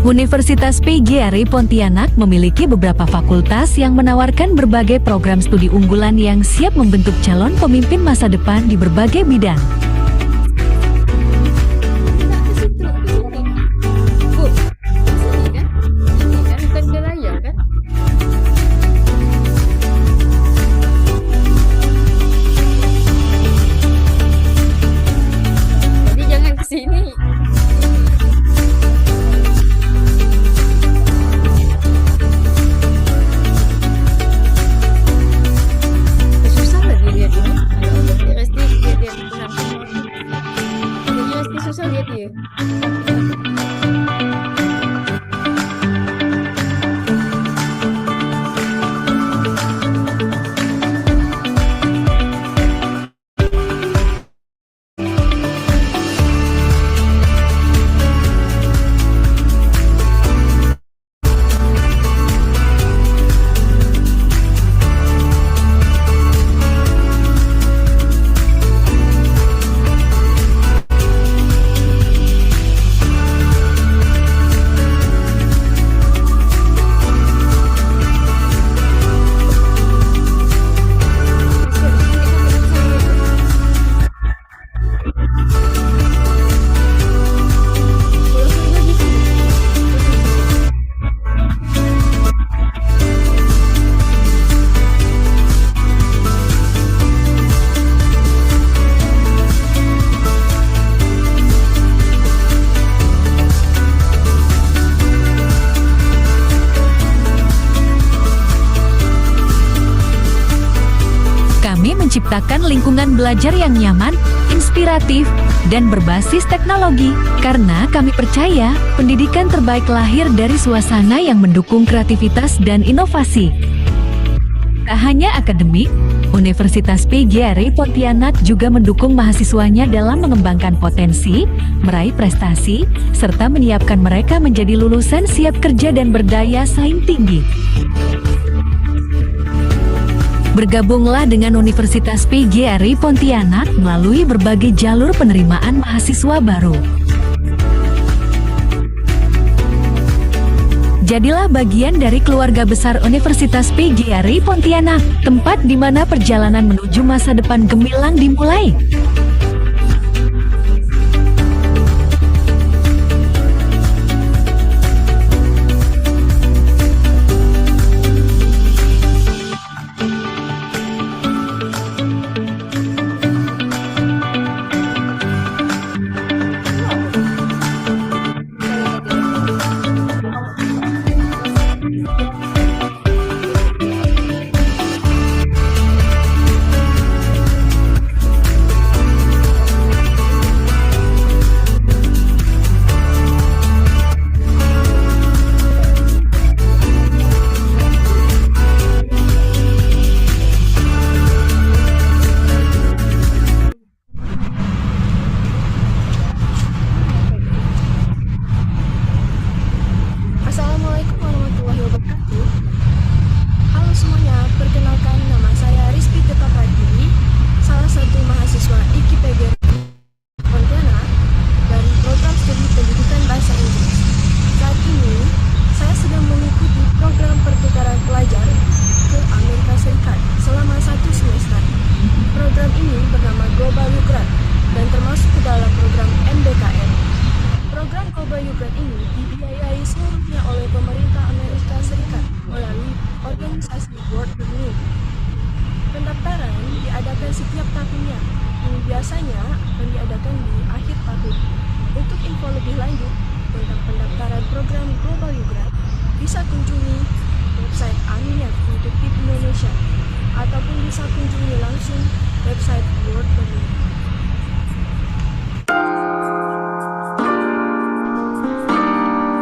Universitas PGRI Pontianak memiliki beberapa fakultas yang menawarkan berbagai program studi unggulan yang siap membentuk calon pemimpin masa depan di berbagai bidang. Menciptakan lingkungan belajar yang nyaman, inspiratif, dan berbasis teknologi. Karena kami percaya, pendidikan terbaik lahir dari suasana yang mendukung kreativitas dan inovasi. Tak hanya akademik, Universitas PGRI Pontianak juga mendukung mahasiswanya dalam mengembangkan potensi, meraih prestasi, serta menyiapkan mereka menjadi lulusan siap kerja dan berdaya saing tinggi. Bergabunglah dengan Universitas PGRI Pontianak melalui berbagai jalur penerimaan mahasiswa baru. Jadilah bagian dari keluarga besar Universitas PGRI Pontianak, tempat di mana perjalanan menuju masa depan gemilang dimulai. setiap tahunnya. Ini biasanya akan diadakan di akhir tahun. Untuk info lebih lanjut tentang pendaftaran program Global Youth, bisa kunjungi website Aminat untuk TIP Indonesia ataupun bisa kunjungi langsung website World Youth.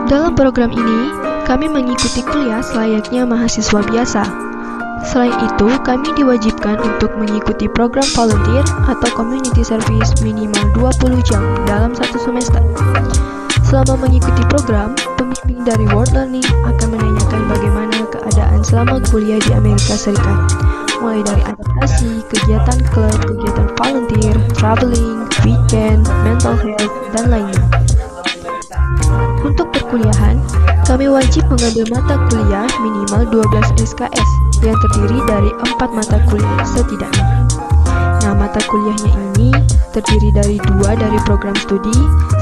Dalam program ini, kami mengikuti kuliah selayaknya mahasiswa biasa. Selain itu, kami diwajibkan untuk mengikuti program volunteer atau community service minimal 20 jam dalam satu semester. Selama mengikuti program, pembimbing dari World Learning akan menanyakan bagaimana keadaan selama kuliah di Amerika Serikat, mulai dari adaptasi, kegiatan klub, kegiatan volunteer, traveling, weekend, mental health, dan lainnya. Untuk perkuliahan, kami wajib mengambil mata kuliah minimal 12 SKS yang terdiri dari 4 mata kuliah setidaknya. Nah, mata kuliahnya ini terdiri dari 2 dari program studi,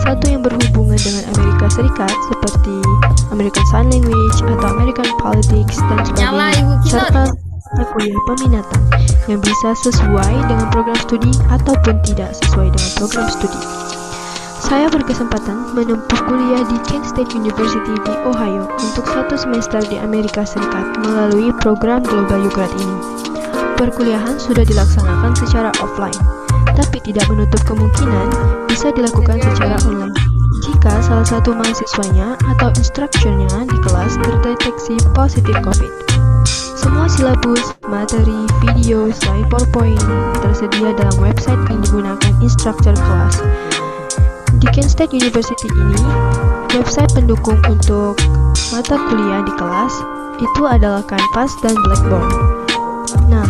1 yang berhubungan dengan Amerika Serikat seperti American Sign Language atau American Politics dan sebagainya, serta mata kuliah peminatan yang bisa sesuai dengan program studi ataupun tidak sesuai dengan program studi. Saya berkesempatan menempuh kuliah di Kent State University di Ohio untuk 1 semester di Amerika Serikat melalui program Global Yogurt ini. Perkuliahan sudah dilaksanakan secara offline, tapi tidak menutup kemungkinan bisa dilakukan secara online jika salah satu mahasiswanya atau instrukturnya di kelas terdeteksi positif COVID. Semua silabus, materi, video, slide PowerPoint tersedia dalam website yang digunakan instruktur kelas. Di Kent State University ini, website pendukung untuk mata kuliah di kelas itu adalah Canvas dan Blackboard. Nah,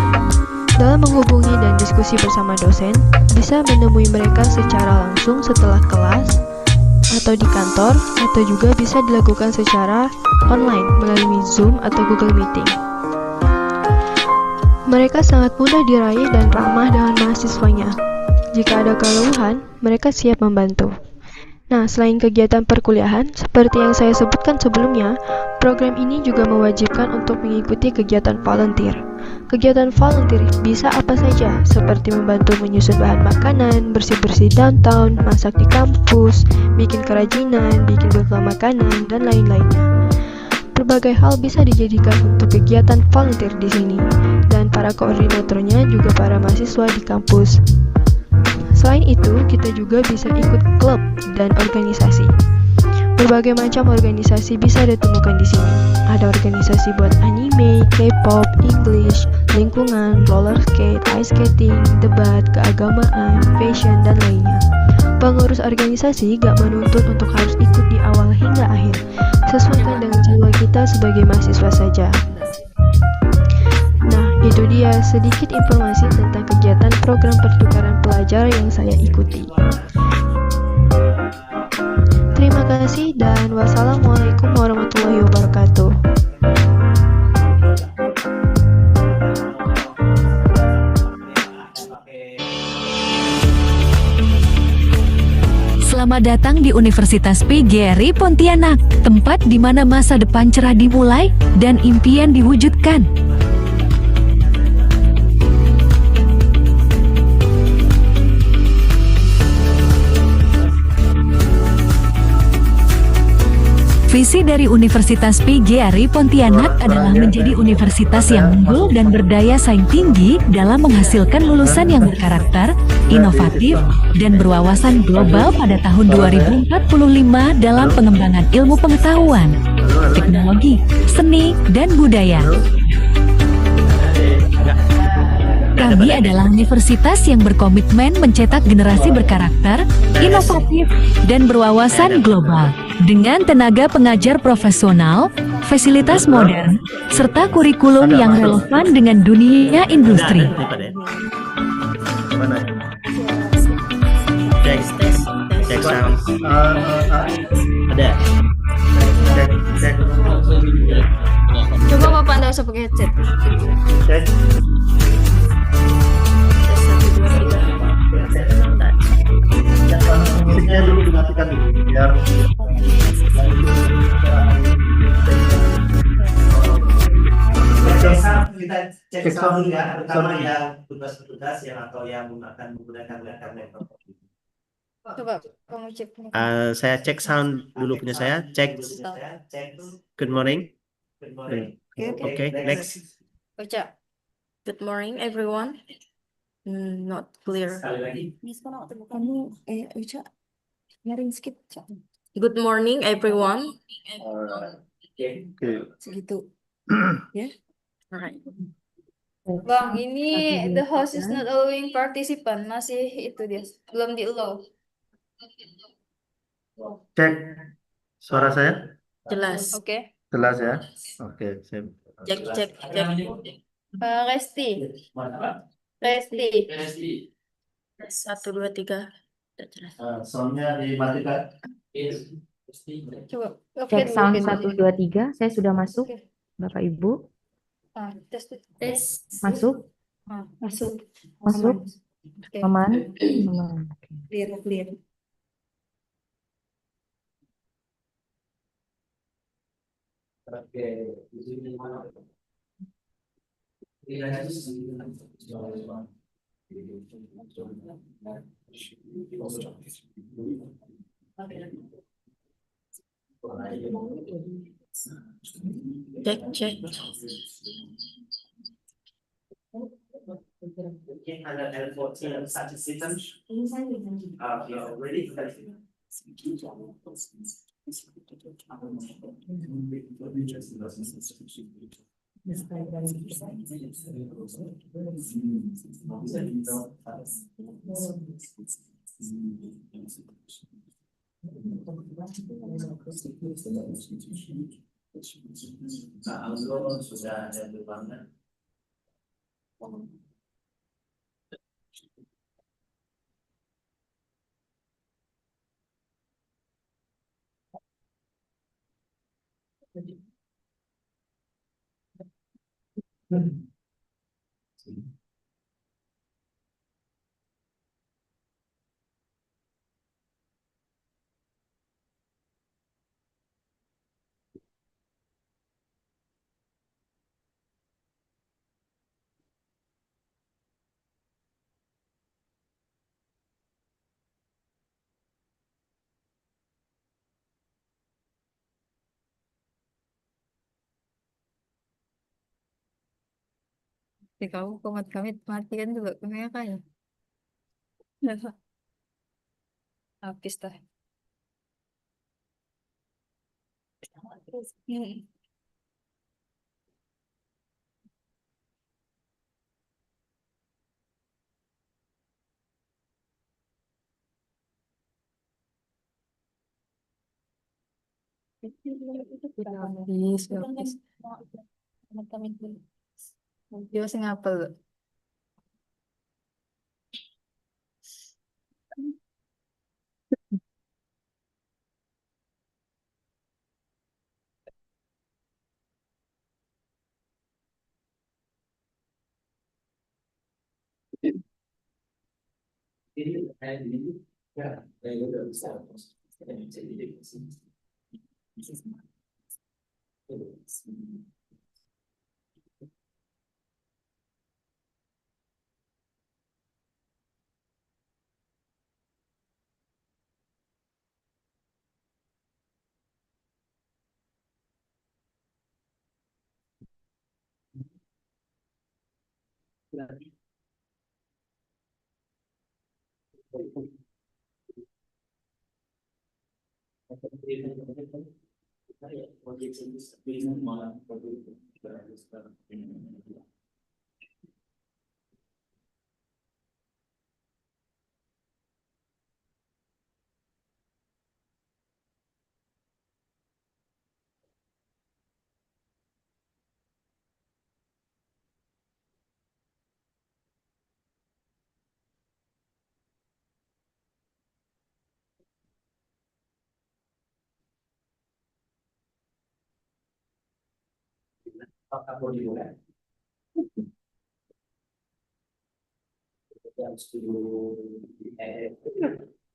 dalam menghubungi dan diskusi bersama dosen, bisa menemui mereka secara langsung setelah kelas, atau di kantor, atau juga bisa dilakukan secara online melalui Zoom atau Google Meeting. Mereka sangat mudah diraih dan ramah dengan mahasiswanya. Jika ada keluhan, mereka siap membantu. Nah, selain kegiatan perkuliahan, seperti yang saya sebutkan sebelumnya, program ini juga mewajibkan untuk mengikuti kegiatan volunteer. Kegiatan volunteer bisa apa saja, seperti membantu menyusun bahan makanan, bersih-bersih downtown, masak di kampus, bikin kerajinan, bikin bekal makanan, dan lain-lainnya. Berbagai hal bisa dijadikan untuk kegiatan volunteer di sini, dan para koordinatornya juga para mahasiswa di kampus. Selain itu, kita juga bisa ikut klub dan organisasi. Berbagai macam organisasi bisa ditemukan di sini. Ada organisasi buat anime, K-pop, English, lingkungan, roller skate, ice skating, debat, keagamaan, fashion, dan lainnya. Pengurus organisasi gak menuntut untuk harus ikut di awal hingga akhir. Sesuaikan dengan jadwal kita sebagai mahasiswa saja. Nah, itu dia sedikit informasi tentang kegiatan program pertukaran pelajar yang saya ikuti. Terima kasih dan wassalamualaikum warahmatullahi wabarakatuh. Selamat datang di Universitas PGRI Pontianak, tempat di mana masa depan cerah dimulai dan impian diwujudkan. Visi dari Universitas PGRI Pontianak adalah menjadi universitas yang unggul dan berdaya saing tinggi dalam menghasilkan lulusan yang berkarakter, inovatif, dan berwawasan global pada tahun 2045 dalam pengembangan ilmu pengetahuan, teknologi, seni, dan budaya. Kami adalah universitas yang berkomitmen mencetak generasi berkarakter, inovatif, dan berwawasan global dengan tenaga pengajar profesional, fasilitas modern, serta kurikulum yang relevan dengan dunia industri. Cek sound. Ada. Cek. Coba Bapak Anda usah pakai headset. Cek. Musiknya dulu dimatikan dulu biar kita cek sound dulu ya, terutama yang tugas-tugas yang atau yang menggunakan laptop. Coba kamu cek. Saya cek sound dulu punya saya. Cek. Good morning. Okay, next. Baca. Good morning everyone. Not clear. Sekali lagi. Kamu Uca nyaring sedikit. Good morning everyone. Okay. Segitu. Ya. Alright. Bang, ini the host is not allowing participant. Masih itu dia. Belum di-allow. Cek suara saya. Jelas. Oke. Jelas ya. Oke, saya Cek. Pak Resti. Resti. 1, 2, 3. Udah jelas. soundnya dimatikan. Coba. Oke Cek dulu, sound oke dulu. 1, 2, 3. Saya sudah masuk. Oke. Bapak Ibu, Tes, tes. masuk, Masuk. masuk, Oke. aman, aman. Oke. Clear, clear. Cek, cek. Under L14 such a system. You're ready? Nah, sudah ada bebangan. Kamu komat kami matikan juga kamera ya. Habis dah. Habis, habis. Dia masih ngapel.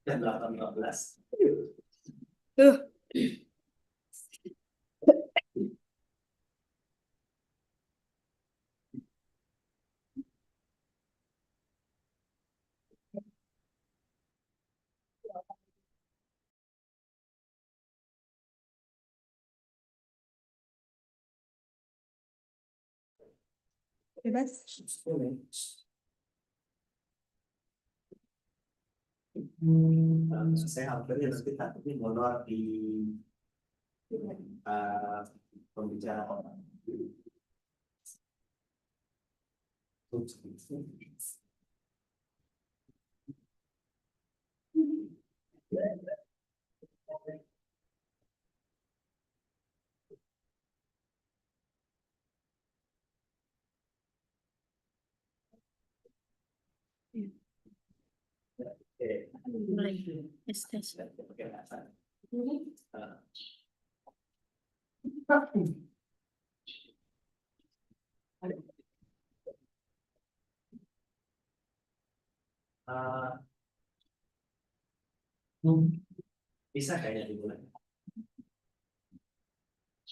Jam 8.15. Bebas. Saya hampir nanti takutnya molor di pembicaraan. Mulai. Tes, tes. Bisa kayaknya dimulai.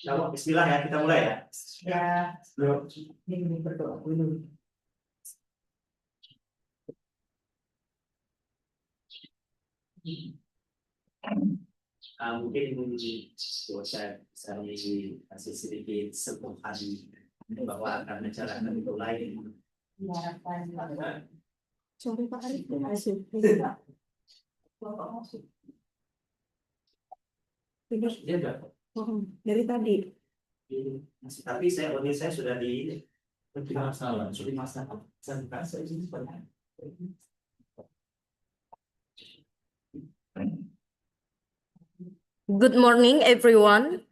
Kalau bismillah ya, kita mulai ya. Ini berdoa dulu. Mungkin saya bisa kasih sedikit sentuhan bahwa akan menjalankan itu lain. Sorry Pak Arif, Dia enggak. dari tadi. Tapi saya sudah di masalah. Saya ini sebenarnya. Good morning, everyone.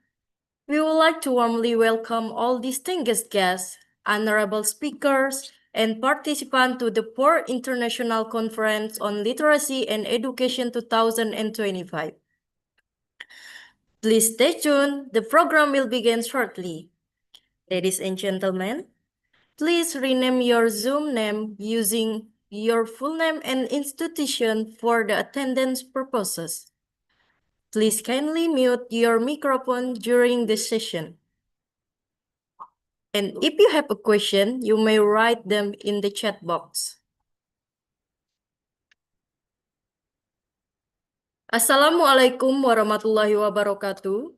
We would like to warmly welcome all distinguished guests, honorable speakers, and participants to the 4th International Conference on Literacy and Education 2025. Please stay tuned. The program will begin shortly. Ladies and gentlemen, please rename your Zoom name using your full name and institution for the attendance purposes. Please kindly mute your microphone during this session. And if you have a question, you may write them in the chat box. Assalamualaikum warahmatullahi wabarakatuh.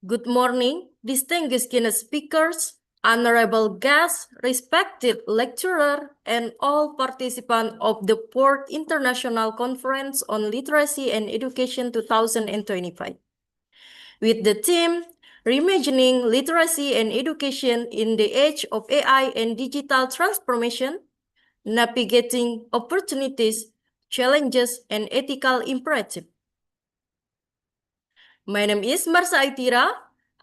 Good morning, distinguished guest speakers, honorable guests, respected lecturer, and all participants of the 4th International Conference on Literacy and Education 2025. With the theme, Reimagining Literacy and Education in the Age of AI and Digital Transformation, Navigating Opportunities, Challenges, and Ethical Imperatives. My name is Marsa Aitira.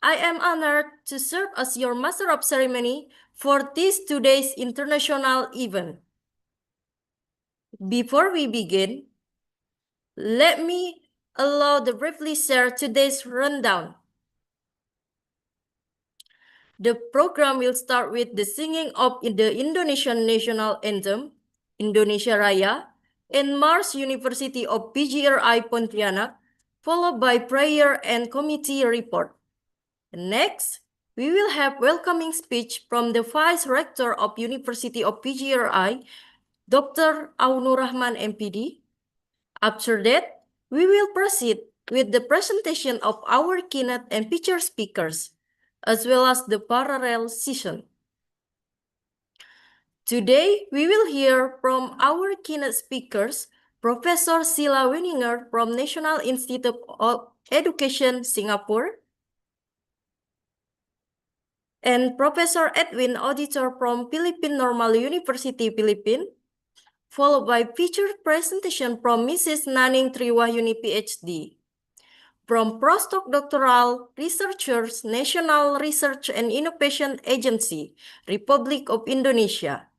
I am honored to serve as your Master of Ceremony for this today's international event. Before we begin, let me allow to briefly share today's rundown. The program will start with the singing of the Indonesian national anthem, Indonesia Raya, and Mars University of PGRI Pontianak, followed by prayer and committee report. Next, we will have welcoming speech from the Vice Rector of University of PGRI, Dr. Aunur Rahman MPD. After that, we will proceed with the presentation of our keynote and featured speakers, as well as the parallel session. Today, we will hear from our keynote speakers, Professor Sila Weninger from National Institute of Education, Singapore, and Professor Edwin Auditor from Philippine Normal University, Philippines, followed by featured presentation from Mrs. Naning Triwahyuni, PhD, from Postdoctoral Researchers, National Research and Innovation Agency, Republic of Indonesia,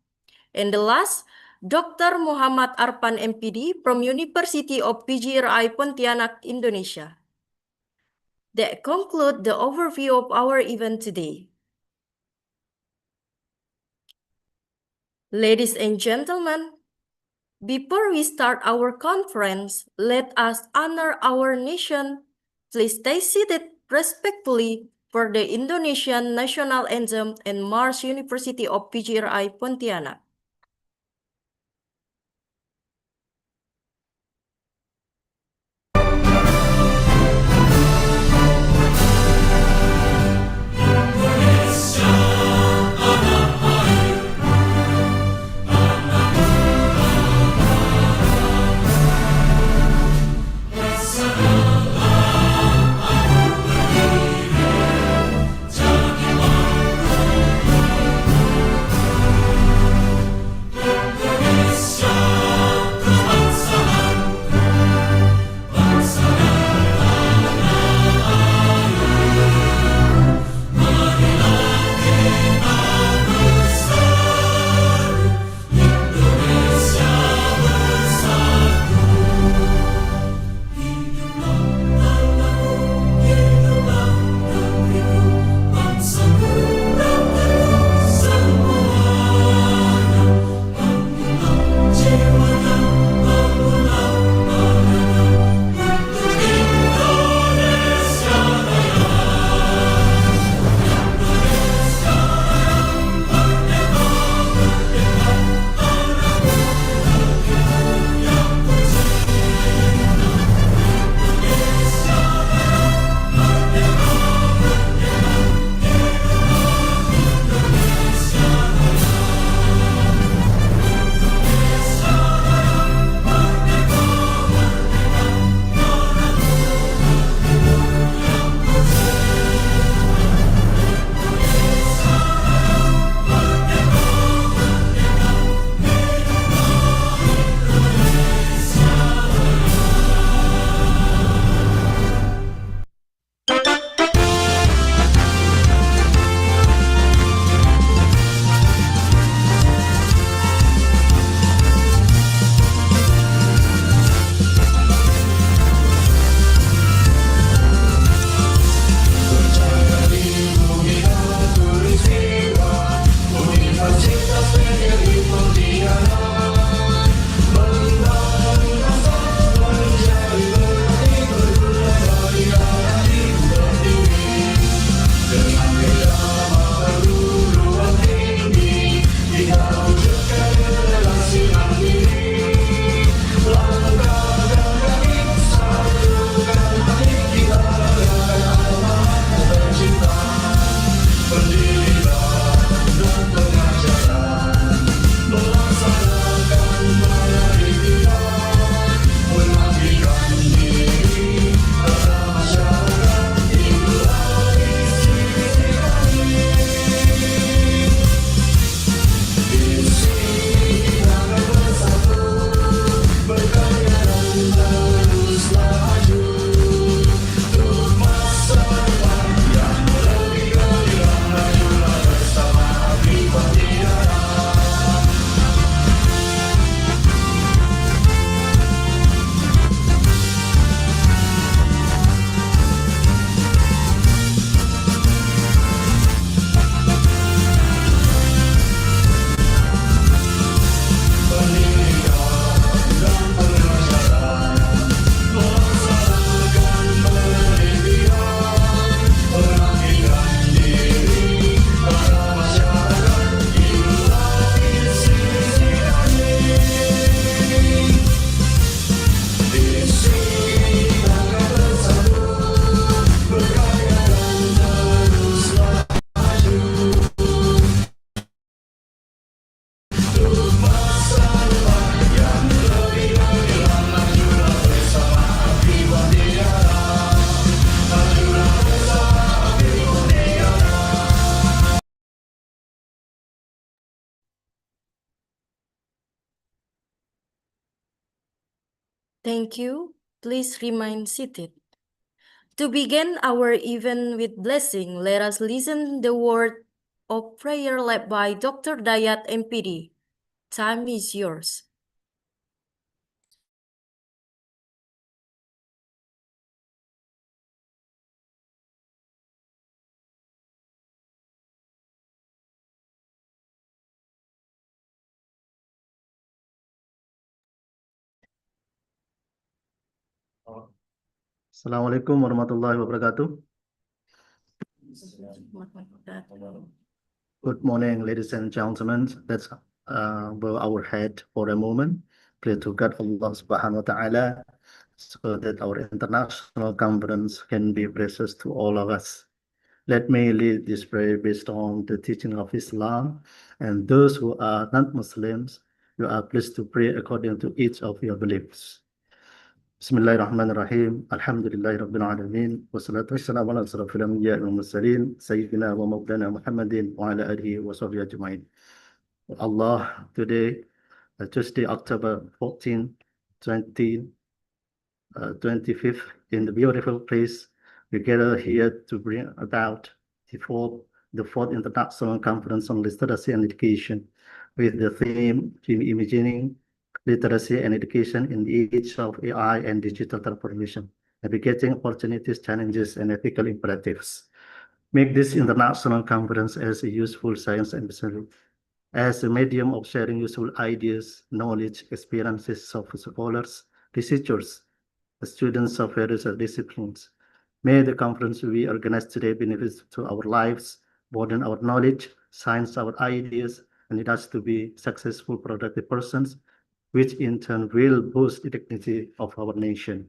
and the last, Dr. Muhammad Arpan MPD from University of PGRI Pontianak, Indonesia. That concludes the overview of our event today. Ladies and gentlemen, before we start our conference, let us honor our nation. Please stay seated respectfully for the Indonesian National Anthem and Mars University of PGRI Pontianak. Thank you. Please remain seated. To begin our event with blessing, let us listen the word of prayer led by Dr. Dayat MPD. Time is yours. Assalamualaikum warahmatullahi wabarakatuh. Good morning, ladies and gentlemen. Let's bow our head for a moment. Pray to God Allah Subhanahu wa Ta'ala so that our international conference can be precious to all of us. Let me lead this prayer based on the teaching of Islam, and those who are not Muslims, you are pleased to pray according to each of your beliefs. Bismillahirrahmanirrahim. Alhamdulillahirabbil alamin. Wassalatu wassalamu ala asyrafil anbiya'i wal mursalin sayyidina wa maulana Muhammadin wa ala alihi wa sahbihi ajma'in. Allah, today, Tuesday, October 14, 25th, in the beautiful place, we gather here to bring about the fourth International Conference on Literacy and Education, with the theme Imagining Literacy and Education in the Age of AI and Digital Transformation, Navigating Opportunities, Challenges, and Ethical Imperatives. Make this international conference as a useful science and business, as a medium of sharing useful ideas, knowledge, experiences of scholars, researchers, students of various disciplines. May the conference we organize today benefit to our lives, broaden our knowledge, science our ideas, and lead us to be successful, productive persons, which in turn will boost the dignity of our nation.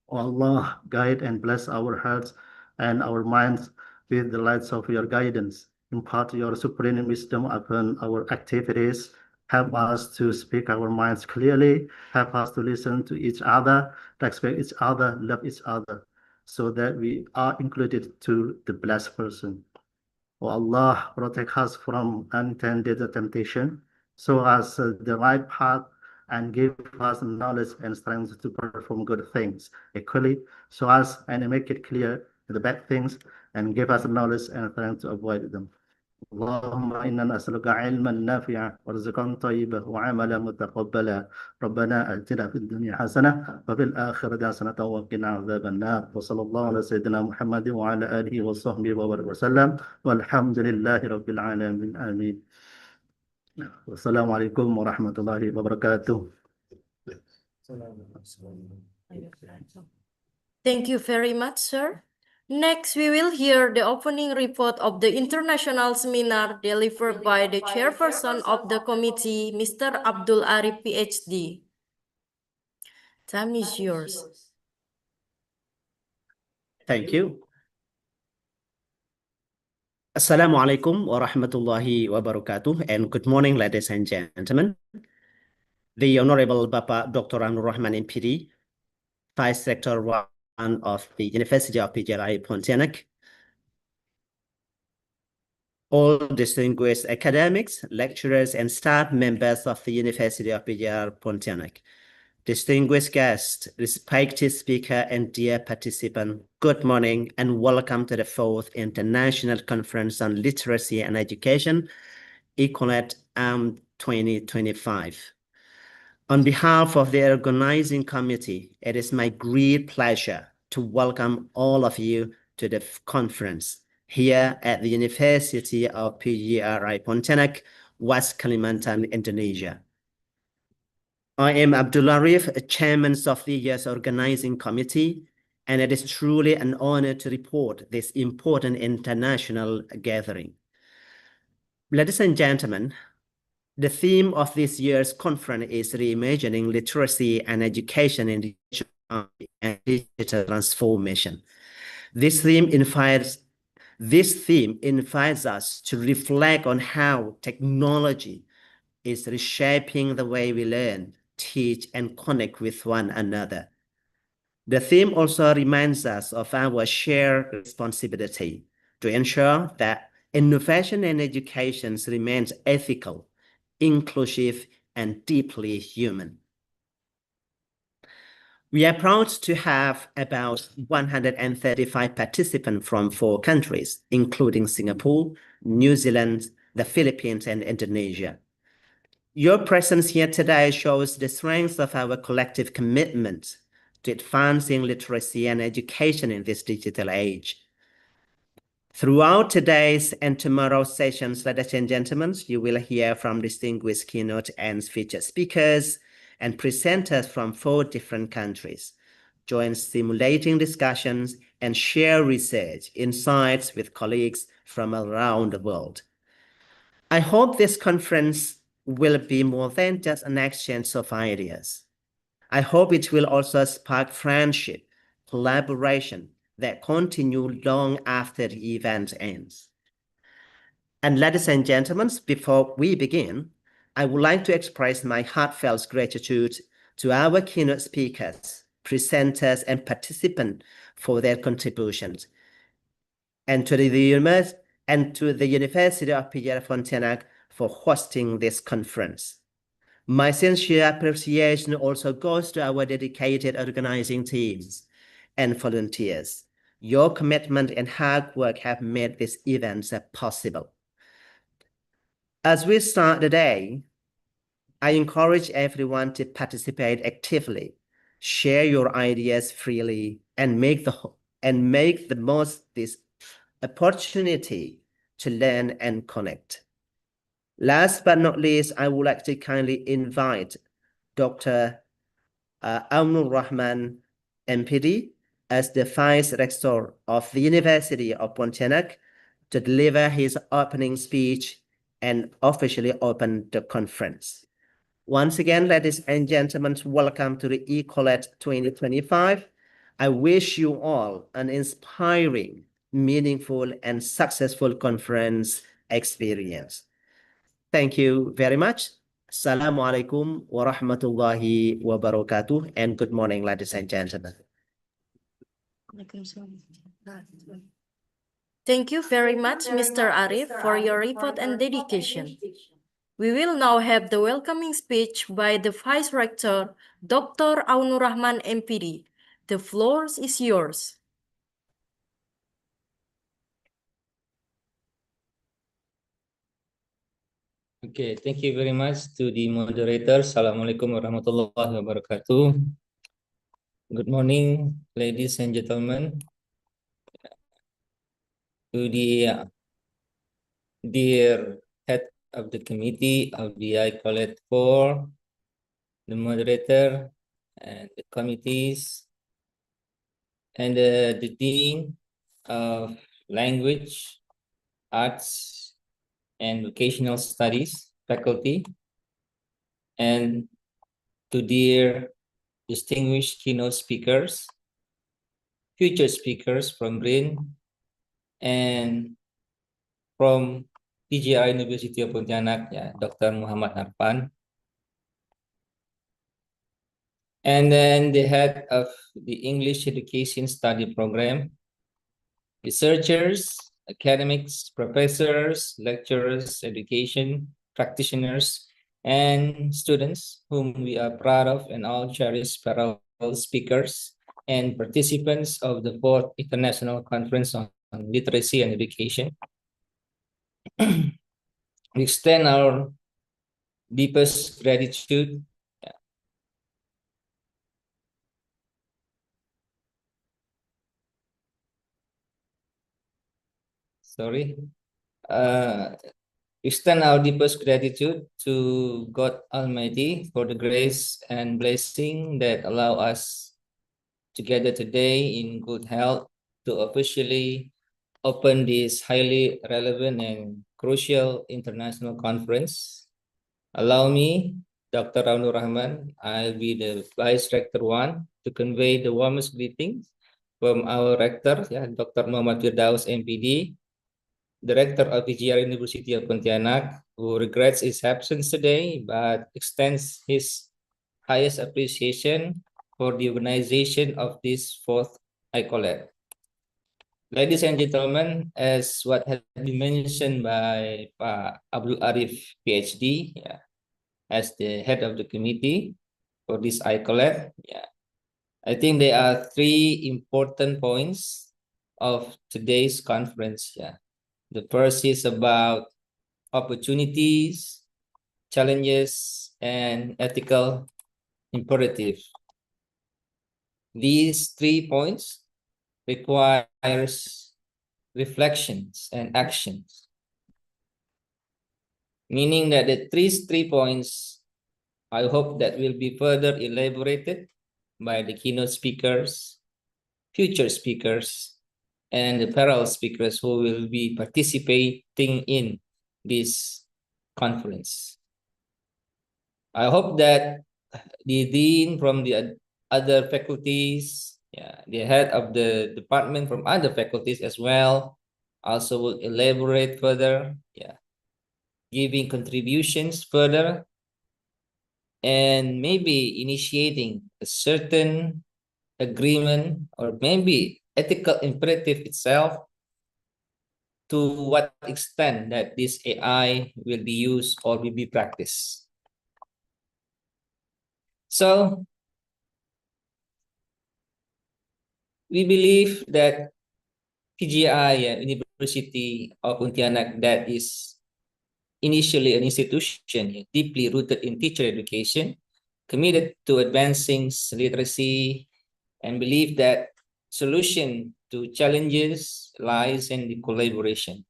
O Allah, guide and bless our hearts and our minds with the lights of your guidance. Impart your supreme wisdom upon our activities. Help us to speak our minds clearly. Help us to listen to each other, respect each other, love each other, so that we are included to the blessed person. O Allah, protect us from unintended temptation, show us the right path, and give us knowledge and strength to perform good things. Equally, show us and make it clear the bad things, and give us knowledge and strength to avoid them. Allahumma inna nas'aluka ilman nafi'a warzuqan tayyiban wa 'amalan mutaqabbala. Rabbana atina fid dunya hasanah wa fil akhirati hasanatan wa qina adzaban nar. Wa sallallahu ala sayyidina Muhammadin wa ala alihi wa sahbihi wa baraka wasallam. Walhamdulillahi rabbil alamin. Amin. Wassalamualaikum warahmatullahi wabarakatuh. Thank you very much, sir. Next, we will hear the opening report of the international seminar delivered by the chairperson of the committee, Mr. Abdul Arif, PhD. Time is yours. Thank you. Assalamualaikum warahmatullahi wabarakatuh, and good morning, ladies and gentlemen. The Honorable Bapak Dr. Anur Rahman MPD, Vice Rector 1 of the University of PGRI Pontianak, all distinguished academics, lecturers, and staff members of the University of PGRI Pontianak, distinguished guests, respected speaker, and dear participant, good morning and welcome to the 4th International Conference on Literacy and Education, ICOLED 2025. On behalf of the organizing committee, it is my great pleasure to welcome all of you to the conference here at the University of PGRI Pontianak, West Kalimantan, Indonesia. I am Abdul Arif, chairman of the year's organizing committee, and it is truly an honor to report this important international gathering. Ladies and gentlemen, the theme of this year's conference is reimagining literacy and education in digital transformation. This theme invites us to reflect on how technology is reshaping the way we learn, teach, and connect with one another. The theme also reminds us of our shared responsibility to ensure that innovation in education remains ethical, inclusive, and deeply human. We are proud to have about 135 participants from 4 countries, including Singapore, New Zealand, the Philippines, and Indonesia. Your presence here today shows the strength of our collective commitment to advancing literacy and education in this digital age. Throughout today's and tomorrow's sessions, ladies and gentlemen, you will hear from distinguished keynote and featured speakers and presenters from 4 different countries, join stimulating discussions and share research insights with colleagues from around the world. I hope this conference will be more than just an exchange of ideas. I hope it will also spark friendship, collaboration that continue long after the event ends. And ladies and gentlemen, before we begin, I would like to express my heartfelt gratitude to our keynote speakers, presenters, and participants for their contributions, and to the University of PGRI Pontianak for hosting this conference. My sincere appreciation also goes to our dedicated organizing teams and volunteers. Your commitment and hard work have made this event possible. As we start the day, I encourage everyone to participate actively, share your ideas freely, and make the most of this opportunity to learn and connect. Last but not least, I would like to kindly invite Dr. Anur Rahman, MPD, as the Vice Rector of the University of Pontianak to deliver his opening speech and officially open the conference. Once again, ladies and gentlemen, welcome to the ICOLED 2025. I wish you all an inspiring, meaningful, and successful conference experience. Thank you very much. Assalamualaikum warahmatullahi wabarakatuh, and good morning, ladies and gentlemen. Thank you very much, Mr. Arif, for your report and dedication. We will now have the welcoming speech by the Vice Rector, Dr. Anur Rahman, MPD. The floor is yours. Okay, thank you very much to the moderator. Assalamualaikum warahmatullahi wabarakatuh. Good morning, ladies and gentlemen. To the dear head of the committee of the ICOLED 4, the moderator, and the committees, and the dean, of Language, Arts, and Vocational Studies faculty, and to dear distinguished keynote speakers, future speakers from BRIN, and from PGRI University of Pontianak, Dr. Muhammad Arfan. And then the head of the English Education Study Program, researchers, academics, professors, lecturers, education practitioners, and students whom we are proud of, and all cherished parallel speakers and participants of the 4th International Conference on Literacy and Education. We extend our deepest gratitude extend our deepest gratitude to God Almighty for the grace and blessing that allow us together today in good health to officially open this highly relevant and crucial international conference. Allow me, Dr. Raunur Rahman, I'll be the Vice Rector 1, to convey the warmest greetings from our Rector, Dr. Muhammad Firdaus, MPD, Director of PGRI University of Pontianak, who regrets his absence today, but extends his highest appreciation for the organization of this 4th ICOLED. Ladies and gentlemen, as what had been mentioned by Pak Abdul Arif, PhD, as the head of the committee for this ICOLED, I think there are 3 important points of today's conference. The first is about opportunities, challenges, and ethical imperative. These 3 points requires reflections and actions, meaning that the three points, I hope that will be further elaborated by the keynote speakers, future speakers, and the parallel speakers who will be participating in this conference. I hope that the dean from the other faculties, the head of the department from other faculties as well, also will elaborate further, giving contributions further, and maybe initiating a certain agreement or maybe ethical imperative itself to what extent that this AI will be used or will be practiced. So we believe that PGRI University of Pontianak, that is initially an institution deeply rooted in teacher education, committed to advancing literacy, and believe that solution to challenges lies in the collaboration.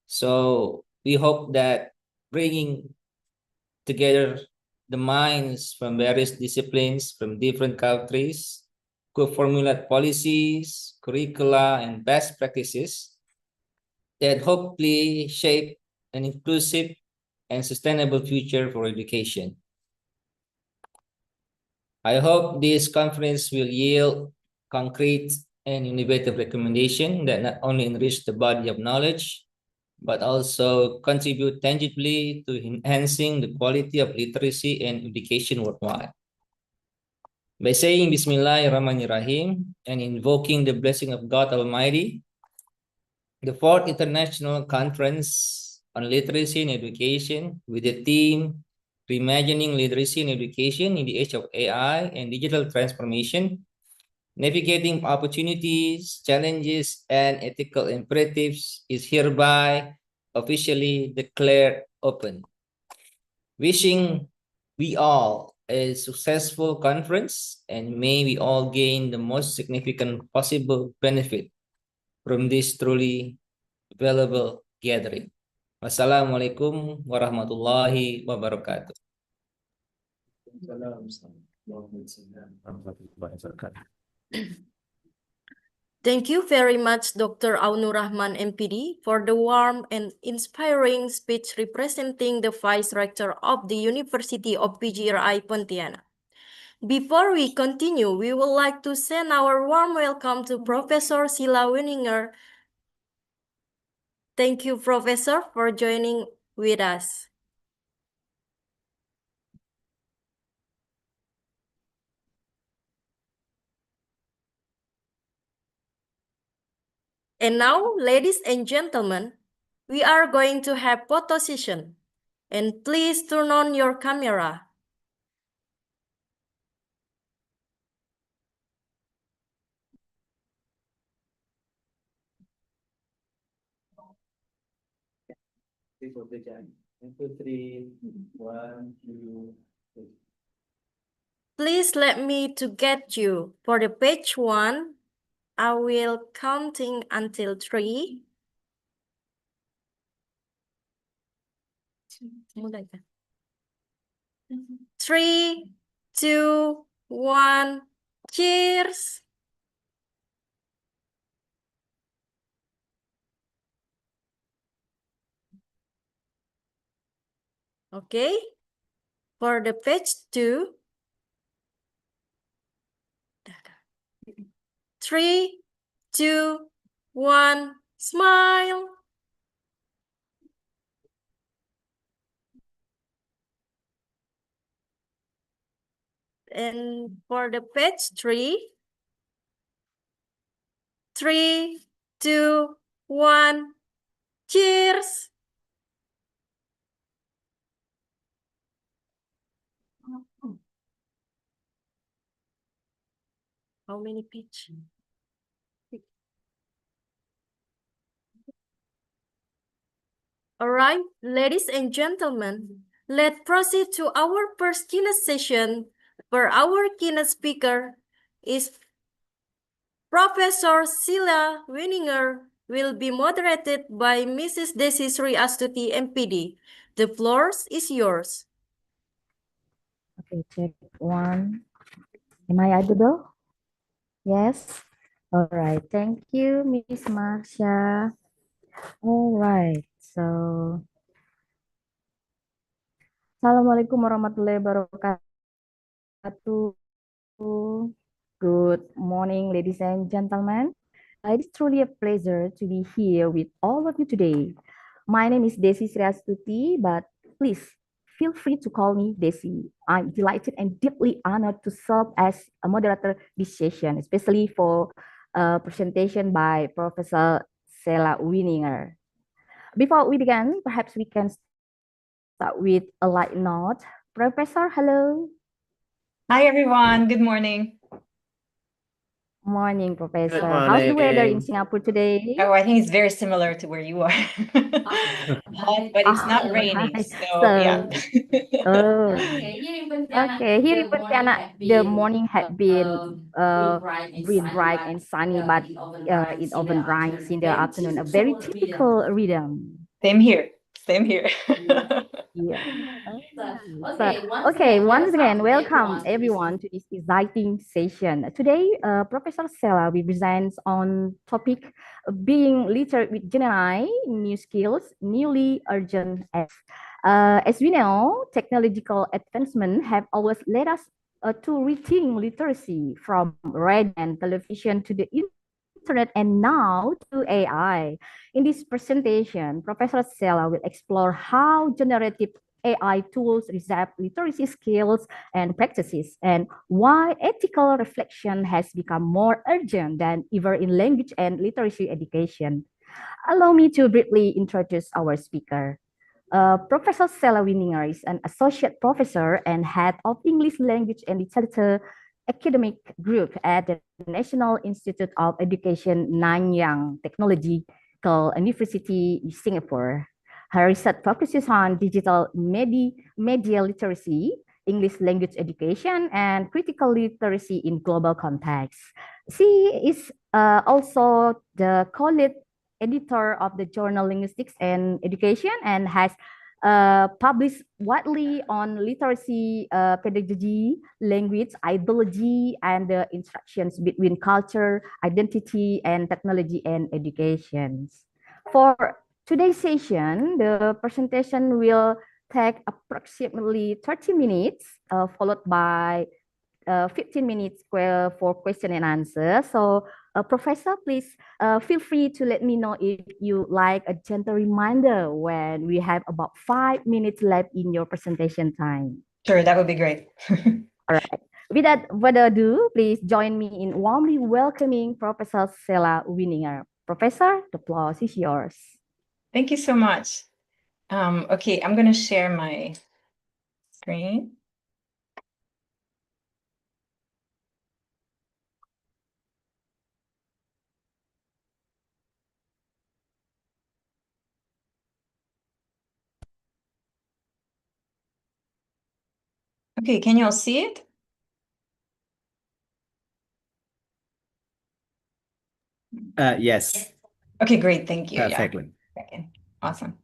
So we hope that bringing together the minds from various disciplines from different countries, co-formulate policies, curricula, and best practices that hopefully shape an inclusive and sustainable future for education. I hope this conference will yield concrete and innovative recommendations that not only enrich the body of knowledge, but also contribute tangibly to enhancing the quality of literacy and education worldwide. By saying Bismillahirrahmanirrahim and invoking the blessing of God Almighty, the 4th International Conference on Literacy and Education, with the theme Reimagining Literacy and Education in the Age of AI and Digital Transformation, Navigating Opportunities, Challenges, and Ethical Imperatives, is hereby officially declared open. Wishing we all a successful conference, and may we all gain the most significant possible benefit from this truly valuable gathering. Wassalamualaikum warahmatullahi wabarakatuh. Thank you very much, Dr. Aunur Rahman, MPD, for the warm and inspiring speech representing the Vice Rector of the University of PGRI Pontianak. Before we continue, we would like to send our warm welcome to Professor Sila Winninger. Thank you, Professor, for joining with us. And now, ladies and gentlemen, we are going to have photo session. And please turn on your camera. Please let me to get you. For the page 1, I will counting until 3. Mulai kan? 3, 2, 1, cheers! Okay, for the page 2, 3, 2, 1, smile! And for the page 3, 3, 2, 1, cheers! How many pages? All right, ladies and gentlemen, let's proceed to our first keynote session, where our keynote speaker is Professor Sila Winninger, will be moderated by Mrs. Desi Sri Astuti, MPD. The floor is yours. Okay, check 1. Am I audible? Yes. All right. Thank you, Miss Marsha. All right. So, Assalamualaikum warahmatullahi wabarakatuh. Good morning, ladies and gentlemen. It is truly a pleasure to be here with all of you today. My name is Desi Sri Astuti, but please feel free to call me Desi. I'm delighted and deeply honored to serve as a moderator this session, especially for a presentation by Professor Sela Winninger. Before we begin, perhaps we can start with a light note. Professor, hello. Hi, everyone. Good morning. Morning, Professor. Good How's the weather in morning. Singapore today? Oh, I think it's very similar to where you are. Hot, but it's not raining. Nice. So, yeah. Oh, okay. Here in Pontianak, the morning had been been bright and sunny, but it often rains in the afternoon. A very typical rhythm. Same here. Same here. Yeah. Okay, once again, welcome everyone to this exciting session. Today, Professor Sela will present on topic being literate with Gen AI, new skills, newly urgent as we know, technological advancement have always led us to rethink literacy from radio and television to the internet and now to AI. In this presentation, Professor Sela will explore how generative AI tools reshape literacy skills and practices, and why ethical reflection has become more urgent than ever in language and literacy education. Allow me to briefly introduce our speaker. Professor Sela Winninger is an associate professor and head of English Language and Literature academic group at the National Institute of Education, Nanyang Technological University, Singapore. Her research focuses on digital media literacy, English language education, and critical literacy in global context. She is also the co-lead editor of the journal Linguistics and Education and has published widely on literacy, pedagogy, language, ideology, and the interactions between culture, identity, and technology and education. For today's session, the presentation will take approximately 30 minutes, followed by 15 minutes for question and answer. So, Professor, please feel free to let me know if you like a gentle reminder when we have about 5 minutes left in your presentation time. Sure, that would be great. All right. Without further ado, please join me in warmly welcoming Professor Sela Wininger. Professor, the floor is yours. Thank you so much. Okay, I'm going to share my screen. Okay, can you all see it? Yes. Okay, great. Thank you. Perfectly. Yeah. Okay, awesome.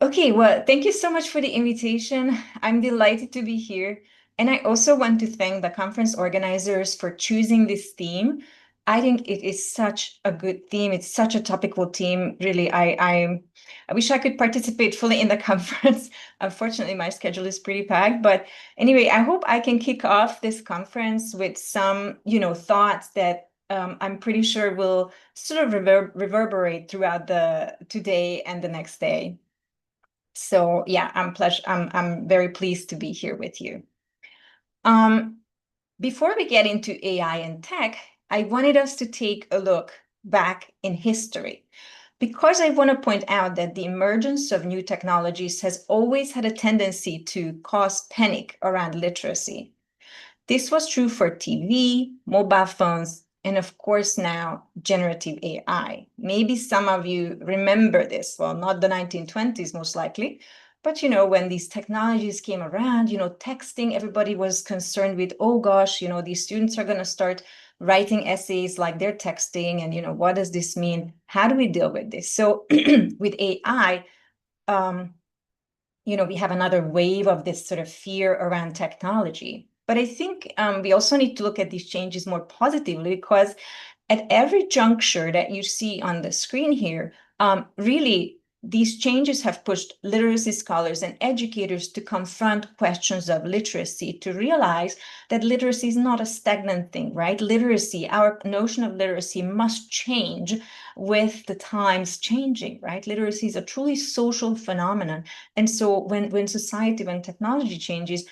Okay, well, thank you so much for the invitation. I'm delighted to be here. And I also want to thank the conference organizers for choosing this theme. I think it is such a good theme. It's such a topical theme. Really, I wish I could participate fully in the conference. Unfortunately, my schedule is pretty packed. But anyway, I hope I can kick off this conference with some, thoughts that I'm pretty sure will sort of reverberate throughout the today and the next day. So yeah, I'm very pleased to be here with you. Before we get into AI and tech, I wanted us to take a look back in history, because I want to point out that the emergence of new technologies has always had a tendency to cause panic around literacy. This was true for TV, mobile phones, and of course now generative AI. Maybe some of you remember this. Well, not the 1920s, most likely. But, when these technologies came around, texting, everybody was concerned with, oh gosh, these students are going to start writing essays like they're texting. And, what does this mean? How do we deal with this? So with AI, we have another wave of this sort of fear around technology. But I think we also need to look at these changes more positively, because at every juncture that you see on the screen here, really, these changes have pushed literacy scholars and educators to confront questions of literacy, to realize that literacy is not a stagnant thing, right? Literacy, our notion of literacy must change with the times changing, right? Literacy is a truly social phenomenon. And so when society, when technology changes,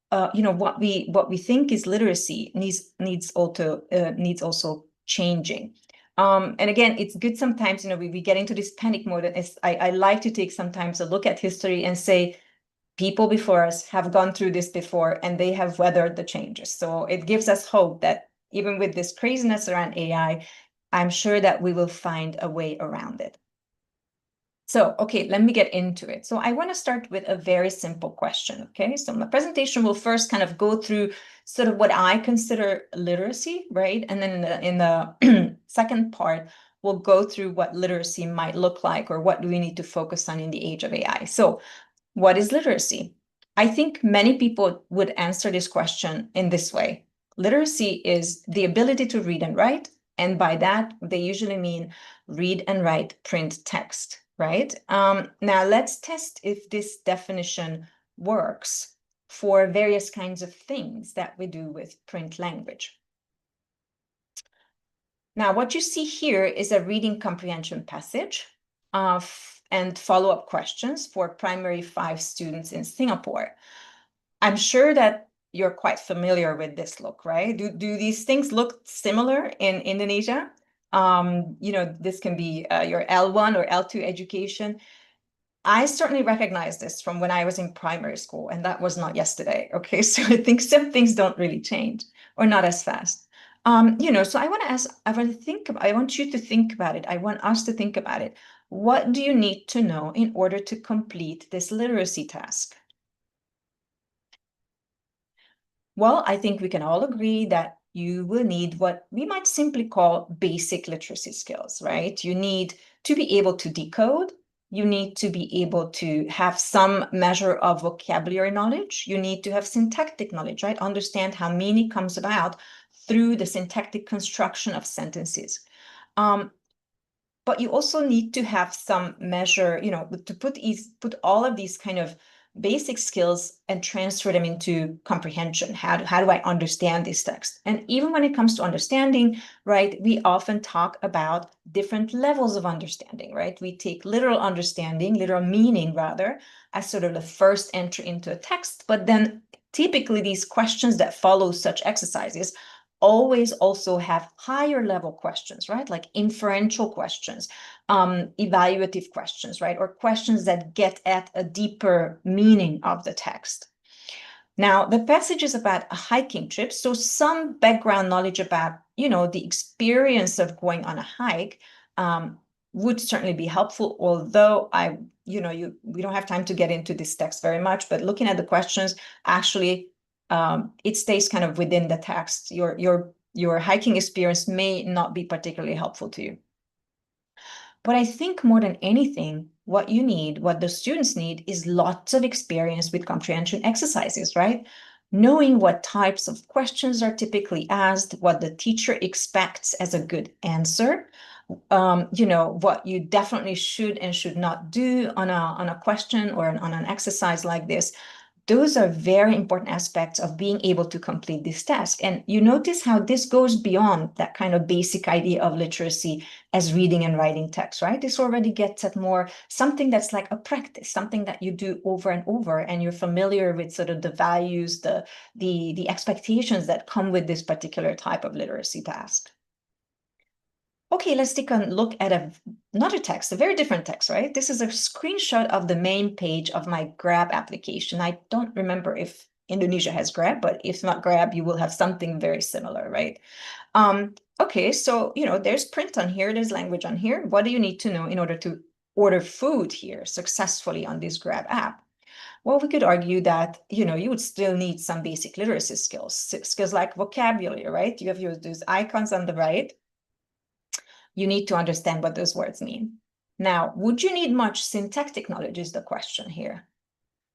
what we think is literacy needs also changing. And again, it's good sometimes, we get into this panic mode. And I like to take sometimes a look at history and say, people before us have gone through this before and they have weathered the changes. So it gives us hope that even with this craziness around AI, I'm sure that we will find a way around it. So, okay, let me get into it. So I want to start with a very simple question, okay? So my presentation will first kind of go through sort of what I consider literacy, right? And then in the second part, we'll go through what literacy might look like, or what do we need to focus on in the age of AI. So what is literacy? I think many people would answer this question in this way. Literacy is the ability to read and write. And by that, they usually mean read and write print text. Right? Now let's test if this definition works for various kinds of things that we do with print language. Now, what you see here is a reading comprehension passage and follow-up questions for primary 5 students in Singapore. I'm sure that you're quite familiar with this look, right? Do these things look similar in Indonesia? This can be your L1 or L2 education. I certainly recognize this from when I was in primary school, and that was not yesterday. Okay, so I think some things don't really change, or not as fast. So I want you to think about it. I want us to think about it. What do you need to know in order to complete this literacy task? Well, I think we can all agree that you will need what we might simply call basic literacy skills, right? You need to be able to decode, you need to be able to have some measure of vocabulary knowledge. You need to have syntactic knowledge, right? Understand how meaning comes about through the syntactic construction of sentences. But you also need to have some measure, you know, to put all of these kind of basic skills and transfer them into comprehension. How do I understand this text? And even when it comes to understanding, right, we often talk about different levels of understanding, right? We take literal understanding, literal meaning rather, as sort of the first entry into a text, but then typically these questions that follow such exercises always also have higher level questions, right? Like inferential questions, evaluative questions, right? Or questions that get at a deeper meaning of the text. Now, the passage is about a hiking trip, so some background knowledge about, you know, the experience of going on a hike would certainly be helpful, although we don't have time to get into this text very much, but looking at the questions, actually, it stays kind of within the text. Your hiking experience may not be particularly helpful to you. But I think more than anything, what the students need is lots of experience with comprehension exercises, right? Knowing what types of questions are typically asked, what the teacher expects as a good answer, what you definitely should and should not do on a question or on an exercise like this. Those are very important aspects of being able to complete this task. And you notice how this goes beyond that kind of basic idea of literacy as reading and writing text, right? This already gets at more something that's like a practice, something that you do over and over, and you're familiar with sort of the values, the expectations that come with this particular type of literacy task. Okay, let's take a look at another text, a very different text, right? This is a screenshot of the main page of my Grab application. I don't remember if Indonesia has Grab, but if not Grab, you will have something very similar, right? Okay, so, there's print on here, there's language on here. What do you need to know in order to order food here successfully on this Grab app? Well, we could argue that, you would still need some basic literacy skills like vocabulary, right? You have those icons on the right. You need to understand what those words mean. Now, would you need much syntactic knowledge is the question here.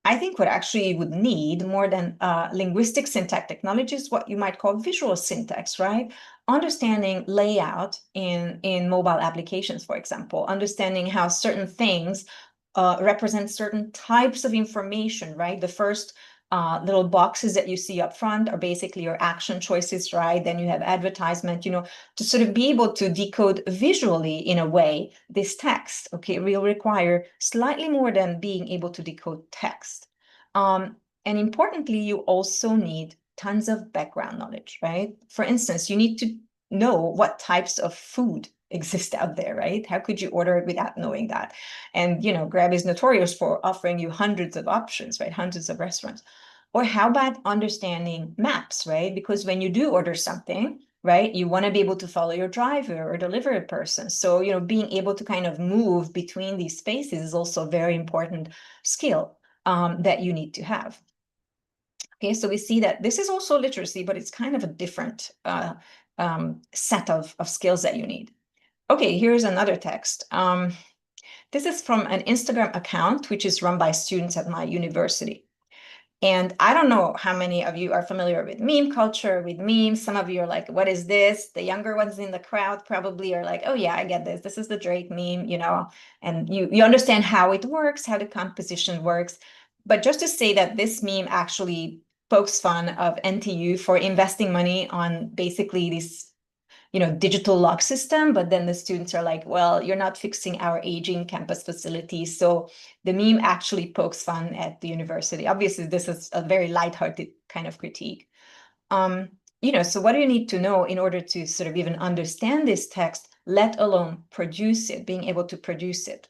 I think what actually you would need more than linguistic syntactic knowledge is what you might call visual syntax, right? Understanding layout in mobile applications, for example, understanding how certain things represent certain types of information, right? The first little boxes that you see up front are basically your action choices, right? Then you have advertisement, to sort of be able to decode visually in a way this text, okay, will require slightly more than being able to decode text. And importantly, you also need tons of background knowledge, right? For instance, you need to know what types of food exist out there, right? How could you order it without knowing that? And, Grab is notorious for offering you hundreds of options, right? Hundreds of restaurants. Or how about understanding maps, right? Because when you do order something, right, you want to be able to follow your driver or delivery person. So, being able to kind of move between these spaces is also a very important skill that you need to have. Okay, so we see that this is also literacy, but it's kind of a different set of skills that you need. Okay, here's another text. This is from an Instagram account, which is run by students at my university. And I don't know how many of you are familiar with meme culture, with memes. Some of you are like, what is this? The younger ones in the crowd probably are like, oh yeah, I get this. This is the Drake meme, and you understand how it works, how the composition works. But just to say that this meme actually pokes fun of NTU for investing money on basically this digital lock system, but then the students are like, well, you're not fixing our aging campus facilities. So the meme actually pokes fun at the university. Obviously, this is a very lighthearted kind of critique. So what do you need to know in order to sort of even understand this text, let alone produce it, being able to produce it?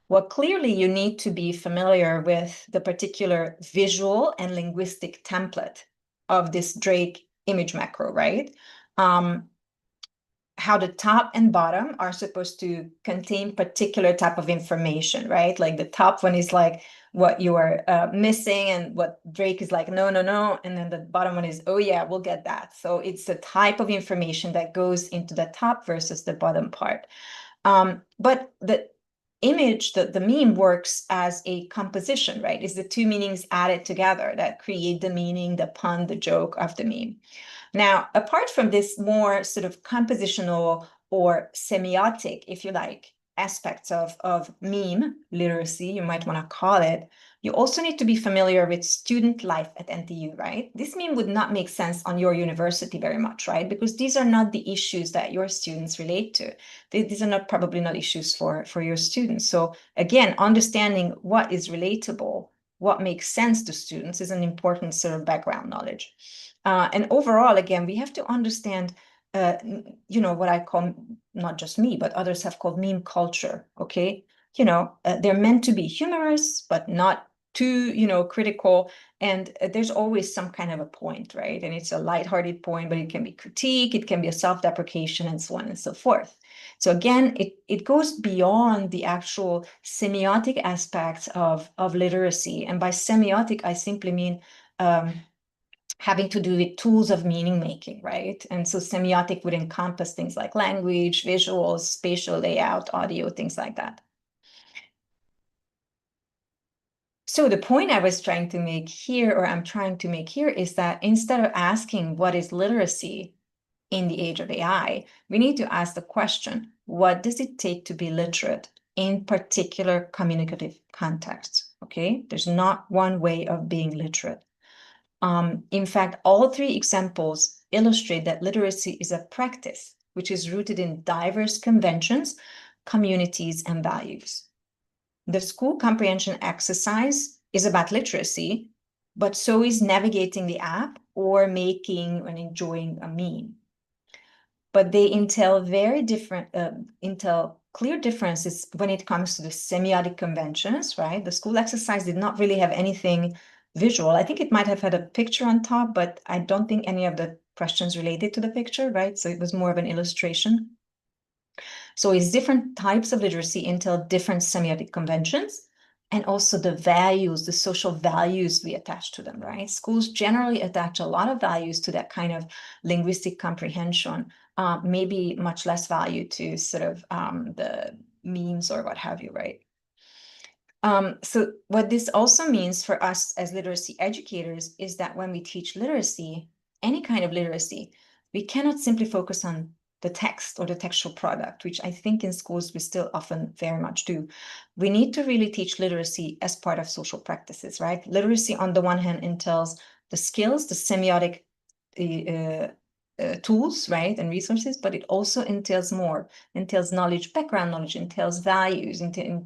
Well, clearly you need to be familiar with the particular visual and linguistic template of this Drake image macro, right? How the top and bottom are supposed to contain particular type of information, right? Like the top one is like what you are missing, and what Drake is like, no. And then the bottom one is, oh yeah, we'll get that. So it's the type of information that goes into the top versus the bottom part. But image, the meme works as a composition, right? It's the two meanings added together that create the meaning, the pun, the joke of the meme. Now, apart from this more sort of compositional or semiotic, if you like, aspects of meme literacy, you might want to call it, you also need to be familiar with student life at NTU, right? This meme would not make sense on your university very much, right? Because these are not the issues that your students relate to. These are probably not issues for your students. So again, understanding what is relatable, what makes sense to students is an important sort of background knowledge. And overall, again, we have to understand what I call, not just me, but others have called meme culture, okay? They're meant to be humorous, but not too, critical. And there's always some kind of a point, right? And it's a lighthearted point, but it can be critique, it can be a self-deprecation, and so on and so forth. So again, it goes beyond the actual semiotic aspects of literacy. And by semiotic, I simply mean having to do with tools of meaning making, right? And so semiotic would encompass things like language, visuals, spatial layout, audio, things like that. So the point I was trying to make here, or I'm trying to make here, is that instead of asking what is literacy in the age of AI, we need to ask the question, what does it take to be literate in particular communicative contexts, okay? There's not one way of being literate. In fact, all three examples illustrate that literacy is a practice which is rooted in diverse conventions, communities, and values. The school comprehension exercise is about literacy, but so is navigating the app or making and enjoying a meme. But they entail clear differences when it comes to the semiotic conventions, right? The school exercise did not really have anything visual. I think it might have had a picture on top, but I don't think any of the questions related to the picture, right? So it was more of an illustration. So it's different types of literacy entail different semiotic conventions, and also the values, the social values we attach to them, right? Schools generally attach a lot of values to that kind of linguistic comprehension, maybe much less value to sort of the memes or what have you, right? So what this also means for us as literacy educators is that when we teach literacy, any kind of literacy, we cannot simply focus on the text or the textual product, which I think in schools we still often very much do. We need to really teach literacy as part of social practices, right? Literacy on the one hand entails the skills, the semiotic tools, right, and resources, but it also entails more, entails knowledge, background knowledge, entails values,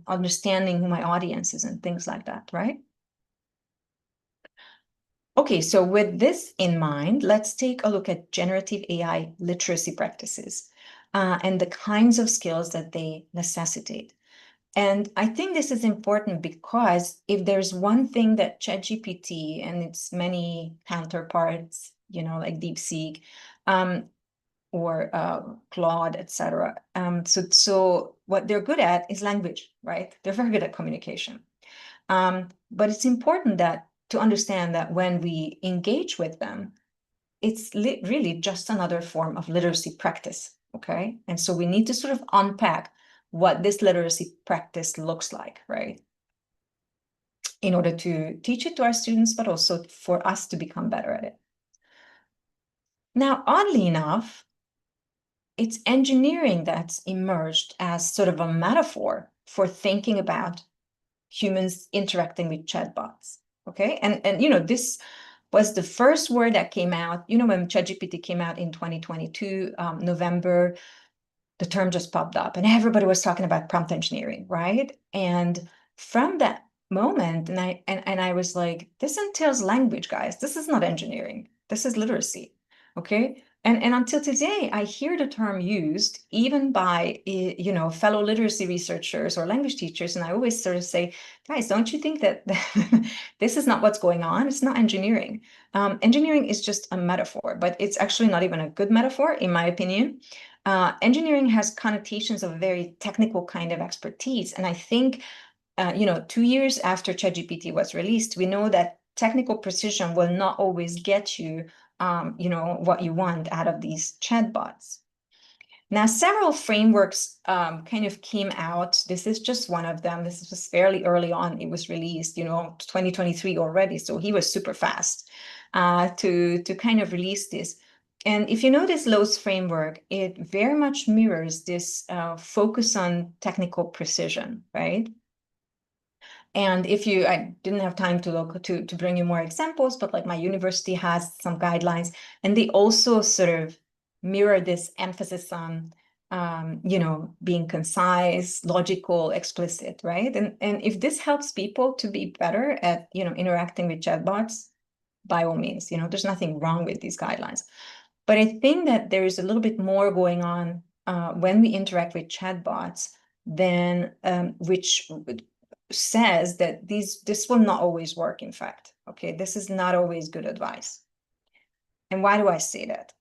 understanding who my audience is and things like that, right? Okay, so with this in mind, let's take a look at generative AI literacy practices and the kinds of skills that they necessitate. And I think this is important because if there's one thing that ChatGPT and its many counterparts, like DeepSeek, or Claude, etc. So what they're good at is language, right? They're very good at communication. But it's important to understand that when we engage with them, it's really just another form of literacy practice, okay? And so we need to sort of unpack what this literacy practice looks like, right? In order to teach it to our students, but also for us to become better at it. Now, oddly enough, it's engineering that's emerged as sort of a metaphor for thinking about humans interacting with chatbots, okay? And this was the first word that came out, when ChatGPT came out in 2022, November, the term just popped up and everybody was talking about prompt engineering, right? And from that moment, and I was like, this entails language, guys. This is not engineering. This is literacy, okay? And until today, I hear the term used even by, fellow literacy researchers or language teachers. And I always sort of say, guys, don't you think that this is not what's going on? It's not engineering. Engineering is just a metaphor, but it's actually not even a good metaphor, in my opinion. Engineering has connotations of a very technical kind of expertise. And I think, 2 years after ChatGPT was released, we know that technical precision will not always get you what you want out of these chatbots. Now, several frameworks kind of came out. This is just one of them. This was fairly early on. It was released, 2023 already. So he was super fast to kind of release this. And if you notice Lowe's framework, it very much mirrors this focus on technical precision, right? And I didn't have time to look to bring you more examples, but like my university has some guidelines, and they also sort of mirror this emphasis on, being concise, logical, explicit, right? And if this helps people to be better at, interacting with chatbots, by all means, there's nothing wrong with these guidelines. But I think that there is a little bit more going on when we interact with chatbots than which says that this will not always work, in fact. Okay, this is not always good advice. And why do I say that?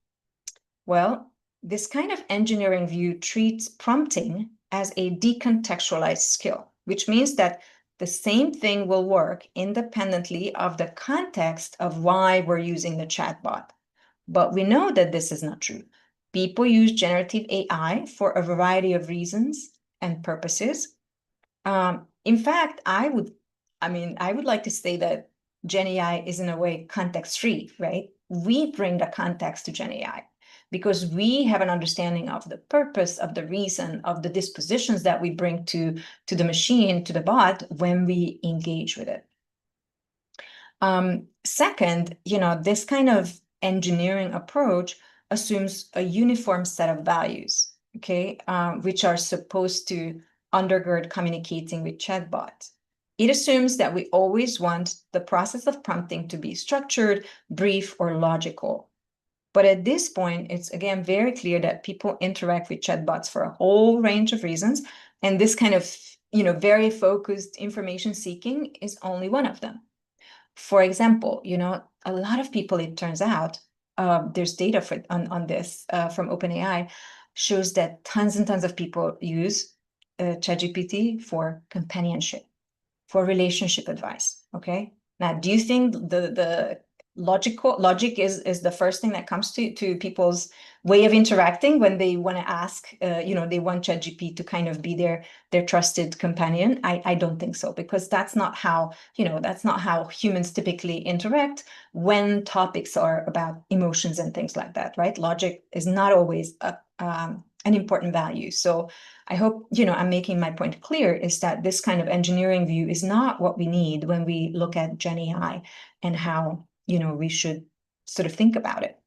Well, this kind of engineering view treats prompting as a decontextualized skill, which means that the same thing will work independently of the context of why we're using the chatbot. But we know that this is not true. People use generative AI for a variety of reasons and purposes. In fact, I would like to say that Gen AI is in a way context-free, right? We bring the context to Gen AI because we have an understanding of the purpose, of the reason, of the dispositions that we bring to the machine, to the bot, when we engage with it. Second, this kind of engineering approach assumes a uniform set of values, okay, which are supposed to undergird communicating with chatbots. It assumes that we always want the process of prompting to be structured, brief, or logical. But at this point, it's again very clear that people interact with chatbots for a whole range of reasons, and this kind of very focused information seeking is only one of them. For example, a lot of people, it turns out, there's data on this from OpenAI, shows that tons and tons of people use ChatGPT for companionship, for relationship advice. Okay. Now, do you think the logic is the first thing that comes to people's way of interacting when they want to ask, they want ChatGPT to kind of be their trusted companion? I don't think so, because that's not how humans typically interact when topics are about emotions and things like that, right? Logic is not always an important value. So I hope, I'm making my point clear, is that this kind of engineering view is not what we need when we look at Gen AI and how, we should sort of think about it.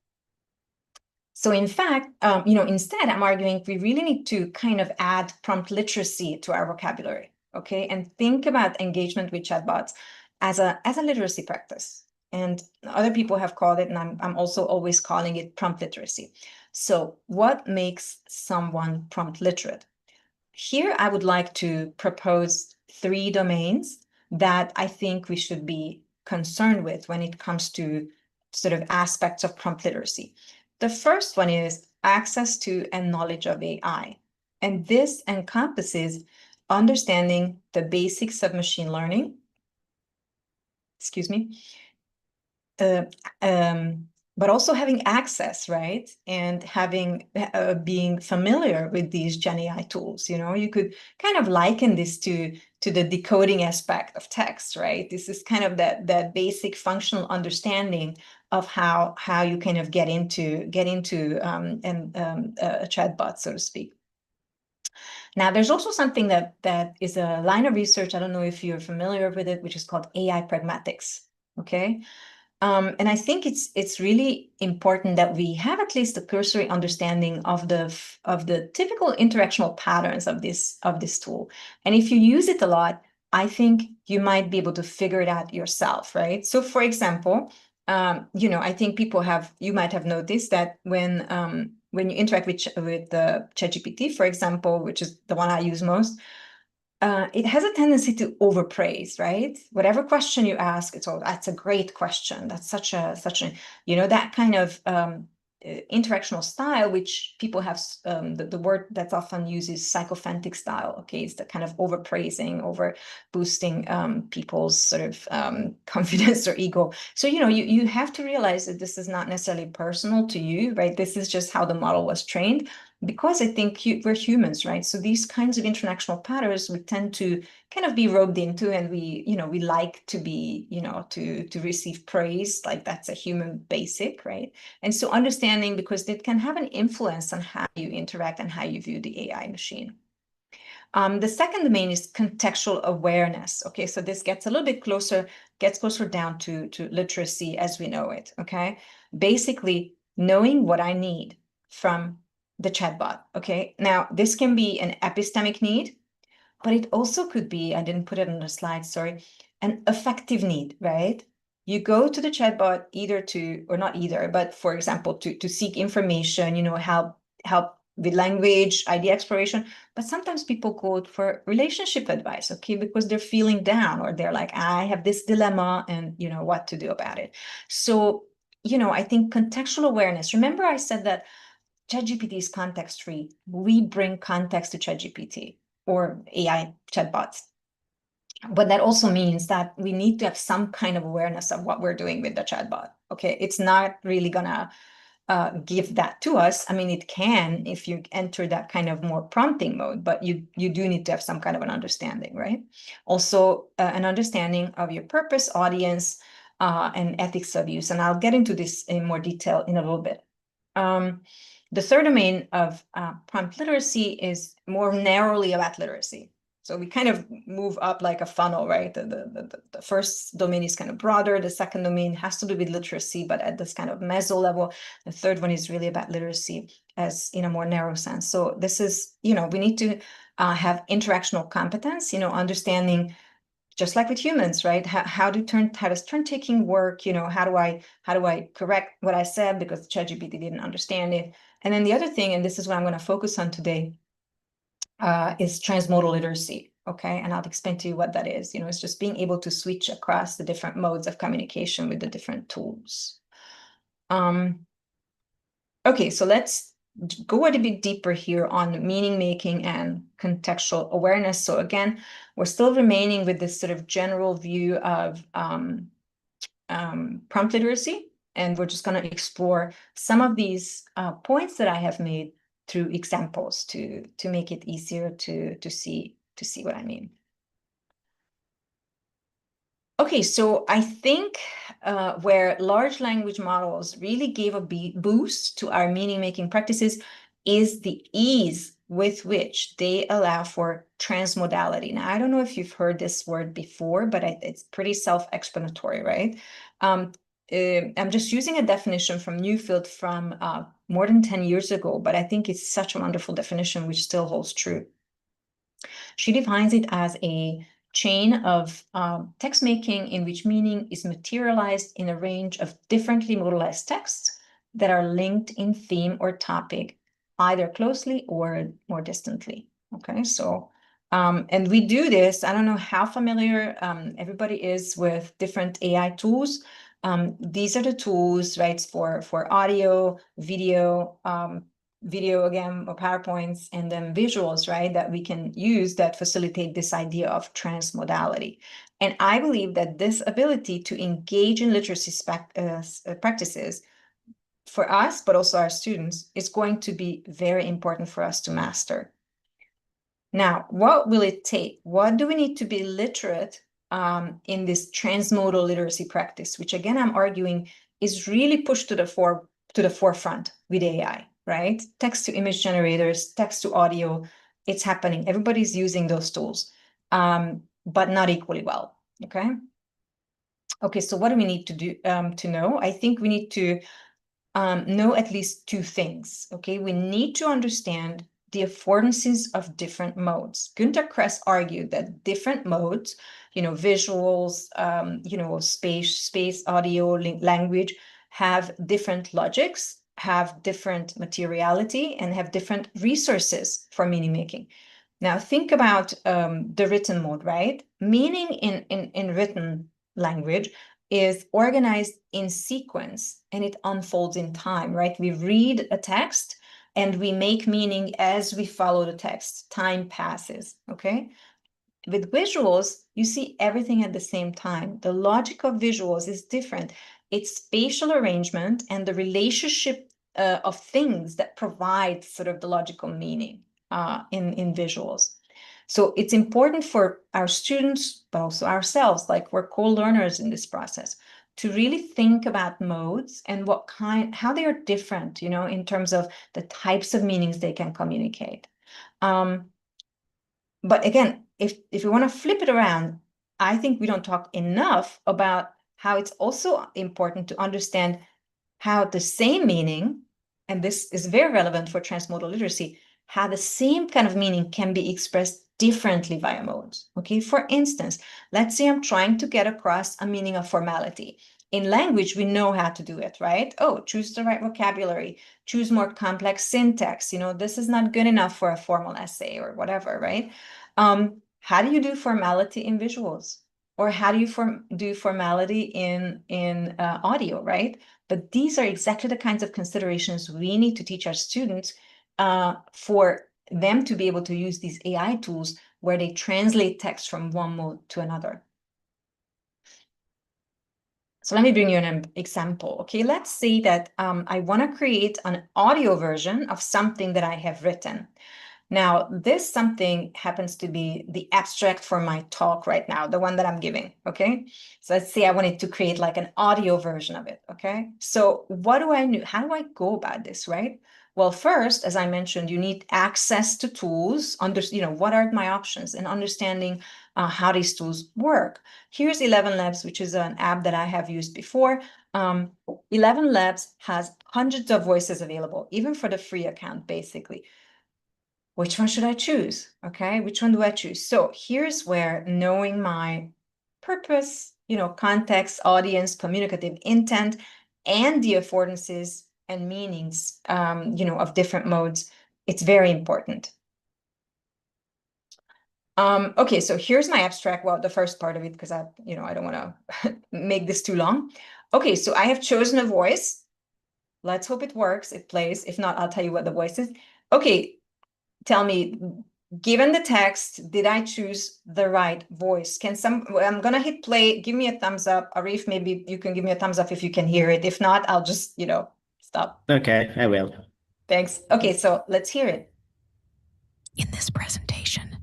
So in fact, instead, I'm arguing we really need to kind of add prompt literacy to our vocabulary, okay? And think about engagement with chatbots as a literacy practice. And other people have called it, and I'm also always calling it prompt literacy. So what makes someone prompt literate? Here, I would like to propose 3 domains that I think we should be concerned with when it comes to sort of aspects of prompt literacy. The first one is access to and knowledge of AI. And this encompasses understanding the basics of machine learning, but also having access, right? And having being familiar with these Gen AI tools. You could kind of liken this to the decoding aspect of text, right? This is kind of that basic functional understanding of how you kind of get into a chatbot, so to speak. Now, there's also something that is a line of research, I don't know if you're familiar with it, which is called AI pragmatics, okay? And I think it's really important that we have at least a cursory understanding of the typical interactional patterns of this tool. And if you use it a lot, I think you might be able to figure it out yourself, right? So, for example, I think you might have noticed that when you interact with the ChatGPT, for example, which is the one I use most, it has a tendency to overpraise, right? Whatever question you ask, that's a great question. That's such a that kind of interactional style, which people have, the word that's often used is sycophantic style. Okay, it's the kind of overpraising, over boosting people's sort of confidence or ego. So you have to realize that this is not necessarily personal to you, right? This is just how the model was trained. because I think we're humans, right? So these kinds of international patterns, we tend to kind of be roped into, and we like to be, to receive praise, like that's a human basic, right? And so understanding, because it can have an influence on how you interact and how you view the AI machine. The second domain is contextual awareness. Okay, so this gets a little bit closer, down to literacy as we know it. Okay, basically knowing what I need from the chatbot. Okay, now this can be an epistemic need, but it also could be, I didn't put it on the slide, sorry, an affective need, right? You go to the chatbot either to, or not either, but for example, to seek information, help with language, idea exploration, but sometimes people go for relationship advice, okay, because they're feeling down, or they're like, I have this dilemma and what to do about it. So, I think contextual awareness, remember I said that ChatGPT is context-free. We bring context to ChatGPT or AI chatbots. But that also means that we need to have some kind of awareness of what we're doing with the chatbot. Okay, it's not really gonna give that to us. I mean, it can if you enter that kind of more prompting mode, but you do need to have some kind of an understanding, right? Also, an understanding of your purpose, audience, and ethics of use. And I'll get into this in more detail in a little bit. The third domain of prompt literacy is more narrowly about literacy. So we kind of move up like a funnel, right? The first domain is kind of broader. The second domain has to do with literacy, but at this kind of meso level. The third one is really about literacy as in a more narrow sense. So this is, we need to have interactional competence, understanding, just like with humans, right? How does turn taking work? How do I correct what I said because ChatGPT didn't understand it? And then the other thing, and this is what I'm going to focus on today, is transmodal literacy. Okay, and I'll explain to you what that is. It's just being able to switch across the different modes of communication with the different tools. Okay, so let's go a bit deeper here on meaning making and contextual awareness. So again, we're still remaining with this sort of general view of prompt literacy, and we're just going to explore some of these points that I have made through examples to make it easier to see what I mean. Okay, so I think where large language models really gave a boost to our meaning-making practices is the ease with which they allow for transmodality. Now, I don't know if you've heard this word before, but it's pretty self-explanatory, right? I'm just using a definition from Newfield from more than 10 years ago, but I think it's such a wonderful definition which still holds true. She defines it as a chain of text making in which meaning is materialized in a range of differently modalized texts that are linked in theme or topic, either closely or more distantly. Okay, so and we do this. I don't know how familiar everybody is with different AI tools. These are the tools, right, for audio, video, again, or PowerPoints, and then visuals, right, that we can use that facilitate this idea of transmodality. And I believe that this ability to engage in literacy practices for us, but also our students, is going to be very important for us to master. Now, what will it take? What do we need to be literate in this transmodal literacy practice, which again, I'm arguing is really pushed to the forefront with AI, right? Text to image generators, text to audio, it's happening. Everybody's using those tools, but not equally well, okay? Okay, so what do we need to do to know? I think we need to know at least two things, okay? We need to understand the affordances of different modes. Günter Kress argued that different modes, visuals, space, audio, language, have different logics, have different materiality, and have different resources for meaning making. Now think about the written mode, right? Meaning in written language is organized in sequence and it unfolds in time, right? We read a text and we make meaning as we follow the text. Time passes, okay? With visuals, you see everything at the same time. The logic of visuals is different. It's spatial arrangement and the relationship of things that provide sort of the logical meaning in visuals. So it's important for our students, but also ourselves, like we're co-learners in this process, to really think about modes and how they are different, you know, in terms of the types of meanings they can communicate. But again, if we want to flip it around, I think we don't talk enough about how it's also important to understand how the same meaning, and this is very relevant for transmodal literacy, how the same kind of meaning can be expressed differently via modes. Okay, for instance, let's say I'm trying to get across a meaning of formality. In language, we know how to do it, right? Oh, choose the right vocabulary, choose more complex syntax. You know, this is not good enough for a formal essay or whatever, right? How do you do formality in visuals? Or how do you do formality in audio, right? But these are exactly the kinds of considerations we need to teach our students for them to be able to use these AI tools where they translate text from one mode to another. So let me bring you an example. Okay, let's say that I want to create an audio version of something that I have written. Now, this something happens to be the abstract for my talk right now, the one that I'm giving, okay? So let's say I wanted to create like an audio version of it, okay? So what do I do? How do I go about this, right? Well, first, as I mentioned, you need access to tools, what are my options, and understanding how these tools work. Here's 11 Labs, which is an app that I have used before. 11 Labs has hundreds of voices available, even for the free account, basically. Which one should I choose? Okay, which one do I choose? So here's where knowing my purpose, context, audience, communicative intent, and the affordances and meanings, of different modes, it's very important. Okay, so here's my abstract. Well, the first part of it, because I don't want to make this too long. Okay, so I have chosen a voice. Let's hope it works, it plays. If not, I'll tell you what the voice is. Okay, tell me, given the text, did I choose the right voice? I'm gonna hit play, give me a thumbs up. Arif, maybe you can give me a thumbs up if you can hear it. If not, I'll just, stop. Okay, I will. Thanks. Okay, so let's hear it. In this presentation,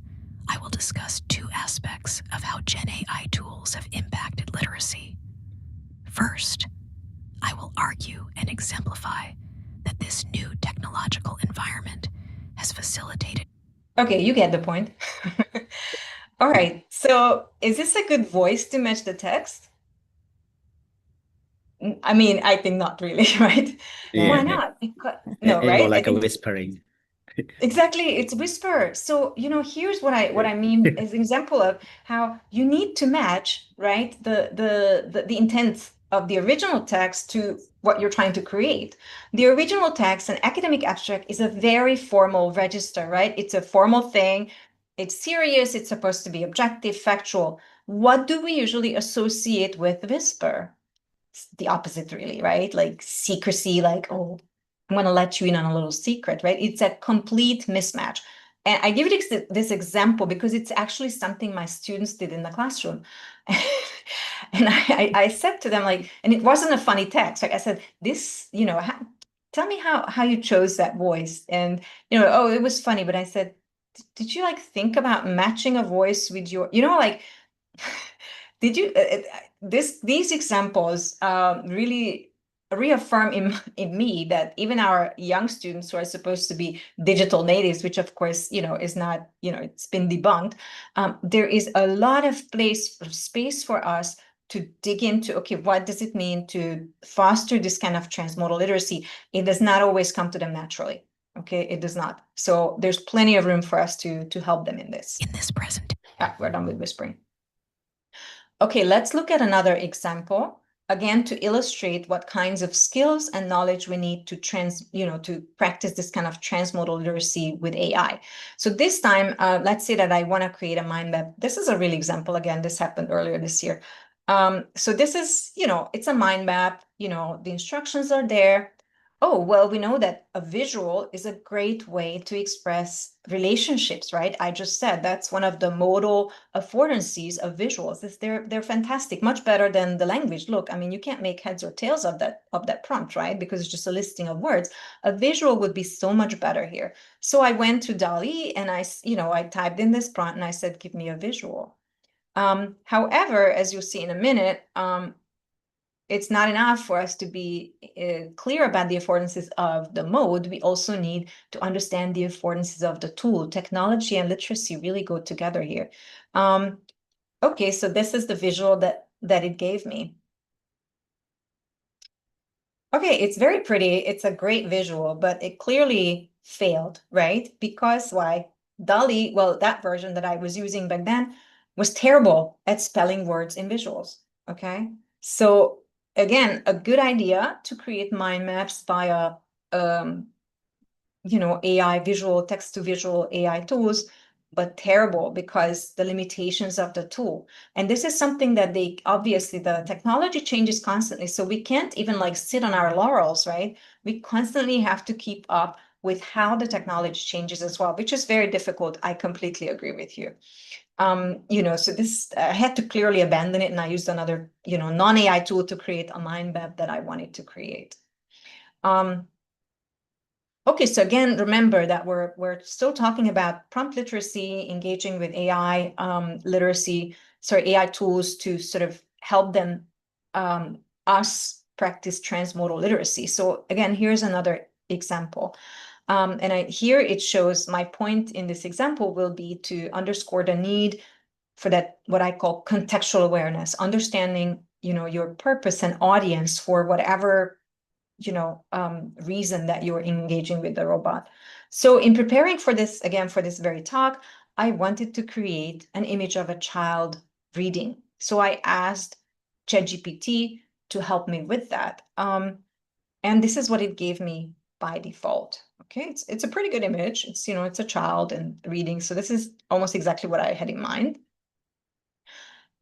I will discuss two aspects of how Gen AI tools have impacted literacy. First, I will argue and exemplify that this new technological environment has facilitated. Okay, you get the point. All right, so is this a good voice to match the text? I mean, I think not really, right? Yeah. Why not? No, More right? like a whispering. Exactly, it's whisper. So, here's what I mean as an example of how you need to match, right, the intent of the original text to what you're trying to create. The original text, an academic abstract, is a very formal register, right? It's a formal thing. It's serious. It's supposed to be objective, factual. What do we usually associate with whisper? It's the opposite, really, right? Like secrecy, like, oh, I'm going to let you in on a little secret, right? It's a complete mismatch. And I give it this example because it's actually something my students did in the classroom. And I said to them, like, and it wasn't a funny text. Like I said, this, tell me how you chose that voice. And, oh, it was funny. But I said, did you think about matching a voice with your, did you, these examples really reaffirm in me that even our young students who are supposed to be digital natives, which of course, is not, it's been debunked, there is a lot of space for us to dig into, okay, what does it mean to foster this kind of transmodal literacy? It does not always come to them naturally. Okay, it does not. So there's plenty of room for us to help them in this. In this presentation. We're done with whispering. Okay, let's look at another example, again, to illustrate what kinds of skills and knowledge we need to to practice this kind of transmodal literacy with AI. So this time, let's say that I want to create a mind map. This is a real example. Again, this happened earlier this year. So this is, it's a mind map, the instructions are there. oh, well, we know that a visual is a great way to express relationships, right? I just said that's one of the modal affordances of visuals. They're fantastic, much better than the language. Look, I mean, you can't make heads or tails of that prompt, right? Because it's just a listing of words. A visual would be so much better here. So I went to DALL-E and I typed in this prompt and I said, give me a visual. However, as you'll see in a minute, it's not enough for us to be clear about the affordances of the mode. We also need to understand the affordances of the tool. Technology and literacy really go together here. Okay, so this is the visual that it gave me. Okay, it's very pretty. It's a great visual, but it clearly failed, right? Because why? DALL-E, well, that version that I was using back then was terrible at spelling words in visuals, okay? So again, a good idea to create mind maps via, AI visual, text to visual AI tools, but terrible because the limitations of the tool. And this is something that obviously the technology changes constantly. So we can't even like sit on our laurels, right? We constantly have to keep up with how the technology changes as well, which is very difficult. I completely agree with you. So this, I had to clearly abandon it and I used another, non-AI tool to create a mind map that I wanted to create. Okay, so again, remember that we're still talking about prompt literacy, engaging with AI AI tools to sort of help them, us practice transmodal literacy. So again, here's another example. Here it shows my point in this example will be to underscore the need for that, what I call contextual awareness, understanding, your purpose and audience for whatever reason that you're engaging with the robot. So in preparing for this, again, for this very talk, I wanted to create an image of a child reading. So I asked ChatGPT to help me with that. And this is what it gave me by default. Okay, it's a pretty good image. It's, it's a child and reading. So this is almost exactly what I had in mind.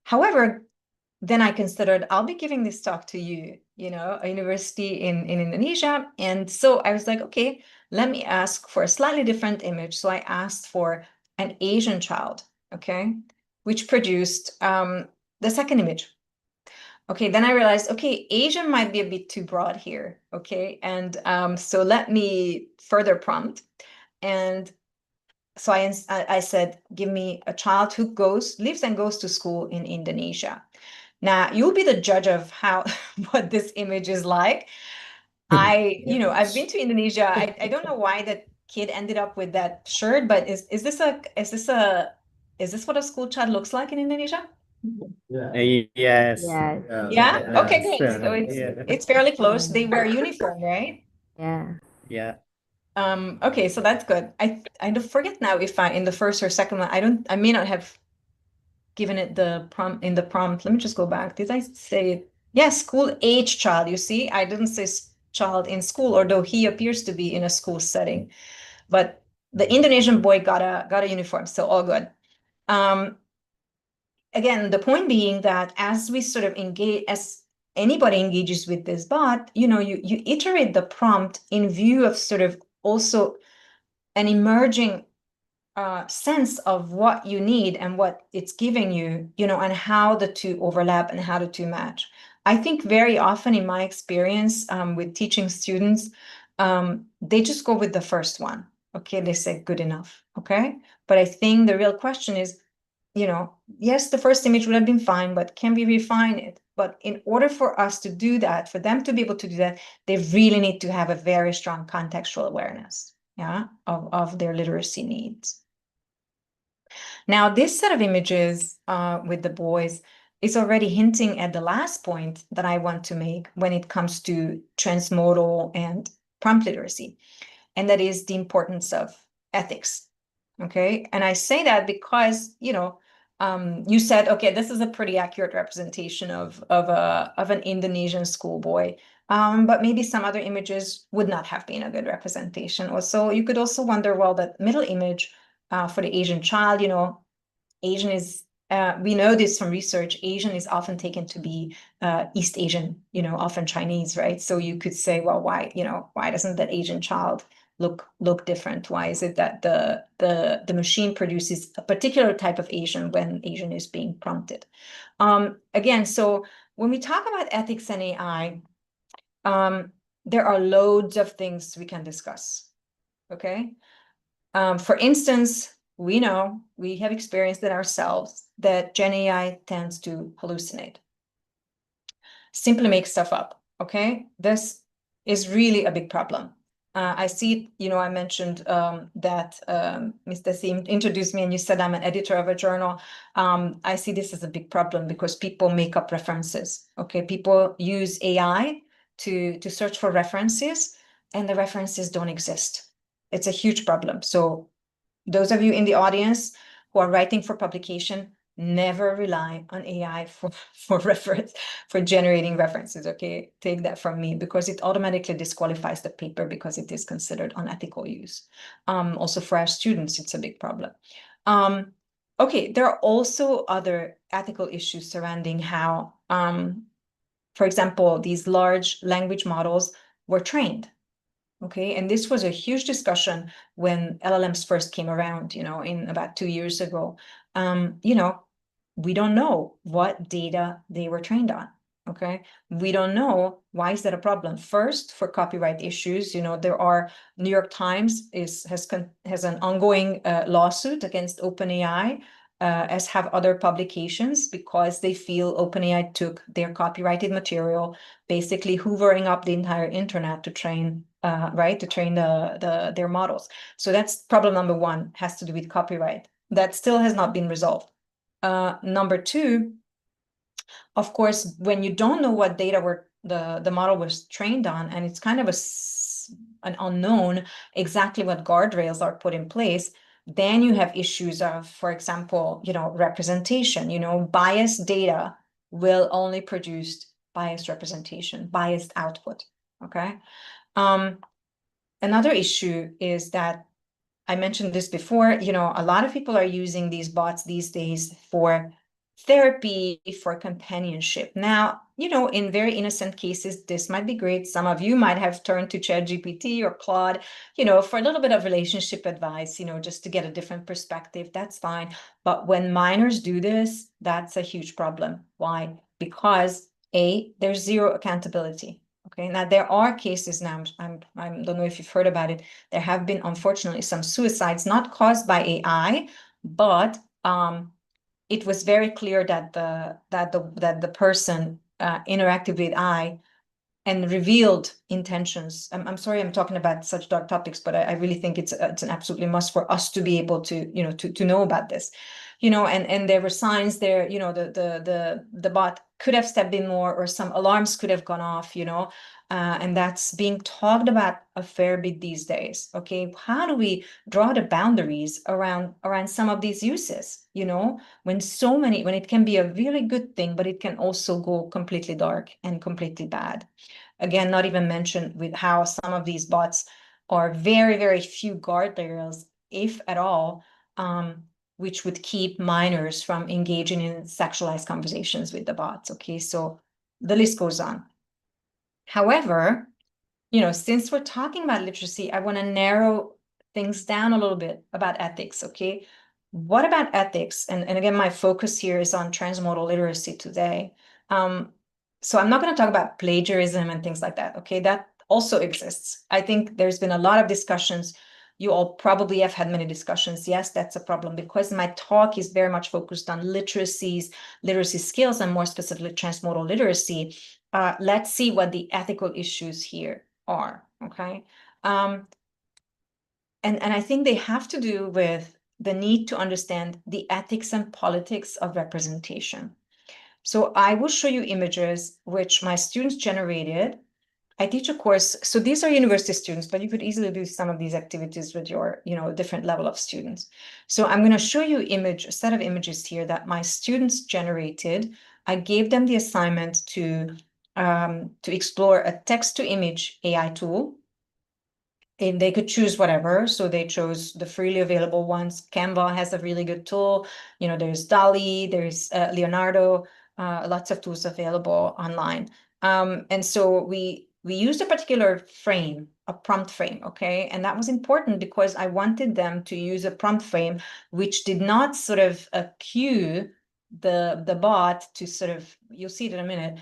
However, then I considered I'll be giving this talk to you, a university in Indonesia. And so I was like, okay, let me ask for a slightly different image. So I asked for an Asian child, okay, which produced the second image. Okay, then I realized, okay, Asian might be a bit too broad here, okay? And so let me further prompt. And so I said, give me a child who lives and goes to school in Indonesia. Now, you'll be the judge of what this image is like. I've been to Indonesia. I don't know why that kid ended up with that shirt, but is this what a school child looks like in Indonesia? Yes. Yes. Yeah? Okay, great. So it's fairly close. They wear uniform, right? Yeah. Yeah. Okay, so that's good. I don't forget now if in the first or second one, I may not have given it the prompt in the prompt. Let me just go back. Did I say it? Yes, school age child. You see, I didn't say child in school, although he appears to be in a school setting. But the Indonesian boy got a uniform, so all good. Again, the point being that as we sort of engage, as anybody engages with this bot, you iterate the prompt in view of sort of also an emerging sense of what you need and what it's giving you, and how the two overlap and how the two match. I think very often in my experience with teaching students, they just go with the first one. Okay, they say good enough. Okay, but I think the real question is, yes, the first image would have been fine, but can we refine it? But in order for us to do that, for them to be able to do that, they really need to have a very strong contextual awareness, of their literacy needs. Now, this set of images with the boys is already hinting at the last point that I want to make when it comes to transmodal and prompt literacy, and that is the importance of ethics. Okay, and I say that because you said, okay, this is a pretty accurate representation of an Indonesian schoolboy, but maybe some other images would not have been a good representation. Also, you could also wonder, well, that middle image for the Asian child, Asian is we know this from research, Asian is often taken to be East Asian, often Chinese, right? So you could say, well, why doesn't that Asian child look different? Why is it that the machine produces a particular type of Asian when Asian is being prompted? Again, so when we talk about ethics and AI, there are loads of things we can discuss, okay? For instance, we know, we have experienced it ourselves, that Gen AI tends to hallucinate. Simply make stuff up, okay? This is really a big problem. I see, I mentioned that Mr. Thiem introduced me and you said I'm an editor of a journal. I see this as a big problem because people make up references, okay? People use AI to search for references and the references don't exist. It's a huge problem. So those of you in the audience who are writing for publication, never rely on AI for reference, for generating references, okay? Take that from me, because it automatically disqualifies the paper because it is considered unethical use. Also for our students, it's a big problem. Okay, there are also other ethical issues surrounding how, for example, these large language models were trained. Okay, and this was a huge discussion when LLMs first came around, in about 2 years ago. We don't know what data they were trained on. Okay, we don't know, why is that a problem? First, for copyright issues, there are, New York Times has an ongoing lawsuit against OpenAI, as have other publications, because they feel OpenAI took their copyrighted material, basically hoovering up the entire internet to train, their models. So that's problem number one, has to do with copyright. That still has not been resolved. Number two, of course, when you don't know what data the model was trained on, and it's kind of an unknown exactly what guardrails are put in place, then you have issues of, for example, representation. Biased data will only produce biased representation, biased output. Okay. Another issue is that, I mentioned this before, a lot of people are using these bots these days for therapy, for companionship. Now, in very innocent cases, this might be great. Some of you might have turned to ChatGPT or Claude, for a little bit of relationship advice, just to get a different perspective. That's fine. But when minors do this, that's a huge problem. Why? Because there's zero accountability. Okay, now there are cases now, I don't know if you've heard about it. There have been, unfortunately, some suicides, not caused by AI, but it was very clear that the person interacted with AI and revealed intentions. I'm sorry, I'm talking about such dark topics, but I really think it's an absolutely must for us to be able to, to know about this, and there were signs there, the bot could have stepped in more, or some alarms could have gone off, and that's being talked about a fair bit these days. Okay, how do we draw the boundaries around some of these uses, when it can be a really good thing, but it can also go completely dark and completely bad. Again, not even mentioned with how some of these bots are very, very few guardrails, if at all, which would keep minors from engaging in sexualized conversations with the bots. Okay, so the list goes on. However, since we're talking about literacy, I want to narrow things down a little bit about ethics. Okay, what about ethics? And again, my focus here is on transmodal literacy today. So I'm not going to talk about plagiarism and things like that. Okay, that also exists. I think there's been a lot of discussions. You all probably have had many discussions. Yes, that's a problem, because my talk is very much focused on literacy skills, and more specifically transmodal literacy. Let's see what the ethical issues here are. Okay, and I think they have to do with the need to understand the ethics and politics of representation. So I will show you images which my students generated. I teach a course, so these are university students, but you could easily do some of these activities with your, different level of students. So I'm going to show you a set of images here that my students generated. I gave them the assignment to explore a text-to-image AI tool. and they could choose whatever. So they chose the freely available ones. Canva has a really good tool. You know, there's DALL-E, there's Leonardo, lots of tools available online. And so we used a particular frame, a prompt frame, okay? And that was important because I wanted them to use a prompt frame which did not sort of cue the bot to sort of, you'll see it in a minute,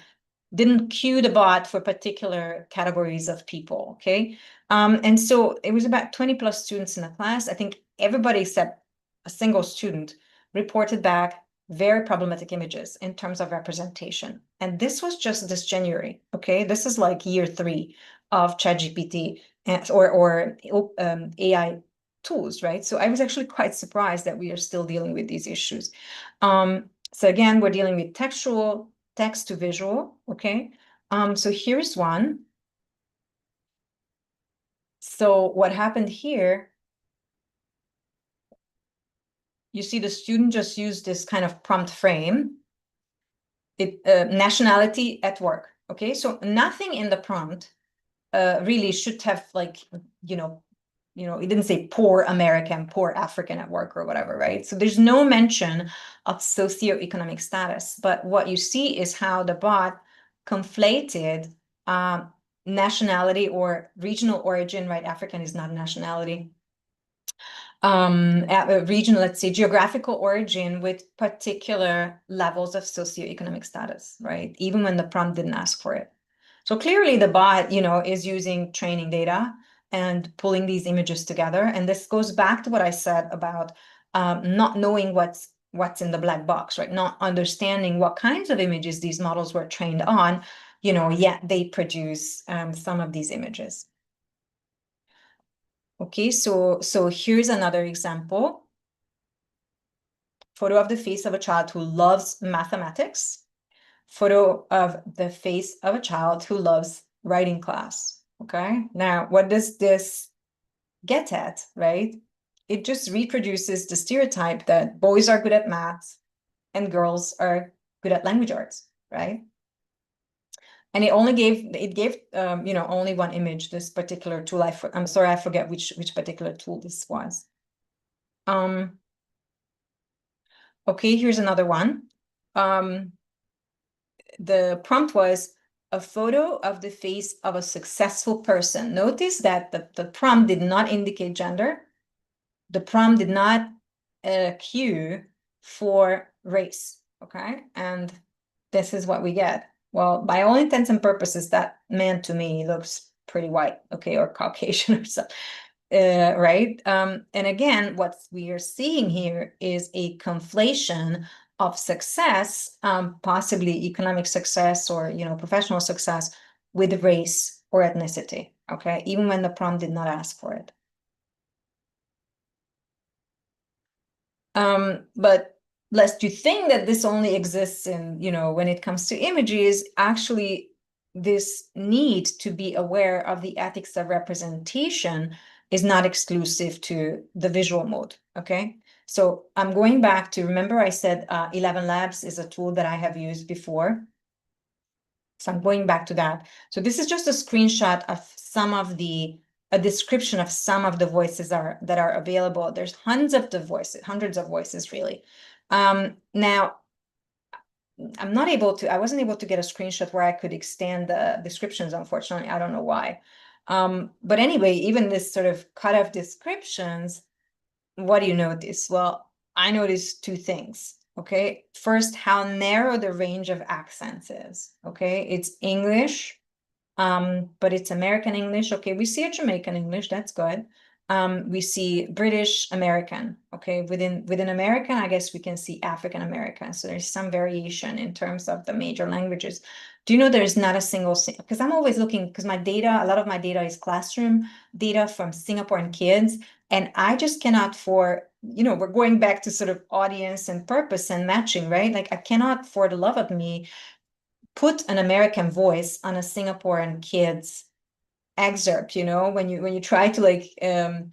didn't cue the bot for particular categories of people, okay? And so it was about 20 plus students in the class. I think everybody except a single student reported back very problematic images in terms of representation. And this was just this January, okay? This is like year 3 of ChatGPT or AI tools, right? So I was actually quite surprised that we are still dealing with these issues. So again, we're dealing with textual, text to visual, okay? So here's one. So what happened here, you see the student just used this kind of prompt frame, nationality at work, okay? So nothing in the prompt really should have like, it didn't say poor American, poor African at work or whatever, right? So there's no mention of socioeconomic status, but what you see is how the bot conflated nationality or regional origin, right? African is not a nationality. Regional, let's say geographical origin with particular levels of socioeconomic status, right? Even when the prompt didn't ask for it. So clearly the bot, is using training data and pulling these images together. And this goes back to what I said about not knowing what's in the black box, right? Not understanding what kinds of images these models were trained on, yet they produce some of these images. Okay, so here's another example. Photo of the face of a child who loves mathematics. Photo of the face of a child who loves writing class. Okay, now what does this get at, right? It just reproduces the stereotype that boys are good at math and girls are good at language arts, right? And it gave only one image, this particular tool. I'm sorry, I forget which particular tool this was. Okay, here's another one. The prompt was a photo of the face of a successful person. Notice that the prompt did not indicate gender. The prompt did not cue for race, okay? And this is what we get. Well, by all intents and purposes, that man to me looks pretty white, okay, or Caucasian or something, right? And again, what we are seeing here is a conflation of success, possibly economic success or professional success, with race or ethnicity, okay, even when the prompt did not ask for it. But lest you think that this only exists in, when it comes to images, actually this need to be aware of the ethics of representation is not exclusive to the visual mode, okay? So I'm going back to, remember I said 11 Labs is a tool that I have used before. So I'm going back to that. So this is just a screenshot of a description of some of the voices that are available. There's hundreds of voices really. Now, I wasn't able to get a screenshot where I could extend the descriptions, unfortunately. I don't know why. But anyway, even this sort of cut off descriptions, what do you notice? Well, I noticed two things. Okay, first, how narrow the range of accents is. Okay, it's English, but it's American English. Okay, we see a Jamaican English, that's good. We see British American. Okay, within American, I guess we can see African American. So there's some variation in terms of the major languages. Do you know there's not a single, because I'm always looking, because my data, a lot of my data is classroom data from Singaporean kids, and I just cannot we're going back to sort of audience and purpose and matching, right? Like I cannot, for the love of me, put an American voice on a Singaporean kid's excerpt, when you try to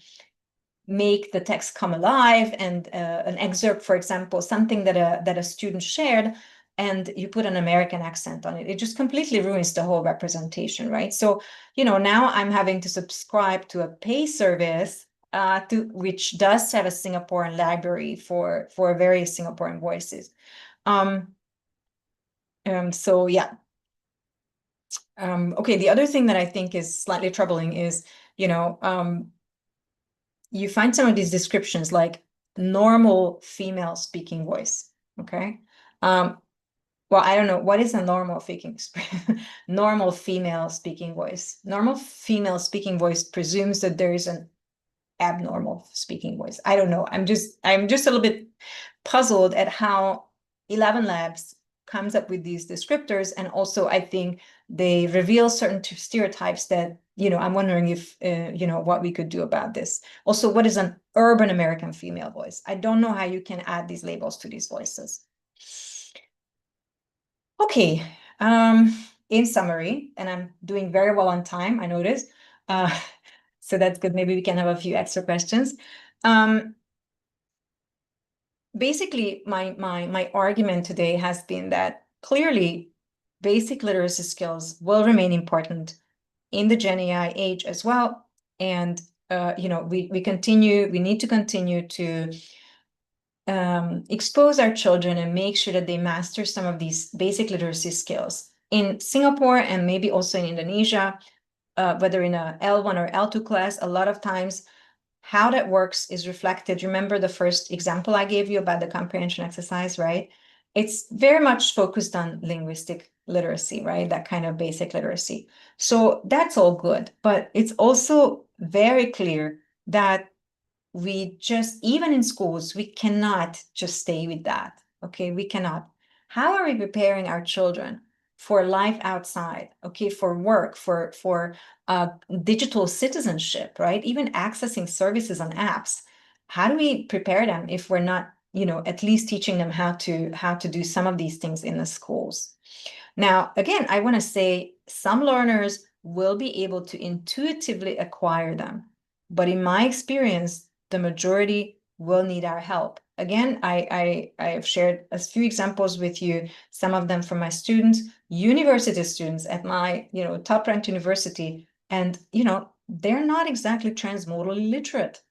make the text come alive, and an excerpt, for example, something that a student shared, and you put an American accent on it, it just completely ruins the whole representation, right? So, now I'm having to subscribe to a pay service which does have a Singaporean library for various Singaporean voices. So yeah. Okay, the other thing that I think is slightly troubling is, you find some of these descriptions like normal female speaking voice, okay? Well, I don't know, what is a normal normal female speaking voice? Normal female speaking voice presumes that there is an abnormal speaking voice. I don't know. I'm just a little bit puzzled at how 11 Labs comes up with these descriptors, and also I think they reveal certain stereotypes that I'm wondering if what we could do about this. Also, what is an urban American female voice? I don't know how you can add these labels to these voices. Okay, in summary, and I'm doing very well on time, I noticed. So that's good. Maybe we can have a few extra questions. Basically, my argument today has been that clearly basic literacy skills will remain important in the Gen AI age as well. And we need to continue to expose our children and make sure that they master some of these basic literacy skills. In Singapore and maybe also in Indonesia, whether in a L1 or L2 class, a lot of times how that works is reflected. Remember the first example I gave you about the comprehension exercise, right? It's very much focused on linguistic literacy, right? That kind of basic literacy. So that's all good, but it's also very clear that even in schools, we cannot just stay with that, okay? We cannot. How are we preparing our children for life outside, okay, for work, for digital citizenship, right? Even accessing services on apps. How do we prepare them if we're not, at least teaching them how to do some of these things in the schools? Now, again, I want to say some learners will be able to intuitively acquire them, but in my experience, the majority will need our help. Again, I have shared a few examples with you, some of them from my students, university students at my top-ranked university, and they're not exactly transmodally literate.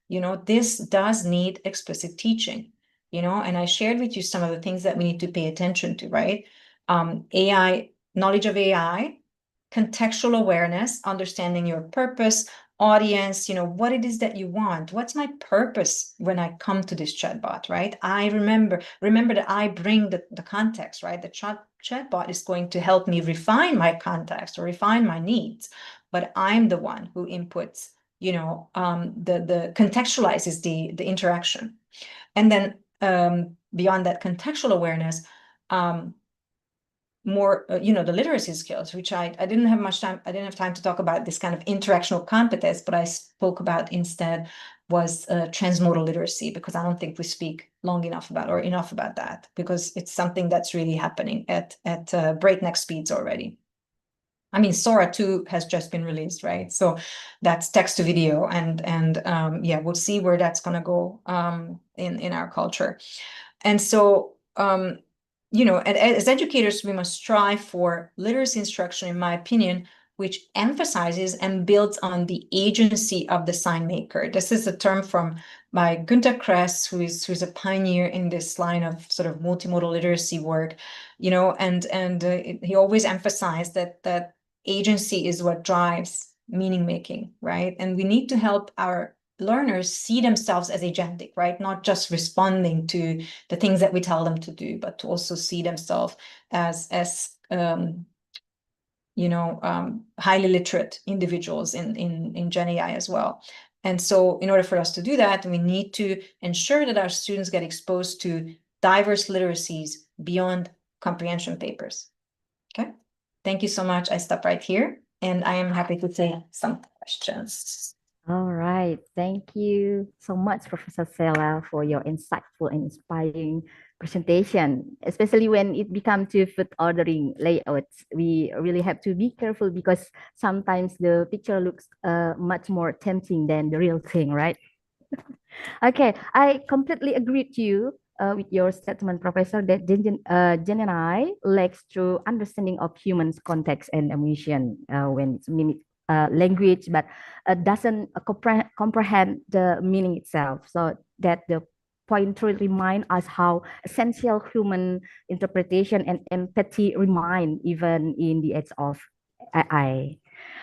This does need explicit teaching, and I shared with you some of the things that we need to pay attention to, right? AI, knowledge of AI, contextual awareness, understanding your purpose, audience, what it is that you want. What's my purpose when I come to this chatbot, right? I remember that I bring the context, right? The chatbot is going to help me refine my context or refine my needs, but I'm the one who inputs, the contextualizes the interaction. And then beyond that contextual awareness, more, the literacy skills, which I didn't have much time. I didn't have time to talk about this kind of interactional competence, but I spoke about instead was transmodal literacy, because I don't think we speak long enough about or enough about that, because it's something that's really happening at breakneck speeds already. I mean, Sora 2 has just been released, right? So that's text to video, and yeah, we'll see where that's going to go in our culture. And so as educators, we must strive for literacy instruction, in my opinion, which emphasizes and builds on the agency of the sign maker. This is a term by Günter Kress, who is a pioneer in this line of sort of multimodal literacy work, and he always emphasized that agency is what drives meaning making, right? And we need to help our learners see themselves as agentic, right? Not just responding to the things that we tell them to do, but to also see themselves as highly literate individuals in Gen AI as well. And so in order for us to do that, we need to ensure that our students get exposed to diverse literacies beyond comprehension papers. Okay, thank you so much. I stop right here, and I am happy to take some questions. All right. Thank you so much, Professor Sela, for your insightful and inspiring presentation, especially when it becomes to food ordering layouts. We really have to be careful because sometimes the picture looks much more tempting than the real thing, right? Okay, I completely agree with you with your statement, Professor, that Gen AI lacks true understanding of humans' context and emotion when it's mimic language, but doesn't comprehend the meaning itself. So that the point to remind us how essential human interpretation and empathy remain even in the age of AI.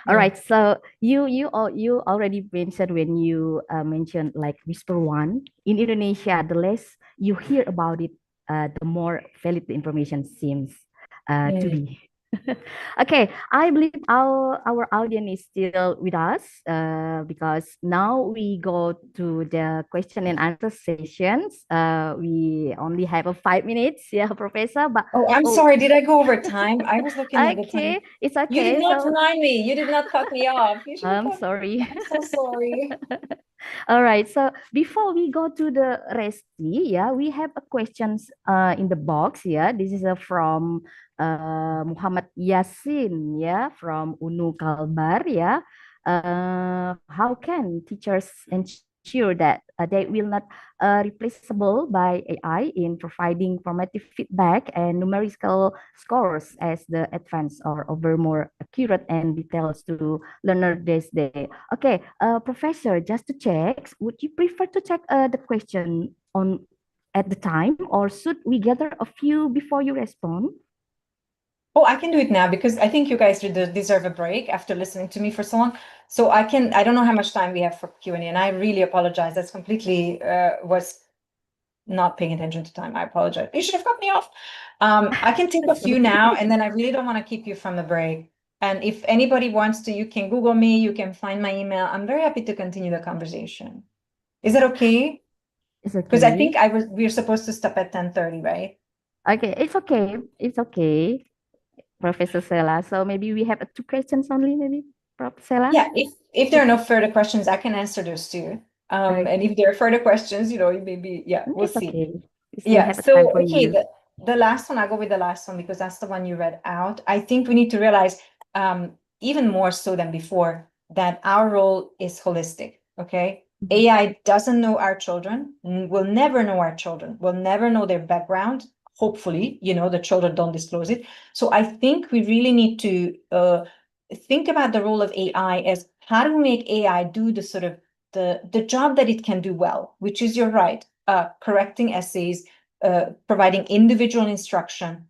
All right, so you already mentioned when you mentioned like Whisper One in Indonesia, the less you hear about it, the more valid the information seems to be. Okay, I believe our audience is still with us because now we go to the question and answer sessions. We only have 5 minutes, yeah, Professor. But Oh, I'm sorry. Did I go over time? I was looking at the time. okay, it's okay. You did not So remind me. You did not cut me off. You should have I'm cut- sorry. I'm so sorry. All right. So before we go to the resti, yeah, we have a questions in the box. Yeah, this is from Muhammad Yasin. Yeah, from Unu Kalbar. Yeah, how can teachers ensure that they will not replaceable by AI in providing formative feedback and numerical scores as the advance or over more accurate and details to learner this day? Okay, Professor, just to check, would you prefer to check the question on at the time, or should we gather a few before you respond? Oh, I can do it now because I think you guys deserve a break after listening to me for so long. So I don't know how much time we have for Q&A, and I really apologize. That's completely was not paying attention to time. I apologize. You should have cut me off. I can take a few now, and then I really don't want to keep you from the break. And if anybody wants to, you can Google me, you can find my email. I'm very happy to continue the conversation. Is that okay? It's okay. Because I think we're supposed to stop at 10:30, right? Okay, it's okay. It's okay, Professor Sela. So maybe we have 2 questions only, maybe, Prof. Sela? Yeah, if there are no further questions, I can answer those too. And if there are further questions, maybe, yeah, we'll It's see. okay. We still Yeah, have a so, time for okay, you. the last one, I'll go with the last one because that's the one you read out. I think we need to realize, even more so than before, that our role is holistic, okay? AI doesn't know our children, will never know our children, will never know their background. Hopefully, the children don't disclose it. So I think we really need to think about the role of AI as how do we make AI do the sort of the job that it can do well, which is, you're right, correcting essays, providing individual instruction,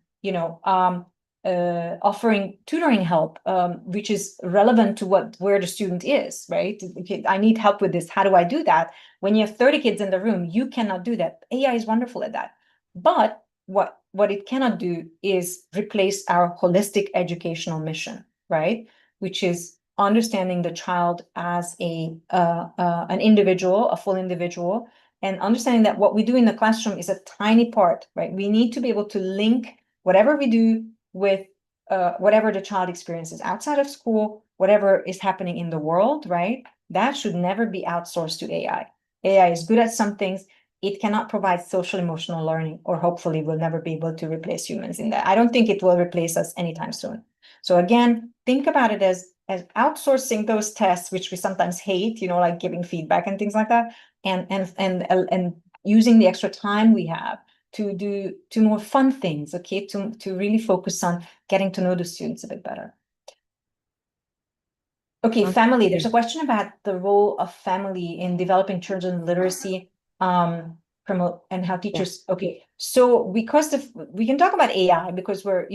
offering tutoring help, which is relevant to where the student is, right? Okay, I need help with this. How do I do that? When you have 30 kids in the room, you cannot do that. AI is wonderful at that. But what it cannot do is replace our holistic educational mission, right? Which is understanding the child as an individual, a full individual, and understanding that what we do in the classroom is a tiny part, right? We need to be able to link whatever we do with whatever the child experiences outside of school, whatever is happening in the world, right? That should never be outsourced to AI. AI is good at some things. It cannot provide social emotional learning, or hopefully will never be able to replace humans in that. I don't think it will replace us anytime soon. So again, think about it as outsourcing those tests, which we sometimes hate, like giving feedback and things like that, and using the extra time we have to do more fun things, okay, to really focus on getting to know the students a bit better. Okay, family. There's a question about the role of family in developing children's literacy, promote, and how teachers. Yeah. Okay, so because we can talk about AI because we're,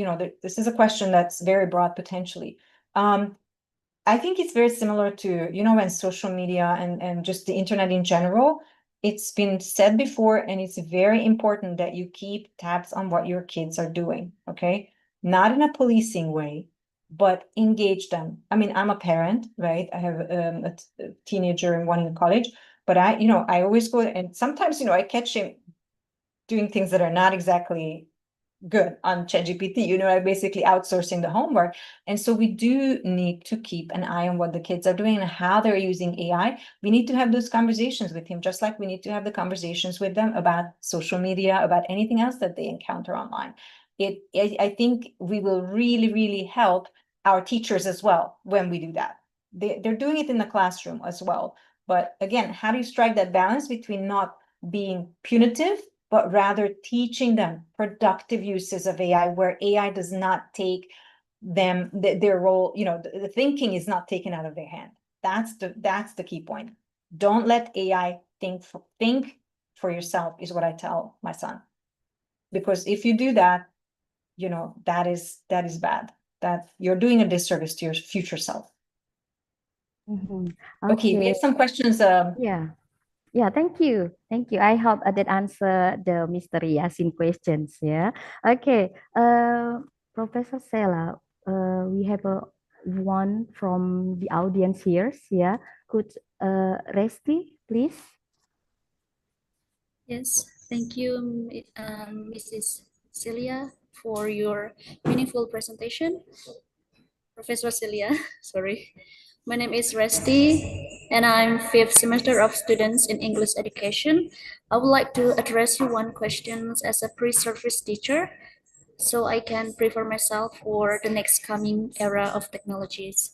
this is a question that's very broad potentially. I think it's very similar to, when social media and just the internet in general, it's been said before, and it's very important that you keep tabs on what your kids are doing, okay? Not in a policing way, but engage them. I mean, I'm a parent, right? I have a teenager and one in college, but I always go, and sometimes, I catch him doing things that are not exactly good on ChatGPT, like basically outsourcing the homework. And so we do need to keep an eye on what the kids are doing and how they're using AI. We need to have those conversations with him, just like we need to have the conversations with them about social media, about anything else that they encounter online. I think we will really, really help our teachers as well when we do that. They're doing it in the classroom as well. But again, how do you strike that balance between not being punitive but rather teaching them productive uses of AI, where AI does not take them, their role, the thinking is not taken out of their hand. That's the key point. Don't let AI think for yourself, is what I tell my son. Because if you do that, that is bad. That you're doing a disservice to your future self. Okay, we have some questions. Yeah, thank you. Thank you. I hope that answer the Mr. Yasin questions. Yeah. Okay. Professor Sela, we have one from the audience here. Yeah. Could Resti, please? Yes, thank you, Mrs. Celia, for your meaningful presentation. Professor Celia, sorry. My name is Resti, and I'm 5th semester of students in English education. I would like to address you one question as a pre-service teacher, so I can prepare myself for the next coming era of technologies.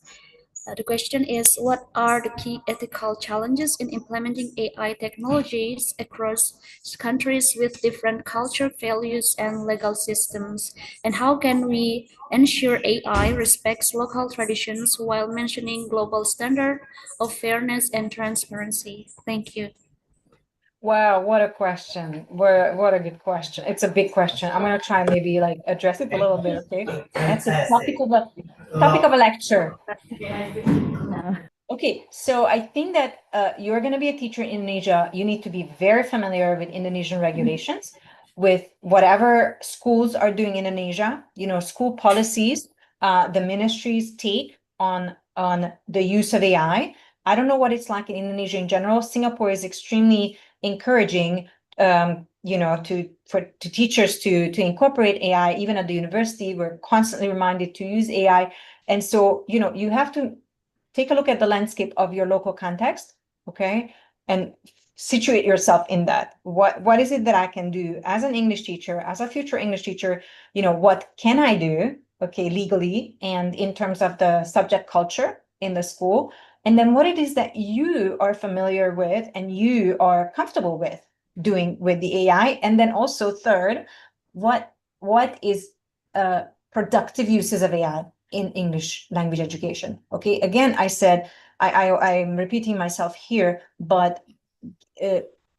The question is, what are the key ethical challenges in implementing AI technologies across countries with different culture, values, and legal systems? And how can we ensure AI respects local traditions while mentioning global standard of fairness and transparency? Thank you. Wow, what a question. What a good question. It's a big question. I'm gonna try maybe like address it a little bit, okay? That's a topic of a lecture. Okay, so I think that you're gonna be a teacher in Indonesia. You need to be very familiar with Indonesian regulations, with whatever schools are doing in Indonesia, school policies, the ministries take on the use of AI. I don't know what it's like in Indonesia in general. Singapore is extremely encouraging, to teachers to incorporate AI. Even at the university, we're constantly reminded to use AI. And so, you have to take a look at the landscape of your local context, okay? And situate yourself in that. What is it that I can do as an English teacher, as a future English teacher? What can I do, okay, legally, and in terms of the subject culture in the school? And then what it is that you are familiar with and you are comfortable with doing with the AI. And then also third, what is productive uses of AI in English language education? Okay, again, I said, I'm repeating myself here, but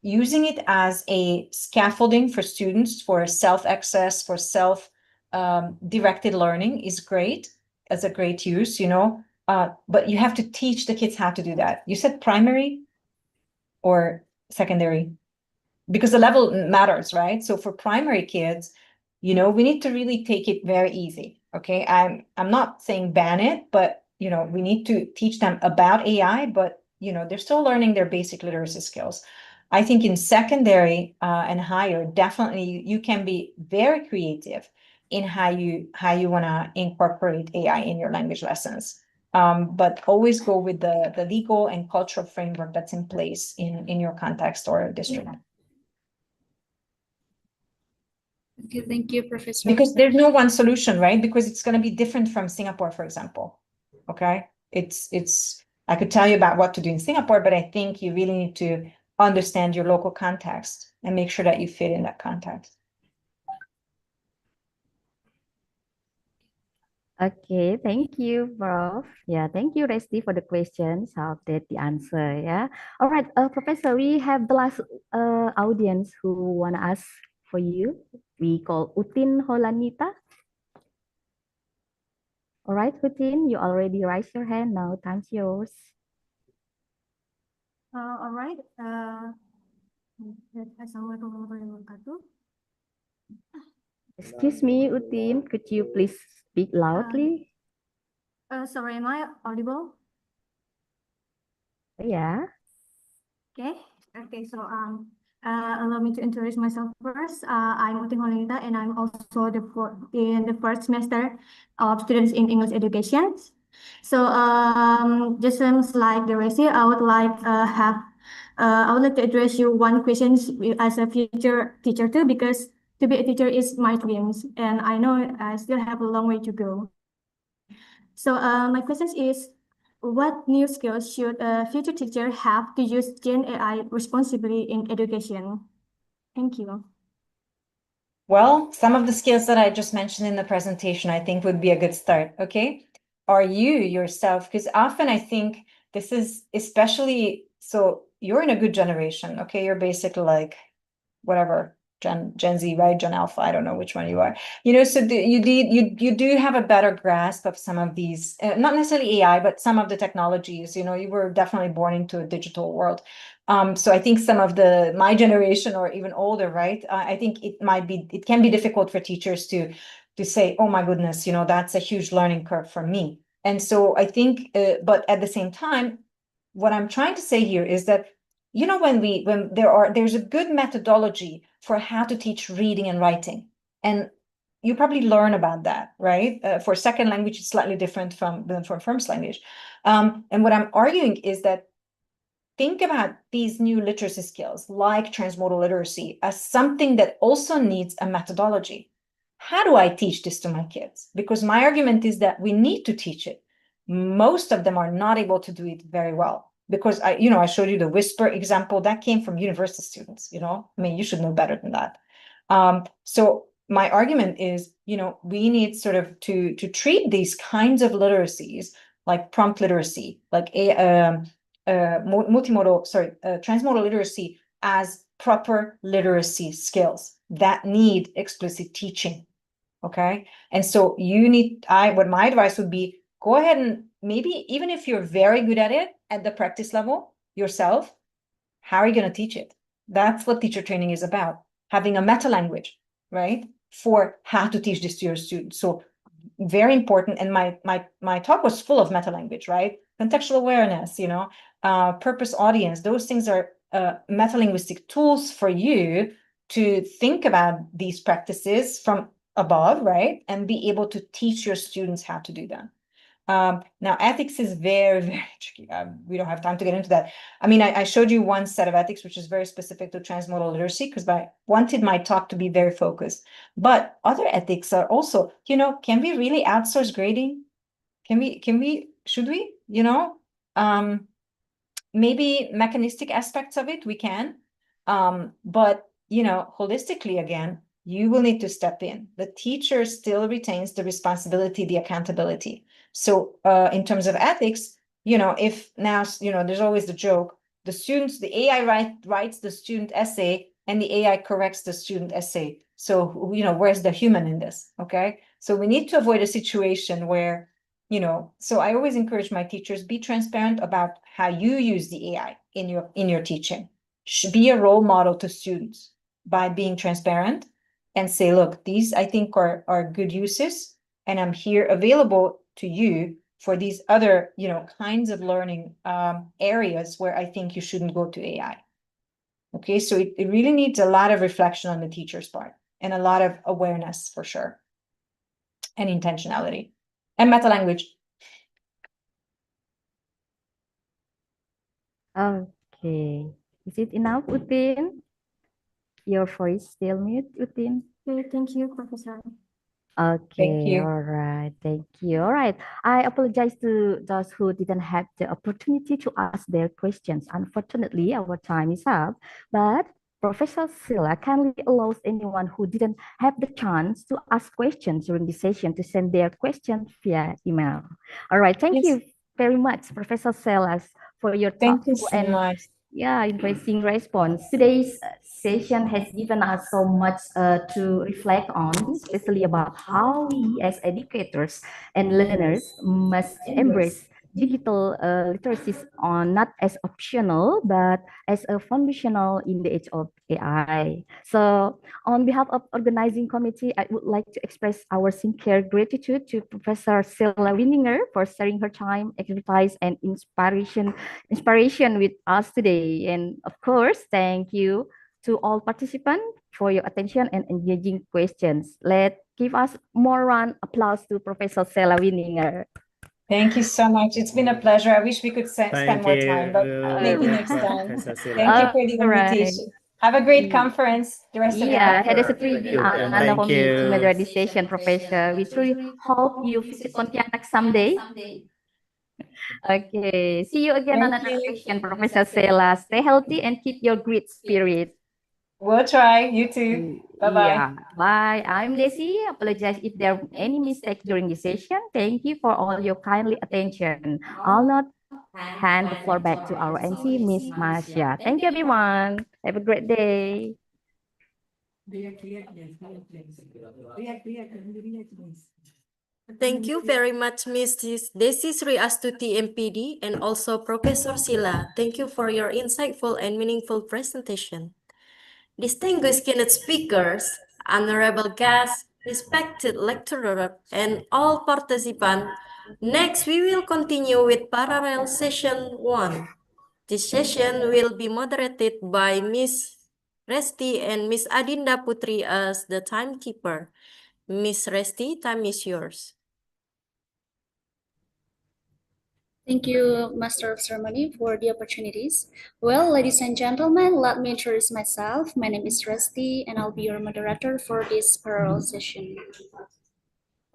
using it as a scaffolding for students, for self-access, for self-directed learning is great, as a great use, but you have to teach the kids how to do that. You said primary or secondary? Because the level matters, right? So for primary kids, we need to really take it very easy, okay? I'm not saying ban it, but, we need to teach them about AI, but, they're still learning their basic literacy skills. I think in secondary and higher, definitely you can be very creative in how you want to incorporate AI in your language lessons. But always go with the legal and cultural framework that's in place in your context or district. Okay, thank you, Professor. Because there's no one solution, right? Because it's going to be different from Singapore, for example. Okay, I could tell you about what to do in Singapore, but I think you really need to understand your local context and make sure that you fit in that context. Okay, thank you, Prof. Yeah, thank you, Resti, for the questions. Hope that the answer. Yeah. All right, Professor, we have the last audience who want to ask for you. We call Utin Holanita. All right, Utin, you already raised your hand. Now, time's yours. All right. Assalamualaikum warahmatullahi wabarakatuh. Excuse me, Utin, could you please speak loudly? Sorry, am I audible? Yeah. Okay, so allow me to introduce myself first. I'm Utin Holanita, and I'm also in the first semester of students in English education. So just like the rest, I would like to address you one question as a future teacher too, because to be a teacher is my dreams, and I know I still have a long way to go. So my question is, what new skills should a future teacher have to use Gen AI responsibly in education? Thank you. Well, some of the skills that I just mentioned in the presentation, I think would be a good start, okay? Are you yourself, because often I think this is especially, so you're in a good generation, okay? You're basically like, whatever, Gen Z, right? Gen Alpha, I don't know which one you are. You know, so you do have a better grasp of some of these, not necessarily AI, but some of the technologies. You know, you were definitely born into a digital world. So I think some of my generation or even older, right? I think it can be difficult for teachers to say, oh my goodness, you know, that's a huge learning curve for me. And so I think, but at the same time, what I'm trying to say here is that, you know, there's a good methodology for how to teach reading and writing, and you probably learn about that, right? For second language, it's slightly different than for first language. And what I'm arguing is that think about these new literacy skills like transmodal literacy as something that also needs a methodology. How do I teach this to my kids? Because my argument is that we need to teach it. Most of them are not able to do it very well. Because I showed you the whisper example that came from university students, you know, I mean, you should know better than that. So my argument is, you know, we need sort of to treat these kinds of literacies like prompt literacy, like transmodal literacy as proper literacy skills that need explicit teaching. Okay. And so what my advice would be, go ahead and maybe even if you're very good at it at the practice level yourself, how are you going to teach it? That's what teacher training is about, having a meta language, right? For how to teach this to your students. So very important. And my talk was full of meta language, right? Contextual awareness, you know, purpose audience, those things are meta linguistic tools for you to think about these practices from above, right? And be able to teach your students how to do that. Now, ethics is very, very tricky. We don't have time to get into that. I mean, I showed you one set of ethics, which is very specific to transmodal literacy, because I wanted my talk to be very focused. But other ethics are also, you know, can we really outsource grading? Should we, you know, maybe mechanistic aspects of it, we can. But, you know, holistically, again, you will need to step in. The teacher still retains the responsibility, the accountability. So in terms of ethics, you know, if now, you know, there's always the joke, the AI writes the student essay and the AI corrects the student essay. So, you know, where's the human in this? Okay. So we need to avoid a situation where, you know, so I always encourage my teachers, be transparent about how you use the AI in your teaching. Be a role model to students by being transparent and say, look, these I think are good uses, and I'm here available to you for these other, you know, kinds of learning areas where I think you shouldn't go to AI. Okay, so it really needs a lot of reflection on the teacher's part and a lot of awareness for sure, and intentionality and meta language. Okay. Is it enough, Utin? Your voice still mute, Utin? Okay, thank you, Professor. Okay, all right. Thank you. All right. I apologize to those who didn't have the opportunity to ask their questions. Unfortunately, our time is up, but Professor Sila kindly allows anyone who didn't have the chance to ask questions during the session to send their questions via email. All right. Thank you very much, Professor Silas, for your thoughtful and interesting response. Today's session has given us so much to reflect on, especially about how we as educators and learners must embrace digital literacies not as optional, but as a foundational in the age of AI. So on behalf of organizing committee, I would like to express our sincere gratitude to Professor Sila Winninger for sharing her time, expertise, and inspiration with us today. And of course, thank you to all participants for your attention and engaging questions. Let's give us more round applause to Professor Sila Winninger. Thank you so much. It's been a pleasure. I wish we could spend more time, but maybe next time. Thank you for the invitation. Have a great conference. The rest of the had a really honor for me to moderate this session, Professor. We truly hope you visit Pontianak someday. Okay, see you again on another occasion, Professor Sela. Stay healthy and keep your great spirit. We'll try. You too. Bye-bye. Yeah, bye. I'm Desi. Apologize if there are any mistakes during this session. Thank you for all your kindly attention. I'll not hand the floor back to our MC, Miss Masya. Thank you, everyone. Have a great day. Thank you very much, Mrs. Desi Sri Astuti MPD, and also Professor Sila. Thank you for your insightful and meaningful presentation. Distinguished keynote speakers, honorable guests, respected lecturer, and all participants, next we will continue with parallel session 1. This session will be moderated by Miss Resti and Miss Adinda Putri as the timekeeper. Miss Resti, time is yours. Thank you, Master of Ceremony, for the opportunities. Well, ladies and gentlemen, let me introduce myself. My name is Resti, and I'll be your moderator for this parallel session.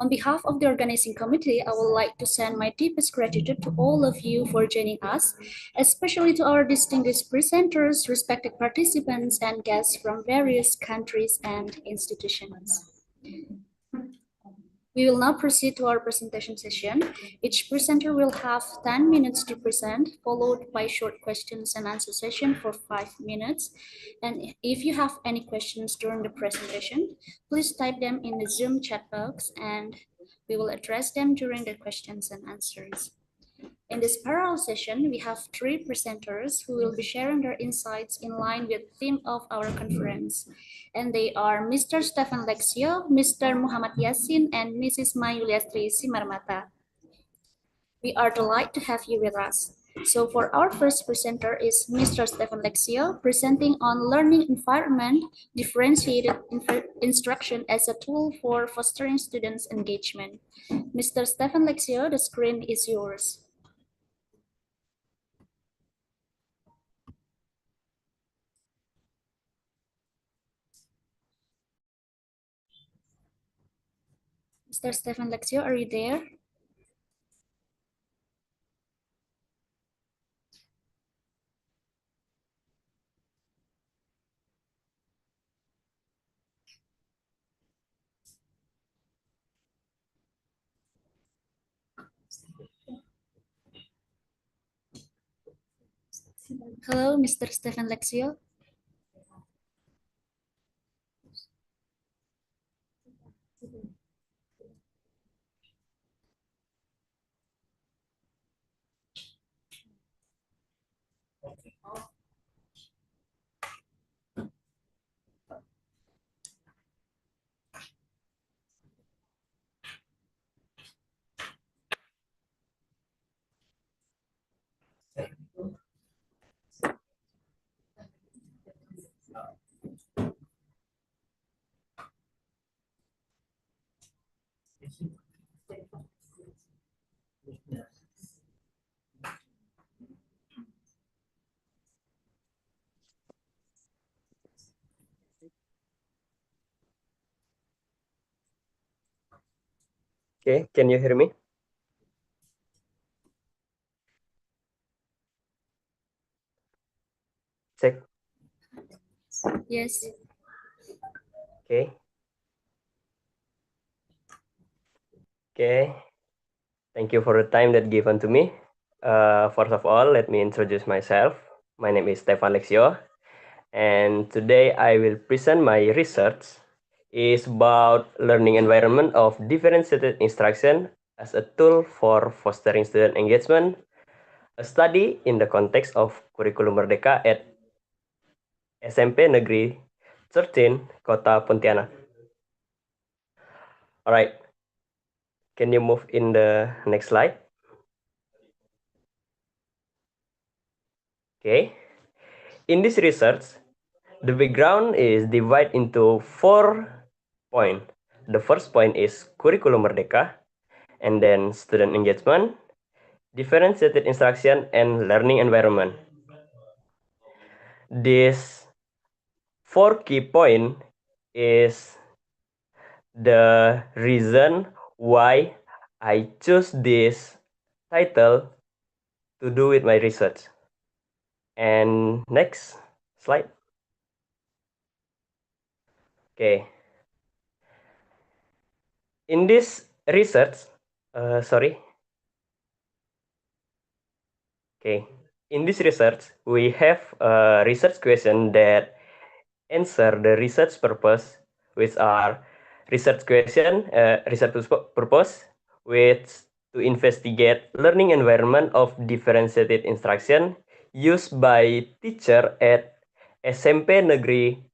On behalf of the organizing committee, I would like to send my deepest gratitude to all of you for joining us, especially to our distinguished presenters, respected participants, and guests from various countries and institutions. We will now proceed to our presentation session. Each presenter will have 10 minutes to present, followed by short questions and answer session for 5 minutes. And if you have any questions during the presentation, please type them in the Zoom chat box and we will address them during the questions and answers. In this parallel session, we have 3 presenters who will be sharing their insights in line with the theme of our conference. And they are Mr. Stefan Lexio, Mr. Muhammad Yasin, and Mrs. Mayuliastri Simarmata. We are delighted to have you with us. So for our first presenter is Mr. Stefan Lexio, presenting on learning environment, differentiated instruction as a tool for fostering students' engagement. Mr. Stefan Lexio, the screen is yours. Mr. Stefan Lexio, are you there? Hello, Mr. Stefan Lexio. Okay, can you hear me? Check. Yes. Okay. Okay. Thank you for the time that given to me. First of all, let me introduce myself. My name is Stefan Lexio, and today I will present my research is about learning environment of differentiated instruction as a tool for fostering student engagement, a study in the context of Kurikulum Merdeka at SMP Negeri 13, Kota Pontianak. All right. Can you move in the next slide? Okay. In this research, the background is divided into 4 points. The first point is Kurikulum Merdeka, and then student engagement, differentiated instruction, and learning environment. This 4 key point is the reason why I choose this title to do with my research. And next slide. Okay. In this research, sorry. Okay. In this research, we have a research question that answer the research purpose, which are research question, research purpose, which to investigate learning environment of differentiated instruction used by teacher at SMP Negeri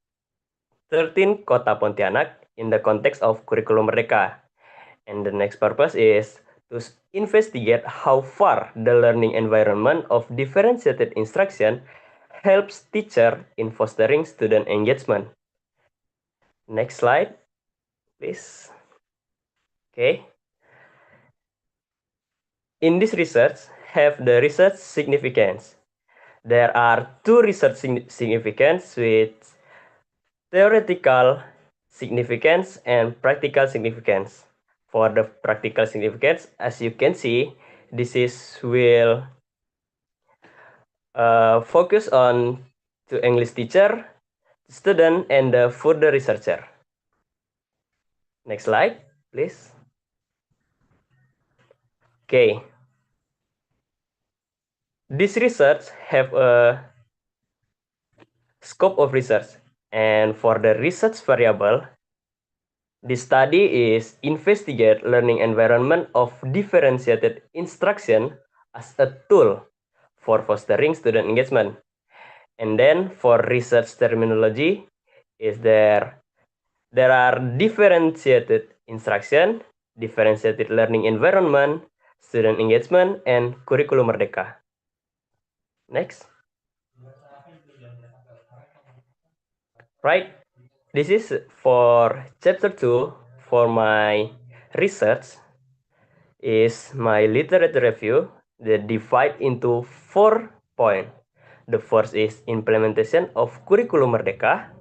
13 Kota Pontianak in the context of curriculum Merdeka. And the next purpose is to investigate how far the learning environment of differentiated instruction helps teacher in fostering student engagement. Next slide, please. Okay. In this research, have the research significance. There are two research significance with theoretical significance and practical significance. For the practical significance, as you can see, this will focus on to English teacher, student, and the further researcher. Next slide, please. Okay. This research have a scope of research, and for the research variable, this study is investigate learning environment of differentiated instruction as a tool for fostering student engagement. And then for research terminology, is there are differentiated instruction, differentiated learning environment, student engagement, and curriculum Merdeka. Next. Right. This is for chapter 2 for my research is my literature review that divide into 4 points. The first is implementation of curriculum Merdeka,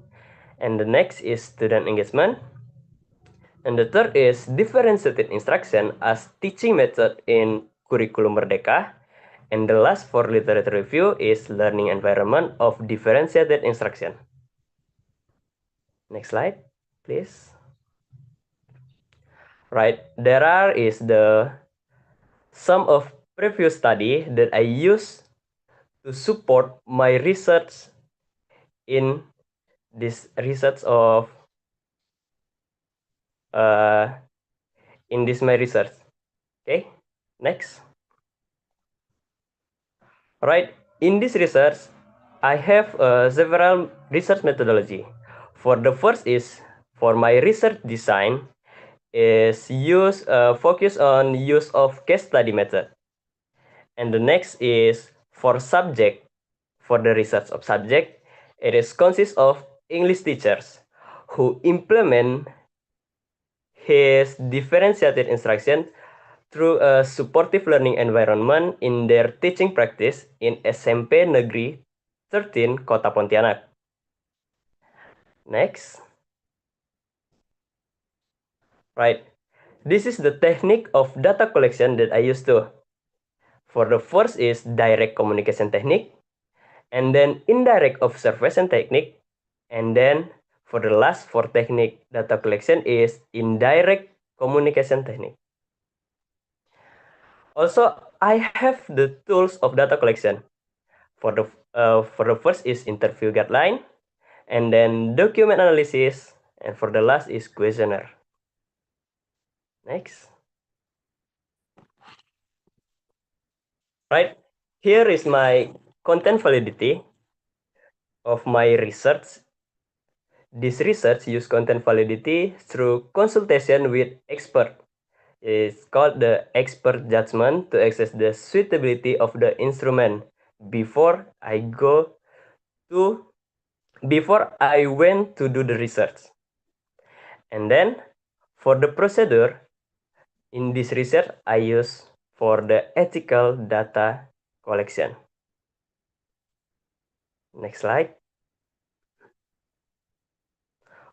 and the next is student engagement, and the third is differentiated instruction as teaching method in curriculum Merdeka, and the last for literature review is learning environment of differentiated instruction. Next slide, please. Right, there is the sum of previous study that I use to support my research in this research of in this my research. Okay, next. Right, in this research, I have several research methodology. For the first is for my research design is focus on use of case study method. And the next is for subject. For the research of subject, it is consists of English teachers who implement his differentiated instruction through a supportive learning environment in their teaching practice in SMP Negeri 13 Kota Pontianak. Next. Right. This is the technique of data collection that I used to. For the first is direct communication technique, and then indirect observation technique, and then for the last for technique data collection is indirect communication technique. Also, I have the tools of data collection. For the first is interview guideline, and then document analysis, and for the last is questionnaire. Next. Right, here is my content validity of my research. This research use content validity through consultation with expert. It's called the expert judgment to assess the suitability of the instrument before I went to do the research. And then for the procedure, in this research, I use for the ethical data collection. Next slide.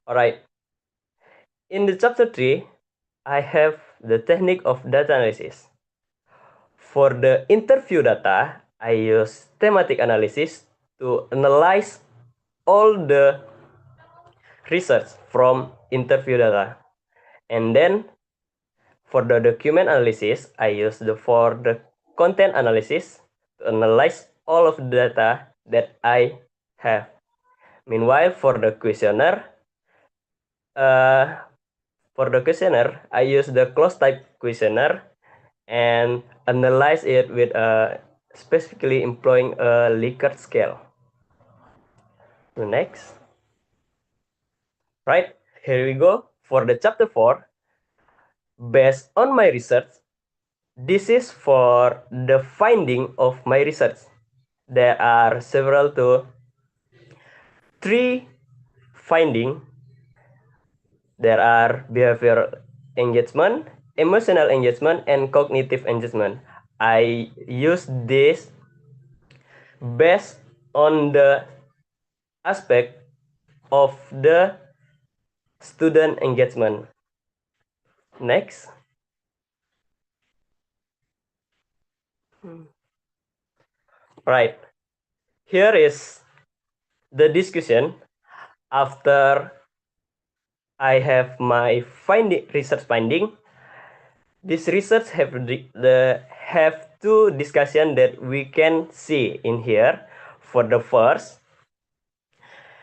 All right. In the chapter 3, I have the technique of data analysis. For the interview data, I use thematic analysis to analyze all the research from interview data. And then for the document analysis, I use for the content analysis to analyze all of the data that I have. Meanwhile, for the questionnaire, I use the closed type questionnaire and analyze it with specifically employing a Likert scale. The next. Right, here we go for the chapter 4. Based on my research, this is for the finding of my research. There are three findings. There are behavioral engagement, emotional engagement, and cognitive engagement. I use this based on the aspect of the student engagement. Next. Right. Here is the discussion after I have my research finding. This research have two discussion that we can see in here. For the first,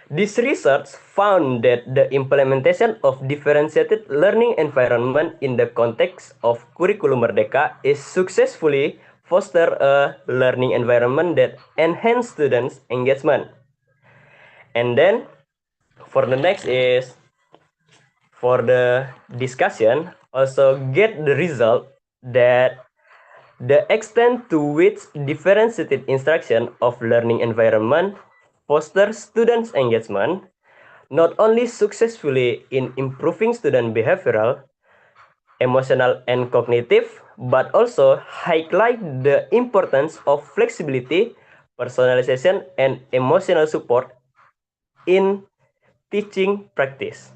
this research found that the implementation of differentiated learning environment in the context of Curriculum Merdeka is successfully foster a learning environment that enhance students' engagement. And then for the next is for the discussion also get the result that the extent to which differentiated instruction of learning environment fosters students' engagement, not only successfully in improving student behavioral, emotional, and cognitive, but also highlight the importance of flexibility, personalization, and emotional support in teaching practice.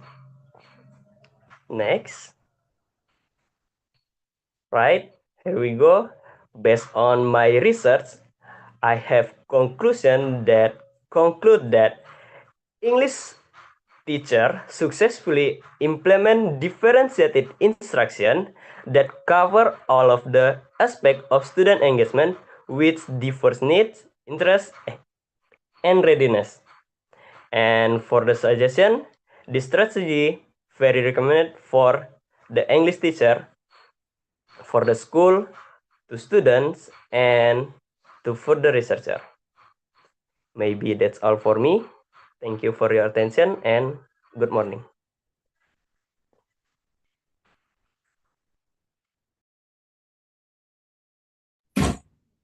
Next. Right, here we go. Based on my research, I have conclude that English teacher successfully implement differentiated instruction that cover all of the aspect of student engagement with diverse needs, interests, and readiness. And for the suggestion, this strategy very recommended for the English teacher, for the school, to students, and to further researcher. Maybe that's all for me. Thank you for your attention and good morning.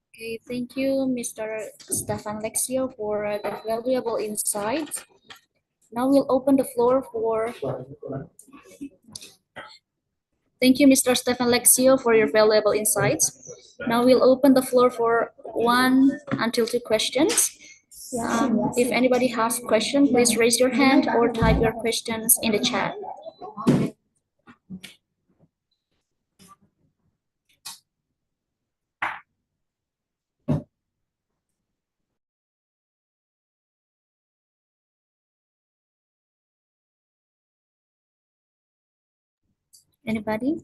Okay, thank you, Mr. Stefan Lexio, for the valuable insights. Now we'll open the floor for... Thank you, Mr. Stefan Lexio, for your valuable insights. Now we'll open the floor for 1 until 2 questions. If anybody has questions, please raise your hand or type your questions in the chat. Anybody?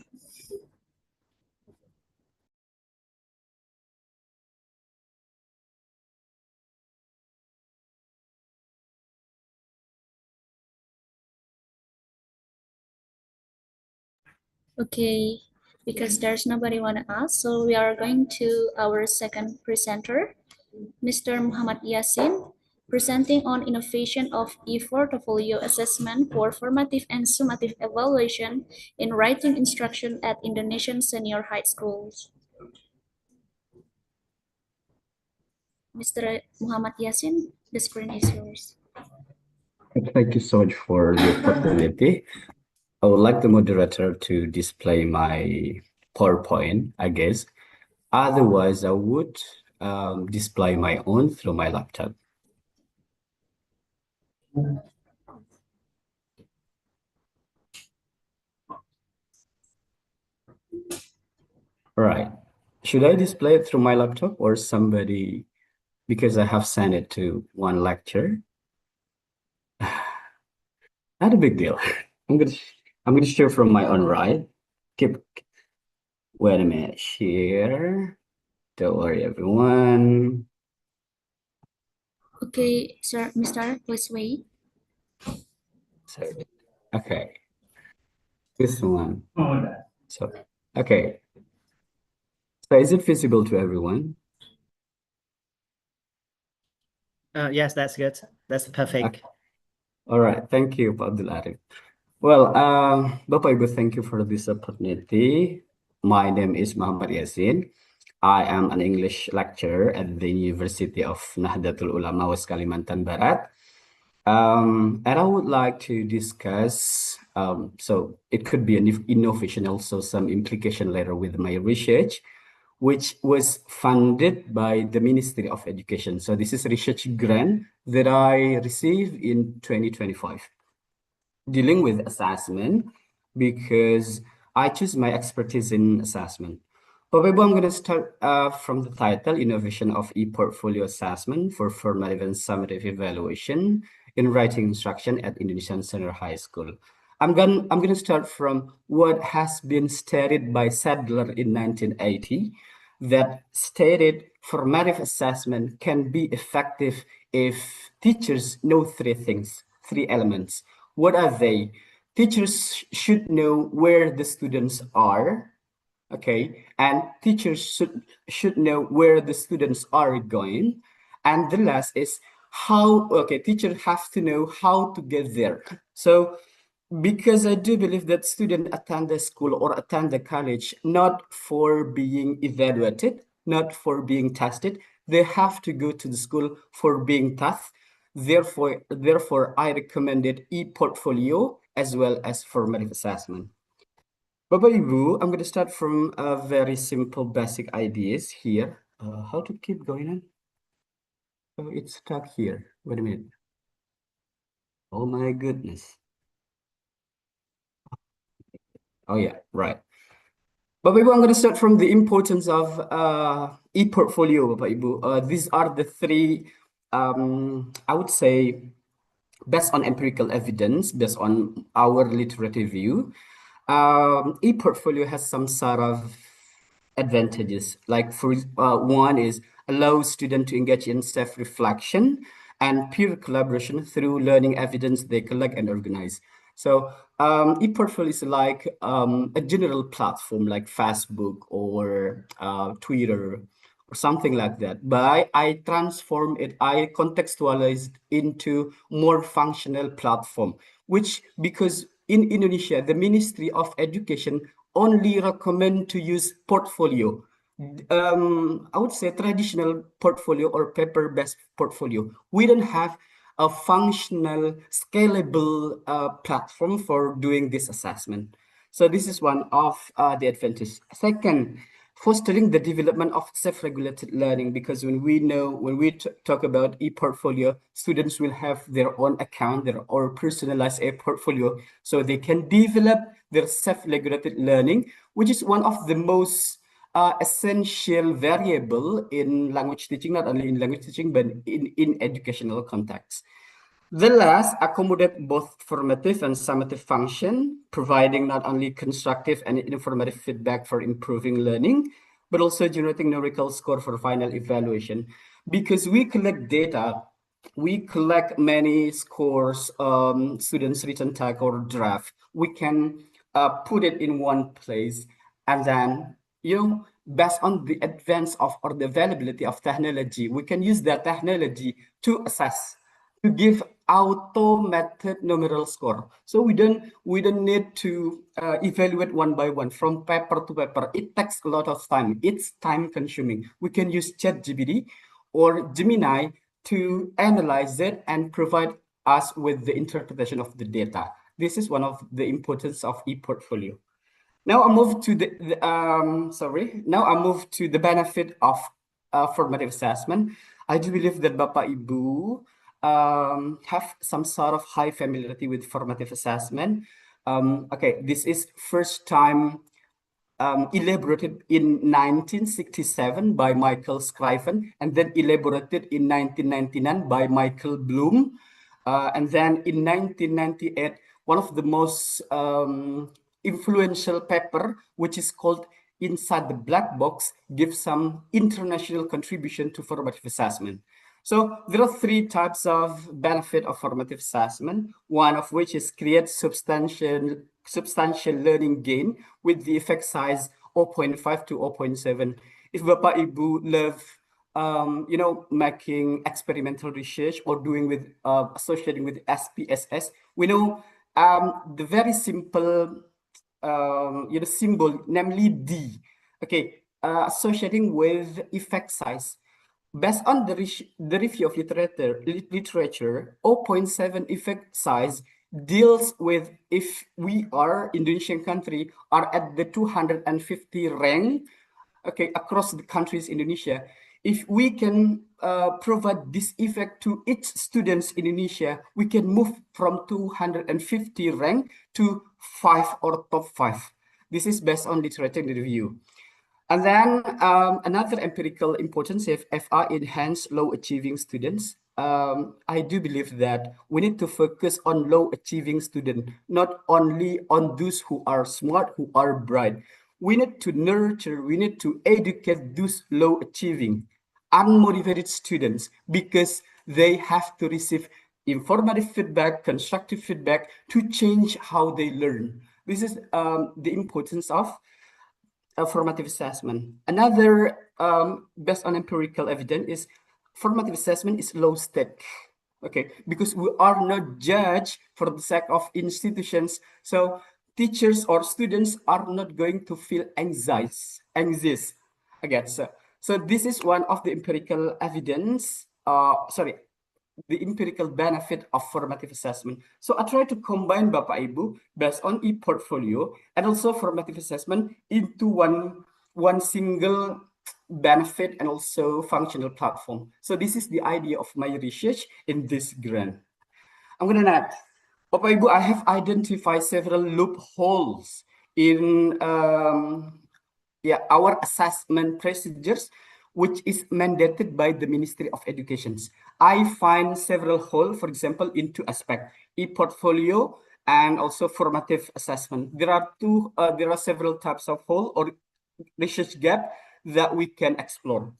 Okay, because there's nobody want to ask, so we are going to our second presenter, Mr. Muhammad Yasin, presenting on innovation of e-portfolio assessment for formative and summative evaluation in writing instruction at Indonesian senior high schools. Mr. Muhammad Yasin, the screen is yours. Thank you so much for the opportunity. I would like the moderator to display my PowerPoint, I guess. Otherwise, I would display my own through my laptop. Right. Should I display it through my laptop or somebody, because I have sent it to one lecture? not a big deal. I'm gonna share from my own right. Wait a minute, share. Don't worry, everyone. Okay, sir, Mr. Please wait. Okay. This one. So, okay. So is it visible to everyone? Yes, that's good. That's perfect. All right. Thank you, Pak Abdul Arif. Well, Bapak Ibu, thank you for this opportunity. My name is Muhammad Yasin. I am an English lecturer at the University of Nahdlatul Ulama West Kalimantan Barat. And I would like to discuss, so it could be an innovation, also some implication later with my research, which was funded by the Ministry of Education. So this is a research grant that I received in 2025, dealing with assessment, because I choose my expertise in assessment. Bapak Ibu, I'm going to start from the title, Innovation of e-Portfolio Assessment for Formative and Summative Evaluation in Writing Instruction at Indonesian Senior High School. I'm going to start from what has been stated by Sadler in 1980, that stated formative assessment can be effective if teachers know three elements. What are they? Teachers should know where the students are, okay, and teachers should know where the students are going. And the last is how, okay, teachers have to know how to get there. So because I do believe that students attend the school or attend the college not for being evaluated, not for being tested. They have to go to the school for being taught. Therefore, I recommended e-portfolio as well as formative assessment. Bapak Ibu, I'm going to start from very simple basic ideas here. How to keep going on? Oh, it's stuck here. Wait a minute. Oh my goodness. Oh yeah, right. Bapak Ibu, I'm going to start from the importance of e-portfolio, Bapak Ibu. These are the three, I would say, based on empirical evidence, based on our literature view, e-portfolio has some sort of advantages. Like for one is allows students to engage in self-reflection and peer collaboration through learning evidence they collect and organize. So e-portfolio is like a general platform like Facebook or Twitter or something like that. But I transform it, I contextualized into more functional platform, which because in Indonesia, the Ministry of Education only recommend to use portfolio. I would say traditional portfolio or paper-based portfolio. We don't have a functional, scalable platform for doing this assessment. So this is one of the advantages. Second, fostering the development of self-regulated learning, because when we talk about e-portfolio, students will have their own account, their own personalized e-portfolio, so they can develop their self-regulated learning, which is one of the most essential variable in language teaching, not only in language teaching, but in educational context. The last accommodate both formative and summative function, providing not only constructive and informative feedback for improving learning, but also generating numerical score for final evaluation. Because we collect data, we collect many scores, students' written tag or draft. We can put it in one place, and then, based on the advance of or the availability of technology, we can use that technology to assess, to give automated numeral score. So we don't need to evaluate one by one from paper to paper. It takes a lot of time. It's time consuming. We can use ChatGPT or Gemini to analyze it and provide us with the interpretation of the data. This is one of the importance of e-portfolio. Now I move to Now I move to the benefit of formative assessment. I do believe that Bapak Ibu have some sort of high familiarity with formative assessment. Okay, this is first time elaborated in 1967 by Michael Scriven, and then elaborated in 1999 by Michael Bloom, and then in 1998 one of the most influential paper, which is called Inside the Black Box, gives some international contribution to formative assessment. So there are three types of benefit of formative assessment, one of which is create substantial learning gain with the effect size 0.5 to 0.7. If Bapak Ibu love making experimental research or doing with associating with SPSS, we know the very simple symbol, namely D, associating with effect size. Based on the review of literature, 0.7 effect size deals with if we are Indonesian country are at the 250 rank, across the countries Indonesia. If we can provide this effect to each students in Indonesia, we can move from 250 rank to 5 or top 5. This is based on literature review. And then another empirical importance of FR enhance low achieving students. I do believe that we need to focus on low achieving students, not only on those who are smart, who are bright. We need to nurture, we need to educate those low achieving, unmotivated students, because they have to receive informative feedback, constructive feedback to change how they learn. This is the importance of formative assessment. Another based on empirical evidence is formative assessment is low stake. Because we are not judged for the sake of institutions. So teachers or students are not going to feel anxious. So this is one of the empirical evidence, the empirical benefit of formative assessment. So I try to combine Bapak Ibu based on e-portfolio and also formative assessment into one single benefit and also functional platform. So this is the idea of my research in this grant. I'm going to add, Bapak Ibu, I have identified several loopholes in our assessment procedures, which is mandated by the Ministry of Education. I find several holes, for example, in two aspects, e-portfolio and also formative assessment. There are several types of hole or research gap that we can explore.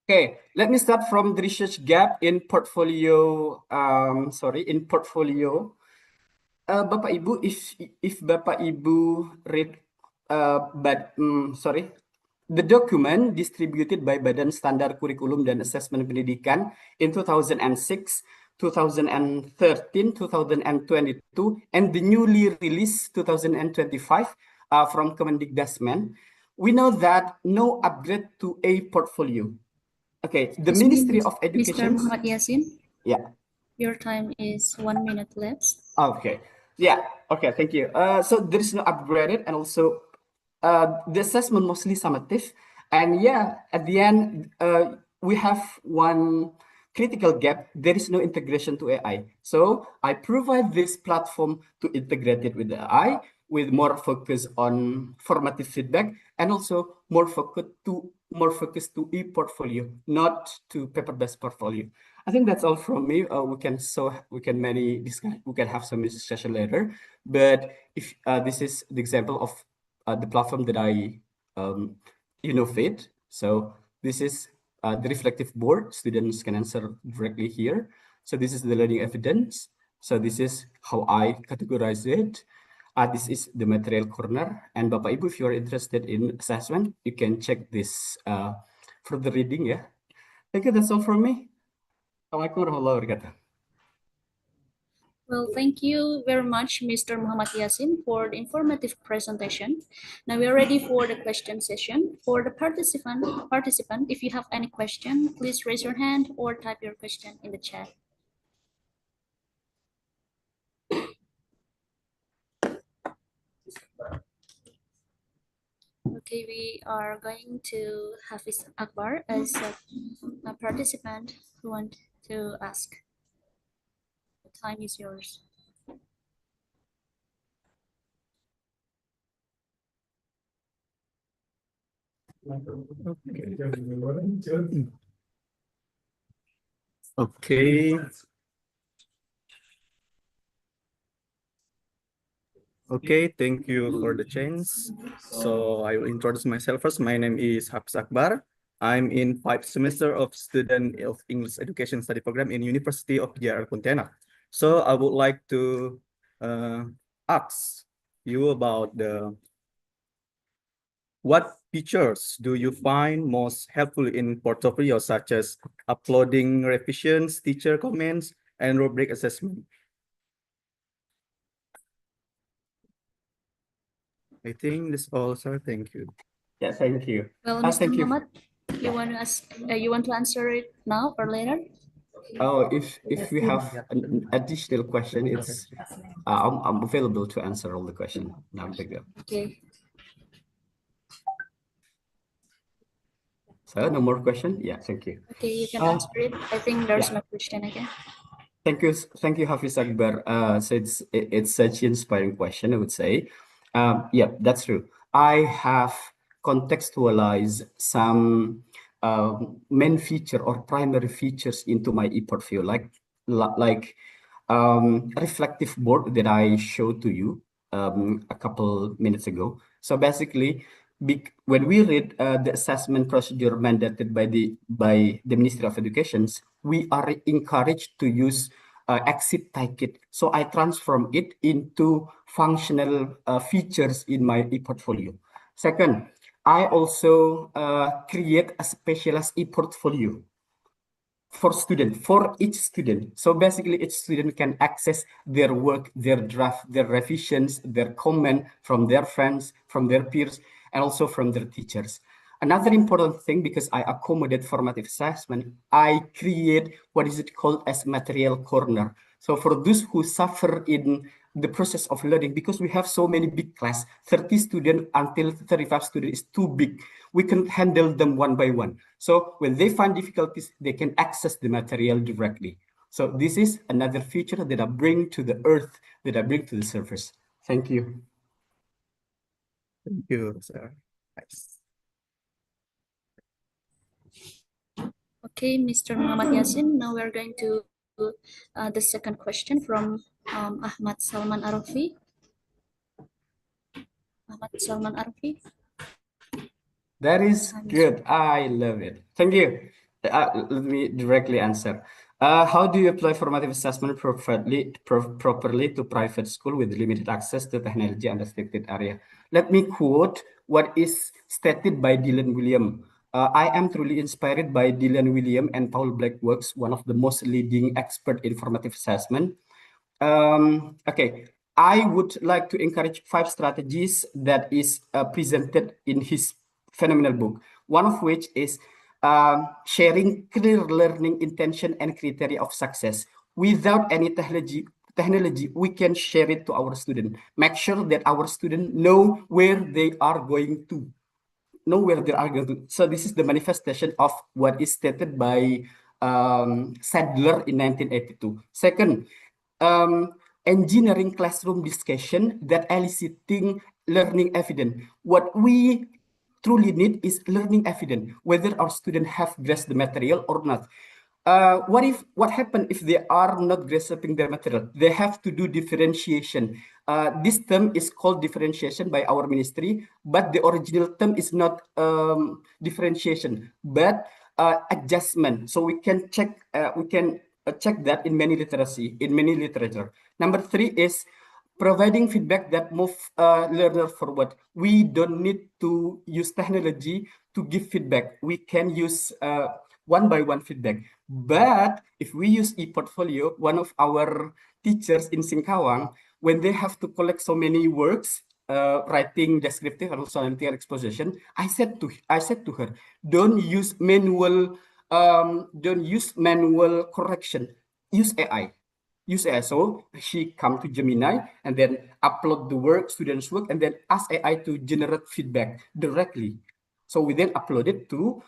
Okay, let me start from the research gap in portfolio. Bapak Ibu, if Bapak Ibu read, the document distributed by Badan Standar Kurikulum dan Asesmen Pendidikan in 2006, 2013, 2022, and the newly released 2025 from Kemendikbudristek, we know that no upgrade to a portfolio. The Ministry of Education. Mr. Muhammad Yasin? Yeah. Your time is 1 minute left. Okay. Thank you. So there is no upgraded, and also the assessment mostly summative. And at the end, we have one critical gap. There is no integration to AI. So I provide this platform to integrate it with the AI, with more focus on formative feedback, and also more focus to e-portfolio, not to paper-based portfolio. I think that's all from me. We can have some discussion later. But if this is the example of the platform that I innovate. So this is the reflective board. Students can answer directly here. So this is the learning evidence. So this is how I categorize it. This is the material corner. And Bapak Ibu, if you are interested in assessment, you can check this for the reading. Yeah. Thank you. That's all from me. Assalamualaikum warahmatullahi wabarakatuh. Well, thank you very much, Mr. Muhammad Yasin, for the informative presentation. Now we are ready for the question session. For the participant, if you have any question, please raise your hand or type your question in the chat. Okay, we are going to Hafiz Akbar as a participant who want to ask. The time is yours. Okay. Okay, thank you for the chance. So I will introduce myself first. My name is Hafiz Akbar. I'm in 5th semester of student of English Education Study Program in University of PGRI Pontianak. So I would like to ask you about what features do you find most helpful in portfolio, such as uploading revisions, teacher comments, and rubric assessment? I think that's all, sir. Thank you. Yeah, thank you. Well, Mr. Thank you. Muhammad, you want to ask? You want to answer it now or later? Oh, if we have an additional question, it's I'm available to answer all the question. Now, big deal. Okay. So no more question? Yeah, thank you. Okay, you can answer it. I think there's no question again. Thank you, Hafiz Akbar. So it's such an inspiring question, I would say. Yeah, that's true. I have contextualized some main feature or primary features into my e-portfolio, like reflective board that I showed to you a couple minutes ago. So basically, when we read the assessment procedure mandated by the Ministry of Education, we are encouraged to use exit ticket. So I transform it into functional features in my e-portfolio. Second, I also create a specialized e-portfolio for each student. So basically each student can access their work, their draft, their revisions, their comment from their friends, from their peers, and also from their teachers. Another important thing, because I accommodate formative assessment, I create what is it called as material corner. So for those who suffer in the process of learning, because we have so many big class, 30 students until 35 students is too big. We can handle them one by one. So when they find difficulties, they can access the material directly. So this is another feature that I bring to the earth, that I bring to the surface. Thank you. Thank you, sir. Nice. Okay, Mr. Muhammad Yasin. Now we're going to the second question from Ahmad Salman Arafi. Ahmad Salman Arafi. That is good. I love it. Thank you. Let me directly answer. How do you apply formative assessment properly to private school with limited access to technology and restricted area? Let me quote what is stated by Dylan William. I am truly inspired by Dylan William and Paul Blackworks, one of the most leading expert in formative assessment. Okay, I would like to encourage 5 strategies that is presented in his phenomenal book. One of which is sharing clear learning intention and criteria of success. Without any technology, we can share it to our student. Make sure that our student know where they are going to. So this is the manifestation of what is stated by Sadler in 1982. Second, engineering classroom discussion that eliciting learning evidence. What we truly need is learning evidence, whether our students have grasped the material or not. What happens if they are not grasping the material? They have to do differentiation. This term is called differentiation by our ministry, but the original term is not differentiation, but adjustment. So we can check that in many literature. Number 3 is providing feedback that move learner forward. We don't need to use technology to give feedback. We can use one-by-one feedback. But if we use e-portfolio, one of our teachers in Singkawang, when they have to collect so many works, writing descriptive and also analytical exposition, I said to her, don't use manual correction. Use AI. So she come to Gemini and then upload the work, students' work, and then ask AI to generate feedback directly. So we then upload it to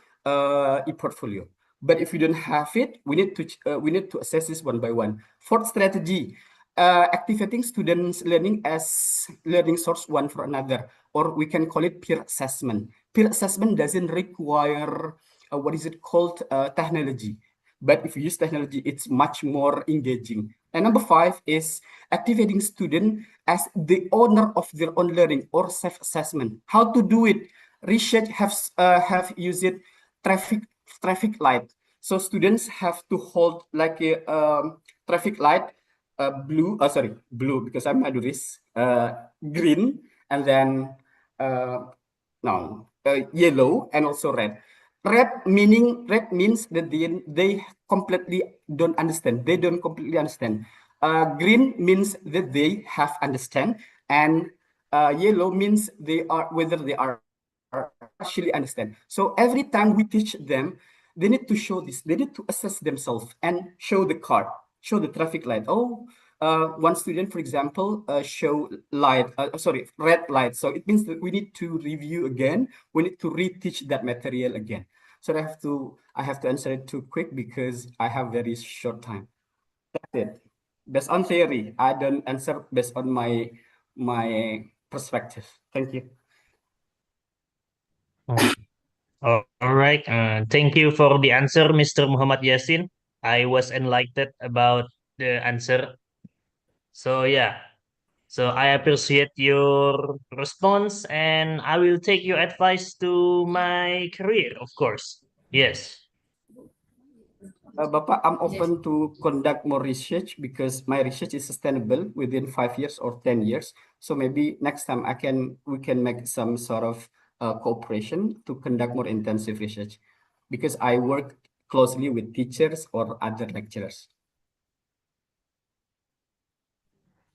e-portfolio. But if we don't have it, we need to assess this one by one. 4th strategy, activating students' learning as learning source one for another, or we can call it peer assessment. Peer assessment doesn't require technology. But if you use technology, it's much more engaging. And number 5 is activating student as the owner of their own learning or self-assessment. How to do it? Research have used it traffic light. So students have to hold like a traffic light, blue because I'm Maduris, green, and then yellow and also red. Red means that they completely don't understand. They don't completely understand. Green means that they have understand, and yellow means whether they are actually understand. So every time we teach them, they need to show this. They need to assess themselves and show the card, show the traffic light. One student, for example, show red light. So it means that we need to review again. We need to reteach that material again. So I have to answer it too quick because I have very short time. That's it. Based on theory, I don't answer based on my perspective. Thank you. All right. Thank you for the answer, Mr. Muhammad Yasin. I was enlightened about the answer. So yeah. So I appreciate your response and I will take your advice to my career, of course. Yes. Bapak, I'm open to conduct more research because my research is sustainable within 5 years or 10 years. So maybe next time we can make some sort of cooperation to conduct more intensive research because I work closely with teachers or other lecturers.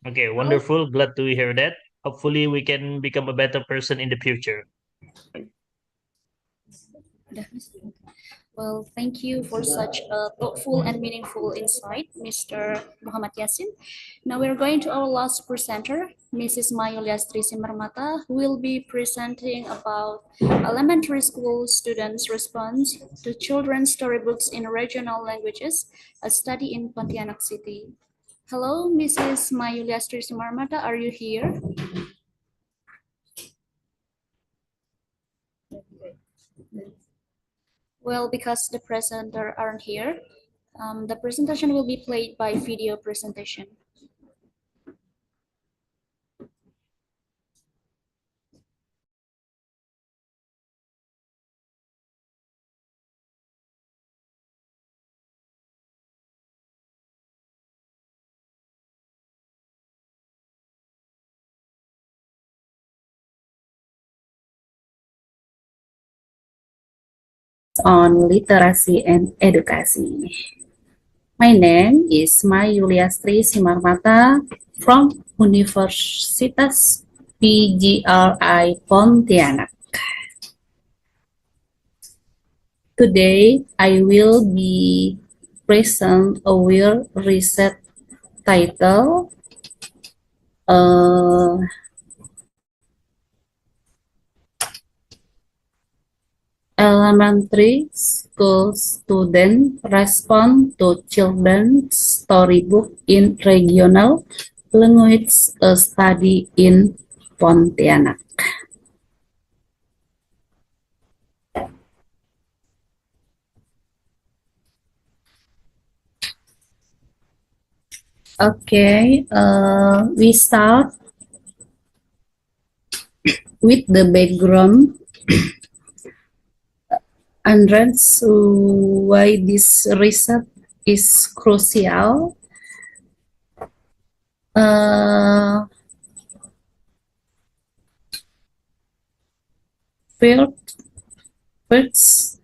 Okay, wonderful. Glad to hear that. Hopefully we can become a better person in the future. Well, thank you for such a thoughtful and meaningful insight, Mr. Muhammad Yasin. Now we're going to our last presenter, Mrs. Mayuliastri Simarmata, who will be presenting about elementary school students' response to children's storybooks in regional languages, a study in Pontianak City. Hello, Mrs. Mayuliastri Simarmata, are you here? Well, because the presenter aren't here, the presentation will be played by video presentation. On literacy and education. My name is Mayuliastri Simarmata from Universitas PGRI Pontianak. Today, I will be present our research title Elementary school students respond to children's storybook in regional language, a study in Pontianak. Okay, we start with the background. And that's why this research is crucial. First,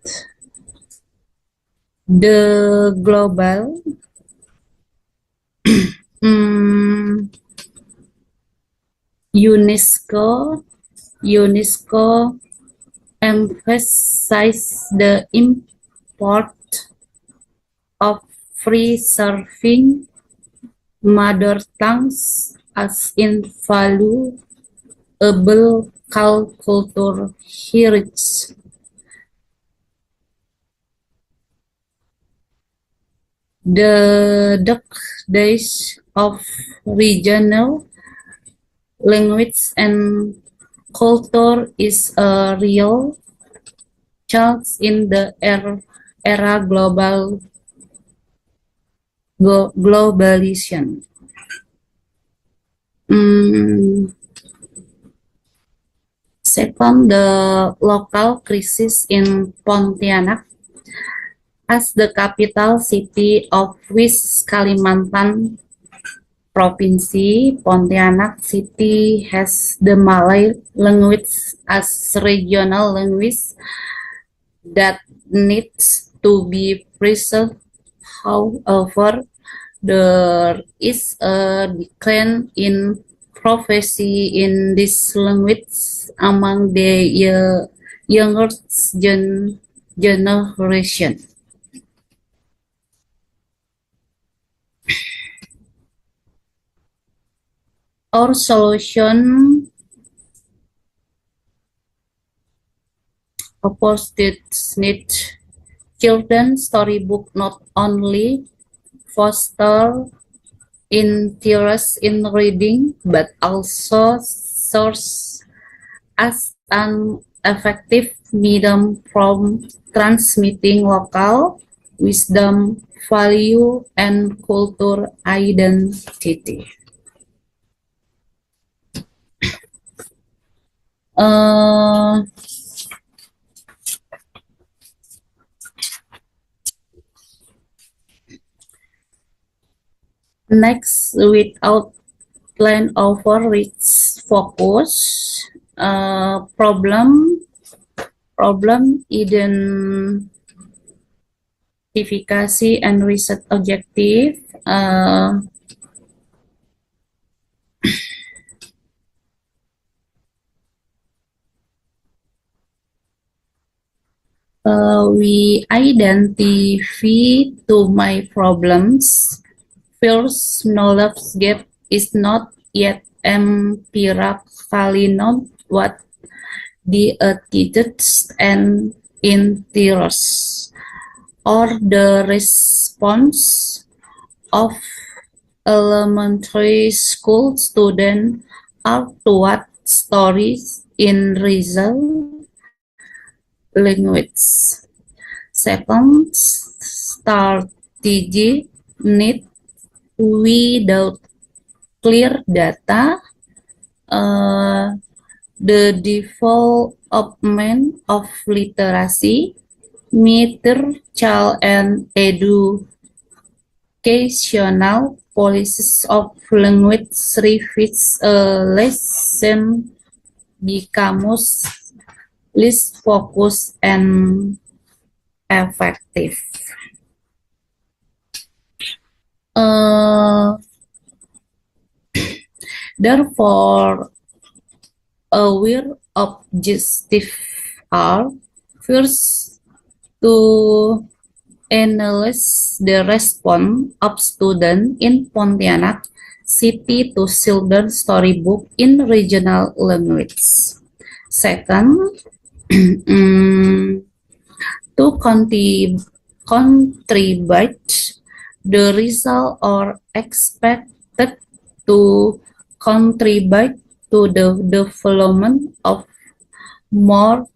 the global UNESCO emphasize the import of preserving mother tongues as invaluable cultural heritage. The decades of regional language and culture is a real challenge in the era global globalization. Second, the local crisis in Pontianak. As the capital city of West Kalimantan Province, Pontianak City has the Malay language as regional language that needs to be preserved. However, there is a decline in proficiency in this language among the younger generation. Our solution opposite need children's storybook not only foster interest in reading, but also serves as an effective medium from transmitting local wisdom, value, and culture identity. Next, without plan over its focus, problem identification and research objective. We identify two my problems. First, knowledge gap is not yet empirically known what the attitudes and interests or the response of elementary school students are toward stories in regional language. Second, strategy need without clear data, the development of literacy, meter, child and educational policies of language refits a lesson becomes less focused and effective. Therefore, our objectives are first to analyze the response of students in Pontianak City to children's storybook in regional language. Second, to contribute the result or expected to contribute to the development of more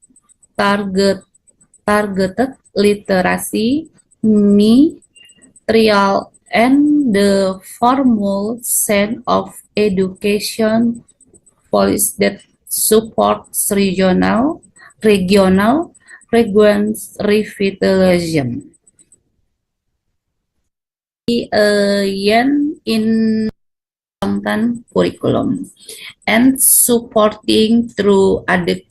targeted literacy material and the formal sense of education policies that supports regional revitalization. In content curriculum and supporting through adequate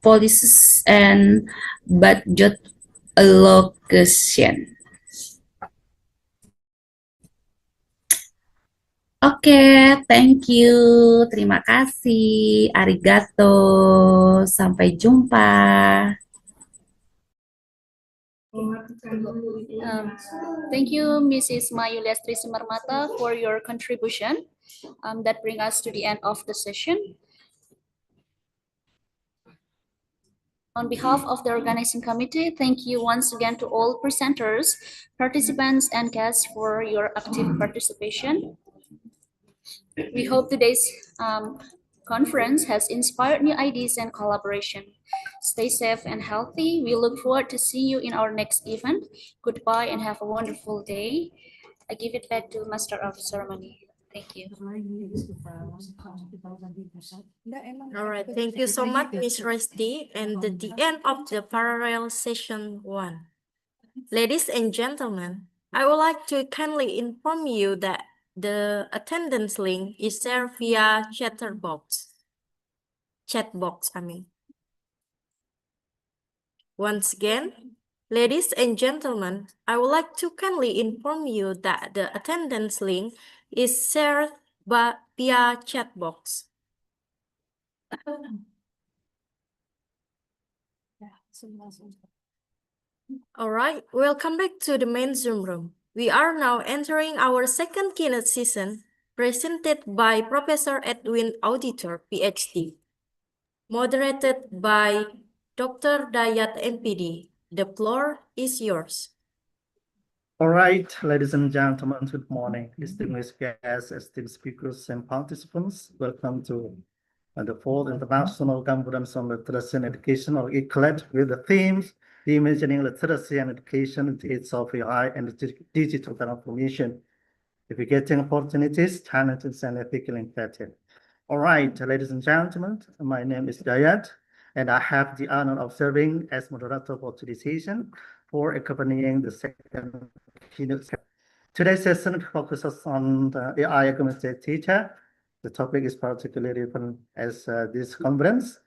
policies and budget allocation. Oke, thank you. Terima kasih. Arigato. Sampai jumpa. Thank you, Mrs. Mayuliastri Simarmata, for your contribution. That brings us to the end of the session. On behalf of the organizing committee, thank you once again to all presenters, participants, and guests for your active participation. We hope today's conference has inspired new ideas and collaboration. Stay safe and healthy. We look forward to seeing you in our next event. Goodbye and have a wonderful day. I give it back to Master of Ceremony. Thank you. All right, thank you so much, Ms. Resti. And at the end of the parallel session 1. Ladies and gentlemen, I would like to kindly inform you that the attendance link is shared via chat box, I mean. Once again, ladies and gentlemen, I would like to kindly inform you that the attendance link is shared via chat box. All right, welcome back to the main Zoom room. We are now entering our second keynote session, presented by Professor Edwin Auditor, PhD, moderated by Dr. Dayat MPD. The floor is yours. All right, ladies and gentlemen, good morning. Distinguished guests, esteemed speakers, and participants, welcome to the fourth International Conference on Literacy and Education, or ICOLED, with the themes reimagining literacy and education in the age of AI and digital transformation, navigating opportunities, challenges, and ethical impact. All right, ladies and gentlemen, my name is Dayat, and I have the honor of serving as moderator for today's session for accompanying the second keynote. Today's session focuses on the AI augmented teacher. The topic is particularly relevant as this conference.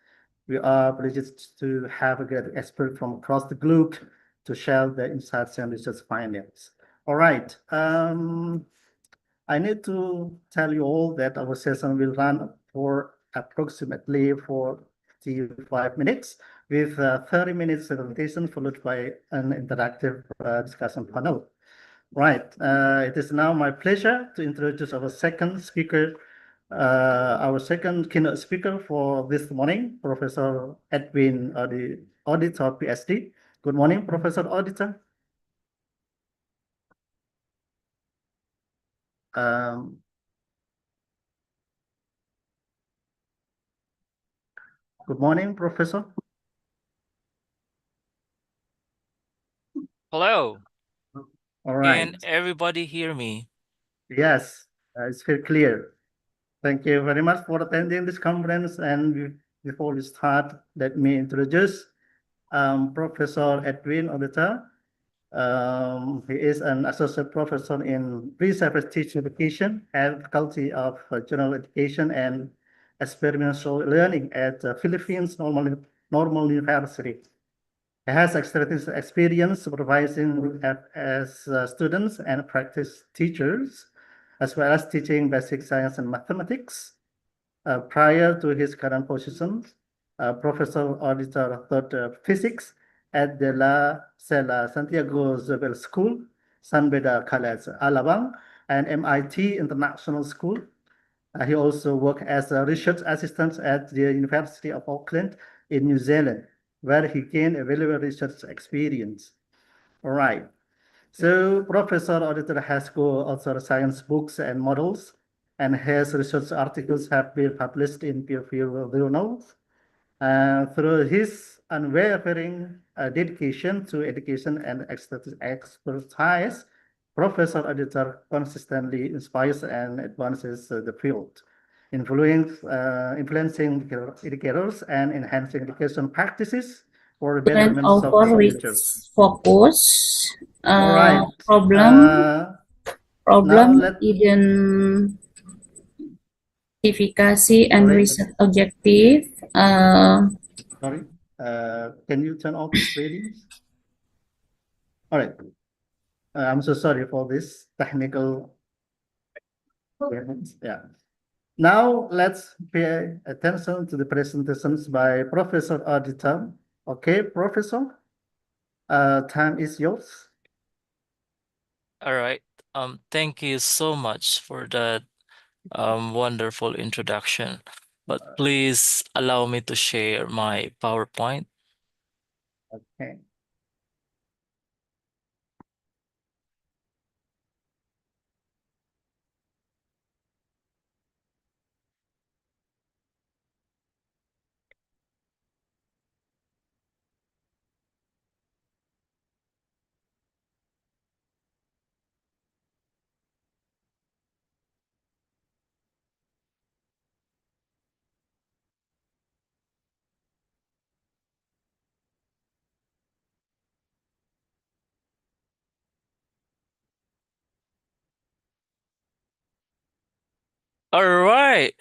We are privileged to have a great expert from across the globe to share their insights and research findings. All right. I need to tell you all that our session will run for approximately 45 minutes with 30 minutes presentation followed by an interactive discussion panel. Right, it is now my pleasure to introduce our second speaker, our second keynote speaker for this morning, Professor Edwin Auditor, PhD. Good morning, Professor Auditor. Good morning, Professor. Hello. All right. Can everybody hear me? Yes, it's very clear. Thank you very much for attending this conference. And before we start, let me introduce Professor Edwin Auditor. He is an associate professor in research teaching education and faculty of general education and experiential learning at the Philippines Normal University. He has extensive experience supervising as students and practice teachers, as well as teaching basic science and mathematics. Prior to his current position, Professor Auditor taught physics at the La Salle Santiago Zobel School, San Beda College, Alabang, and MIT International School. He also worked as a research assistant at the University of Auckland in New Zealand, where he gained a valuable research experience. All right. So Professor Auditor has co-authored science books and models, and his research articles have been published in peer-reviewed journals. Through his unwavering dedication to education and expertise, Professor Auditor consistently inspires and advances the field, influencing educators and enhancing education practices for the Went betterment of over the with future. focus, All right. problem Now identification and Sorry. research objective. Sorry, can you turn off this ratings? All right. I'm so sorry for this technical. Yeah. Now let's pay attention to the presentations by Professor Auditor. Okay, Professor, time is yours. All right. Thank you so much for that wonderful introduction. But please allow me to share my PowerPoint. Okay. All right.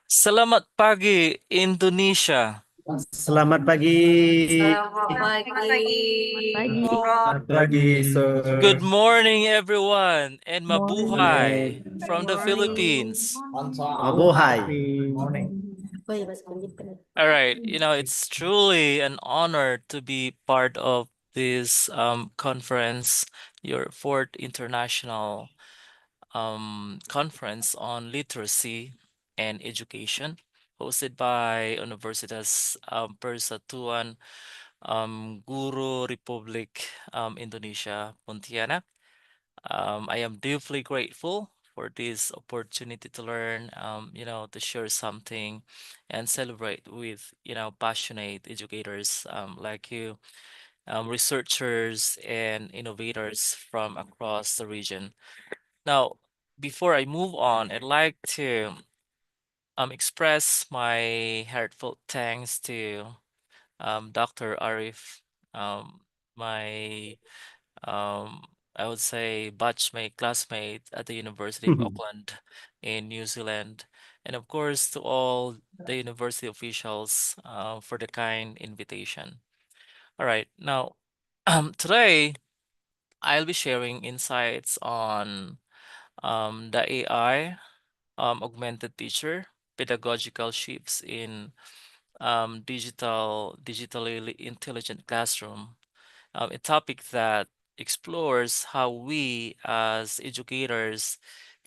Selamat pagi, Indonesia. Selamat pagi. Selamat pagi, sir. Good morning, everyone, and mabuhay Morning. from the Philippines. Mabuhay. All right, it's truly an honor to be part of this conference, your fourth international conference on literacy and education, hosted by Universitas Persatuan Guru Republik Indonesia Pontianak. I am deeply grateful for this opportunity to learn, to share something and celebrate with, passionate educators like you, researchers and innovators from across the region. Now, before I move on, I'd like to express my heartfelt thanks to Dr. Arif, my um, I would say batchmate, classmate at the University of Auckland in New Zealand, and of course to all the university officials for the kind invitation. All right, now today I'll be sharing insights on the AI augmented teacher pedagogical shifts in digitally intelligent classroom, a topic that explores how we as educators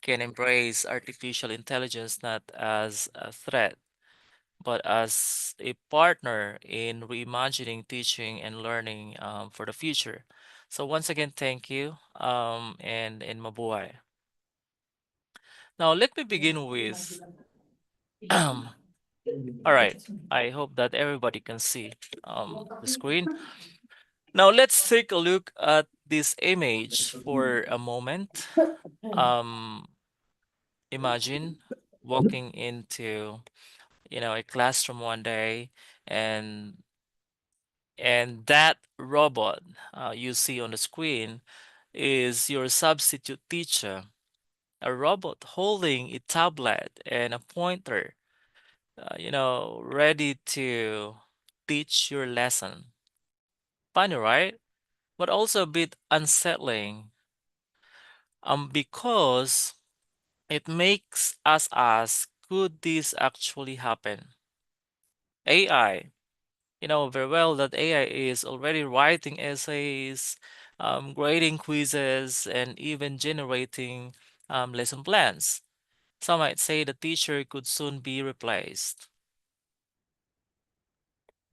can embrace artificial intelligence not as a threat, but as a partner in reimagining teaching and learning for the future. So once again, thank you and mabuhay. Now let me begin with all right. I hope that everybody can see the screen. Now let's take a look at this image for a moment. Um, Imagine walking into, a classroom one day and that robot you see on the screen is your substitute teacher, a robot holding a tablet and a pointer, ready to teach your lesson. Funny, right? But also a bit unsettling. Because it makes us ask, could this actually happen? AI, very well that AI is already writing essays, grading quizzes, and even generating lesson plans. Some might say the teacher could soon be replaced.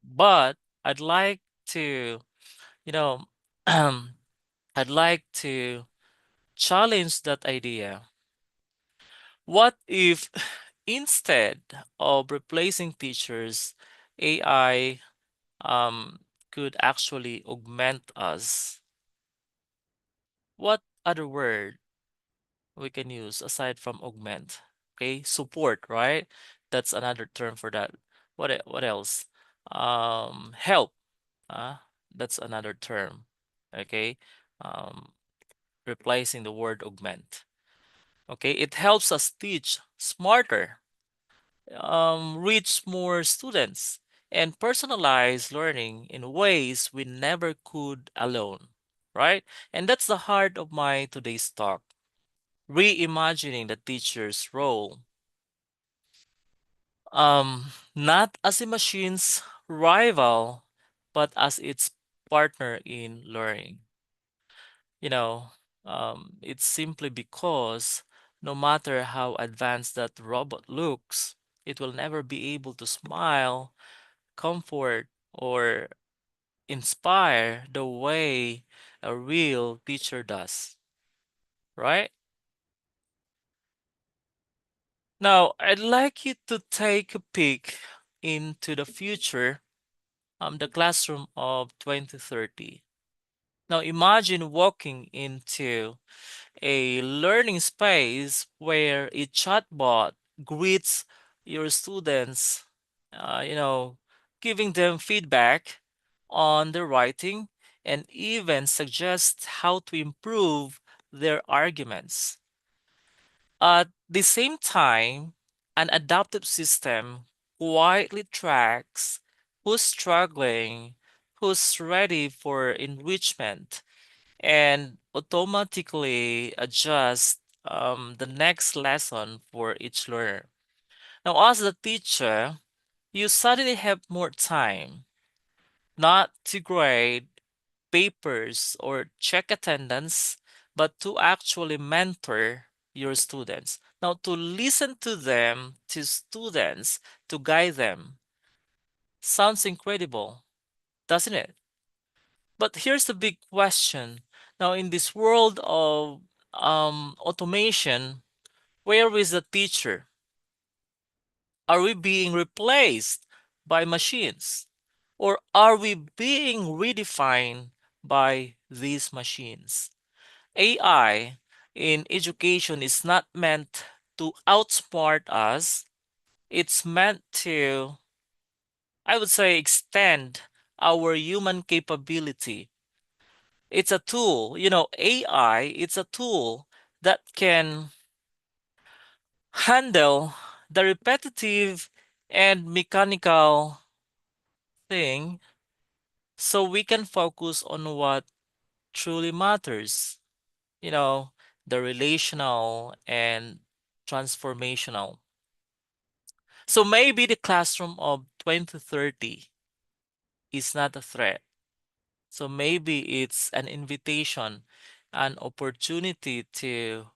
But I'd like to, you know, I'd like to challenge that idea. What if instead of replacing teachers, AI could actually augment us? What other word we can use aside from augment? Okay, support, right? That's another term for that. What else? Help. That's another term. Okay. Um, Replacing the word augment. Okay, it helps us teach smarter, reach more students, and personalize learning in ways we never could alone, right? And that's the heart of my today's talk, reimagining the teacher's role, not as a machine's rival, but as its partner in learning. You know, it's simply because no matter how advanced that robot looks, it will never be able to smile, comfort, or inspire the way a real teacher does, right? Now, I'd like you to take a peek into the future, the classroom of 2030. Now, imagine walking into a learning space where a chatbot greets your students, uh, you know, giving them feedback on their writing and even suggests how to improve their arguments. At the same time, an adaptive system quietly tracks who's struggling, who's ready for enrichment, and automatically adjusts the next lesson for each learner. Now, as the teacher, you suddenly have more time, not to grade papers or check attendance, but to actually mentor your students. Now, to listen to them, to students, to guide them, sounds incredible, doesn't it? But here's the big question. Now, in this world of automation, where is the teacher? Are we being replaced by machines? Or are we being redefined by these machines? AI in education is not meant to outsmart us. It's meant to, I would say, extend our human capability. It's a tool, AI, it's a tool that can handle the repetitive and mechanical thing so we can focus on what truly matters, you know, the relational and transformational. So maybe the classroom of 2030 is not a threat. So maybe it's an invitation, an opportunity to,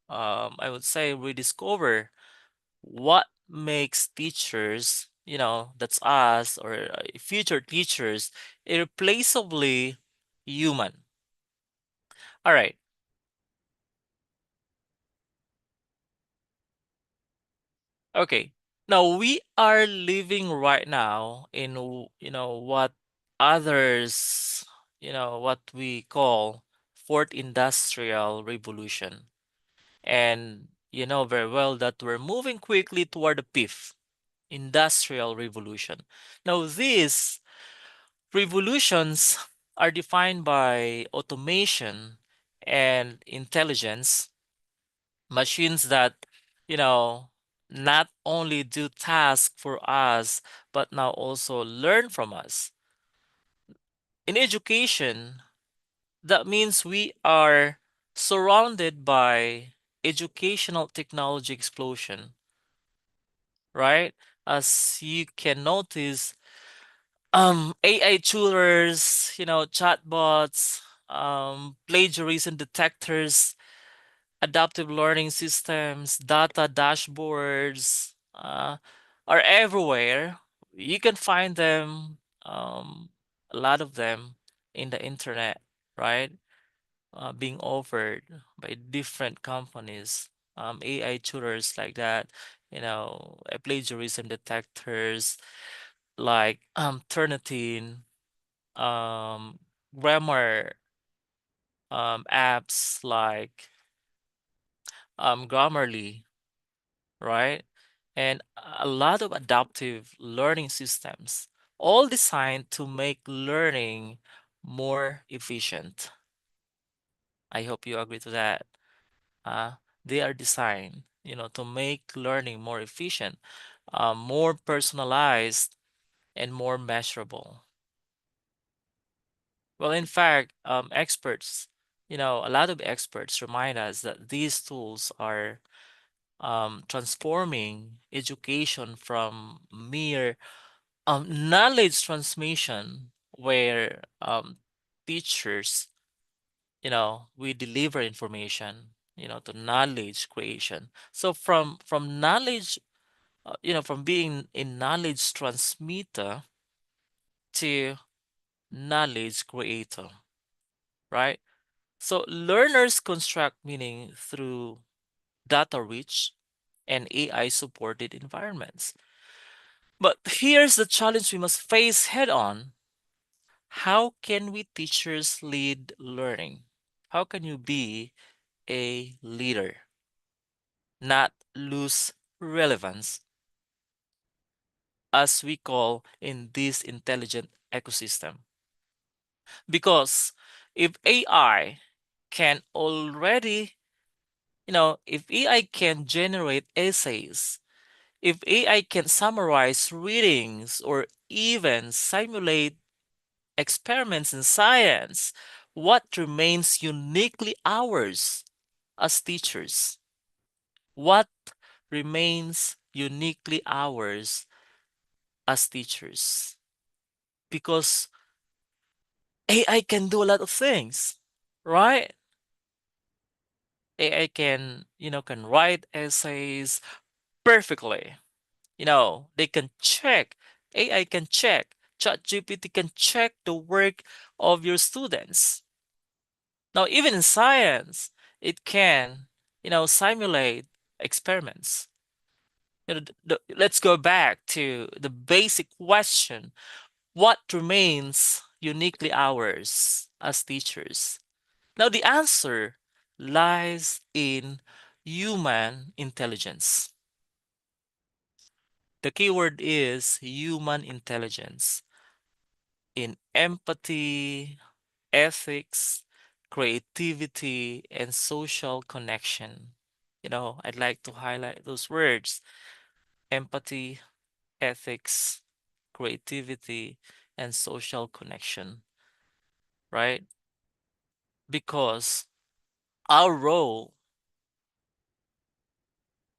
I would say, rediscover what makes teachers, that's us or future teachers, irreplaceably human. All right. Okay. Now we are living right now in, what others, what we call fourth industrial revolution. And you know very well that we're moving quickly toward the fifth industrial revolution. Now these revolutions are defined by automation and intelligence, machines that, you know, not only do tasks for us, but now also learn from us. In education, that means we are surrounded by educational technology explosion, right? As you can notice, AI tutors, chatbots, plagiarism detectors, adaptive learning systems, data dashboards, are everywhere. You can find them, a lot of them in the internet, right? Being offered by different companies, AI tutors like that, plagiarism detectors like Turnitin, um, grammar apps like Grammarly, right? And a lot of adaptive learning systems, all designed to make learning more efficient. I hope you agree to that. Uh, they are designed, to make learning more efficient, more personalized, and more measurable. Well, in fact, experts, a lot of experts remind us that these tools are transforming education from mere knowledge transmission, where teachers, we deliver information, to knowledge creation. So from knowledge, from being a knowledge transmitter to knowledge creator, right? So learners construct meaning through data-rich and AI-supported environments. But here's the challenge we must face head-on. How can we teachers lead learning? How can you be a leader, not lose relevance, as we call in this intelligent ecosystem? Because if AI can already if AI can generate essays, if AI can summarize readings or even simulate experiments in science, what remains uniquely ours as teachers? What remains uniquely ours as teachers? Because AI can do a lot of things, right? AI can write essays perfectly. They can check, AI can check, ChatGPT can check the work of your students. Now, even in science, it can, simulate experiments. Let's go back to the basic question: what remains uniquely ours as teachers? Now, the answer lies in human intelligence. The keyword is human intelligence in empathy, ethics, creativity, and social connection. I'd like to highlight those words: empathy, ethics, creativity, and social connection, right? Because our role,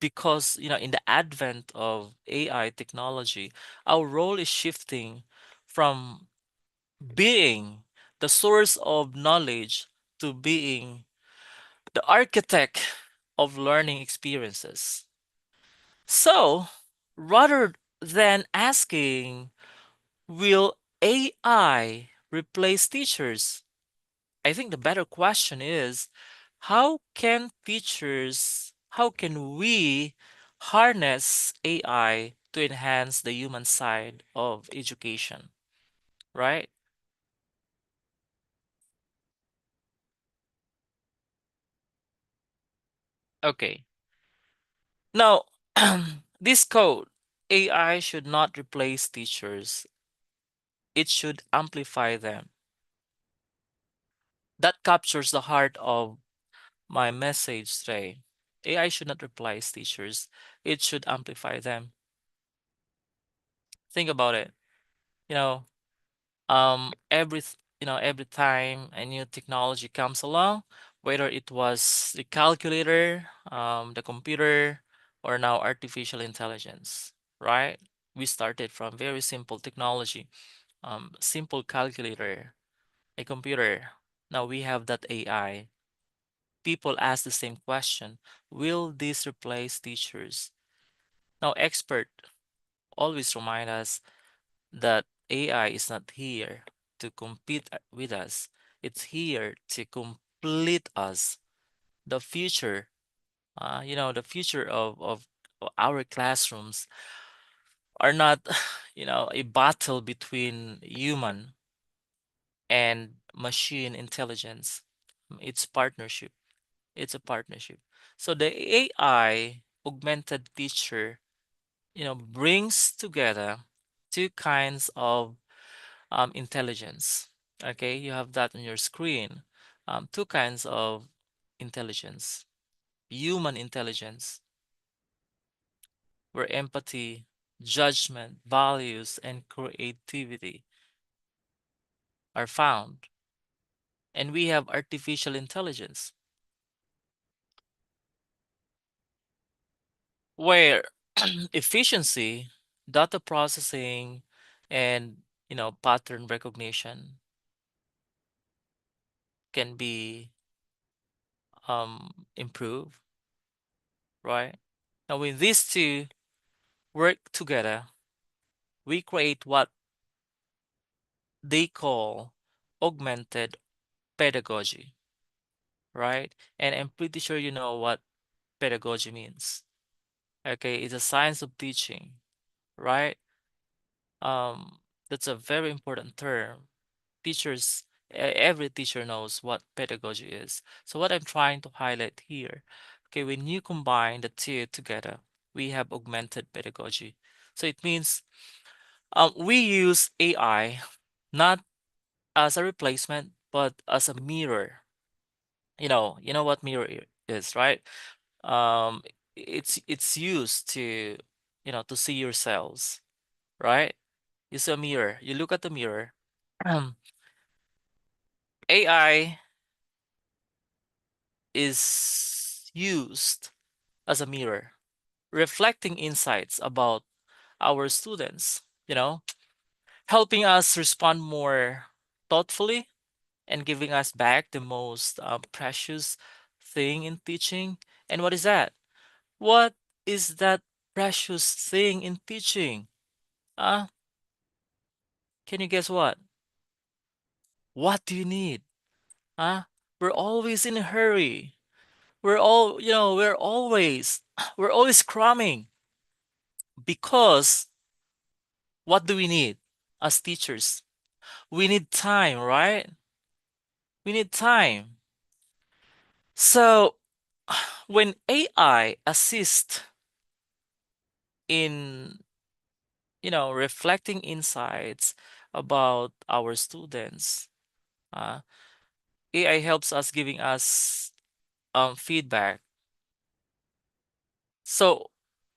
in the advent of AI technology, our role is shifting from being the source of knowledge to being the architect of learning experiences. So, rather than asking, will AI replace teachers? I think the better question is, how can we harness AI to enhance the human side of education, right? Okay. Now, this code, AI should not replace teachers, it should amplify them. That captures the heart of my message today. AI should not replace teachers, it should amplify them. Think about it. You know, every time a new technology comes along, whether it was the calculator, the computer, or now artificial intelligence, right? We started from very simple technology, simple calculator, a computer. Now we have that AI. People ask the same question: will this replace teachers? Now, expert always remind us that AI is not here to compete with us. It's here to complete us. The future, the future of our classrooms are not, a battle between human and machine intelligence. It's partnership. It's a partnership. So the AI augmented teacher, brings together two kinds of intelligence. Okay, you have that on your screen. Two kinds of intelligence: human intelligence, where empathy, judgment, values, and creativity are found. And we have artificial intelligence, where efficiency, data processing, and pattern recognition can be improved, right? Now, when these two work together, we create what they call augmented pedagogy, right? And I'm pretty sure you know what pedagogy means. Okay, it's a science of teaching, right? Um, that's a very important term. Every teacher knows what pedagogy is. So what I'm trying to highlight here, okay, when you combine the two together, we have augmented pedagogy. So it means we use AI not as a replacement, but as a mirror. You know what mirror is, right? um, it's used to, you know, to see yourselves, right? You see a mirror. You look at the mirror. AI is used as a mirror, reflecting insights about our students, you know, helping us respond more thoughtfully and giving us back the most precious thing in teaching. And what is that? What is that precious thing in teaching? Uh, can you guess what? What do you need? Huh? We're always in a hurry. We're always, we're always cramming because what do we need as teachers? We need time, right? We need time. So when AI assists in, you know, reflecting insights about our students, uh, AI helps us giving us feedback. So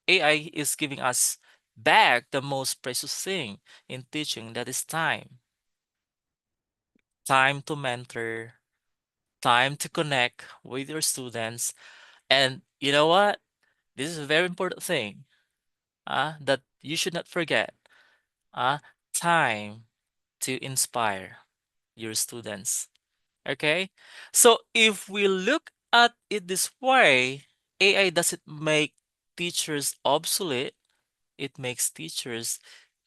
AI is giving us back the most precious thing in teaching, that is time. Time to mentor, time to connect with your students. And you know what? This is a very important thing that you should not forget. Uh, Time to inspire your students. Okay? So if we look at it this way, AI doesn't make teachers obsolete, it makes teachers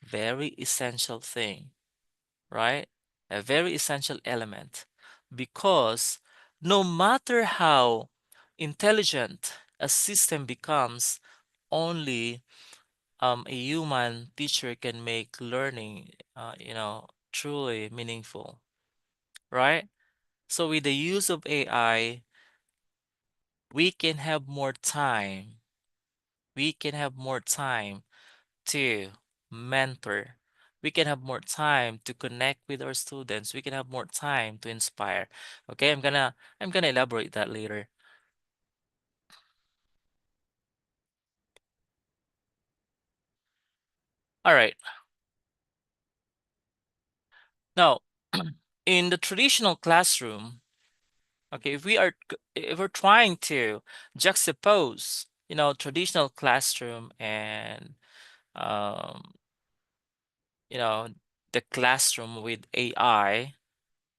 very essential thing, right? A very essential element because no matter how intelligent a system becomes, only a human teacher can make learning, truly meaningful, right? So with the use of AI, we can have more time. We can have more time to mentor. We can have more time to connect with our students. We can have more time to inspire. Okay, I'm gonna elaborate that later. All right. Now, in the traditional classroom, okay, if we're trying to juxtapose, traditional classroom and um, you know, the classroom with AI,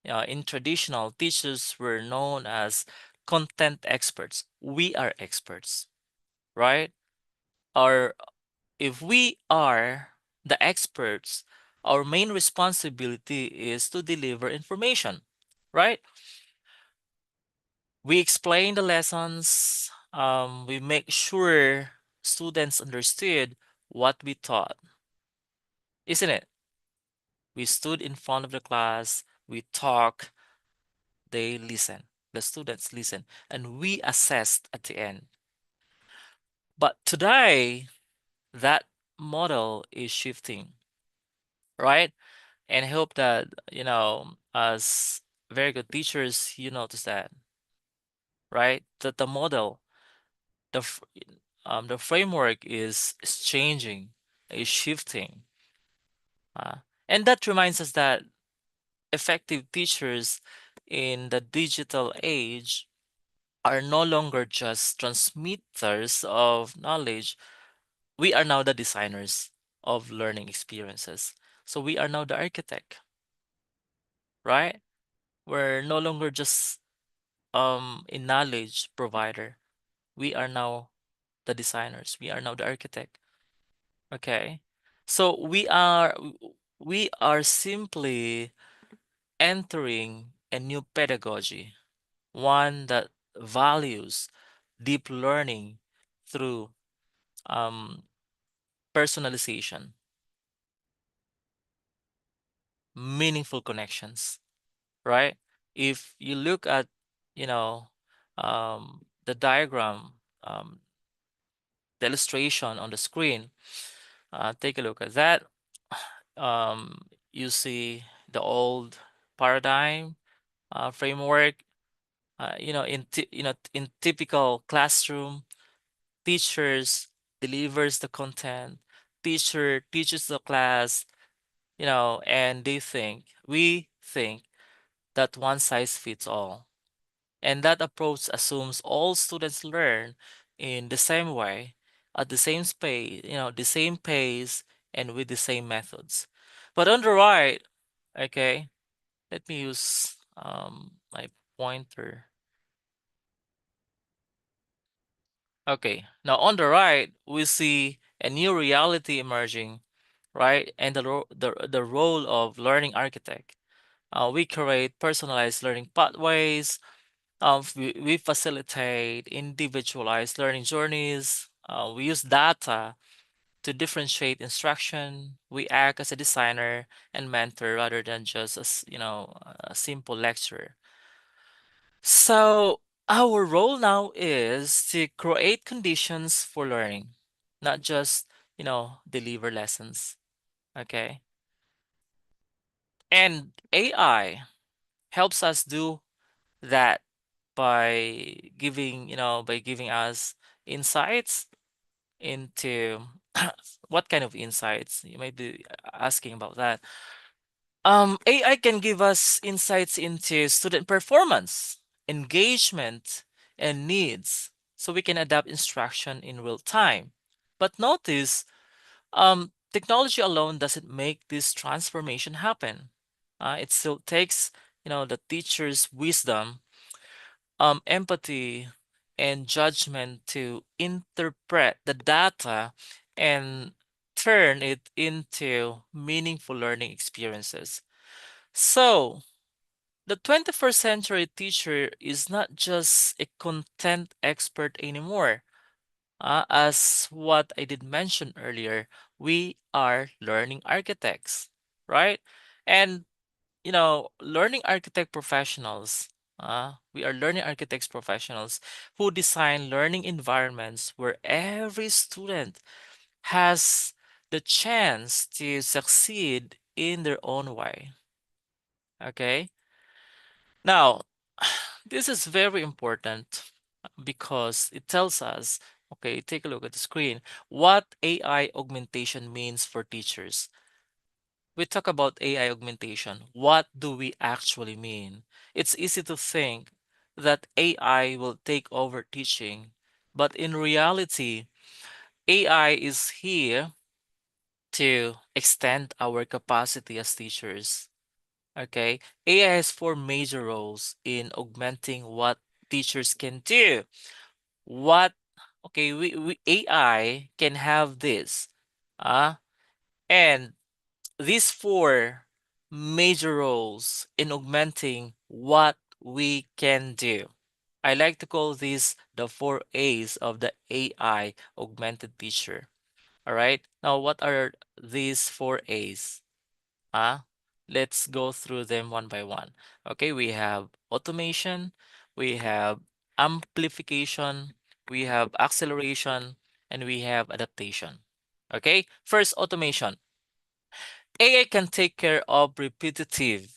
in traditional, teachers were known as content experts. We are experts, right? Or if we are the experts, our main responsibility is to deliver information, right? We explain the lessons, we make sure students understood what we taught, isn't it? We stood in front of the class, we talk, they listen, the students listen, and we assessed at the end. But today, that model is shifting, right? And I hope that, as very good teachers, you notice that, right? That the model, the framework is changing, is shifting. Uh, and that reminds us that effective teachers in the digital age are no longer just transmitters of knowledge. We are now the designers of learning experiences. So we are now the architect, right? We're no longer just a knowledge provider. We are now the designers. We are now the architect. Okay. So we are simply entering a new pedagogy, one that values deep learning through um, personalization, meaningful connections, right? If you look at, you know, the diagram, the illustration on the screen, take a look at that. You see the old paradigm framework, in typical classroom, teachers delivers the content, teacher teaches the class, and we think that one size fits all. And that approach assumes all students learn in the same way, at the same space, the same pace, and with the same methods. But on the right, okay, let me use my pointer. Okay, now on the right, we see a new reality emerging, right? And the role of learning architect. We create personalized learning pathways. We facilitate individualized learning journeys. We use data to differentiate instruction. We act as a designer and mentor rather than just a simple lecturer. So our role now is to create conditions for learning, not just, deliver lessons. Okay. And AI helps us do that by giving us insights into what kind of insights you might be asking about that. AI can give us insights into student performance, engagement, and needs, so we can adapt instruction in real time. But notice, technology alone doesn't make this transformation happen. It still takes, the teacher's wisdom, empathy, and judgment to interpret the data and turn it into meaningful learning experiences. So, the 21st century teacher is not just a content expert anymore. As what I did mention earlier, we are learning architects, right? And learning architect professionals. We are learning architects professionals who design learning environments where every student has the chance to succeed in their own way. Okay. Now, this is very important because it tells us, okay, take a look at the screen, what AI augmentation means for teachers. We talk about AI augmentation. What do we actually mean? It's easy to think that AI will take over teaching, but in reality, AI is here to extend our capacity as teachers. Okay, AI has four major roles in augmenting what teachers can do. What, okay, we AI can have this, uh, and these four major roles in augmenting what we can do. I like to call these the four A's of the AI augmented teacher. All right. Now, what are these four A's? Huh? Let's go through them one by one. Okay, we have automation, we have amplification, we have acceleration, and we have adaptation. Okay, first, automation. AI can take care of repetitive,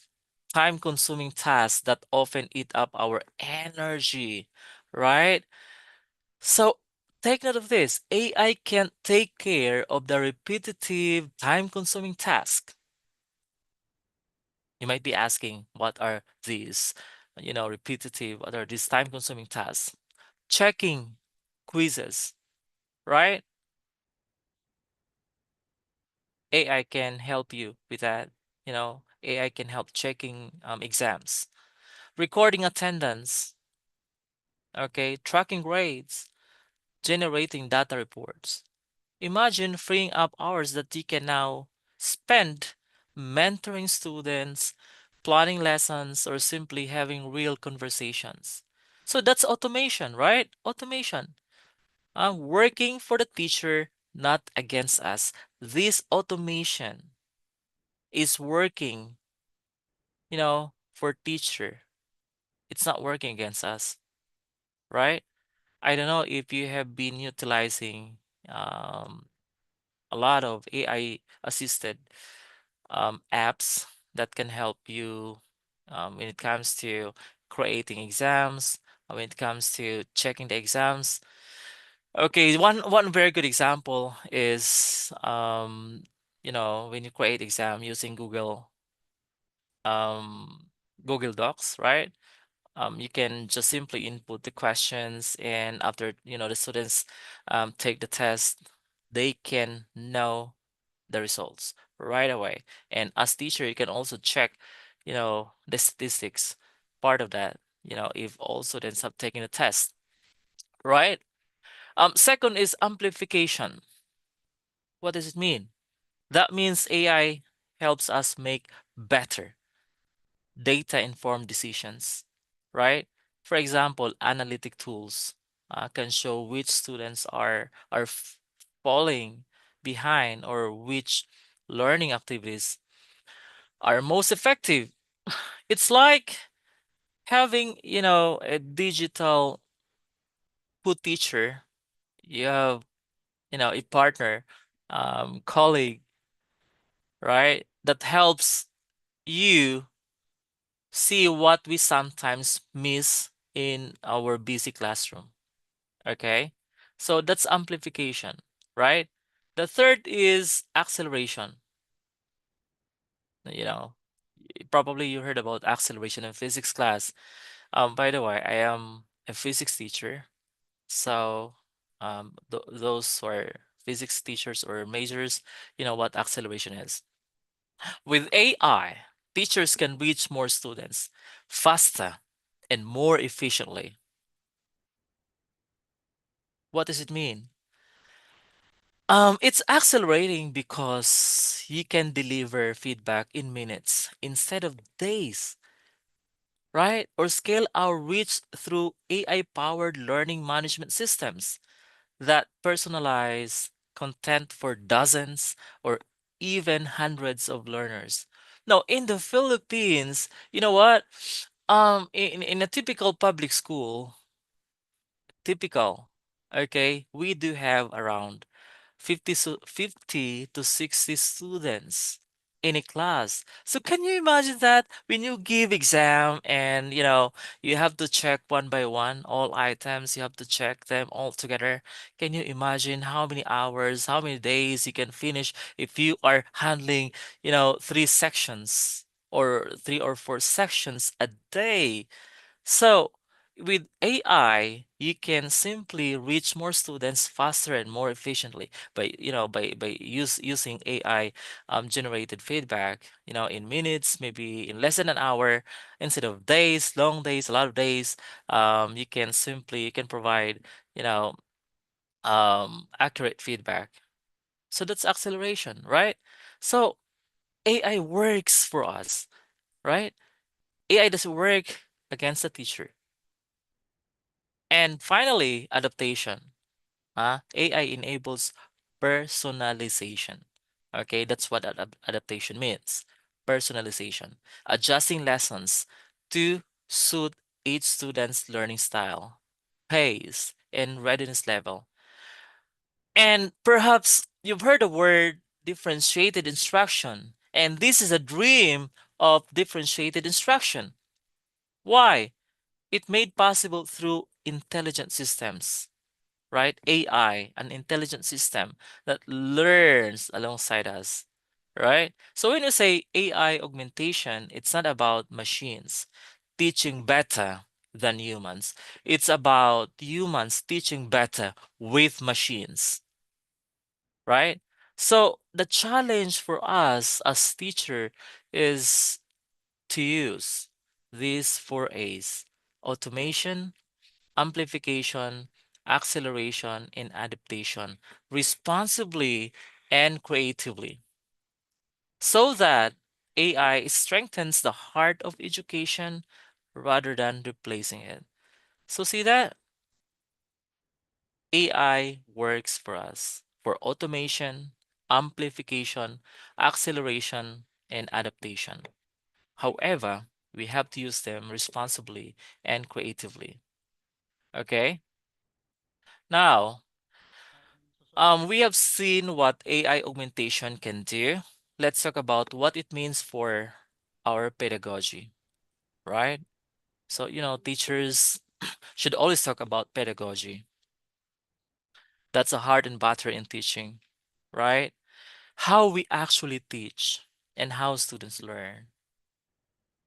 time consuming tasks that often eat up our energy, right? So take note of this, AI can take care of the repetitive, time consuming task. You might be asking, what are these, repetitive, what are these time consuming tasks? Checking quizzes, right? AI can help you with that. AI can help checking exams, recording attendance, okay, tracking grades, generating data reports. Imagine freeing up hours that you can now spend mentoring students, planning lessons, or simply having real conversations. So that's automation, right? Automation. Working for the teacher, not against us. This automation is working, for teacher. It's not working against us, right? I don't know if you have been utilizing um, a lot of AI assisted apps that can help you when it comes to creating exams, when it comes to checking the exams. Okay, one very good example is when you create exam using um Google Docs, right? You can just simply input the questions, and after the students take the test, they can know the results right away. And as teacher, you can also check, the statistics part of that, if all students have taken the test, right? Second is amplification. What does it mean? That means AI helps us make better data-informed decisions, right? For example, analytic tools can show which students are falling behind, or which learning activities are most effective. It's like having, a digital food teacher. You have, a partner, colleague, right? That helps you see what we sometimes miss in our busy classroom. Okay? So that's amplification, right? The third is acceleration. You know, Probably you heard about acceleration in physics class. By the way, I am a physics teacher. So, those who are physics teachers or majors, you know what acceleration is. With AI, teachers can reach more students faster and more efficiently. What does it mean? It's accelerating because you can deliver feedback in minutes instead of days, right? Or scale our reach through AI-powered learning management systems that personalize content for dozens or even hundreds of learners. Now, in the Philippines, you know what? In a typical public school, typical, okay, we do have around 50 to 60 students in a class. So can you imagine that when you give exam, and you have to check one by one all items, you have to check them all together. Can you imagine how many hours, how many days you can finish if you are handling, three sections or three or four sections a day? So, with AI, you can simply reach more students faster and more efficiently by using AI generated feedback, in minutes, maybe in less than an hour, instead of days, long days, a lot of days. You can provide, you know, accurate feedback. So that's acceleration, right? So AI works for us, right? AI doesn't work against the teacher. And finally, adaptation. AI enables personalization. Okay, that's what adaptation means. Personalization, adjusting lessons to suit each student's learning style, pace, and readiness level. And perhaps you've heard the word differentiated instruction, and this is a dream of differentiated instruction. Why? It made possible through intelligent systems, right? AI, an intelligent system that learns alongside us, right? So when you say AI augmentation, it's not about machines teaching better than humans. It's about humans teaching better with machines, right? So the challenge for us as teacher is to use these four A's: automation, amplification, acceleration, and adaptation responsibly and creatively, so that AI strengthens the heart of education rather than replacing it. So see that AI works for us for automation, amplification, acceleration, and adaptation. However, we have to use them responsibly and creatively. Okay? Now, we have seen what AI augmentation can do. Let's talk about what it means for our pedagogy, right? So, teachers should always talk about pedagogy. That's a heart and butter in teaching, right? How we actually teach and how students learn.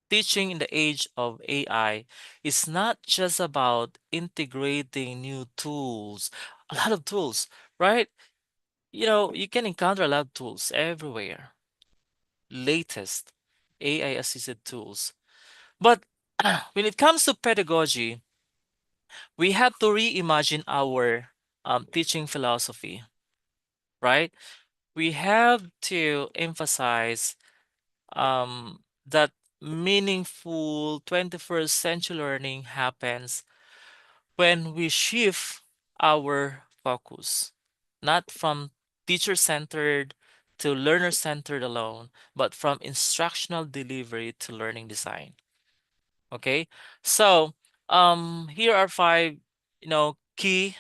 Teaching in the age of AI is not just about integrating new tools, a lot of tools, right? You can encounter a lot of tools everywhere, latest AI assisted tools. But when it comes to pedagogy, we have to reimagine our teaching philosophy, right? We have to emphasize that meaningful 21st century learning happens when we shift our focus, not from teacher centered to learner centered alone, but from instructional delivery to learning design. Okay, so here are five, key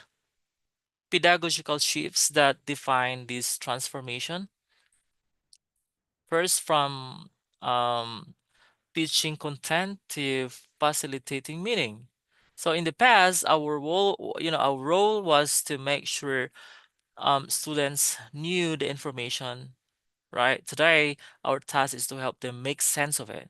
pedagogical shifts that define this transformation. First, from teaching content to facilitating meaning. So in the past, our role was to make sure students knew the information, right? Today, our task is to help them make sense of it.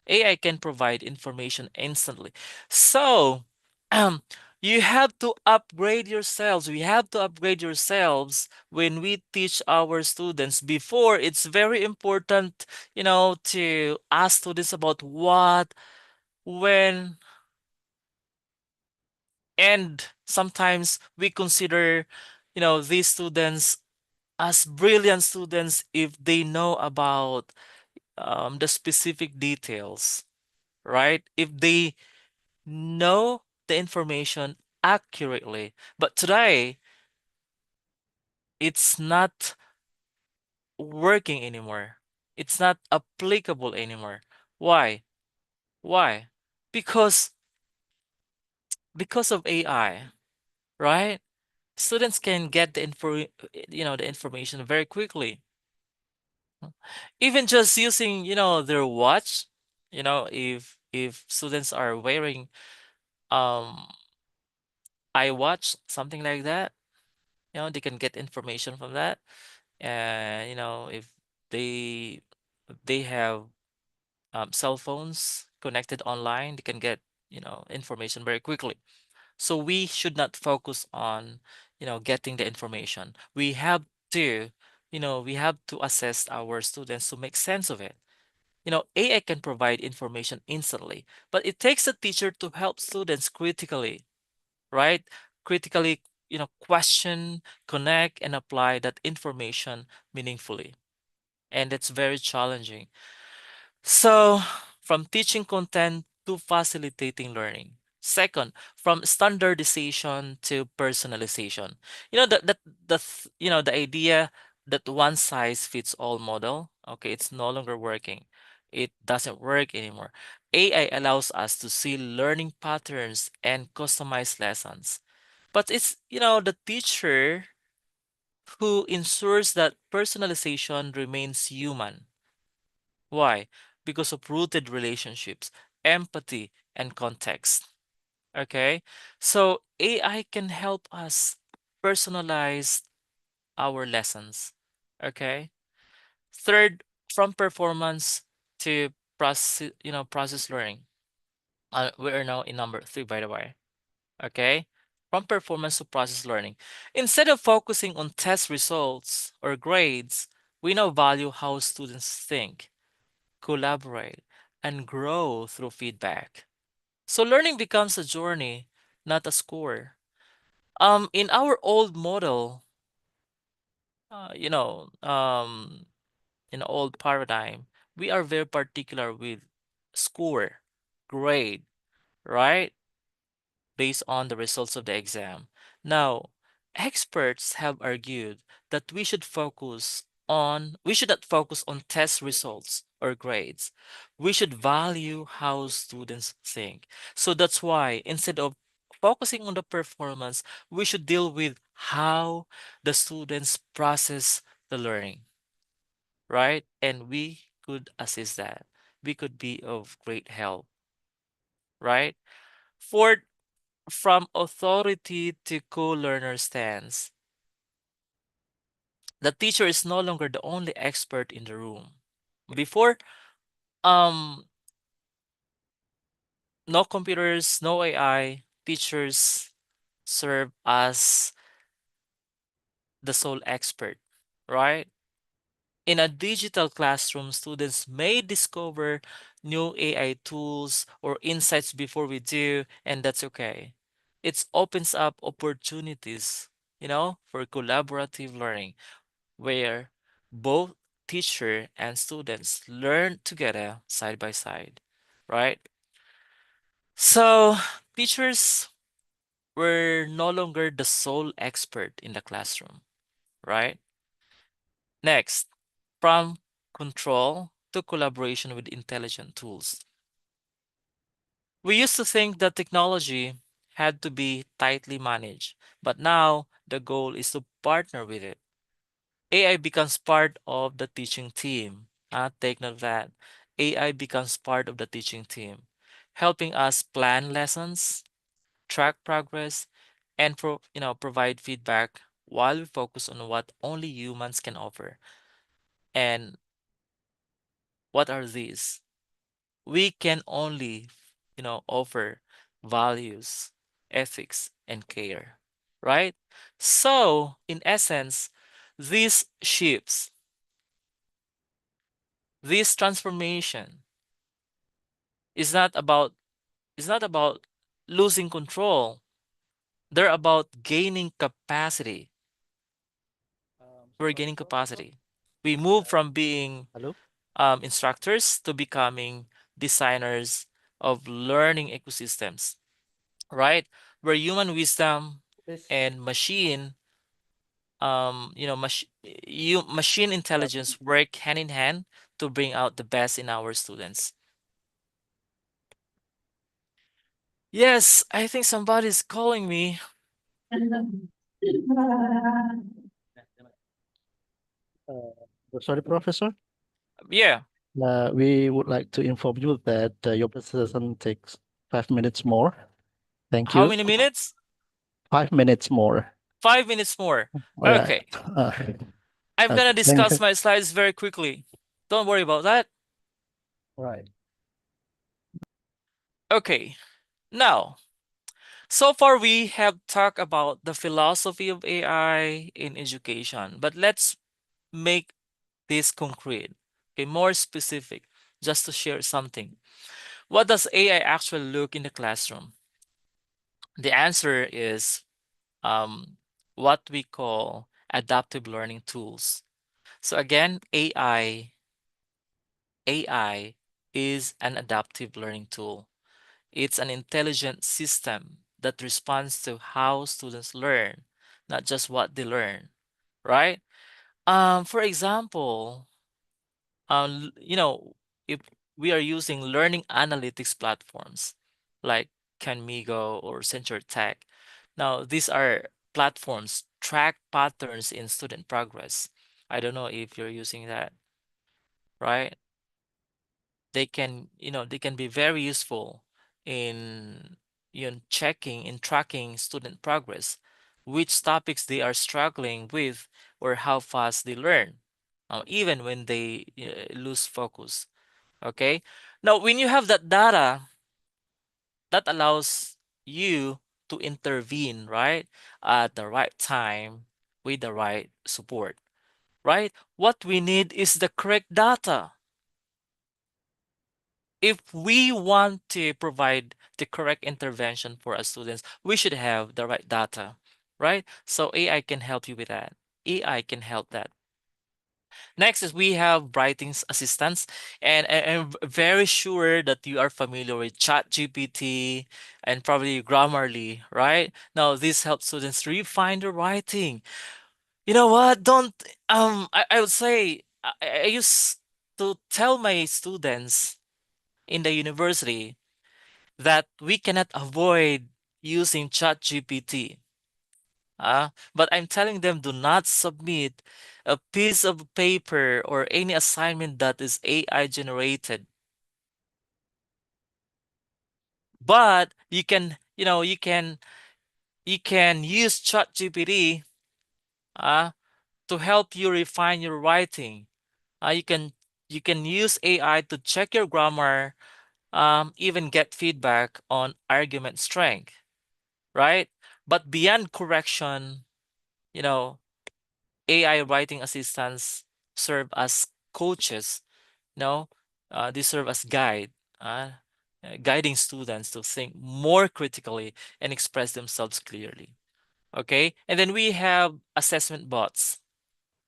AI can provide information instantly. So, um, you have to upgrade yourselves. We have to upgrade yourselves when we teach our students. Before, it's very important, to ask students about what, when, and sometimes we consider, these students as brilliant students if they know about the specific details, right? If they know the information accurately. But today, it's not working anymore. It's not applicable anymore. Why? Why? Because because of AI, right? Students can get the information very quickly. Even just using, their watch, if students are wearing um iWatch, something like that, they can get information from that. And if they they have cell phones connected online, they can get information very quickly. So we should not focus on getting the information. We have to assess our students to make sense of it. AI can provide information instantly, but it takes a teacher to help students critically, right? Critically, question, connect, and apply that information meaningfully. And it's very challenging. So, from teaching content to facilitating learning. Second, from standardization to personalization. The idea that one size fits all model, okay, it's no longer working. It doesn't work anymore. AI allows us to see learning patterns and customize lessons. But it's, the teacher who ensures that personalization remains human. Why? Because of rooted relationships, empathy, and context. Okay? So AI can help us personalize our lessons. Okay? Third, from performance to process learning. We are now in number 3, by the way. Okay? From performance to process learning. Instead of focusing on test results or grades, we now value how students think, collaborate, and grow through feedback. So learning becomes a journey, not a score. In our old model, uh, you know, um, in old paradigm, we are very particular with score, grade, right? Based on the results of the exam. Now, experts have argued that we should not focus on test results or grades. We should value how students think. So that's why instead of focusing on the performance, we should deal with how the students process the learning, right? And we could assist that. We could be of great help. right? Fourth, from authority to co-learner stance. The teacher is no longer the only expert in the room. Before, um, no computers, no AI, teachers serve as the sole expert, right? In a digital classroom, students may discover new AI tools or insights before we do, and that's okay. It opens up opportunities, for collaborative learning where both teacher and students learn together side by side, right? So, teachers were no longer the sole expert in the classroom, right? Next, from control to collaboration with intelligent tools. We used to think that technology had to be tightly managed, but now the goal is to partner with it. AI becomes part of the teaching team. Take note of that. AI becomes part of the teaching team, helping us plan lessons, track progress, and provide feedback while we focus on what only humans can offer. And what are these? We can only, offer values, ethics, and care, right? So, in essence, these shifts, this transformation is not about losing control. They're about gaining capacity. We're gaining capacity. We move from being Hello? instructors to becoming designers of learning ecosystems, right? Where human wisdom and machine intelligence work hand in hand to bring out the best in our students. Yes, I think somebody's calling me. Sorry, Professor. Yeah. We would like to inform you that your presentation takes 5 minutes more. Thank How you. many minutes? 5 minutes more. 5 minutes more. All right. Okay. I'm gonna Thank discuss you. my slides very quickly. Don't worry about that. Right. Okay. Now, so far we have talked about the philosophy of AI in education, but let's make this concrete, okay, more specific, just to share something. What does AI actually look in the classroom? The answer is what we call adaptive learning tools. So again, AI is an adaptive learning tool. It's an intelligent system that responds to how students learn, not just what they learn, right? For example, if we are using learning analytics platforms like Canmigo or Central Tech, now these are platforms track patterns in student progress. I don't know if you're using that, right? They can be very useful in checking in tracking student progress, which topics they are struggling with or how fast they learn, even when they lose focus. Okay, now when you have that data, that allows you to intervene, right, at the right time with the right support, right? What we need is the correct data. If we want to provide the correct intervention for our students, we should have the right data, right? So AI can help you with that. AI can help that. Next is we have writing assistants, and I'm very sure that you are familiar with ChatGPT and probably Grammarly, right? Now this helps students refine their writing. You know what? Don't I would say I used to tell my students in the university that we cannot avoid using ChatGPT. But I'm telling them do not submit a piece of paper or any assignment that is AI generated. But you can, you can use ChatGPT to help you refine your writing. You can use AI to check your grammar, even get feedback on argument strength, right? But beyond correction, you know, AI writing assistants serve as coaches. They serve as guiding students to think more critically and express themselves clearly. Okay, and then we have assessment bots.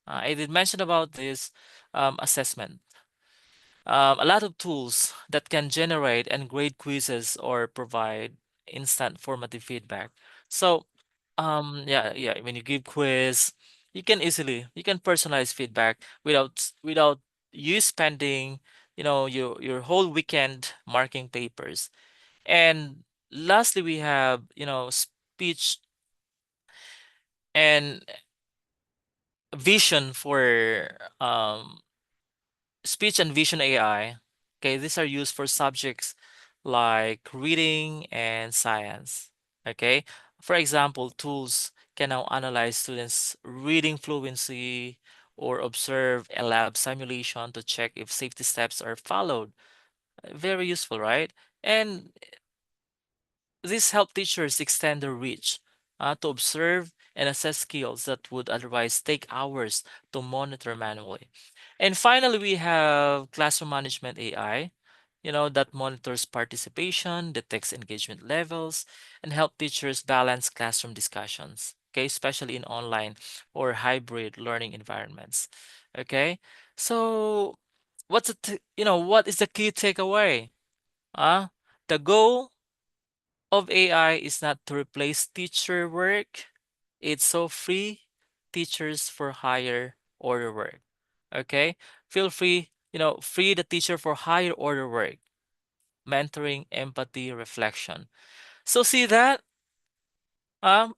I did mention about this assessment. A lot of tools that can generate and grade quizzes or provide instant formative feedback. So, yeah, when you give quiz, you can personalize feedback without you spending, your whole weekend marking papers. And lastly, we have, speech and vision for speech and vision AI. Okay, these are used for subjects like reading and science. Okay, for example, tools can now analyze students' reading fluency or observe a lab simulation to check if safety steps are followed. Very useful, right? And this help teachers extend their reach to observe and assess skills that would otherwise take hours to monitor manually. And finally, we have classroom management AI, that monitors participation, detects engagement levels, and help teachers balance classroom discussions, okay, especially in online or hybrid learning environments. Okay, so what is the key takeaway? Uh, the goal of AI is not to replace teacher work. It's so free teachers for higher order work. Okay? Feel free, free the teacher for higher order work, mentoring, empathy, reflection. So see that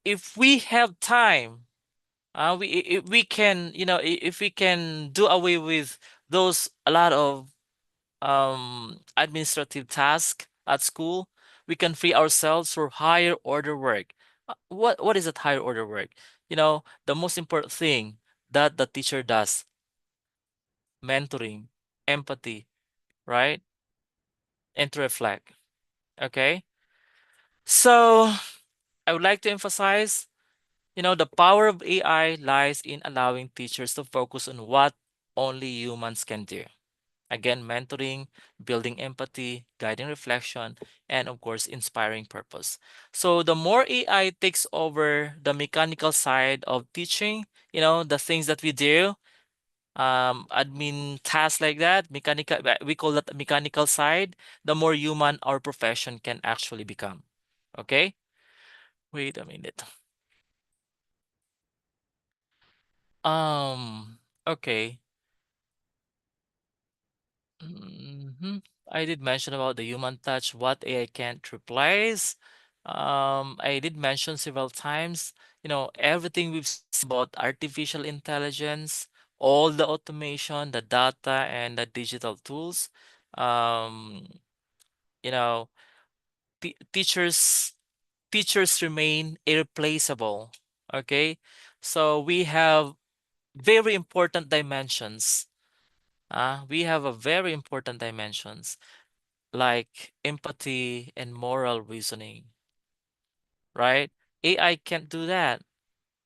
if we have time, if we can, if we can do away with those a lot of administrative task at school, we can free ourselves for higher order work. What is that higher order work? The most important thing that the teacher does: mentoring, empathy, right? And to reflect. Okay. So I would like to emphasize, the power of AI lies in allowing teachers to focus on what only humans can do. Again, mentoring, building empathy, guiding reflection, and of course, inspiring purpose. So the more AI takes over the mechanical side of teaching, the things that we do, admin tasks like that, mechanical, we call that the mechanical side, the more human our profession can actually become. Okay? Wait a minute. Okay. I did mention about the human touch, what AI can't replace. I did mention several times, everything we've seen about artificial intelligence, all the automation, the data, and the digital tools. Um, you know, teachers remain irreplaceable. Okay, so we have very important dimensions. We have a very important dimensions like empathy and moral reasoning, right? AI can't do that.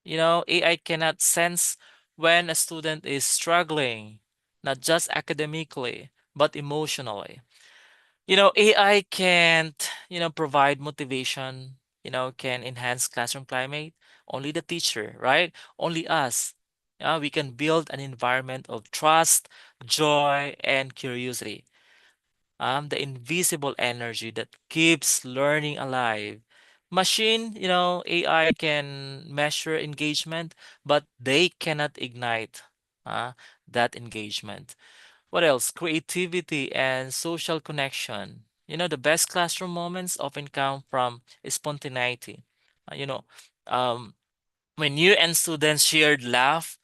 AI cannot sense when a student is struggling, not just academically, but emotionally. AI can't, provide motivation, can enhance classroom climate. Only the teacher, right? Only us. We can build an environment of trust, joy, and curiosity. The invisible energy that keeps learning alive. Machine, AI can measure engagement, but they cannot ignite uh, that engagement. What else? Creativity and social connection. The best classroom moments often come from spontaneity. You know, um, when you and students shared laugh,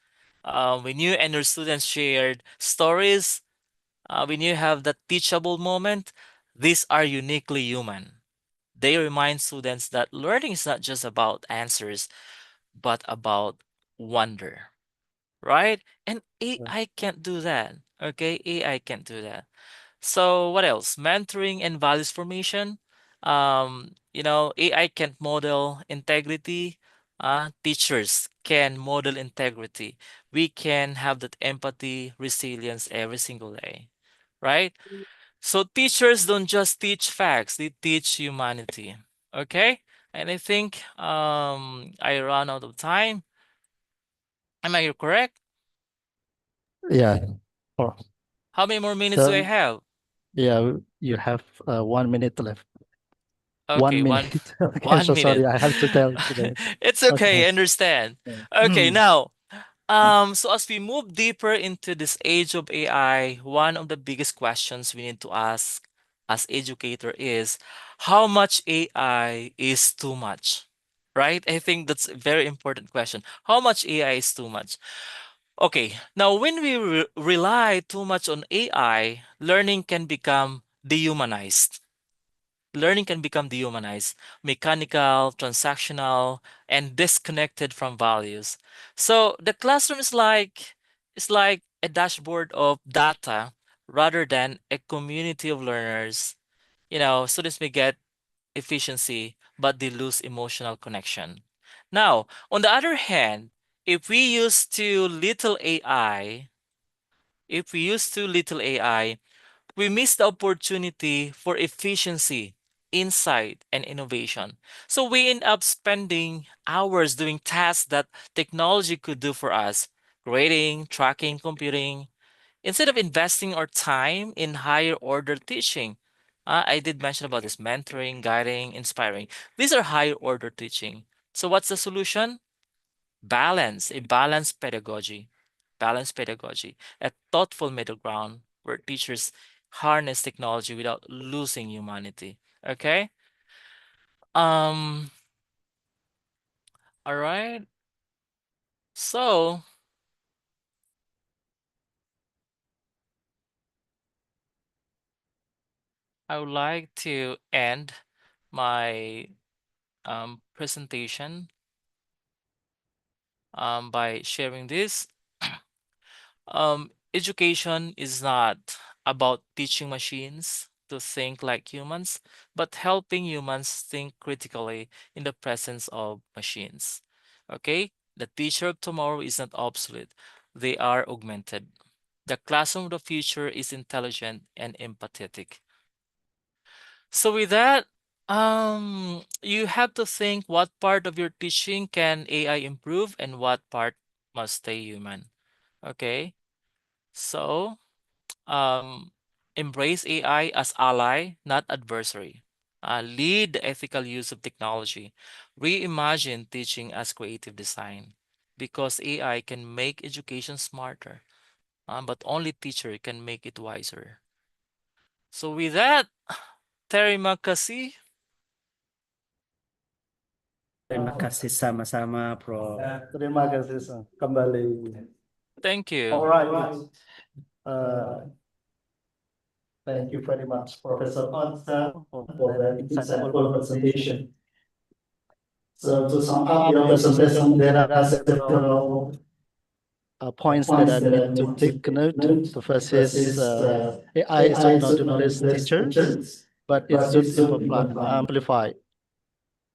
when you and your students shared stories, when you have that teachable moment, these are uniquely human. They remind students that learning is not just about answers, but about wonder, right? And AI can't do that. Okay, AI can't do that. So what else? Mentoring and values formation. AI can't model integrity. Teachers can model integrity. We can have that empathy, resilience every single day, right? So teachers don't just teach facts; they teach humanity. Okay, and I think I ran out of time. Am I correct? Yeah. Oh, How many more minutes do I so have? yeah, you have 1 minute left. Okay, 1 minute. Okay, one so sorry, minute. I have to tell today. It's okay, Okay. I understand. Yeah. Okay, now, so as we move deeper into this age of AI, one of the biggest questions we need to ask as educator is how much AI is too much? Right? I think that's a very important question. How much AI is too much? Okay, now when we rely too much on AI, learning can become dehumanized. Learning can become dehumanized, mechanical, transactional, and disconnected from values. So the classroom is like a dashboard of data rather than a community of learners. Students may get efficiency, but they lose emotional connection. Now, on the other hand, if we use too little AI, if we use too little AI, we miss the opportunity for efficiency, insight, and innovation. So we end up spending hours doing tasks that technology could do for us, grading, tracking, computing, instead of investing our time in higher order teaching. I did mention about this mentoring, guiding, inspiring. These are higher order teaching. So what's the solution? A balanced pedagogy, a thoughtful middle ground where teachers harness technology without losing humanity. Okay? Um, all right. So I would like to end my presentation by sharing this. Education is not about teaching machines to think like humans, but helping humans think critically in the presence of machines. Okay? The teacher of tomorrow is not obsolete, they are augmented. The classroom of the future is intelligent and empathetic. So, with that, you have to think what part of your teaching can AI improve and what part must stay human. Okay? So, um, embrace AI as ally, not adversary. Lead the ethical use of technology. Reimagine teaching as creative design. Because AI can make education smarter, but only teacher can make it wiser. So with that, terima kasih. Terima kasih sama-sama, Prof. Terima kasih kembali. Thank you. All right. Thank you very much, Professor Onsa, for that insightful presentation. So to sum up your presentation, there are several points that I need to take note. The first is AI should not replace teachers, but it should amplify.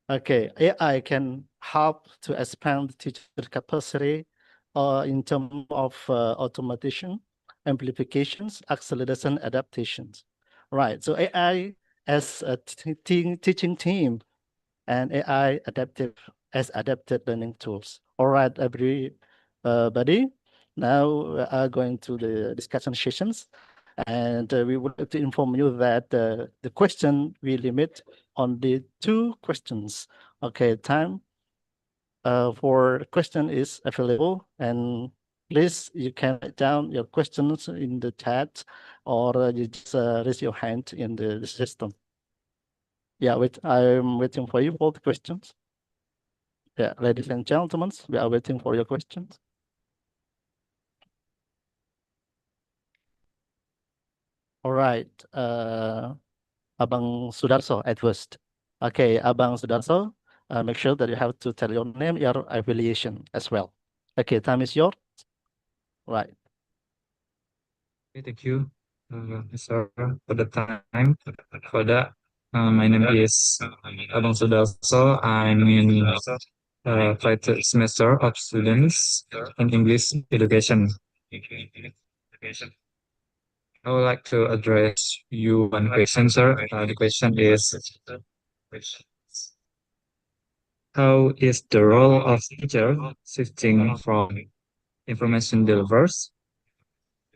Okay, AI can help to expand teacher capacity in terms of automation, amplifications, acceleration, adaptations. Right, so AI as a teaching team and AI as adapted learning tools. All right, everybody. Now we are going to the discussion sessions, and we would like to inform you that the question we limit only 2 questions. Okay, time for question is available, and please you can write down your questions in the chat, or you just raise your hand in the system. Yeah, I'm waiting for you for the questions. Yeah, ladies and gentlemen, we are waiting for your questions. All right, Abang Sudarso at first. Okay, Abang Sudarso, make sure that you have to tell your name, your affiliation as well. Okay, time is yours. Right. Okay, thank you, sir, for the time. For that, my name is Abang Sudarso. I'm in third semester of students in English education. I would like to address you one question, sir. The question is, how is the role of teacher shifting from information delivers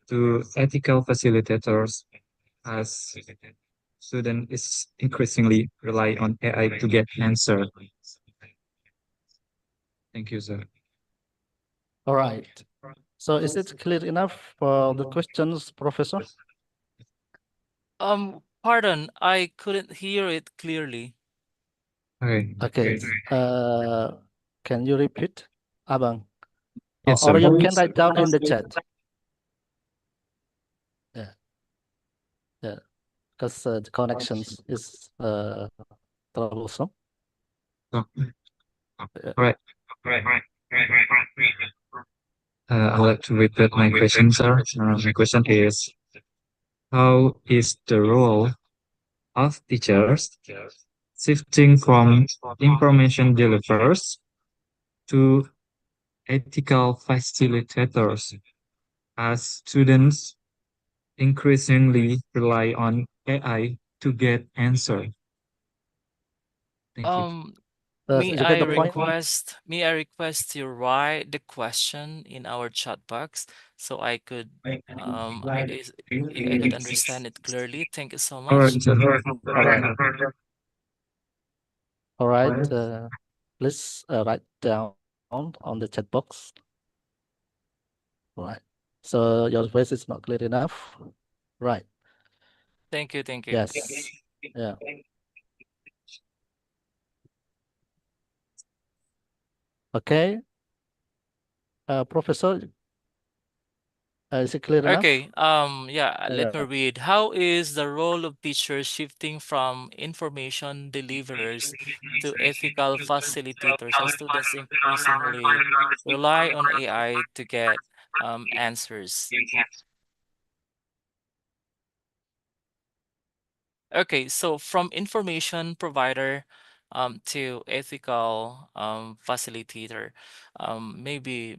to ethical facilitators as student is increasingly rely on AI to get answer? Thank you, sir. All right. So is it clear enough for the questions, Professor? Pardon, I couldn't hear it clearly. Okay. Can you repeat, Abang? Yes, Or sir. you can write down in the chat. Yeah. Yeah. Because the connections is troublesome. Oh. All right. I would like to repeat my question, sir. My question is, how is the role of teachers shifting from information delivers to ethical facilitators as students increasingly rely on AI to get answer? Thank you. May Did you I get the point? request you write the question in our chat box so I could I could understand it clearly. Thank you so All right, much. sir. All right. All right. Please write down on the chat box. All right. So your voice is not clear enough. Right. Thank you, thank you. Yes. Yeah. Okay. Professor, is it clear enough? Okay, yeah, let me read. How is the role of teachers shifting from information deliverers to ethical facilitators as students increasingly rely on AI to get answers? Okay, so from information provider to ethical facilitator, maybe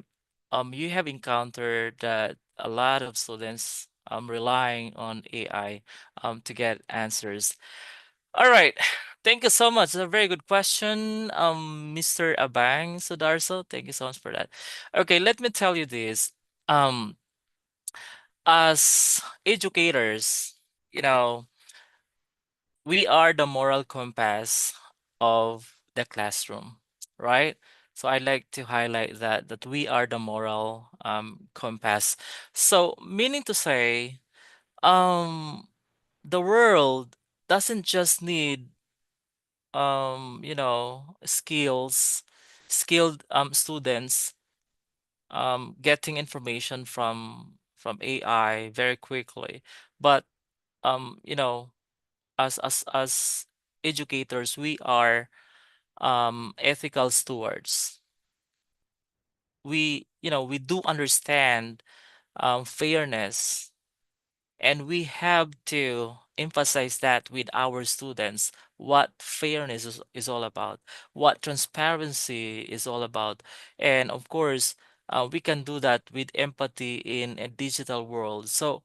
you have encountered that a lot of students relying on AI to get answers. All right, thank you so much. It's a very good question, Mr. Abang Sudarso. Thank you so much for that. Okay, let me tell you this. As educators, you know, we are the moral compass of the classroom, right? So I like to highlight that we are the moral compass. So meaning to say, the world doesn't just need skilled students getting information from AI very quickly, but you know, as educators, we are ethical stewards. We do understand fairness, and we have to emphasize that with our students what fairness is all about, what transparency is all about. And of course, we can do that with empathy in a digital world. So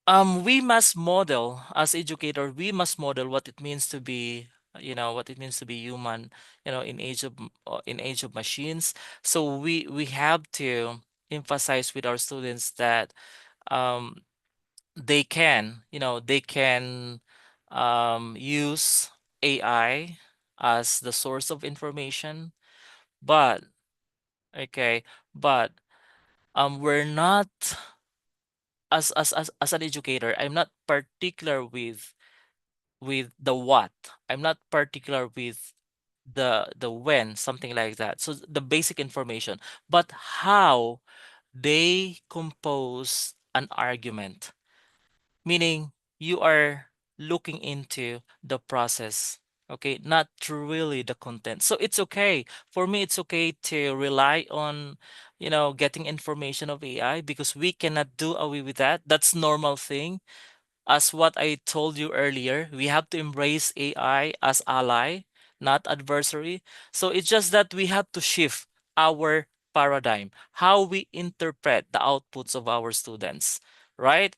we must model as educator. We must model what it means to be, what it means to be human, in age of machines. So we have to emphasize with our students that um, they can use AI as the source of information, but okay, but we're not as an educator. I'm not particular with the what. I'm not particular with the when, something like that. So the basic information, but how they compose an argument, meaning you are looking into the process. okay, not really the content. So it's okay for me, it's okay to rely on, you know, getting information of AI, because we cannot do away with that. That's normal thing. As what I told you earlier, we have to embrace AI as ally, not adversary. So it's just that we have to shift our paradigm, how we interpret the outputs of our students, right?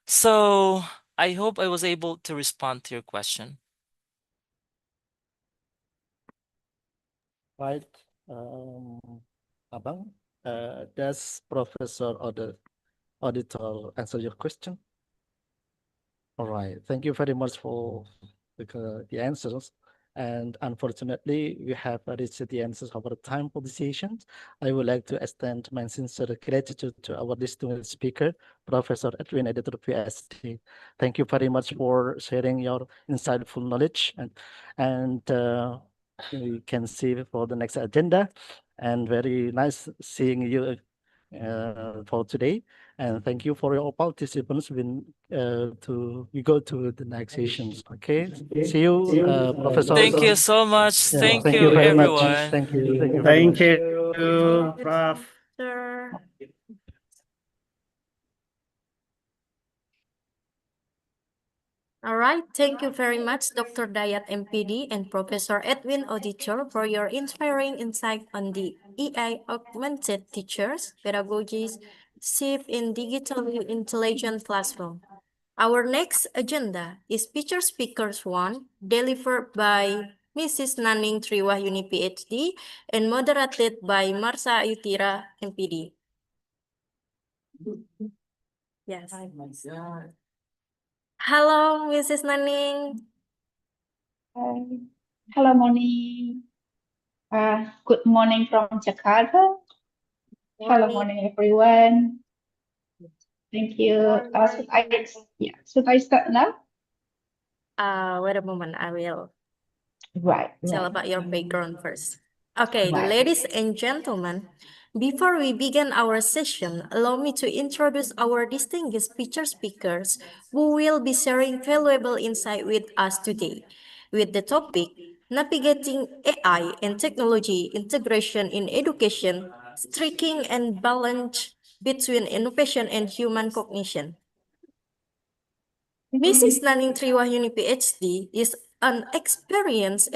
So I hope I was able to respond to your question. Right, Abang, does Professor or the auditor answer your question? All right, thank you very much for the answers. And unfortunately, we have reached the answers of our time for the session. I would like to extend my sincere gratitude to our distinguished speaker, Professor Edwin, Editor PhD. Thank you very much for sharing your insightful knowledge. And we can see for the next agenda. And very nice seeing you for today. And thank you for your participants. We go to the next sessions. Okay. See you, Professor. Thank you so much. Yeah, Thank you, very much. everyone. Thank you. Thank you very much. Prof. All right, thank you very much, Dr. Dayat MPD and Professor Edwin Auditor, for your inspiring insight on the AI augmented teachers, pedagogies, shift in digitally intelligent classroom. Our next agenda is Feature Speakers 1, delivered by Mrs. Naning Triwahyuni PhD and moderated by Marsa Ayutira MPD. Yes. Hello, Mrs. Naning. Hello, morning. Good morning from Jakarta. Hello, morning, everyone. Thank you. Should I start now? Wait a moment, I will Right. tell about your background first. Okay, ladies and gentlemen, before we begin our session, allow me to introduce our distinguished feature speakers who will be sharing valuable insight with us today, with the topic Navigating AI and Technology Integration in Education, Striking and Balance between Innovation and Human Cognition. Mrs. Naning Triwahyuni PhD is an experienced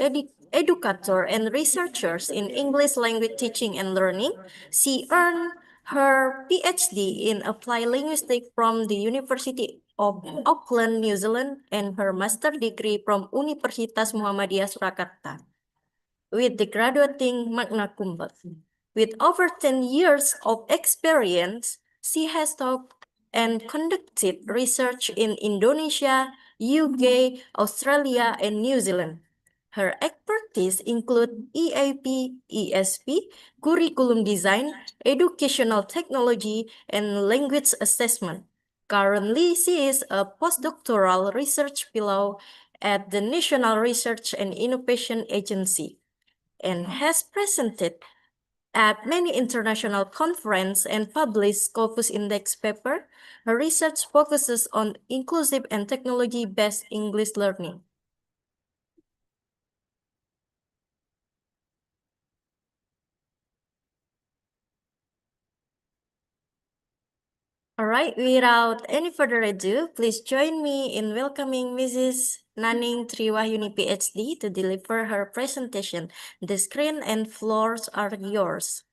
educator and researcher in English language teaching and learning. She earned her PhD in applied linguistics from the University of Auckland, New Zealand, and her master's degree from Universitas Muhammadiyah Surakarta, with the graduating magna cum laude. With over 10 years of experience, she has taught and conducted research in Indonesia, UK, Australia, and New Zealand. Her expertise include EAP, ESP, curriculum design, educational technology, and language assessment. Currently, she is a postdoctoral research fellow at the National Research and Innovation Agency and has presented at many international conferences and published Scopus Index paper. Her research focuses on inclusive and technology-based English learning. All right, without any further ado, please join me in welcoming Mrs. Naning Triwahyuni PhD to deliver her presentation. The screen and floors are yours.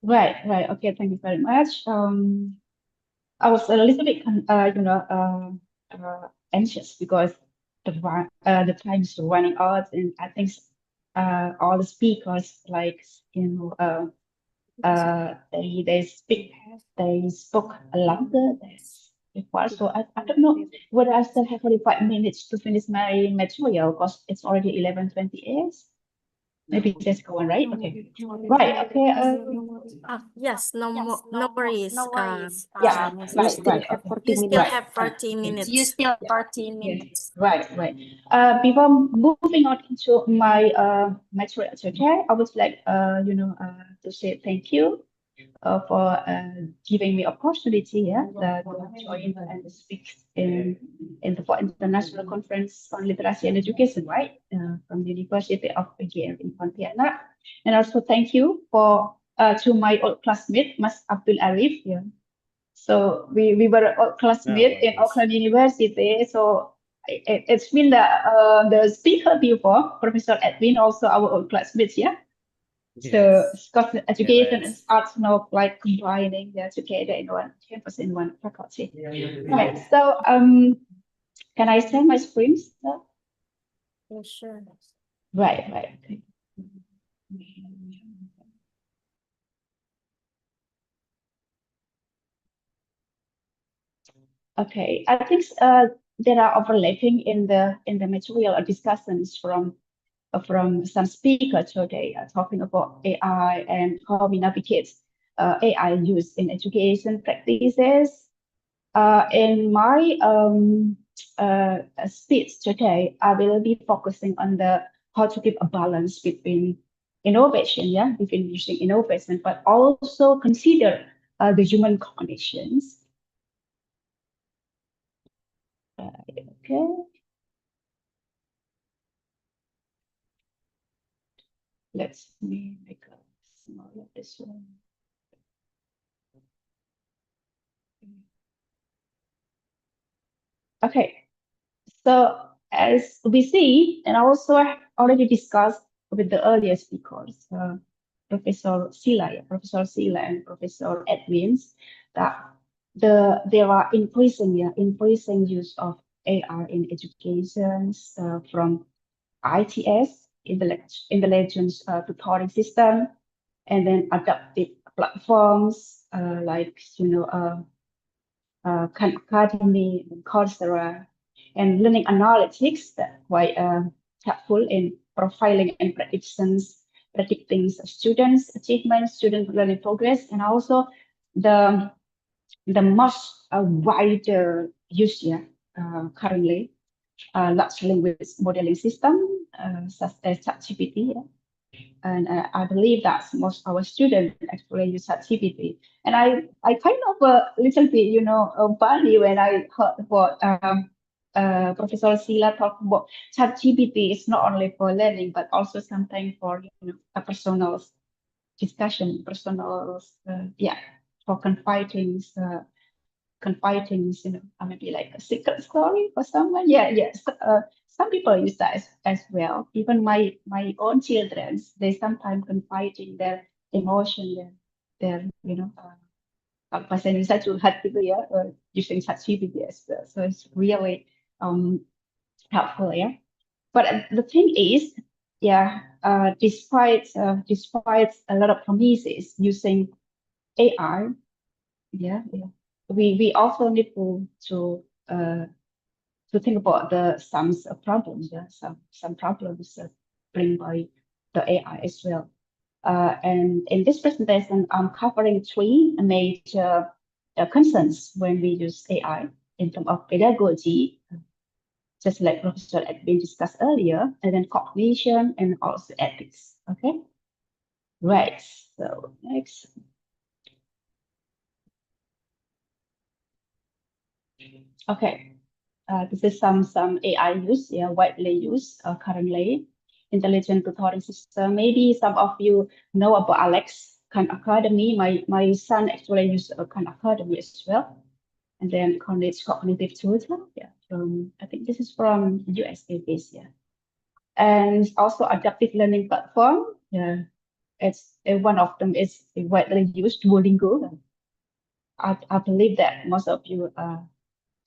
Right. Okay, thank you very much. I was a little bit, anxious because the time is running out, and I think all the speakers, they spoke longer than before. So I don't know whether I still have 45 minutes to finish my material because it's already 11:28. Maybe just go on, right? Okay. Right. Okay. Yes, no worries. Yeah. You still have 40 minutes. Right. Have 40 minutes. You still have 40 minutes. Right. Before moving on into my material, okay, I would like to say thank you for giving me opportunity to join and speak in the International Conference on Literacy and Education, right? From the University of PGRI Pontianak. And also thank you for to my old classmate, Mas Abdul Arif. Yeah. So we were old classmates in Auckland University. So it's been the speaker before, Professor Edwin, also our old classmates, yeah. So Scott education and arts now like combining together in one campus in one faculty. Right. So can I share my screen? Yeah, sure. Right. Okay. Okay, I think there are overlapping in the material or discussions from some speakers today talking about AI and how we navigate AI use in education practices. In my speech today, I will be focusing on how to keep a balance between innovation, between using innovation, but also consider the human cognitions. Okay. Let me make a smaller this one. Okay. So as we see, and also already discussed with the earlier speakers, Professor Sila and Professor Edwins, that there are increasing use of AI in education from ITS, intelligence tutoring system, and then adaptive platforms like Khan Academy, Coursera, and learning analytics that quite helpful in profiling and predicting students' achievements, student learning progress, and also the most wider use currently large language modeling system such as ChatGPT. And I believe that most our students actually use ChatGPT. And I kind of a little bit, funny when I heard what Professor Sila talk about ChatGPT is not only for learning, but also sometimes for a personal discussion, for confiding, maybe like a secret story for someone. Some people use that as well. Even my own children, they sometimes confiding their emotion, their pasal bisa curhat gitu using ChatGPT as well. So it's really helpful, But the thing is, despite a lot of promises using AI, we also need to think about some problems, some problems bring by the AI as well. And in this presentation, I'm covering three major concerns when we use AI in terms of pedagogy, just like Professor Edwin discussed earlier, and then cognition and also ethics. Okay, right. So next. Okay, this is some AI use, widely used currently. Intelligent tutoring system. Maybe some of you know about Alex Khan Academy. My son actually used Khan Academy as well. And then cognitive tutor. I think this is from USA based. And also adaptive learning platform. It's one of them is widely used, Duolingo. I believe that most of you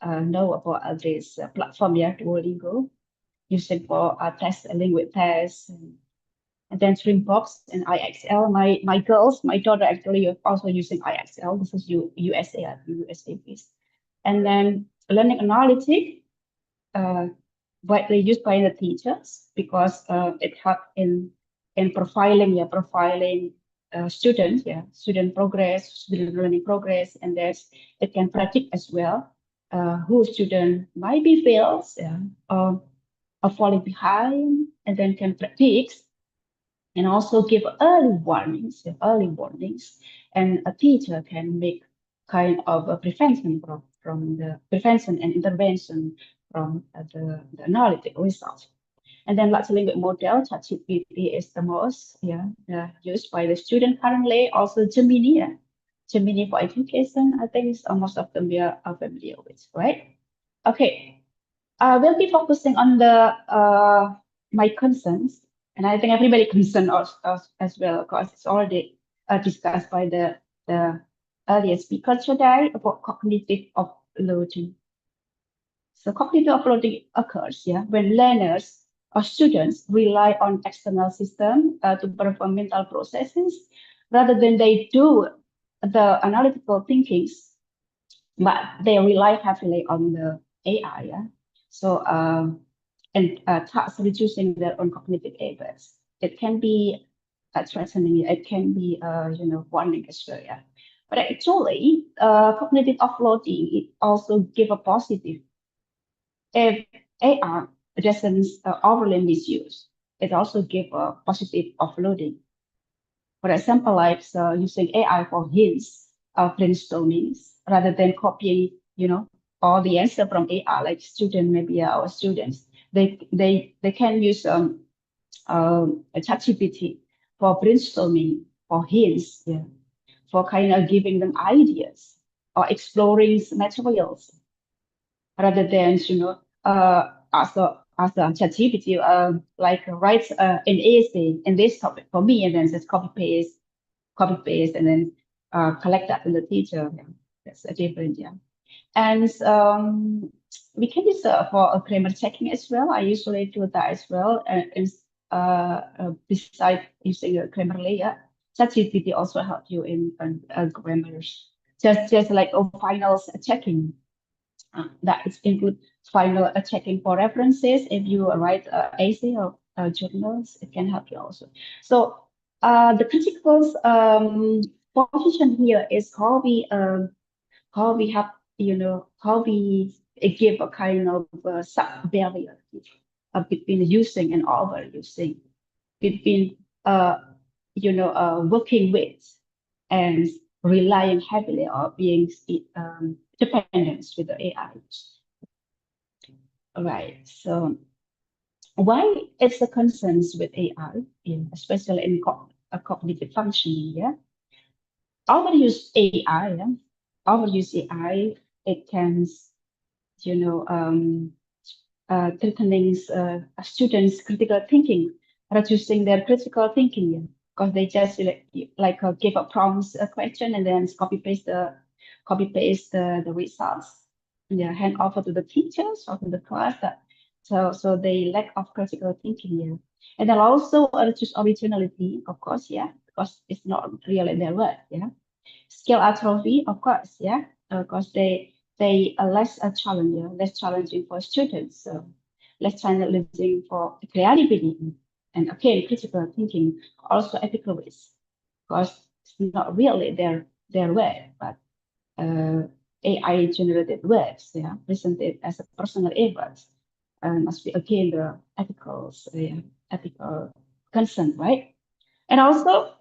know about this platform, Duolingo, used for test language tests, and then Dreambox and IXL. My daughter actually also using IXL. This is USA based. And then learning analytics, widely used by the teachers because it helps in profiling students, student progress, student learning progress, and it can predict as well who student might be fails or falling behind, and then can predict and also give early warnings, and a teacher can make kind of a prevention from the prevention and intervention from the analytic results. And then large language model, ChatGPT is the most used by the student currently. Also Gemini, Gemini for education, I think most of them we are familiar with, right? Okay, we'll be focusing on the my concerns, and I think everybody concerned as well, because it's already discussed by the earlier speaker today about cognitive offloading. So cognitive offloading occurs, when learners or students rely on external systems to perform mental processes rather than they do the analytical thinkings, but they rely heavily on the AI. So and thus reducing their own cognitive efforts. It can be threatening. It can be warning as well. But actually, cognitive offloading it also give a positive. If AI doesn't overly misuse, it also give a positive offloading. For example, like using AI for hints of brainstorming rather than copying, all the answer from AI, like student, maybe our students, they can use a ChatGPT for brainstorming, for hints, for kind of giving them ideas or exploring materials rather than as a ChatGPT like writes an essay in this topic for me and then just copy paste and then collect that from the teacher. That's a different and we can use for a grammar checking as well. I usually do that as well. And besides using a grammar layer, ChatGPT also help you in grammar. Just like finals checking. That is include final checking for references. If you write essay or journals, it can help you also. So the critical position here is how we have how we give a kind of sub barrier between using and overusing, between working with and relying heavily on being dependence with the AI. All right, so why is the concerns with AI, especially in cognitive functioning? Overuse AI, it can, threatening students' critical thinking, reducing their critical thinking, because they just give a prompt a question and then copy paste the results, hand over to the teachers or to the class. So they lack of critical thinking, and then also reduce originality, of course, because it's not really their work, Skill atrophy, of course, because they are less challenging for students, so less challenging for creativity, and again critical thinking, also ethical risk, because it's not really their work, but AI generated works, presented as a personal effort, must be again the ethical concern, right? And also,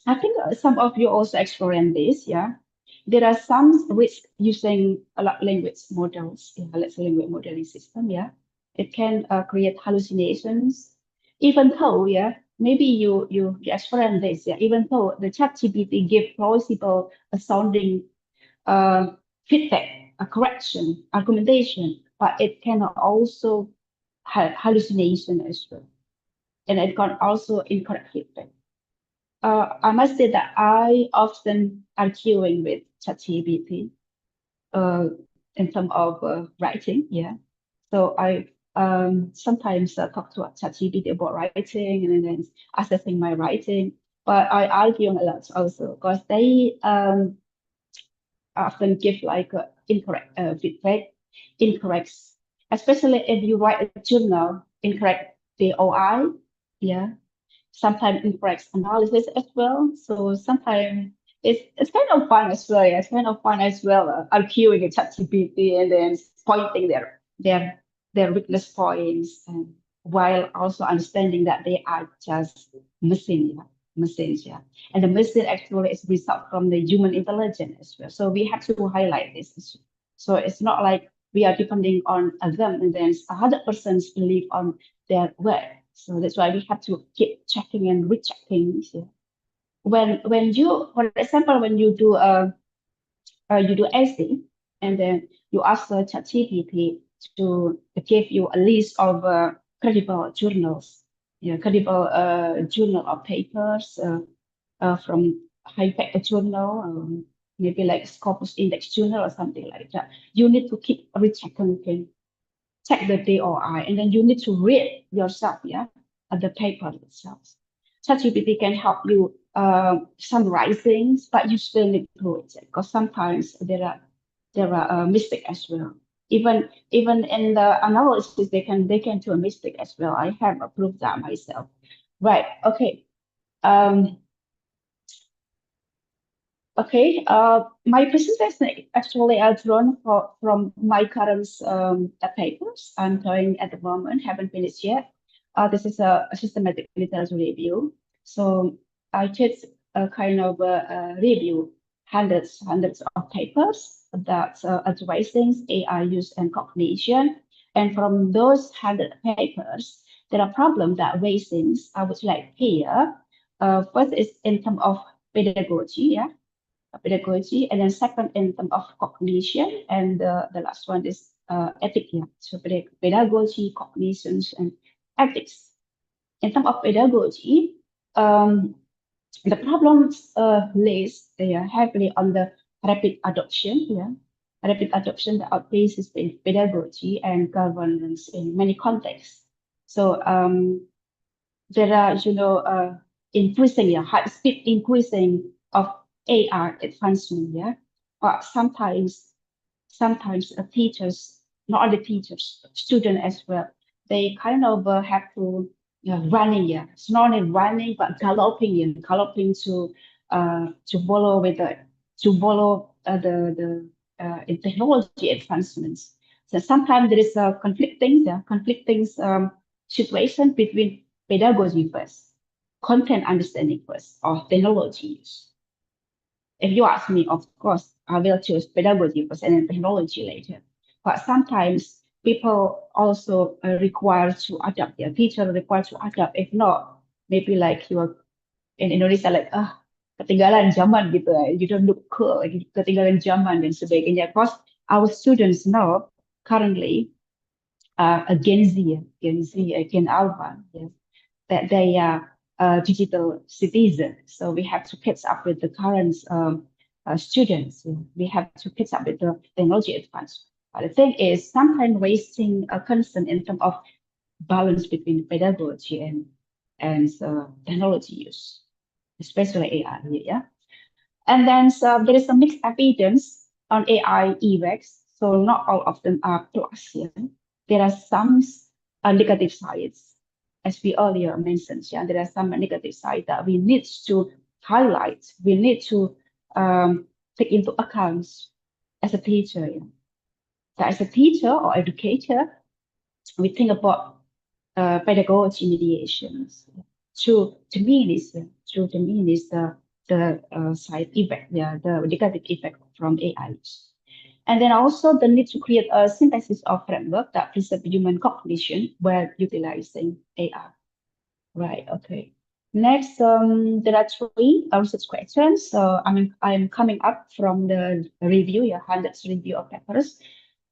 I think some of you also experience this, There are some risk using a lot language models, language modeling system, It can create hallucinations, even though, maybe you experience this, even though the ChatGPT give plausible sounding feedback, a correction, argumentation, but it can also have hallucination as well, and it can also incorrect feedback. I must say that I often arguing with ChatGPT in terms of writing, So I sometimes talk to ChatGPT about writing and then assessing my writing, but I argue a lot also because they often give like incorrect feedback, especially if you write a journal, incorrect DOI, sometimes incorrect analysis as well. So sometimes it's kind of fun as well. It's kind of fun as well. Arguing with ChatGPT and then pointing their weakness points, and while also understanding that they are just machine, machines, and the machine actually is result from the human intelligence as well. So we have to highlight this. So it's not like we are depending on them and then other persons believe on their word. So that's why we have to keep checking and rechecking. When you, for example, when you do essay and then you ask ChatGPT to give you a list of credible journals, credible journal or papers from high-tech journal, maybe like Scopus Index journal or something like that. You need to keep rechecking, check the DOI, and then you need to read yourself, the paper itself. ChatGPT can help you summarize things, but you still need to read it because sometimes there are mistakes as well. Even in the analysis, they can do a mistake as well. I have approved that myself. Right. Okay. Okay, my presentation actually are drawn from my current papers I'm doing at the moment, haven't finished yet. This is a systematic literature review. So I did a kind of review hundreds of papers that addressing AI use and cognition. And from those 100 papers, there are problems that raising I would like here. First is in terms of pedagogy, pedagogy, and then second in terms of cognition, and the last one is ethics. So pedagogy, cognition, and ethics. In terms of pedagogy, the problems lays heavily on the rapid adoption. Rapid adoption that outpaces pedagogy and governance in many contexts. So there are increasing high speed increasing of AI advancement, but sometimes teachers, not only teachers, students as well, they kind of have to running, it's not only running but galloping to follow with the technology advancements. So sometimes there is a conflicting situation between pedagogy first, content understanding first, or technology use. If you ask me, of course, I will choose pedagogy first and then technology later. But sometimes people also require to adapt. Their teacher require to adapt. If not, maybe like you are in Indonesia, like ketinggalan zaman gitu. You don't look cool, like ketinggalan zaman dan sebagainya. Because our students now currently a Gen Z, Gen Alpha, that they are digital citizens. So we have to catch up with the current students. We have to catch up with the technology advance. But the thing is, sometimes wasting a concern in terms of balance between pedagogy and technology use, especially AI. And then there is a mixed evidence on AI effects. So not all of them are plus. There are some negative sides, as we earlier mentioned. There are some negative sides that we need to highlight. We need to take into account as a teacher. So as a teacher or educator, we think about pedagogy mediations to diminish the side effect, the negative effect from AI. And then also the need to create a synthesis of framework that preserve human cognition while utilizing AI. Right, okay. Next, there are three research questions. So I'm coming up from the review, hundreds review of papers.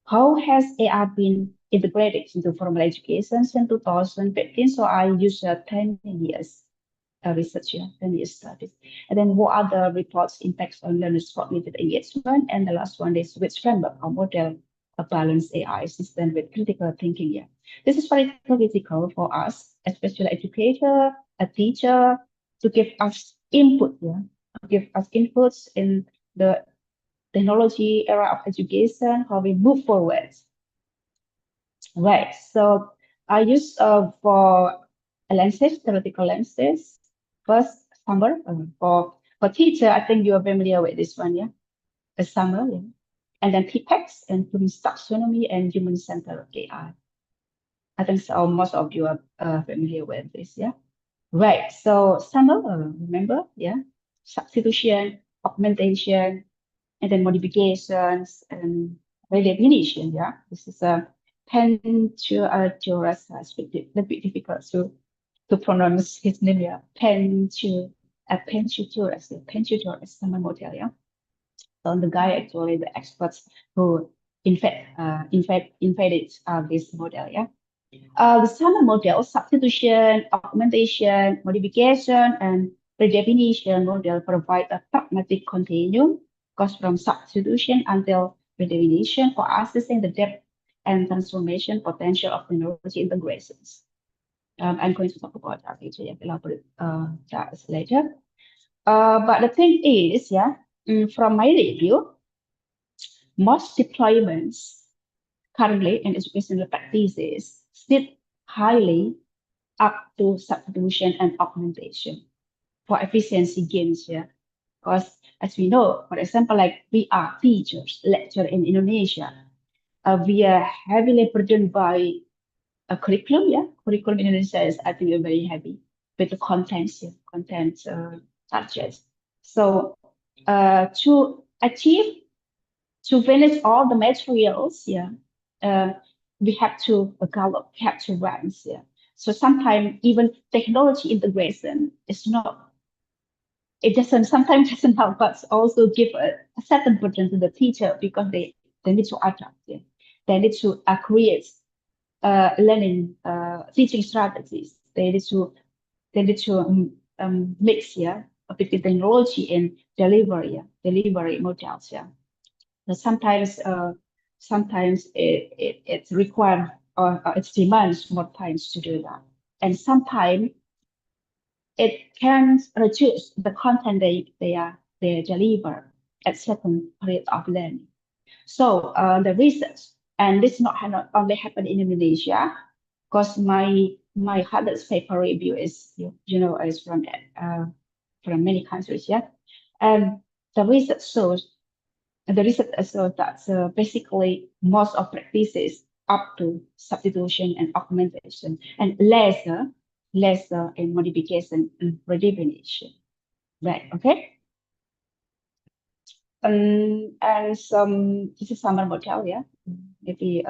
How has AI been integrated into formal education since 2015? So I use 10 years research, 10 years studies. And then what are the reports impacts on learners' cognitive engagement? And the last one is which framework or model balance AI system with critical thinking. This is very critical for us, especially educator, a teacher, to give us input, to give us inputs in the technology era of education, how we move forward. Right, so I use for lenses, theoretical lenses. First, summer for teacher. I think you are familiar with this one, a summer, and then TPEX and Bloom's taxonomy and human-centered AI. I think so. Most of you are familiar with this, Right. So some of remember, yeah, substitution, augmentation, and then modifications and redefinition. Yeah, this is a Pentidkkan. It's a bit difficult to pronounce his name. Yeah, Pentidkkan, summer model. Yeah. So the guy actually the experts who invented this model. Yeah. The summer model, substitution, augmentation, modification, and redefinition model provide a pragmatic continuum, goes from substitution until redefinition for assessing the depth and transformation potential of technology integrations. I'm going to talk about that later, elaborate that later. But the thing is, from my review, most deployments currently in educational practices sit highly up to substitution and augmentation for efficiency gains here. Because as we know, for example, like we are teachers, lecture in Indonesia, we are heavily burdened by a curriculum. Yeah, curriculum in Indonesia is I think very heavy with the contents, subjects. So to achieve to finish all the materials, we have to gallop, we have to run. So sometimes even technology integration is not, it doesn't sometimes doesn't help, but also give a certain burden to the teacher because they need to adapt. They need to create learning teaching strategies. They need to mix between technology and delivery models. Sometimes it requires or it demands more times to do that, and sometimes it can reduce the content they deliver at certain period of learning. So the research, and this not only happen in Indonesia, because my hardest paper review is is from many countries, and the research shows that basically most of practices up to substitution and augmentation and lesser in modification and redefinition. Right, okay? And some this is summer model, maybe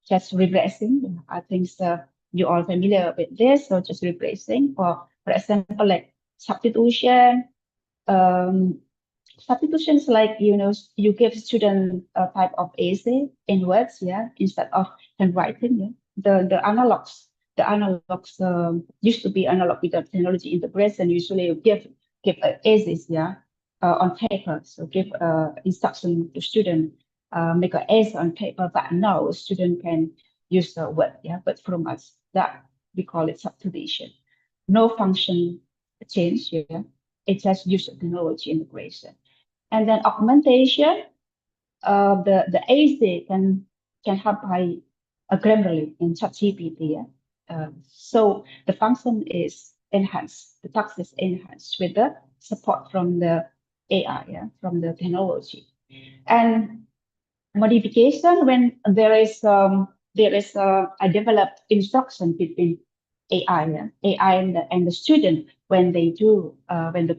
just regressing. I think you all familiar with this, so just regressing. Or for example, like substitution, substitutions like you give student a type of essay in words, instead of handwriting. The analogs used to be analog with the technology integration. Usually you give essays, on paper. So give instruction to student make an essay on paper, but now a student can use the word, but from us that we call it substitution. No function change, it just use technology integration. And then augmentation, the AC can help by Grammarly in ChatGPT. So the function is enhanced, the task is enhanced with the support from the AI, from the technology. And modification, when there is a developed instruction between AI, AI and the student when they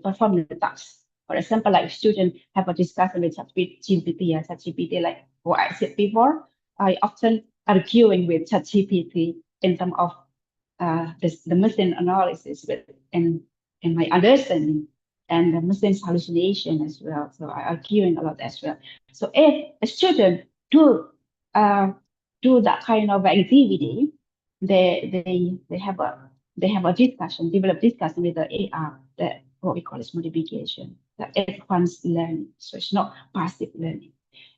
perform the task. For example, like students have a discussion with ChatGPT, like what I said before, I often arguing with ChatGPT in terms of the machine analysis and my understanding and the machine's hallucination as well. So I arguing a lot as well. So if a student do that kind of activity, they have a discussion, develop discussion with the AI, that what we call is modification, that advanced learning. So it's not passive learning.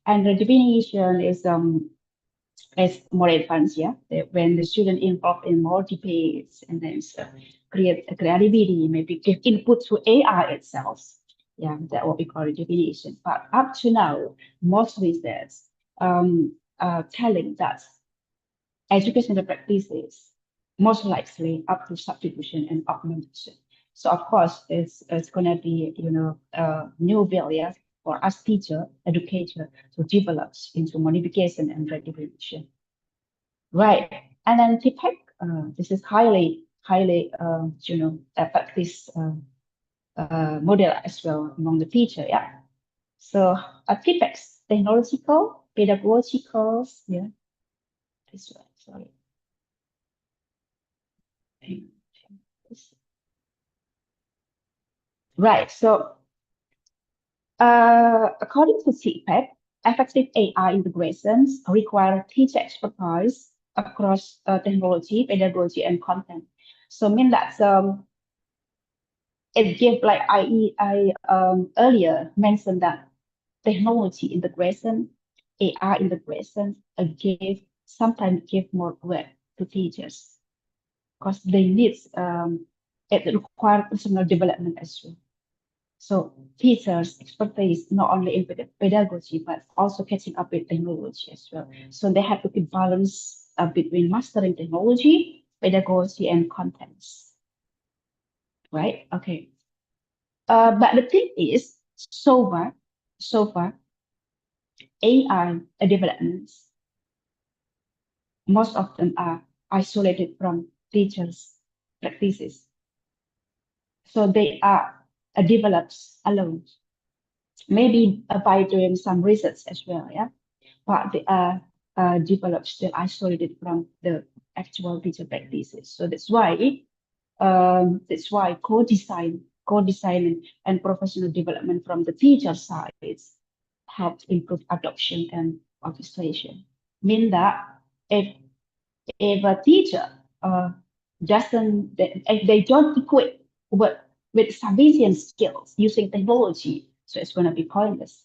And the definition is more advanced, when the student involved in more debates and then create a creativity, maybe give input to AI itself. That what we call a definition. But up to now, most research telling that educational practices most likely up to substitution and augmentation. So of course, it's gonna be new barrier for us teacher, educator to develop into modification and redefinition. Right, and then TPEC, this is highly highly, practice model as well among the teacher. Yeah. So architects, technological, pedagogical, yeah. This one, sorry. Right. So according to CPAC, effective AI integrations require teacher expertise across technology, pedagogy, and content. So mean that it gives, like I earlier mentioned, that technology integration, AI integration sometimes give more work to teachers because they need it requires personal development as well. So teachers' expertise not only in pedagogy but also catching up with technology as well. So they have to keep balance between mastering technology, pedagogy, and contents. Right? Okay. But the thing is, so far, AI developments, most of them are isolated from teachers' practices. So they are developed alone, maybe by doing some research as well, yeah. But they are developed still isolated from the actual teacher practices. So that's why co-design and professional development from the teacher side help improve adoption and orchestration. Mean that if a teacher if they don't equip with sufficient skills using technology, so it's going to be pointless.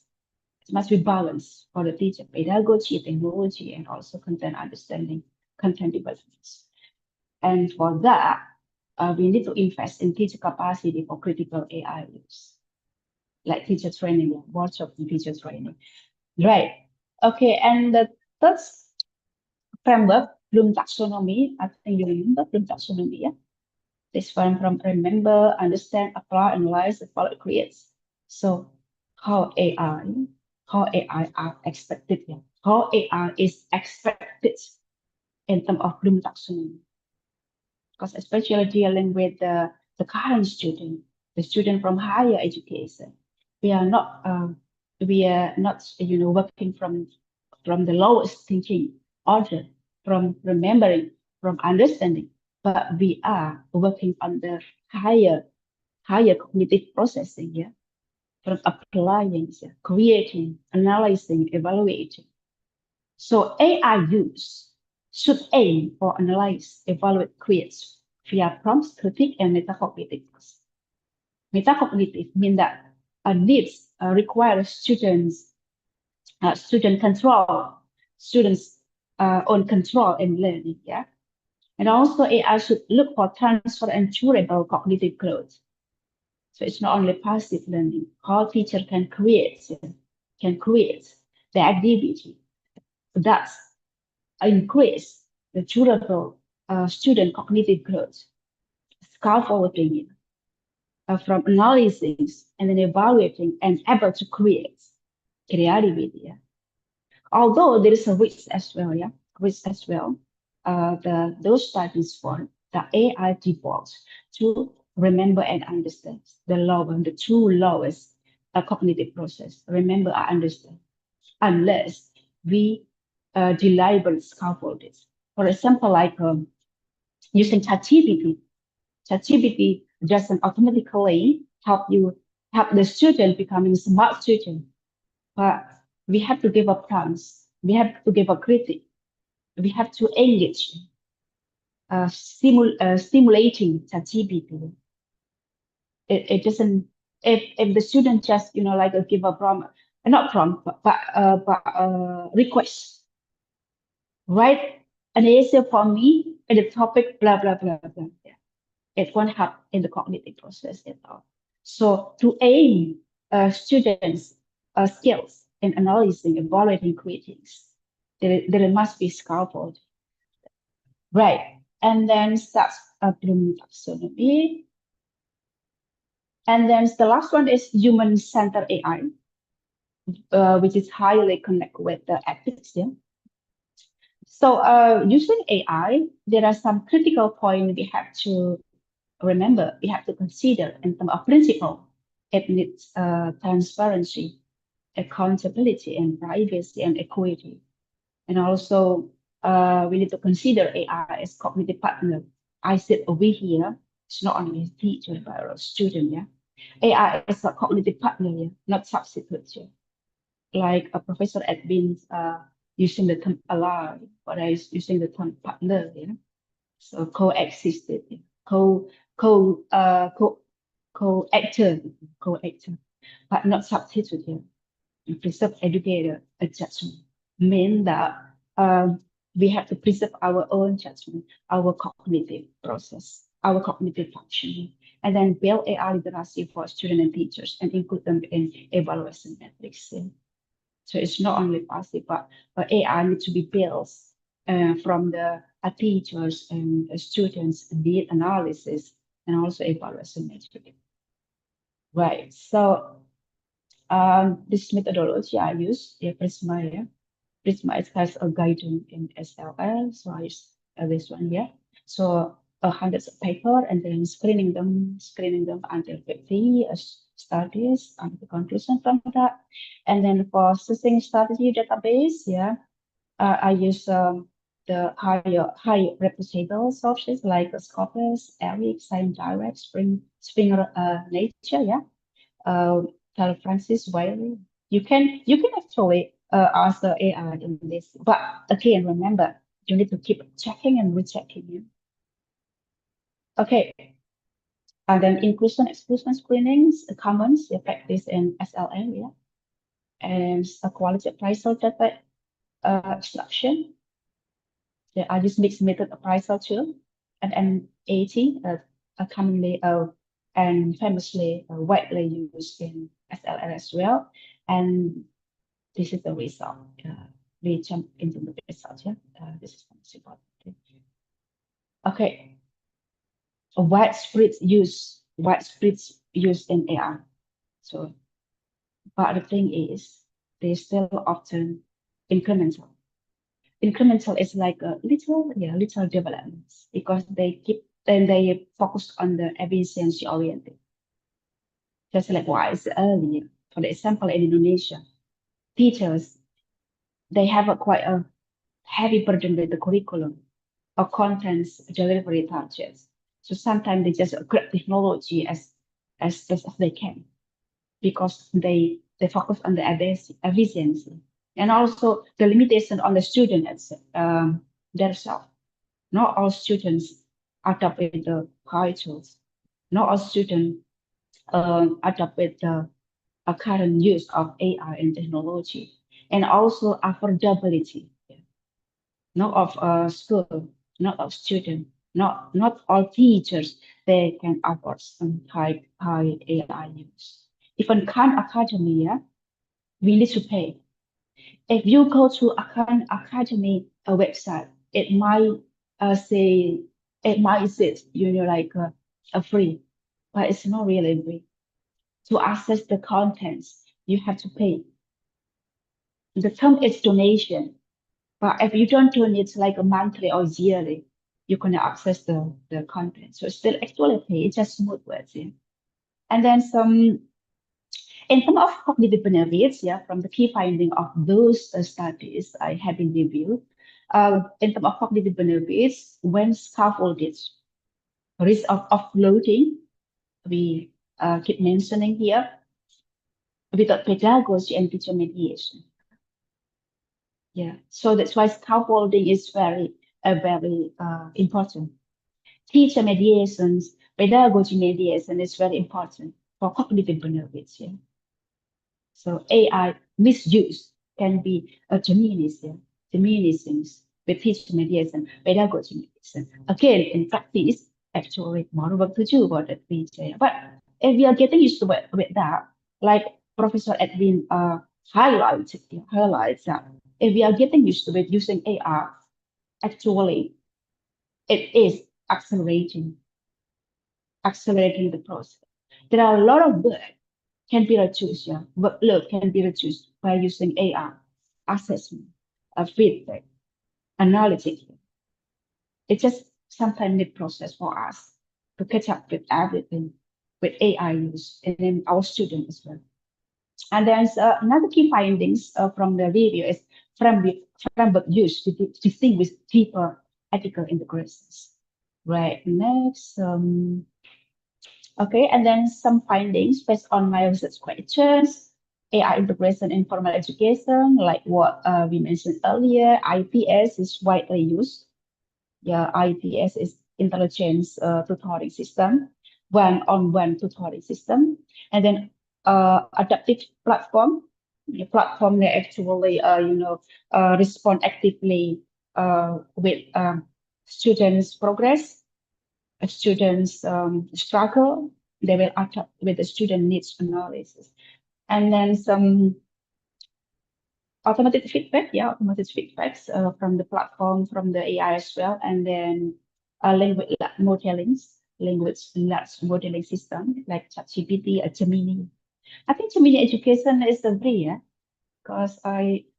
It must be balanced for the teacher, pedagogy, technology, and also content understanding, content development. And for that, we need to invest in teacher capacity for critical AI use, like teacher training, workshop and teacher training. Right. Okay. And the third framework, Bloom taxonomy. I think you remember Bloom taxonomy, yeah? This one from remember, understand, apply, analyze, and follow creates. So how AI are expected, yeah? How AI is expected in terms of Bloom taxonomy. Because especially dealing with the current student, the student from higher education, we are not working from the lowest thinking order, from remembering, from understanding, but we are working on the higher cognitive processing, yeah, from applying, yeah, creating, analyzing, evaluating. So AI use should aim for analyze, evaluate, create via prompts, critique, and metacognitive. Metacognitive means that needs require student control, students' own control and learning. Yeah, and also AI should look for transfer and durable cognitive growth. So it's not only passive learning. How teacher can create the activity that's increase the durable student cognitive growth, scaffolding from analyzing and then evaluating and able to create creativity. Yeah. Although there is a risk as well, yeah, those studies for the AI defaults to remember and understand the two lowest cognitive process, remember and understand, unless we reliable scaffolding. For example, like using ChatGPT. ChatGPT doesn't automatically help the student becoming smart student, but we have to give a prompts, we have to give a critique, we have to engage, stimulating ChatGPT. It doesn't. If the student just give a prompt, not prompt, but request, write an essay for me in the topic blah blah blah blah. Yeah. It won't help in the cognitive process at all. So to aim students' skills in analyzing, evaluating, creating, there must be scaffold. Right. And then starts Bloom taxonomy. And then the last one is human-centered AI, which is highly connected with the ethics. Yeah? So using AI, there are some critical points we have to remember, we have to consider in terms of principle. It needs transparency, accountability, and privacy and equity. And also, we need to consider AI as cognitive partner. I said over here, it's not only a teacher but a student. Yeah, AI is a cognitive partner, yeah, not substitute. Yeah. Like a Professor Edwin using the term ally, but I is using the term partner. Yeah, so coexisted, yeah. Co-actor, but not substitute. Yeah. Preserve educator a judgment mean that we have to preserve our own judgment, our cognitive process, our cognitive functioning, and then build AI literacy for students and teachers and include them in evaluation metrics. Yeah. So it's not only passive, but AI needs to be built from the teachers and students need analysis and also evaluation metrics. Right. So this methodology I use, Prisma, yeah. Prisma has a guidance in SLL, so I use this one here. So hundreds of paper and then screening them until 50 studies and the conclusion from that. And then for system strategy database, yeah, I use the high reputable sources like Scopus, Eric, Science Direct, Springer Nature, yeah. Carl Francis Wiley. You can actually ask the AI in this, but again, remember you need to keep checking and rechecking it. Okay, and then inclusion exclusion screenings, comments, practice in SLM, yeah, and a quality appraisal data extraction. Yeah, I use mixed method appraisal too, and M80, commonly and famously widely used in SLL as well, and this is the result. We jump into the result. Yeah, this is most important. Okay, a widespread use in AI. So, but the thing is, they still often incremental. Incremental is like a little developments because they focus on the efficiency oriented. Just like what I said earlier, for example, in Indonesia, teachers they have quite a heavy burden with the curriculum or contents delivery targets. So sometimes they just grab technology as they can because they focus on the efficiency and also the limitation on the student themselves. Not all students adapt with the high tools. Not all students adapt with the current use of AI and technology, and also affordability. Not of school, not of student, not all teachers they can afford some high AI use. Even Khan Academy, yeah, we need to pay. If you go to a Khan Academy website, it might say like a free, but it's not really free. To access the contents, you have to pay. The term is donation, but if you don't donate like a monthly or yearly, you can access the content. So still actually pay, it's just smooth words. Yeah. And then some in terms of cognitive benefits, yeah, from the key finding of those studies I have been reviewed, in terms of cognitive benefits, when scaffolded, risk of offloading, we keep mentioning here, without pedagogy and teacher mediation. Yeah, so that's why scaffolding is very important. Teacher mediations, pedagogy mediation is very important for cognitive benefits. Yeah. So AI misuse can be a diminishing with teacher mediation, pedagogy mediation. Again, in practice, actually more work to do about that teacher. But if we are getting used to with that, like Professor Edwin highlights that if we are getting used to it using AI, actually it is accelerating the process. There are a lot of work can be reduced, yeah. Workload can be reduced by using AI assessment, feedback, analytic. It's just sometimes the process for us to catch up with everything with AI use, and then our students as well. And there's another key findings from the video is framework use to distinguish deeper ethical integrations. Right, next. Okay, and then some findings based on my research questions. AI integration in formal education, like what we mentioned earlier, IPS is widely used. Yeah, IPS is intelligence tutoring system, one-on-one tutoring system, and then adaptive platform. The platform that actually respond actively with students' progress, students' struggle. They will adapt with the student needs analysis, and then some automated feedback, automated feedbacks from the platform, from the AI as well, and then language large modeling system like ChatGPT or Gemini. I think Gemini education is free, because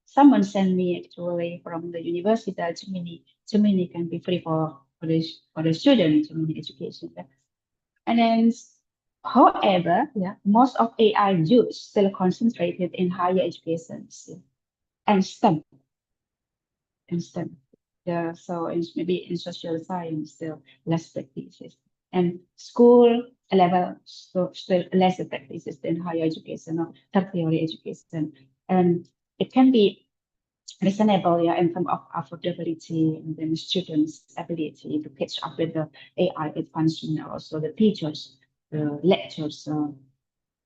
someone sent me actually from the university that Gemini can be free for the student, Gemini education. And then, however, most of AI use still concentrated in higher education and STEM. Yeah, so it's maybe in social science still less practices, and school level so still less practices than higher education or tertiary education, and it can be reasonable, in terms of affordability and then students' ability to catch up with the AI advancement, also the teachers, the lectures,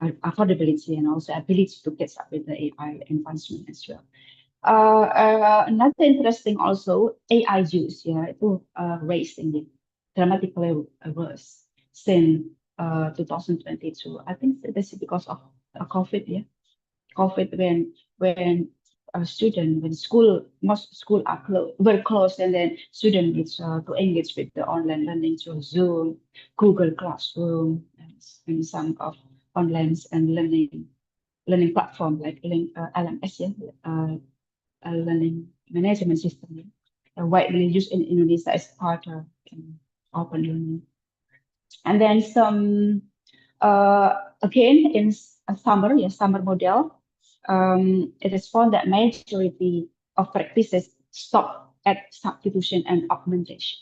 affordability, and also ability to catch up with the AI advancement as well. Another interesting also AI use, itu raising dramatically worse since 2022. I think this is because of COVID, COVID when most school are were closed, and then student needs to engage with the online learning through Zoom, Google Classroom, and some of online and learning platform like LMS, learning management system, widely used in Indonesia as part of open learning. And then some, again, in a summer model, it is found that majority of practices stop at substitution and augmentation,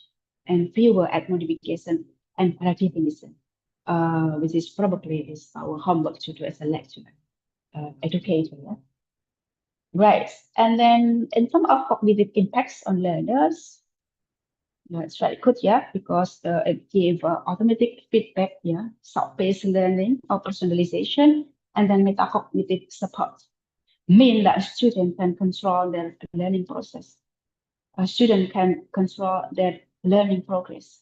and fewer at modification and redefinition, which is probably our homework to do as a lecturer, educator. Right, and then in terms of cognitive impacts on learners, it's very good, because it gave automatic feedback, self-paced learning or personalization, and then metacognitive support, mean that a student can control their learning process. A student can control their learning progress.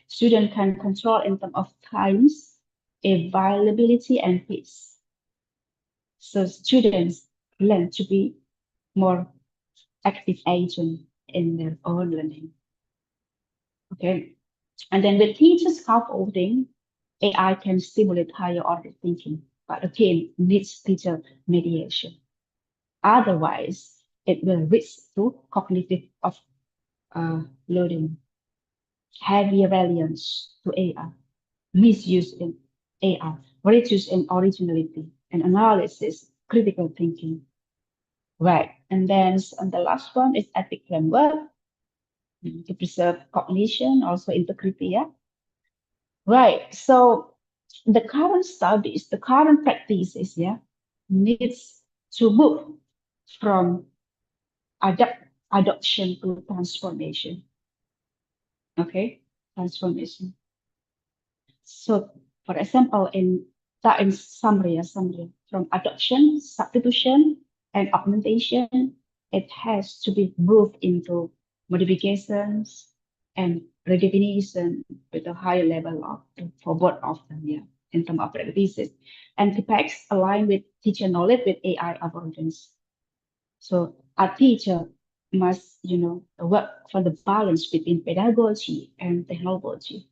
Student can control in terms of times, availability, and pace. So students learn to be more active agent in their own learning. Okay, and then with teacher scaffolding, AI can stimulate higher order thinking, but again needs teacher mediation. Otherwise, it will risk to cognitive loading, heavy reliance to AI, misuse in AI, reduce in originality and analysis, critical thinking. Right, and then the last one is ethic framework to preserve cognition, also integrity. Right, so the current studies, the current practices, needs to move from adoption to transformation. Okay, transformation. So, for example, in summary, from adoption, substitution, and augmentation, it has to be moved into modifications and redefinition with a higher level for both of them, in terms of practices. And the packs align with teacher knowledge with AI avoidance. So a teacher must, work for the balance between pedagogy and technology.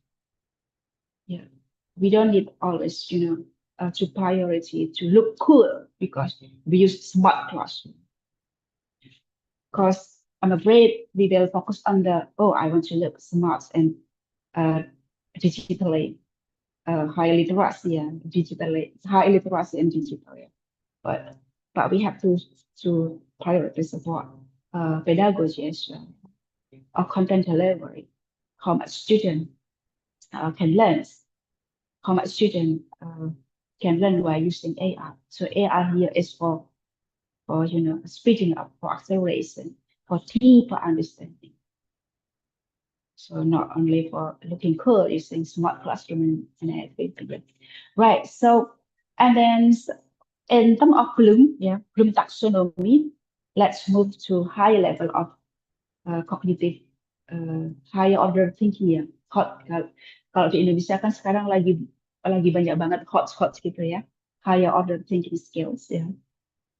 We don't need always, to priority to look cool because we use smart classroom. Because I'm afraid we will focus on the, I want to look smart and digitally high literacy and digitally high literacy and digitally. But we have to prioritize support pedagogy as well, or content delivery, how much student can learn, how much student can learn while using AI. So AI here is for speeding up, for acceleration, for deeper understanding. So not only for looking cool using smart classroom and everything. Right. So and then in terms of Bloom, Bloom taxonomy, let's move to high level of cognitive higher order thinking ya. Kalau di Indonesia kan sekarang lagi banyak banget hot gitu ya. Higher order thinking skills ya.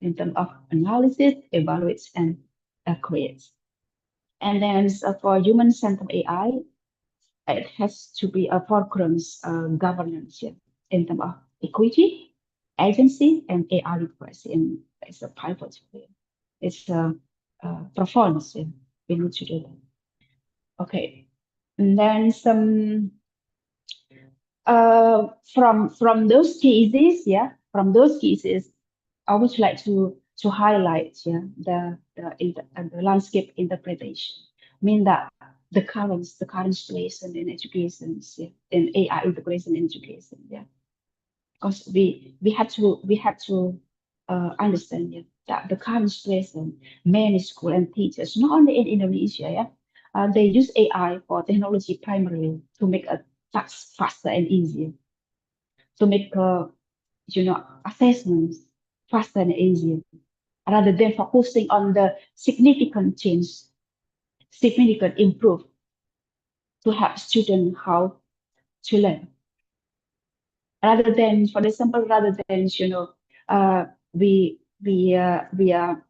In terms of analysis, evaluates, and creates. And then for human-centered AI, it has to be a foreground governance in terms of equity, agency, and AI literacy. And it's a pivot. It's a performance. We need to do that. Okay. And then some from those cases, I would like to highlight the landscape interpretation. I mean that the current situation in education, in AI integration in education, because we have to understand that the current situation, many school and teachers, not only in Indonesia, they use AI for technology primarily to make a task faster and easier, to make assessments faster and easier, rather than focusing on the significant change, significant improve to help students how to learn. Rather than, for example, we are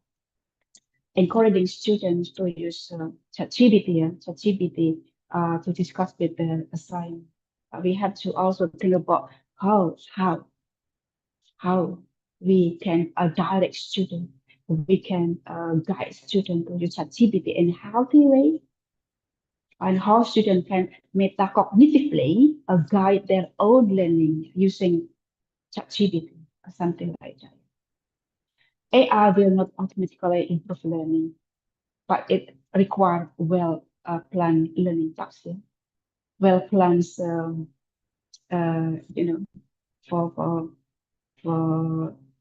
encouraging students to use ChatGPT to discuss with the assignment. We have to also think about how we can direct students, we can guide students to use ChatGPT in a healthy way, and how students can metacognitively guide their own learning using ChatGPT or something like that. AI will not automatically improve learning, but it requires well-planned learning tasks, well-planned,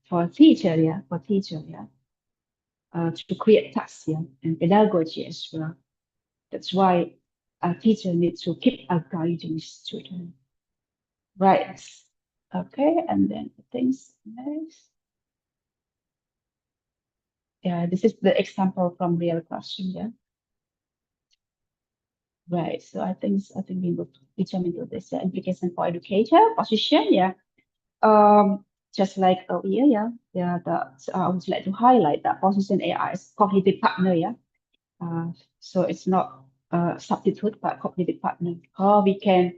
for teacher, to create tasks, and pedagogy as well. That's why a teacher needs to keep guiding student. Right. Okay, and then things next. Yeah, this is the example from real classroom, Right. So I think we jump into this implication for educator position, just like here, I would like to highlight that position AI is cognitive partner, so it's not a substitute but cognitive partner. How we can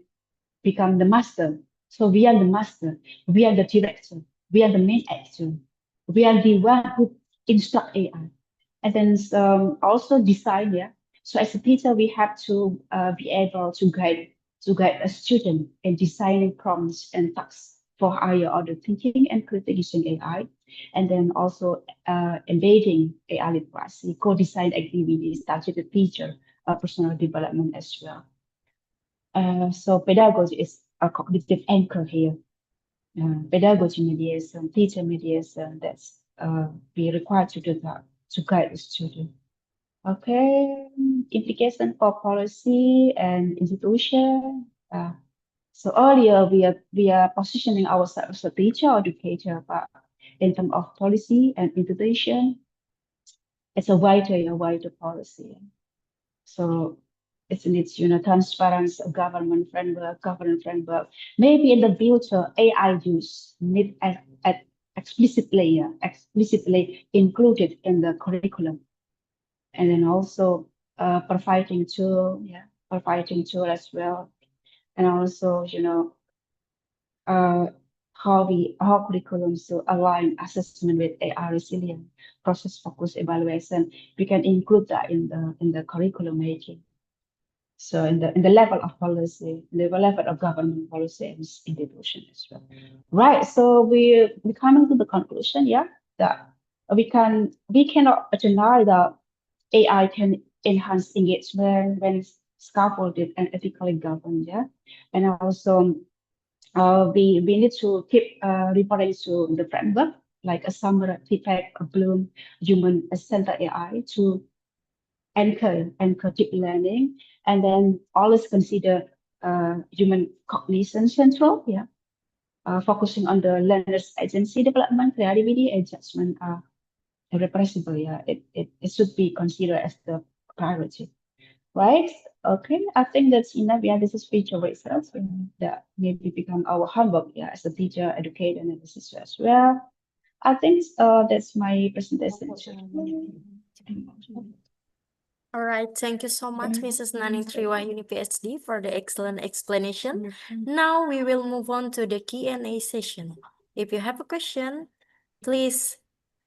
become the master. So we are the master, we are the director, we are the main actor, we are the one who instruct AI, and then also design. So as a teacher, we have to be able to guide a student in designing prompts and tasks for higher order thinking and critical using AI, and then also embedding AI literacy, co-design activities such as the teacher personal development as well. So pedagogy is a cognitive anchor here. Pedagogy mediation, teacher mediation, that's be required to do that to guide the student. Okay, implication for policy and institution. So earlier we are positioning ourselves as a teacher or educator, but in terms of policy and institution, it's a wider policy. So it needs transparency, government framework. Maybe in the future, AI use need explicitly included in the curriculum, and then also providing tool as well, and also how curriculums to align assessment with AI resilient process focused evaluation. We can include that in the curriculum making. So in the level of policy, the level of government policy and institution as well. Right. So we coming to the conclusion, yeah, that we cannot deny that AI can enhance engagement when scaffolded and ethically governed, yeah. And also we need to keep referring to the framework like a summary, feedback, a bloom, human-centered AI to anchor deep learning, and then always consider human cognition central, yeah, focusing on the learner's agency development, creativity, and judgment are irrepressible, yeah. It should be considered as the priority, right? Okay, I think that's enough. Yeah, this is feature research that maybe become our homework, yeah, as a teacher, educator, and assessor as well. I think that's my presentation. All right, thank you so much, Mrs. Naning Triwahyuni, PhD, for the excellent explanation. Now we will move on to the Q&A session. If you have a question, please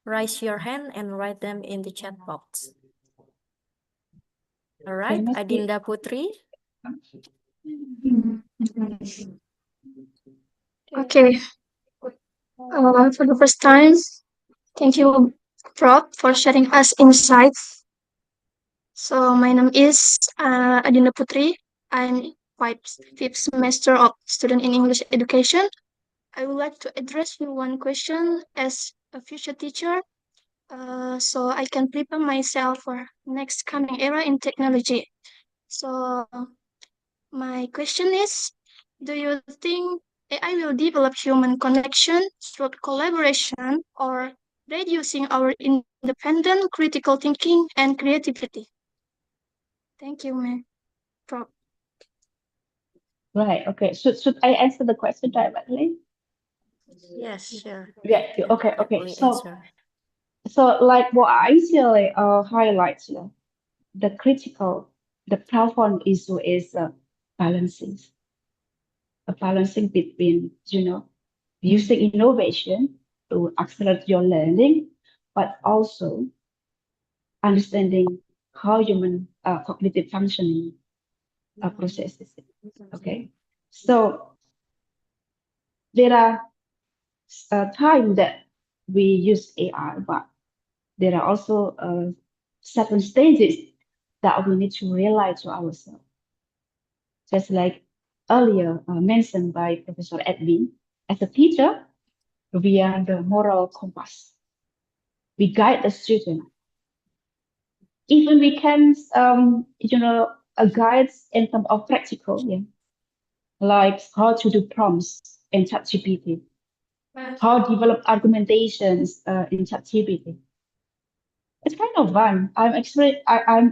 raise your hand and write them in the chat box. All right, Adinda Putri. Okay. For the first time, thank you, Prof, for sharing us insights. So my name is Adinda Putri. I'm fifth semester of student in English education. I would like to address you one question as a future teacher, so I can prepare myself for next coming era in technology. So my question is, do you think AI will develop human connection through collaboration or reducing our independent critical thinking and creativity? Thank you, ma'am. Right. Okay. Should I answer the question directly? Yes, sure. Yeah. Okay. Okay. Definitely So answer. like what I usually highlight, the profound issue is balancing, a balancing between using innovation to accelerate your learning, but also understanding how human cognitive functioning processes it. Okay. So there are times that we use AI, but there are also certain stages that we need to realize to ourselves. Just like earlier mentioned by Professor Edwin, as a teacher, we are the moral compass. We guide the student. Even we can, guides in terms of practical, yeah, like how to do prompts in ChatGPT, how to develop argumentations in ChatGPT. It's kind of fun. I'm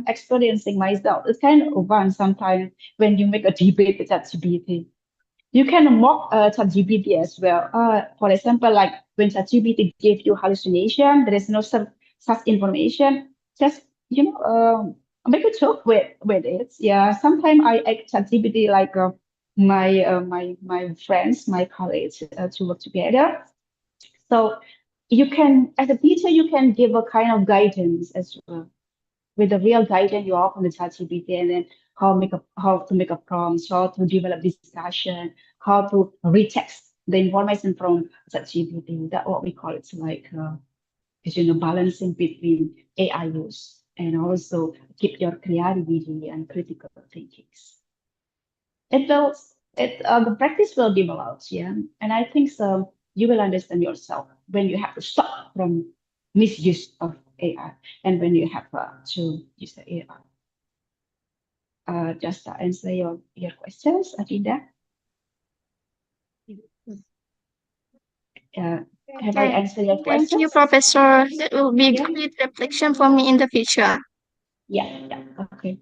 experiencing myself. It's kind of fun sometimes when you make a debate with ChatGPT. You can mock ChatGPT as well. For example, like when ChatGPT gives you hallucination, there is no such information. Just make a joke with it. Yeah. Sometimes I ask ChatGPT like my friends, my colleagues to work together. So you can, as a teacher, you can give a kind of guidance as well. With the real guidance, you open the ChatGPT and then how to make a prompt, how to develop discussion, how to retext the information from ChatGPT. That's what we call it, like balancing between AI use and also keep your creativity and critical thinking. The practice will develop, yeah, and I think so. You will understand yourself when you have to stop from misuse of AI and when you have to use the AI. Just to answer your questions, Adinda. Have I answered your questions? Thank you, Professor. That will be great reflection for me in the future. Yeah. Okay.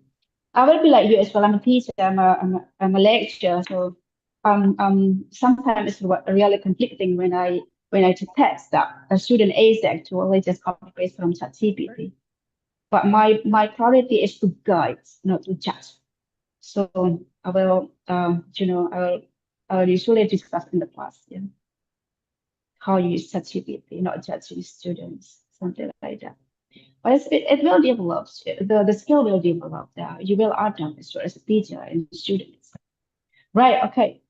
I will be like you as well. I'm a teacher. I'm a lecturer. So sometimes it's really conflicting when I detect that a student is actually just copy paste from ChatGPT. But my priority is to guide, not to judge. So I will I will usually discuss in the class. Yeah. how you use ChatGPT, not judging students, something like that. But it will develop, the skill will develop. You will adapt as well as a teacher and students. Right, okay.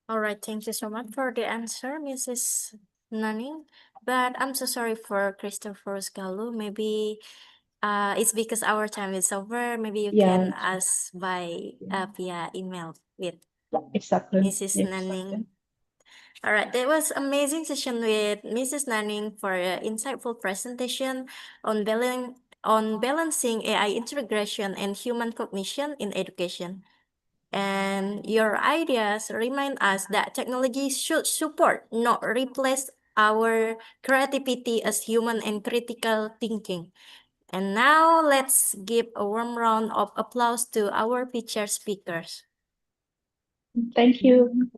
All right, thank you so much for the answer, Mrs. Naning. But I'm so sorry for Christopher Scalu. Maybe it's because our time is over. Maybe you can ask by via email with Exactly. Mrs. Naning. All right, that was amazing session with Mrs. Naning for an insightful presentation on balancing AI integration and human cognition in education. And your ideas remind us that technology should support, not replace our creativity as human and critical thinking. And now let's give a warm round of applause to our featured speakers. Thank you.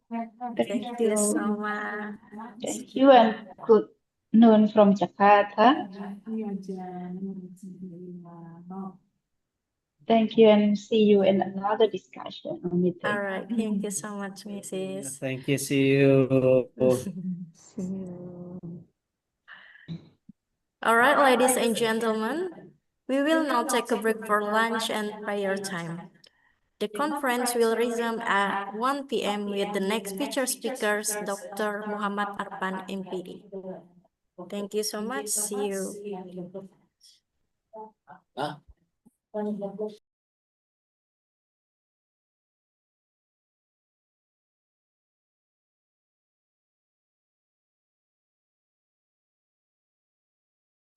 Thank you so much. Thank you and good noon from Jakarta. Thank you and see you in another discussion or meeting. All right, thank you so much, Mrs. Thank you. See you. All right, ladies and gentlemen, we will now take a break for lunch and prayer time. The conference will resume at 1 p.m. with the next featured speakers, Dr. Muhammad Arpan, MPD. Thank you so much. See you.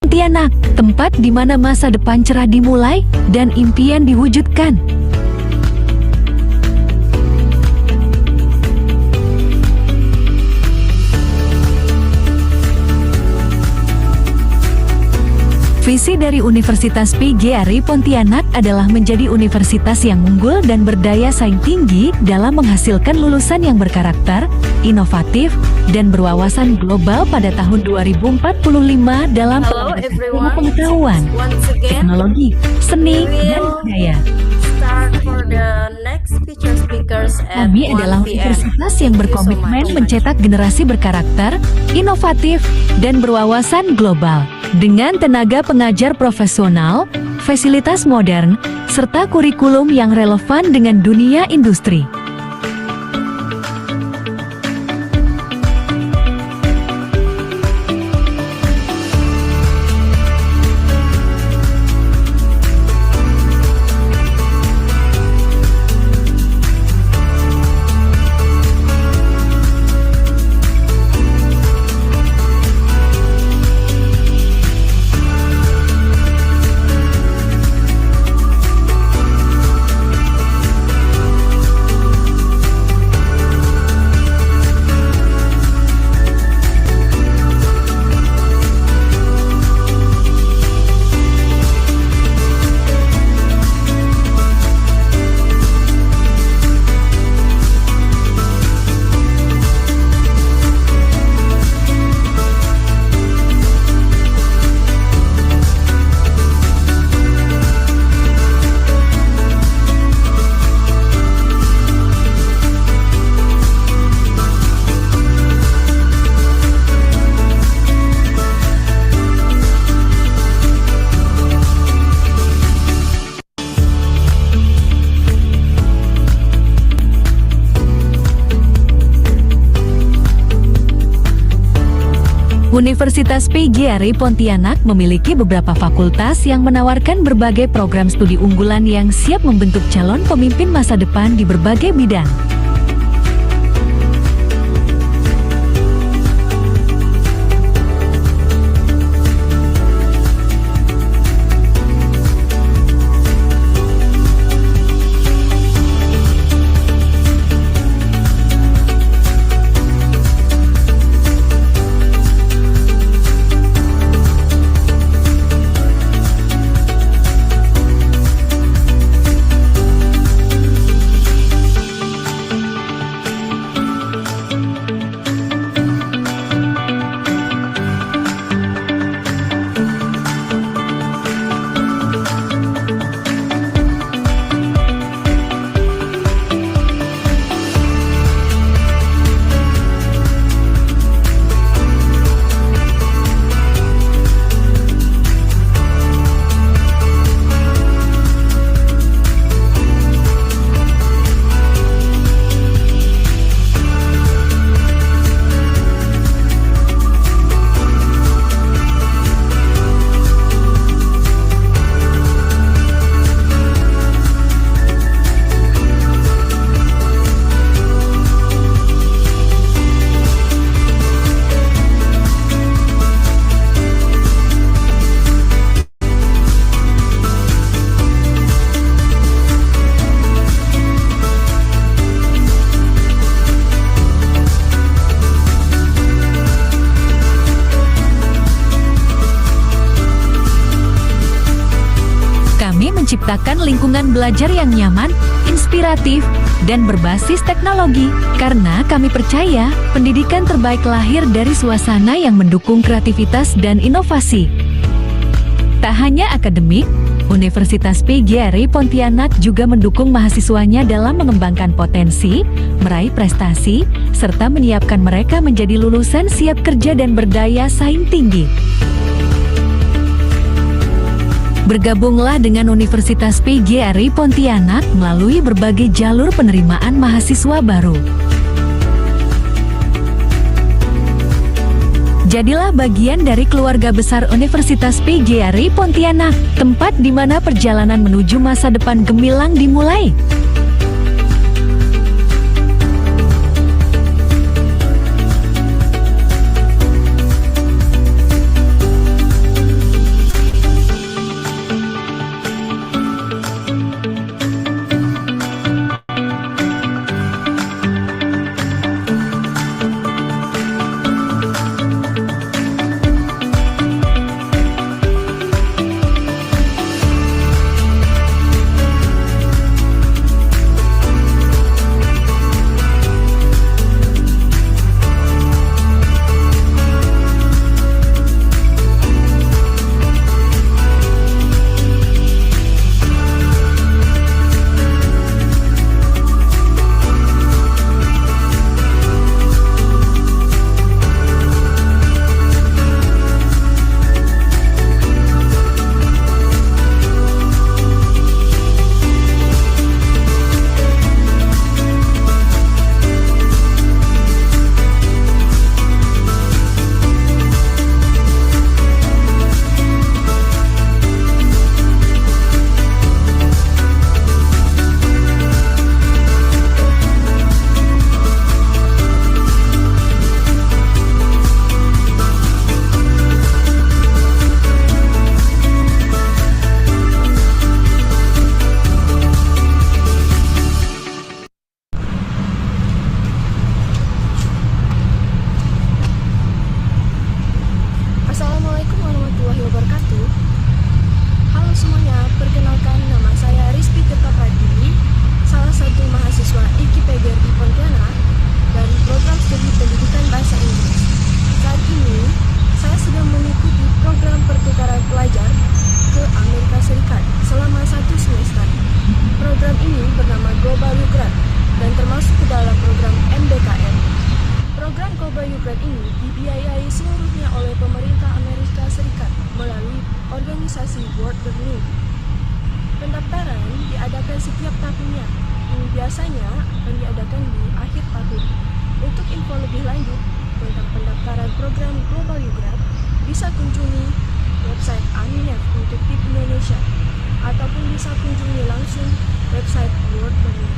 Pontianak, tempat di mana masa depan cerah dimulai dan impian diwujudkan. Visi dari Universitas PGRI Pontianak adalah menjadi universitas yang unggul dan berdaya saing tinggi dalam menghasilkan lulusan yang berkarakter, inovatif, dan berwawasan global pada tahun 2045 dalam ilmu pengetahuan, teknologi, seni, dan budaya. Kami adalah universitas yang berkomitmen mencetak generasi berkarakter, inovatif, dan berwawasan global. Dengan tenaga pengajar profesional, fasilitas modern, serta kurikulum yang relevan dengan dunia industri. Universitas PGRI Pontianak memiliki beberapa fakultas yang menawarkan berbagai program studi unggulan yang siap membentuk calon pemimpin masa depan di berbagai bidang. menciptakan lingkungan belajar yang nyaman, inspiratif, dan berbasis teknologi. Karena kami percaya, pendidikan terbaik lahir dari suasana yang mendukung kreativitas dan inovasi. Tak hanya akademik, Universitas PGRI Pontianak juga mendukung mahasiswanya dalam mengembangkan potensi, meraih prestasi, serta menyiapkan mereka menjadi lulusan siap kerja dan berdaya saing tinggi. Bergabunglah dengan Universitas PGRI Pontianak melalui berbagai jalur penerimaan mahasiswa baru. Jadilah bagian dari keluarga besar Universitas PGRI Pontianak, tempat di mana perjalanan menuju masa depan gemilang dimulai. PGRI Pontianak dari program studi Pendidkkan Bahasa Inggris. Saat ini, saya sedang mengikuti program pertukaran pelajar ke Amerika Serikat selama 1 semester. Program ini bernama Global U Grad dan termasuk ke dalam program MBKM. Program Global U Grad ini dibiayai seluruhnya oleh pemerintah Amerika Serikat melalui organisasi World Learning. Pendaftaran diadakan setiap tahunnya, yang biasanya akan diadakan di akhir tahun. Untuk info lebih lanjut tentang pendaftaran program Global U Grad, bisa kunjungi website Aminef untuk tip Indonesia, ataupun bisa kunjungi langsung website World Learning.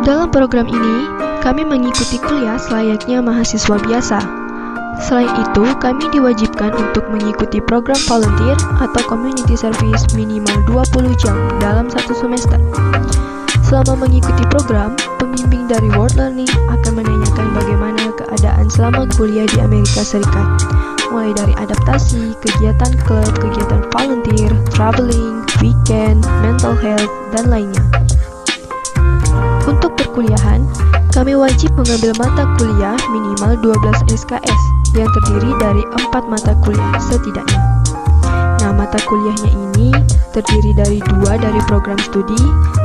Dalam program ini, kami mengikuti kuliah selayaknya mahasiswa biasa. Selain itu, kami diwajibkan untuk mengikuti program volunteer atau community service minimal 20 jam dalam 1 semester. Selama mengikuti program, pembimbing dari World Learning akan menanyakan bagaimana keadaan selama kuliah di Amerika Serikat, mulai dari adaptasi, kegiatan klub, kegiatan volunteer, traveling, weekend, mental health, dan lainnya. Untuk perkuliahan, kami wajib mengambil mata kuliah minimal 12 SKS yang terdiri dari 4 mata kuliah setidaknya. Nah, mata kuliahnya ini terdiri dari 2 dari program studi,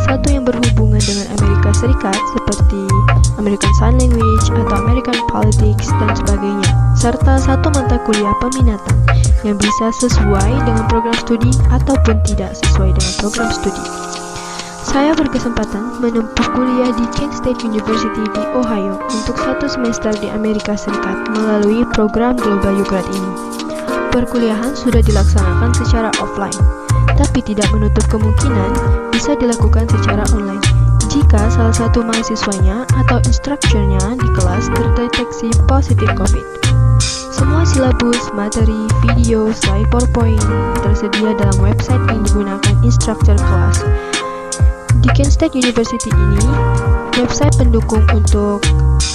1 yang berhubungan dengan Amerika Serikat seperti American Sign Language atau American Politics dan sebagainya, serta 1 mata kuliah peminatan yang bisa sesuai dengan program studi ataupun tidak sesuai dengan program studi. Saya berkesempatan menempuh kuliah di Kent State University di Ohio untuk 1 semester di Amerika Serikat melalui program Global U Grad ini. Perkuliahan sudah dilaksanakan secara offline, tapi tidak menutup kemungkinan bisa dilakukan secara online jika salah satu mahasiswanya atau instrukturnya di kelas terdeteksi positif COVID. Semua silabus, materi, video, slide PowerPoint tersedia dalam website yang digunakan instruktur kelas. Di Kent State University ini, website pendukung untuk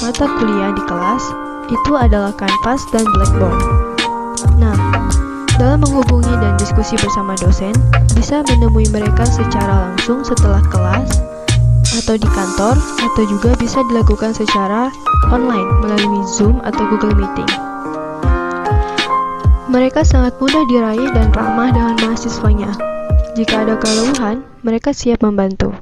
mata kuliah di kelas itu adalah Canvas dan Blackboard. Nah, dalam menghubungi dan diskusi bersama dosen, bisa menemui mereka secara langsung setelah kelas, atau di kantor, atau juga bisa dilakukan secara online melalui Zoom atau Google Meeting. Mereka sangat mudah diraih dan ramah dengan mahasiswanya. Jika ada keluhan, mereka siap membantu.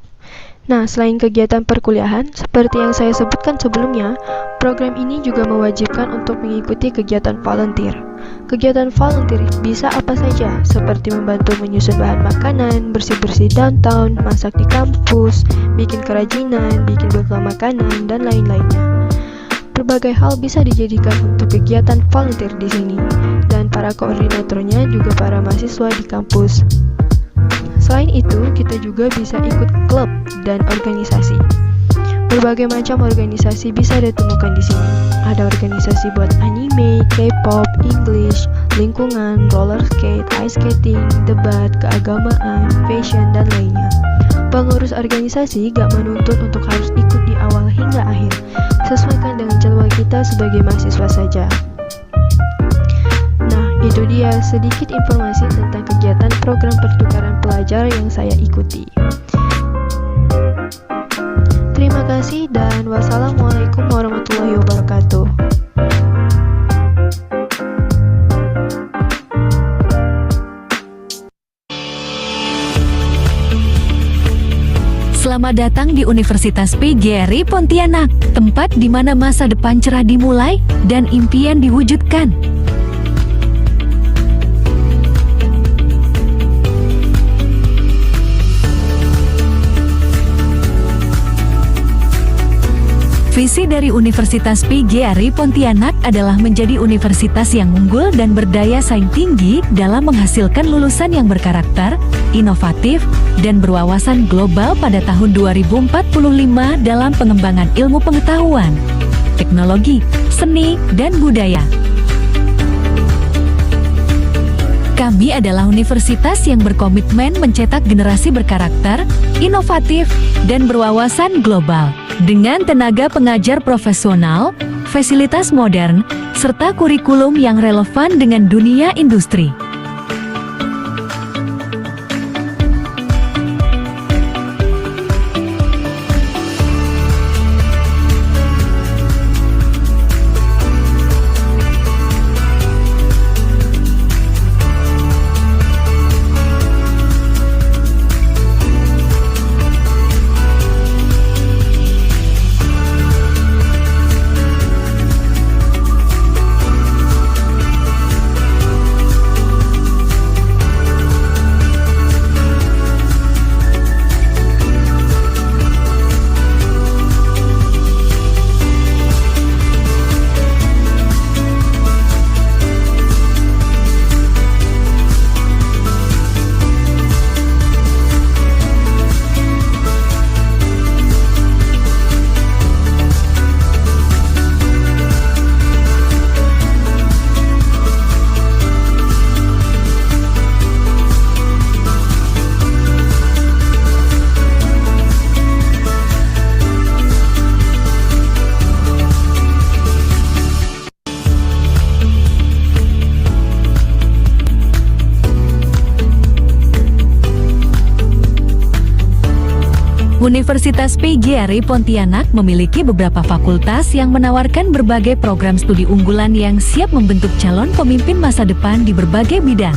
Nah, selain kegiatan perkuliahan, seperti yang saya sebutkan sebelumnya, program ini juga mewajibkan untuk mengikuti kegiatan volunteer. Kegiatan volunteer bisa apa saja, seperti membantu menyusun bahan makanan, bersih-bersih downtown, masak di kampus, bikin kerajinan, bikin bekal makanan, dan lain-lainnya. Berbagai hal bisa dijadikan untuk kegiatan volunteer di sini, dan para koordinatornya juga para mahasiswa di kampus. Selain itu, kita juga bisa ikut klub dan organisasi. Berbagai macam organisasi bisa ditemukan di sini. Ada organisasi buat anime, K-pop, English, lingkungan, roller skate, ice skating, debat, keagamaan, fashion, dan lainnya. Pengurus organisasi gak menuntut untuk harus ikut di awal hingga akhir. Sesuaikan dengan jadwal kita sebagai mahasiswa saja. Itu dia sedikit informasi tentang kegiatan program pertukaran pelajar yang saya ikuti. Terima kasih dan wassalamualaikum warahmatullahi wabarakatuh. Selamat datang di Universitas PGRI Pontianak, tempat di mana masa depan cerah dimulai dan impian diwujudkan. Visi dari Universitas PGRI Pontianak adalah menjadi universitas yang unggul dan berdaya saing tinggi dalam menghasilkan lulusan yang berkarakter, inovatif, dan berwawasan global pada tahun 2045 dalam pengembangan ilmu pengetahuan, teknologi, seni, dan budaya. Kami adalah universitas yang berkomitmen mencetak generasi berkarakter, inovatif, dan berwawasan global. Dengan tenaga pengajar profesional, fasilitas modern, serta kurikulum yang relevan dengan dunia industri. Universitas PGRI Pontianak memiliki beberapa fakultas yang menawarkan berbagai program studi unggulan yang siap membentuk calon pemimpin masa depan di berbagai bidang.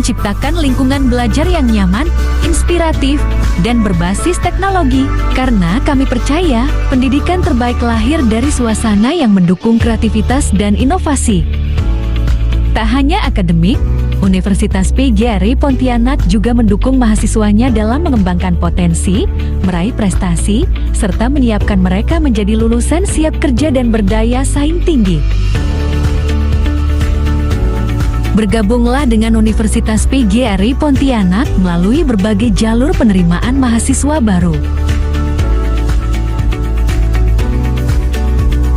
menciptakan lingkungan belajar yang nyaman, inspiratif, dan berbasis teknologi. Karena kami percaya, pendidikan terbaik lahir dari suasana yang mendukung kreativitas dan inovasi. Tak hanya akademik, Universitas PGRI Pontianak juga mendukung mahasiswanya dalam mengembangkan potensi, meraih prestasi, serta menyiapkan mereka menjadi lulusan siap kerja dan berdaya saing tinggi. Bergabunglah dengan Universitas PGRI Pontianak melalui berbagai jalur penerimaan mahasiswa baru.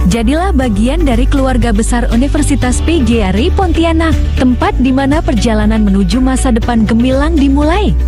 Jadilah bagian dari keluarga besar Universitas PGRI Pontianak, tempat di mana perjalanan menuju masa depan gemilang dimulai.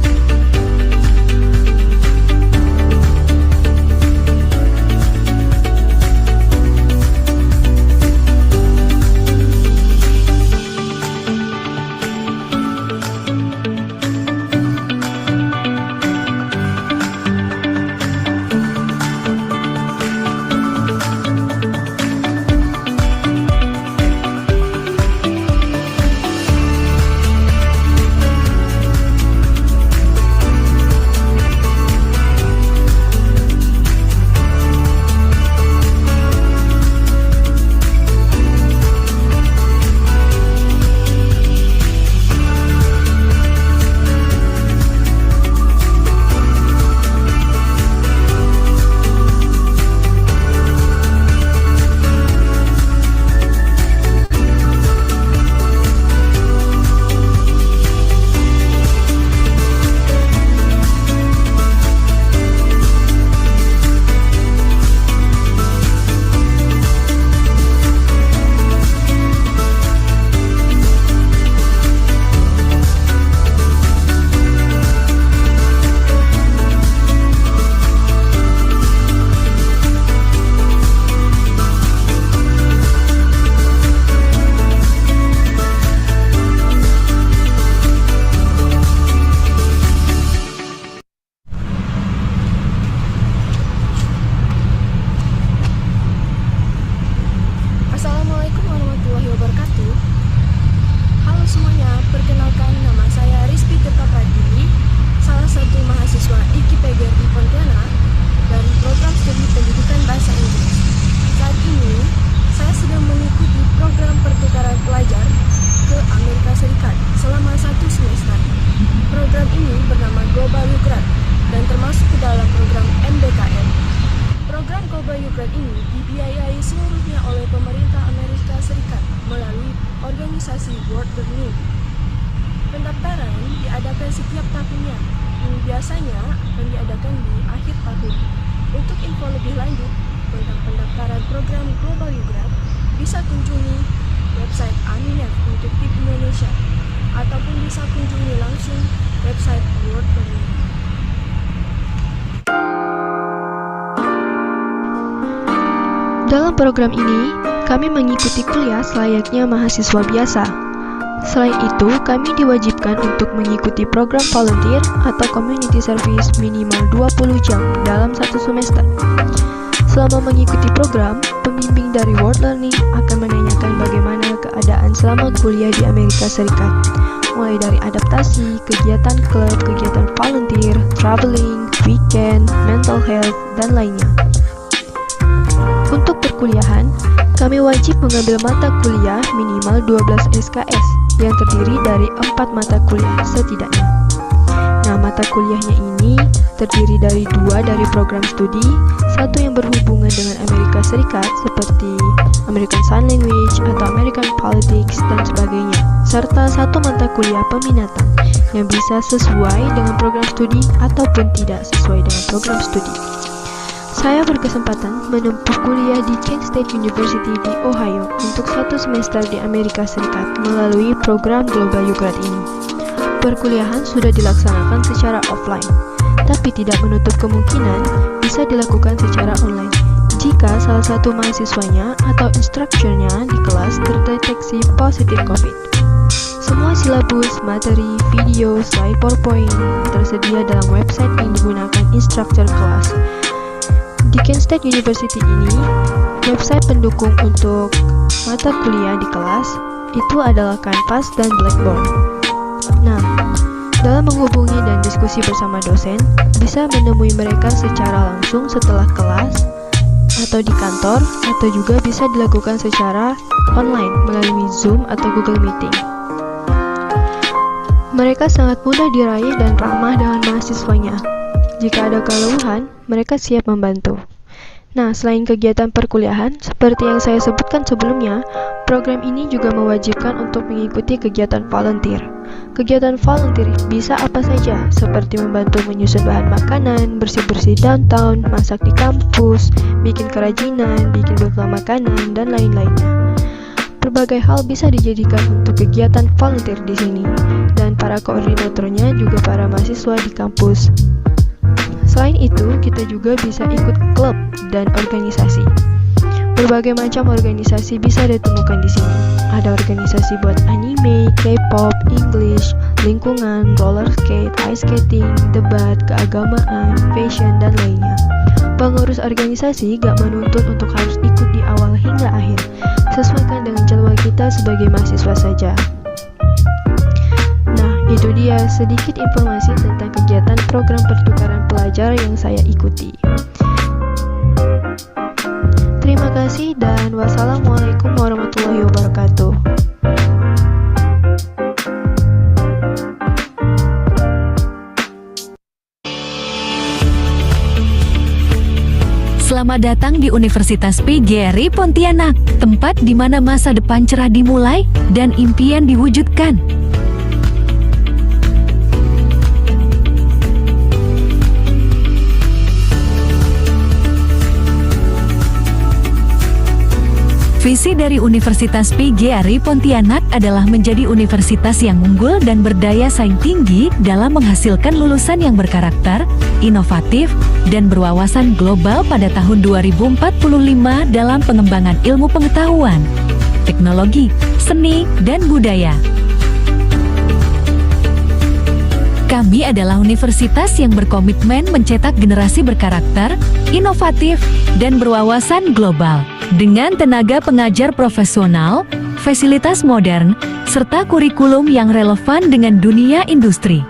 PGRI Pontianak dari program studi Pendidikan Bahasa Inggris. Saat ini, saya sedang mengikuti program pertukaran pelajar ke Amerika Serikat selama 1 semester. Program ini bernama Global Grad dan termasuk ke dalam program MBKM. Program Global Grad ini dibiayai seluruhnya oleh pemerintah Amerika Serikat melalui organisasi World Learning. Pendaftaran diadakan setiap tahunnya, yang biasanya akan diadakan di akhir tahun. Untuk info lebih lanjut tentang pendaftaran program Global Grad, bisa kunjungi website Aminef untuk di Indonesia, ataupun bisa kunjungi langsung website World Learning. Dalam program ini, kami mengikuti kuliah selayaknya mahasiswa biasa. Selain itu, kami diwajibkan untuk mengikuti program volunteer atau community service minimal 20 jam dalam 1 semester. Selama mengikuti program, pembimbing dari World Learning akan menanyakan bagaimana keadaan selama kuliah di Amerika Serikat, mulai dari adaptasi, kegiatan klub, kegiatan volunteer, traveling, weekend, mental health, dan lainnya. Untuk perkuliahan, kami wajib mengambil mata kuliah minimal 12 SKS yang terdiri dari 4 mata kuliah setidaknya. Nah, mata kuliahnya ini terdiri dari 2 dari program studi, 1 yang berhubungan dengan Amerika Serikat seperti American Sign Language atau American Politics dan sebagainya, serta 1 mata kuliah peminatan yang bisa sesuai dengan program studi ataupun tidak sesuai dengan program studi. Saya berkesempatan menempuh kuliah di Kent State University di Ohio untuk 1 semester di Amerika Serikat melalui program Global Grad ini. Perkuliahan sudah dilaksanakan secara offline, tapi tidak menutup kemungkinan bisa dilakukan secara online jika salah satu mahasiswanya atau instrukturnya di kelas terdeteksi positif COVID. Semua silabus, materi, video, slide PowerPoint tersedia dalam website yang digunakan instruktur kelas. Di Kent State University ini, website pendukung untuk mata kuliah di kelas itu adalah Canvas dan Blackboard. Nah, Dalam menghubungi dan diskusi bersama dosen, bisa menemui mereka secara langsung setelah kelas, atau di kantor, atau juga bisa dilakukan secara online melalui Zoom atau Google Meeting. Mereka sangat mudah diraih dan ramah dengan mahasiswanya. Jika ada keluhan, mereka siap membantu. Nah, selain kegiatan perkuliahan, seperti yang saya sebutkan sebelumnya, program ini juga mewajibkan untuk mengikuti kegiatan volunteer. Kegiatan volunteer bisa apa saja, seperti membantu menyusun bahan makanan, bersih-bersih downtown, masak di kampus, bikin kerajinan, bikin bekal makanan, dan lain-lainnya. Berbagai hal bisa dijadikan untuk kegiatan volunteer di sini, dan para koordinatornya juga para mahasiswa di kampus. Selain itu, kita juga bisa ikut klub dan organisasi. Berbagai macam organisasi bisa ditemukan di sini. Ada organisasi buat anime, K-pop, English, lingkungan, roller skate, ice skating, debat, keagamaan, fashion, dan lainnya. Pengurus organisasi gak menuntut untuk harus ikut di awal hingga akhir. Sesuaikan dengan jadwal kita sebagai mahasiswa saja. Nah, itu dia sedikit informasi tentang kegiatan program pertukaran pelajar yang saya ikuti. Terima kasih dan wassalamualaikum warahmatullahi wabarakatuh. Selamat datang di Universitas PGRI Pontianak, tempat di mana masa depan cerah dimulai dan impian diwujudkan. Visi dari Universitas PGRI Pontianak adalah menjadi universitas yang unggul dan berdaya saing tinggi dalam menghasilkan lulusan yang berkarakter, inovatif, dan berwawasan global pada tahun 2045 dalam pengembangan ilmu pengetahuan, teknologi, seni, dan budaya. Kami adalah universitas yang berkomitmen mencetak generasi berkarakter, inovatif, dan berwawasan global. Dengan tenaga pengajar profesional, fasilitas modern, serta kurikulum yang relevan dengan dunia industri.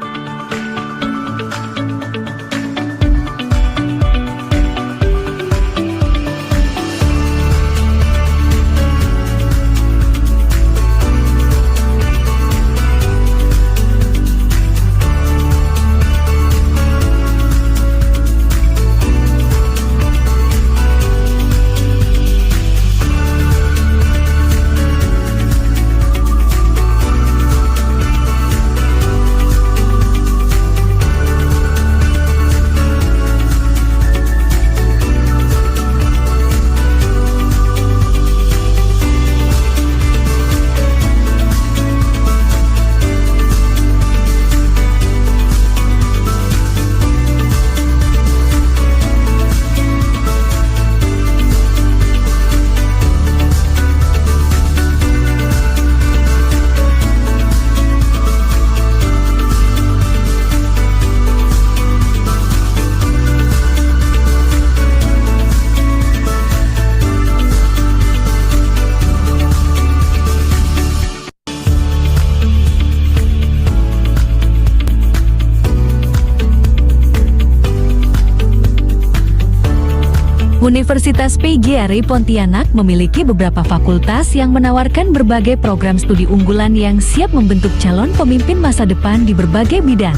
Universitas PGRI Pontianak memiliki beberapa fakultas yang menawarkan berbagai program studi unggulan yang siap membentuk calon pemimpin masa depan di berbagai bidang.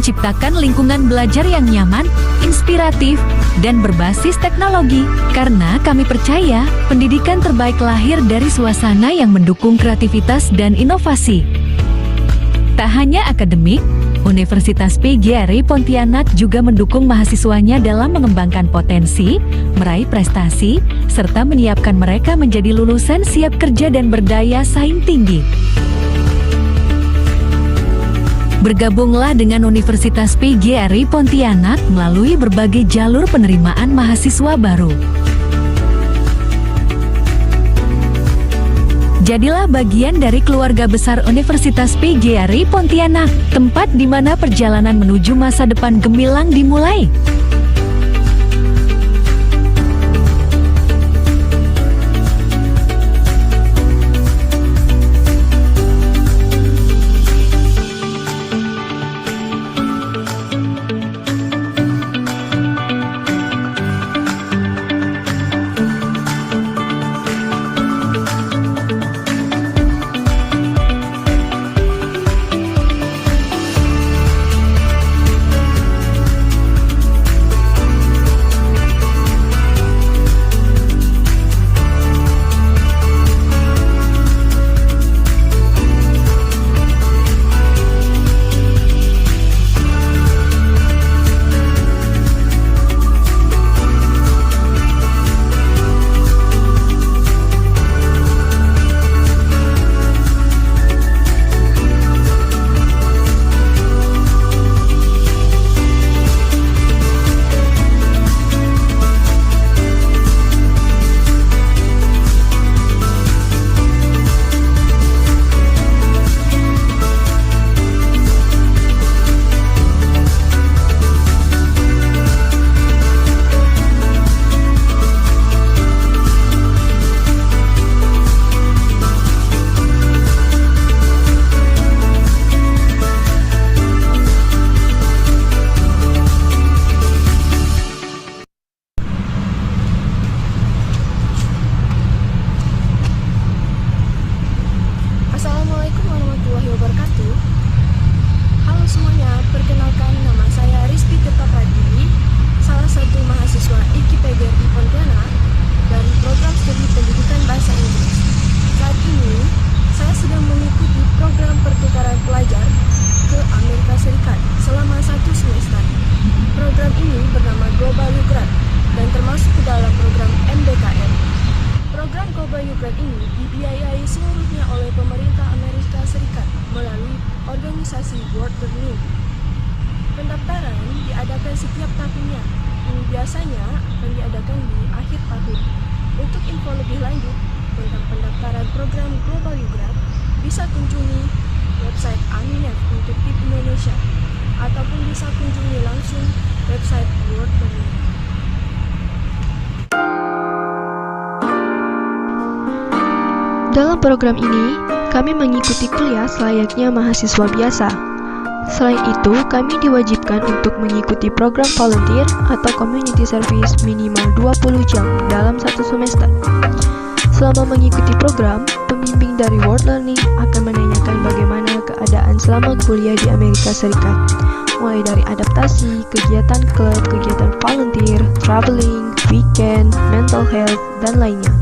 Ciptakan lingkungan belajar yang nyaman, inspiratif, dan berbasis teknologi. Karena kami percaya, pendidikan terbaik lahir dari suasana yang mendukung kreativitas dan inovasi. Tak hanya akademik, Universitas PGRI Pontianak juga mendukung mahasiswanya dalam mengembangkan potensi, meraih prestasi, serta menyiapkan mereka menjadi lulusan siap kerja dan berdaya saing tinggi. Bergabunglah dengan Universitas PGRI Pontianak melalui berbagai jalur penerimaan mahasiswa baru. Jadilah bagian dari keluarga besar Universitas PGRI Pontianak, tempat di mana perjalanan menuju masa depan gemilang dimulai. Dalam program ini, kami mengikuti kuliah selayaknya mahasiswa biasa. Selain itu, kami diwajibkan untuk mengikuti program volunteer atau community service minimal 20 jam dalam satu semester. Selama mengikuti program, pembimbing dari World Learning akan menanyakan bagaimana keadaan selama kuliah di Amerika Serikat, mulai dari adaptasi, kegiatan klub, kegiatan volunteer, traveling, weekend, mental health, dan lainnya.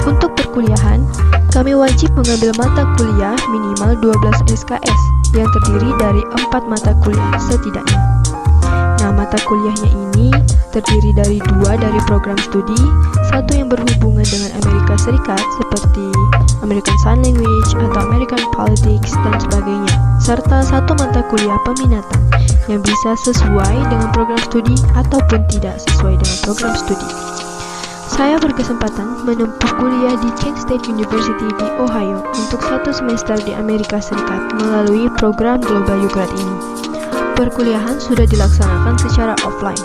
Untuk perkuliahan, kami wajib mengambil mata kuliah minimal 12 SKS yang terdiri dari 4 mata kuliah setidaknya. Nah, mata kuliahnya ini terdiri dari 2 dari program studi, 1 yang berhubungan dengan Amerika Serikat seperti American Sign Language atau American Politics dan sebagainya, serta 1 mata kuliah peminatan yang bisa sesuai dengan program studi ataupun tidak sesuai dengan program studi. Saya berkesempatan menempuh kuliah di Kent State University di Ohio untuk 1 semester di Amerika Serikat melalui program Global Youth Grad ini. Perkuliahan sudah dilaksanakan secara offline,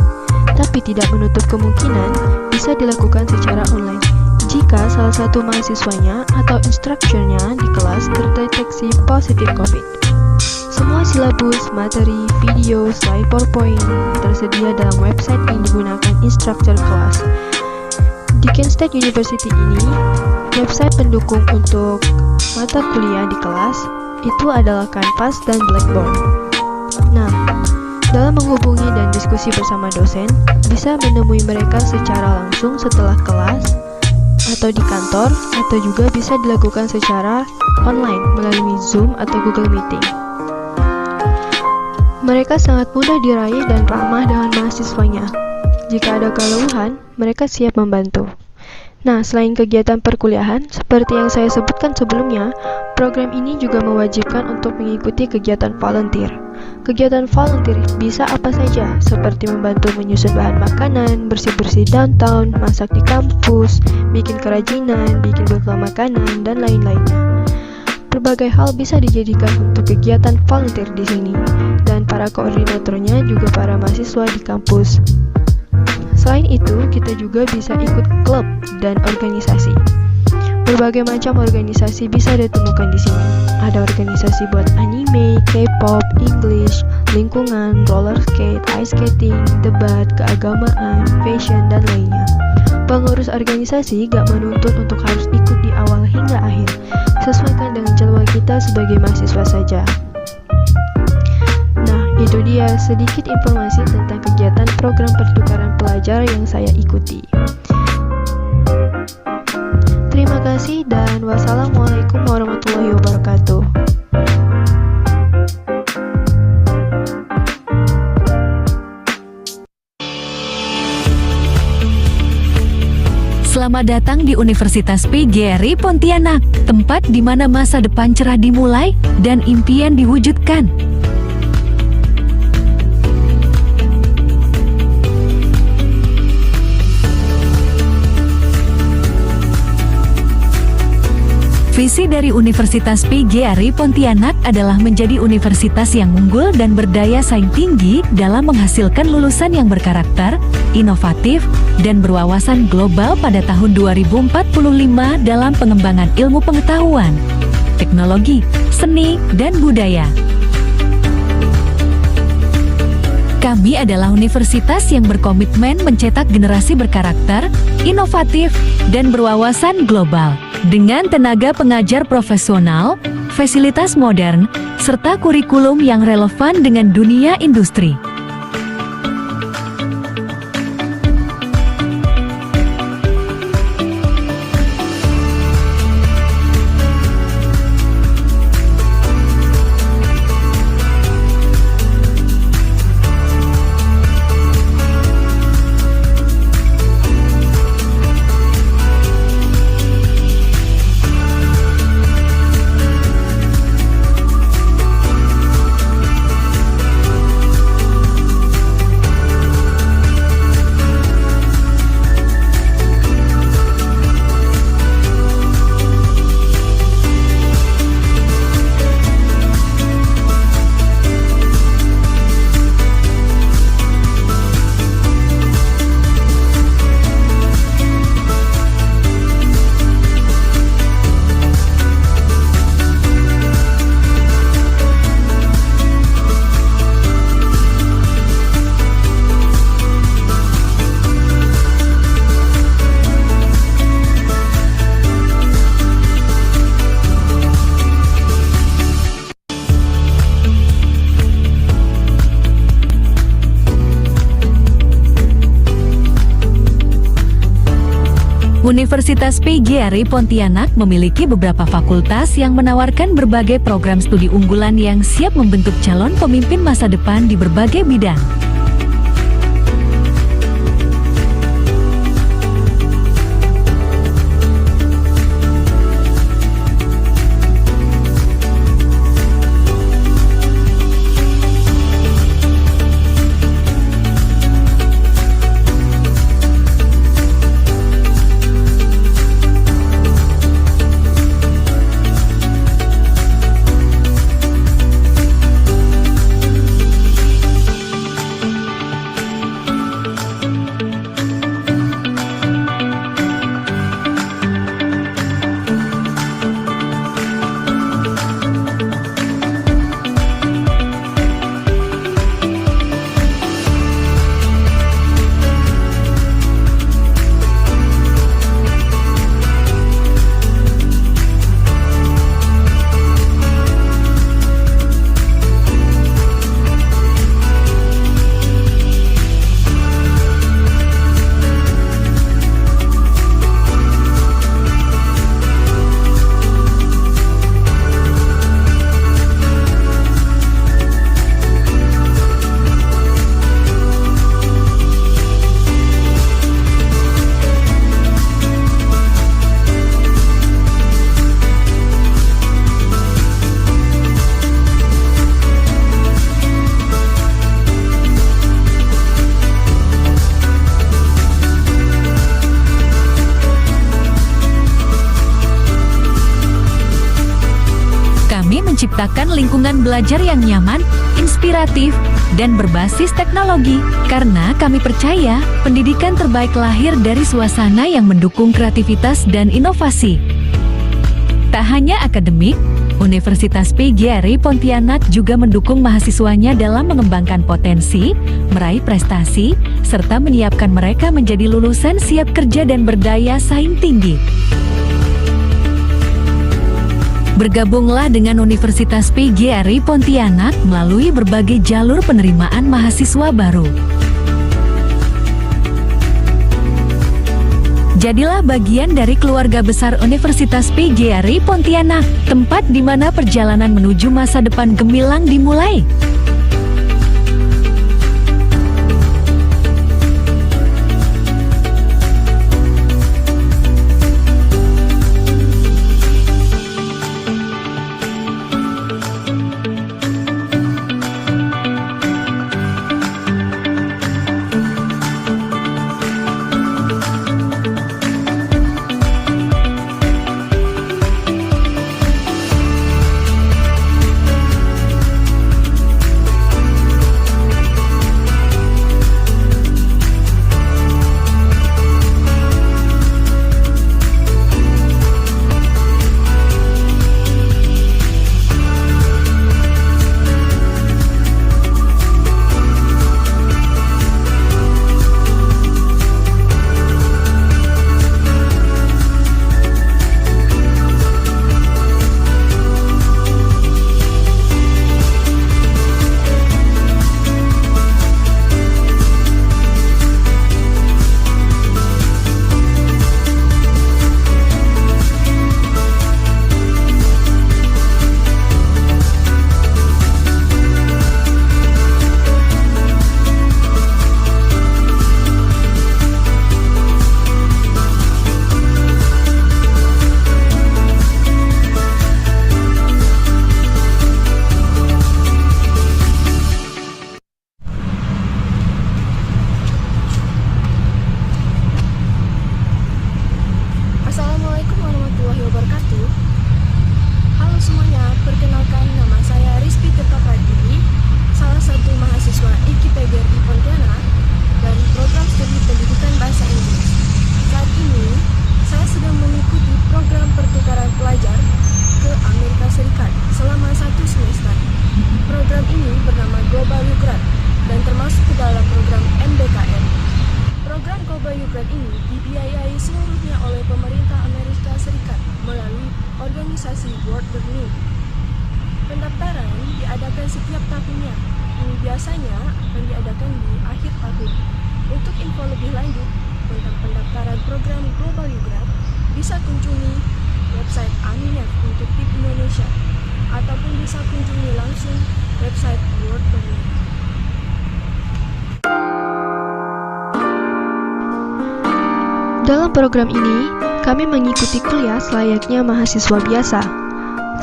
tapi tidak menutup kemungkinan bisa dilakukan secara online jika salah satu mahasiswanya atau instrukturnya di kelas terdeteksi positif COVID. Semua silabus, materi, video, slide PowerPoint tersedia dalam website yang digunakan instruktur kelas. Di Kent State University ini, website pendukung untuk mata kuliah di kelas itu adalah Canvas dan Blackboard. Dalam menghubungi dan diskusi bersama dosen, bisa menemui mereka secara langsung setelah kelas, atau di kantor, atau juga bisa dilakukan secara online melalui Zoom atau Google Meeting. Mereka sangat mudah diraih dan ramah dengan mahasiswanya. Jika ada keluhan, mereka siap membantu. Nah, selain kegiatan perkuliahan, seperti yang saya sebutkan sebelumnya, program ini juga mewajibkan untuk mengikuti kegiatan volunteer. Kegiatan volunteer bisa apa saja, seperti membantu menyusun bahan makanan, bersih-bersih downtown, masak di kampus, bikin kerajinan, bikin bekal makanan, dan lain-lainnya. Berbagai hal bisa dijadikan untuk kegiatan volunteer di sini, dan para koordinatornya juga para mahasiswa di kampus. Selain itu, kita juga bisa ikut klub dan organisasi. Berbagai macam organisasi bisa ditemukan di sini. Ada organisasi buat anime, K-pop, English, lingkungan, roller skate, ice skating, debat, keagamaan, fashion, dan lainnya. Pengurus organisasi gak menuntut untuk harus ikut di awal hingga akhir. Sesuaikan dengan jadwal kita sebagai mahasiswa saja. Nah, itu dia sedikit informasi tentang kegiatan program pertukaran pelajar yang saya ikuti. Terima kasih dan wassalamualaikum warahmatullahi wabarakatuh. Selamat datang di Universitas PGRI Pontianak, tempat di mana masa depan cerah dimulai dan impian diwujudkan. Visi dari Universitas PGRI Pontianak adalah menjadi universitas yang unggul dan berdaya saing tinggi dalam menghasilkan lulusan yang berkarakter, inovatif, dan berwawasan global pada tahun 2045 dalam pengembangan ilmu pengetahuan, teknologi, seni, dan budaya. Kami adalah universitas yang berkomitmen mencetak generasi berkarakter, inovatif, dan berwawasan global. Dengan tenaga pengajar profesional, fasilitas modern, serta kurikulum yang relevan dengan dunia industri. Universitas PGRI Pontianak memiliki beberapa fakultas yang menawarkan berbagai program studi unggulan yang siap membentuk calon pemimpin masa depan di berbagai bidang. Ciptakan lingkungan belajar yang nyaman, inspiratif, dan berbasis teknologi. Karena kami percaya, pendidikan terbaik lahir dari suasana yang mendukung kreativitas dan inovasi. Tak hanya akademik, Universitas PGRI Pontianak juga mendukung mahasiswanya dalam mengembangkan potensi, meraih prestasi, serta menyiapkan mereka menjadi lulusan siap kerja dan berdaya saing tinggi. Bergabunglah dengan Universitas PGRI Pontianak melalui berbagai jalur penerimaan mahasiswa baru. Jadilah bagian dari keluarga besar Universitas PGRI Pontianak, tempat di mana perjalanan menuju masa depan gemilang dimulai. biasanya akan diadakan di akhir tahun. Untuk info lebih lanjut tentang pendaftaran program Global Grad, bisa kunjungi website Aminef untuk TIP Indonesia, ataupun bisa kunjungi langsung website World Learning. Dalam program ini, kami mengikuti kuliah selayaknya mahasiswa biasa.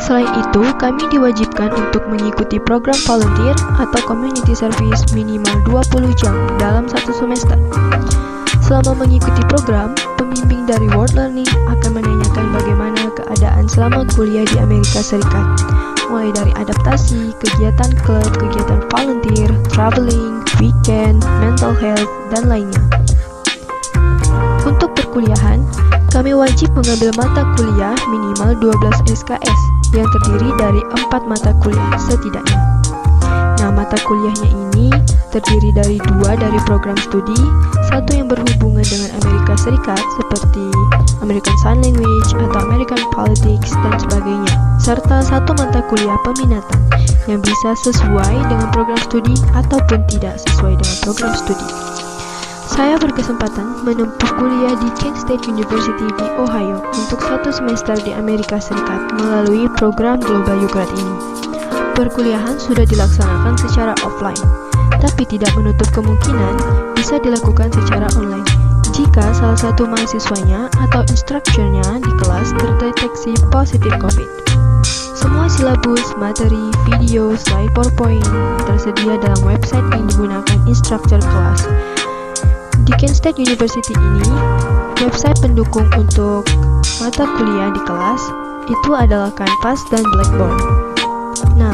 Selain itu, kami diwajibkan untuk mengikuti program volunteer atau community service minimal 20 jam dalam satu semester. Selama mengikuti program, pembimbing dari World Learning akan menanyakan bagaimana keadaan selama kuliah di Amerika Serikat, mulai dari adaptasi, kegiatan klub, kegiatan volunteer, traveling, weekend, mental health, dan lainnya. Untuk perkuliahan, kami wajib mengambil mata kuliah minimal 12 SKS yang terdiri dari 4 mata kuliah setidaknya. Nah, mata kuliahnya ini terdiri dari 2 dari program studi, 1 yang berhubungan dengan Amerika Serikat seperti American Sign Language atau American Politics dan sebagainya, serta 1 mata kuliah peminatan yang bisa sesuai dengan program studi ataupun tidak sesuai dengan program studi. Saya berkesempatan menempuh kuliah di Kent State University di Ohio untuk 1 semester di Amerika Serikat melalui program Global Grad ini. Perkuliahan sudah dilaksanakan secara offline, tapi tidak menutup kemungkinan bisa dilakukan secara online jika salah satu mahasiswanya atau instrukturnya di kelas terdeteksi positif COVID. Semua silabus, materi, video, slide PowerPoint tersedia dalam website yang digunakan instruktur kelas. Di Kent State University ini, website pendukung untuk mata kuliah di kelas itu adalah Canvas dan Blackboard. Nah,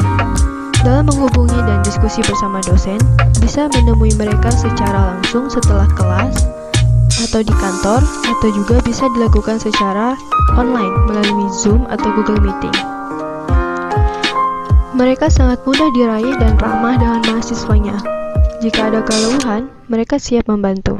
dalam menghubungi dan diskusi bersama dosen, bisa menemui mereka secara langsung setelah kelas, atau di kantor, atau juga bisa dilakukan secara online melalui Zoom atau Google Meeting. Mereka sangat mudah diraih dan ramah dengan mahasiswanya. Jika ada keluhan, mereka siap membantu.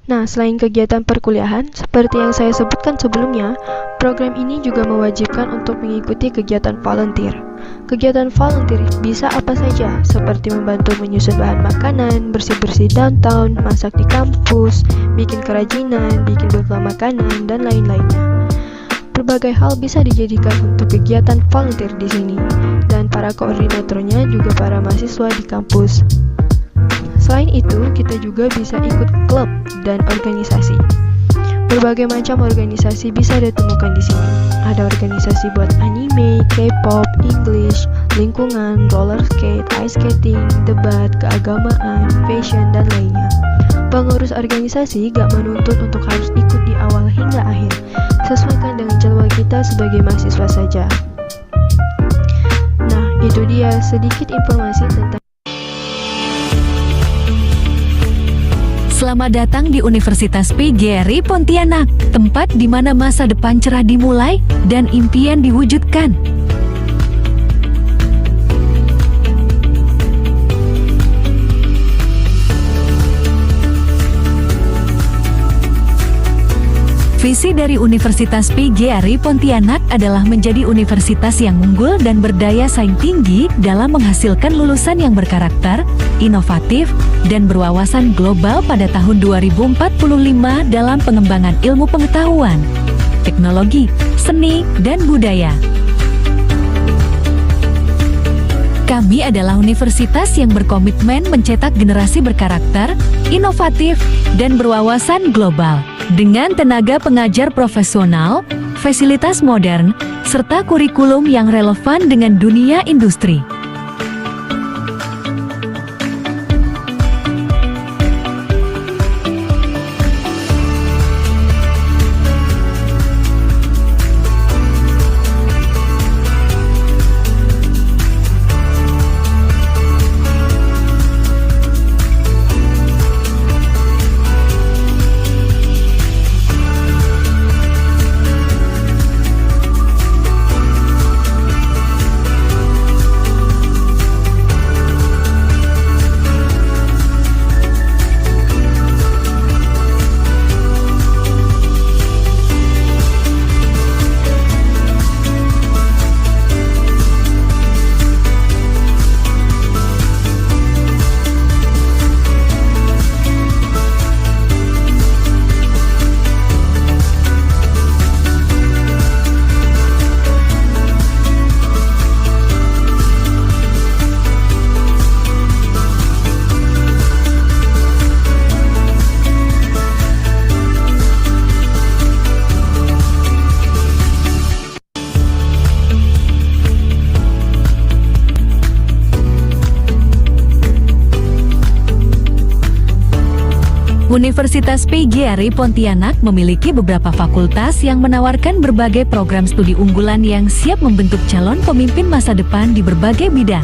Nah, selain kegiatan perkuliahan, seperti yang saya sebutkan sebelumnya, program ini juga mewajibkan untuk mengikuti kegiatan volunteer. Kegiatan volunteer bisa apa saja, seperti membantu menyusun bahan makanan, bersih-bersih downtown, masak di kampus, bikin kerajinan, bikin beberapa makanan, dan lain-lainnya. Berbagai hal bisa dijadikan untuk kegiatan volunteer di sini, dan para koordinatornya juga para mahasiswa di kampus. Selain itu, kita juga bisa ikut klub dan organisasi. Berbagai macam organisasi bisa ditemukan di sini. Ada organisasi buat anime, K-pop, English, lingkungan, roller skate, ice skating, debat, keagamaan, fashion, dan lainnya. Pengurus organisasi gak menuntut untuk harus ikut di awal hingga akhir. Sesuaikan dengan jadwal kita sebagai mahasiswa saja. Nah, itu dia sedikit informasi tentang. Selamat datang di Universitas PGRI Pontianak, tempat di mana masa depan cerah dimulai dan impian diwujudkan. Visi dari Universitas PGRI Pontianak adalah menjadi universitas yang unggul dan berdaya saing tinggi dalam menghasilkan lulusan yang berkarakter, inovatif, dan berwawasan global pada tahun 2045 dalam pengembangan ilmu pengetahuan, teknologi, seni, dan budaya. Kami adalah universitas yang berkomitmen mencetak generasi berkarakter, inovatif, dan berwawasan global. Dengan tenaga pengajar profesional, fasilitas modern, serta kurikulum yang relevan dengan dunia industri. Universitas PGRI Pontianak memiliki beberapa fakultas yang menawarkan berbagai program studi unggulan yang siap membentuk calon pemimpin masa depan di berbagai bidang.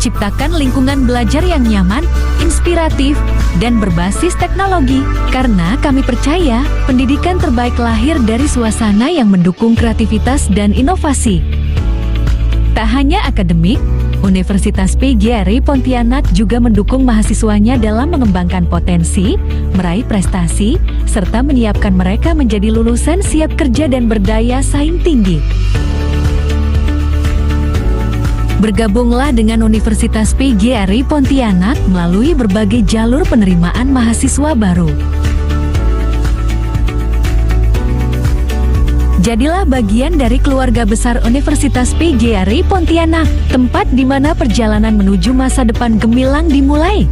Ciptakan lingkungan belajar yang nyaman, inspiratif, dan berbasis teknologi. Karena kami percaya, pendidikan terbaik lahir dari suasana yang mendukung kreativitas dan inovasi. Tak hanya akademik, Universitas PGRI Pontianak juga mendukung mahasiswanya dalam mengembangkan potensi, meraih prestasi, serta menyiapkan mereka menjadi lulusan siap kerja dan berdaya saing tinggi. Bergabunglah dengan Universitas PGRI Pontianak melalui berbagai jalur penerimaan mahasiswa baru. Jadilah bagian dari keluarga besar Universitas PGRI Pontianak, tempat di mana perjalanan menuju masa depan gemilang dimulai.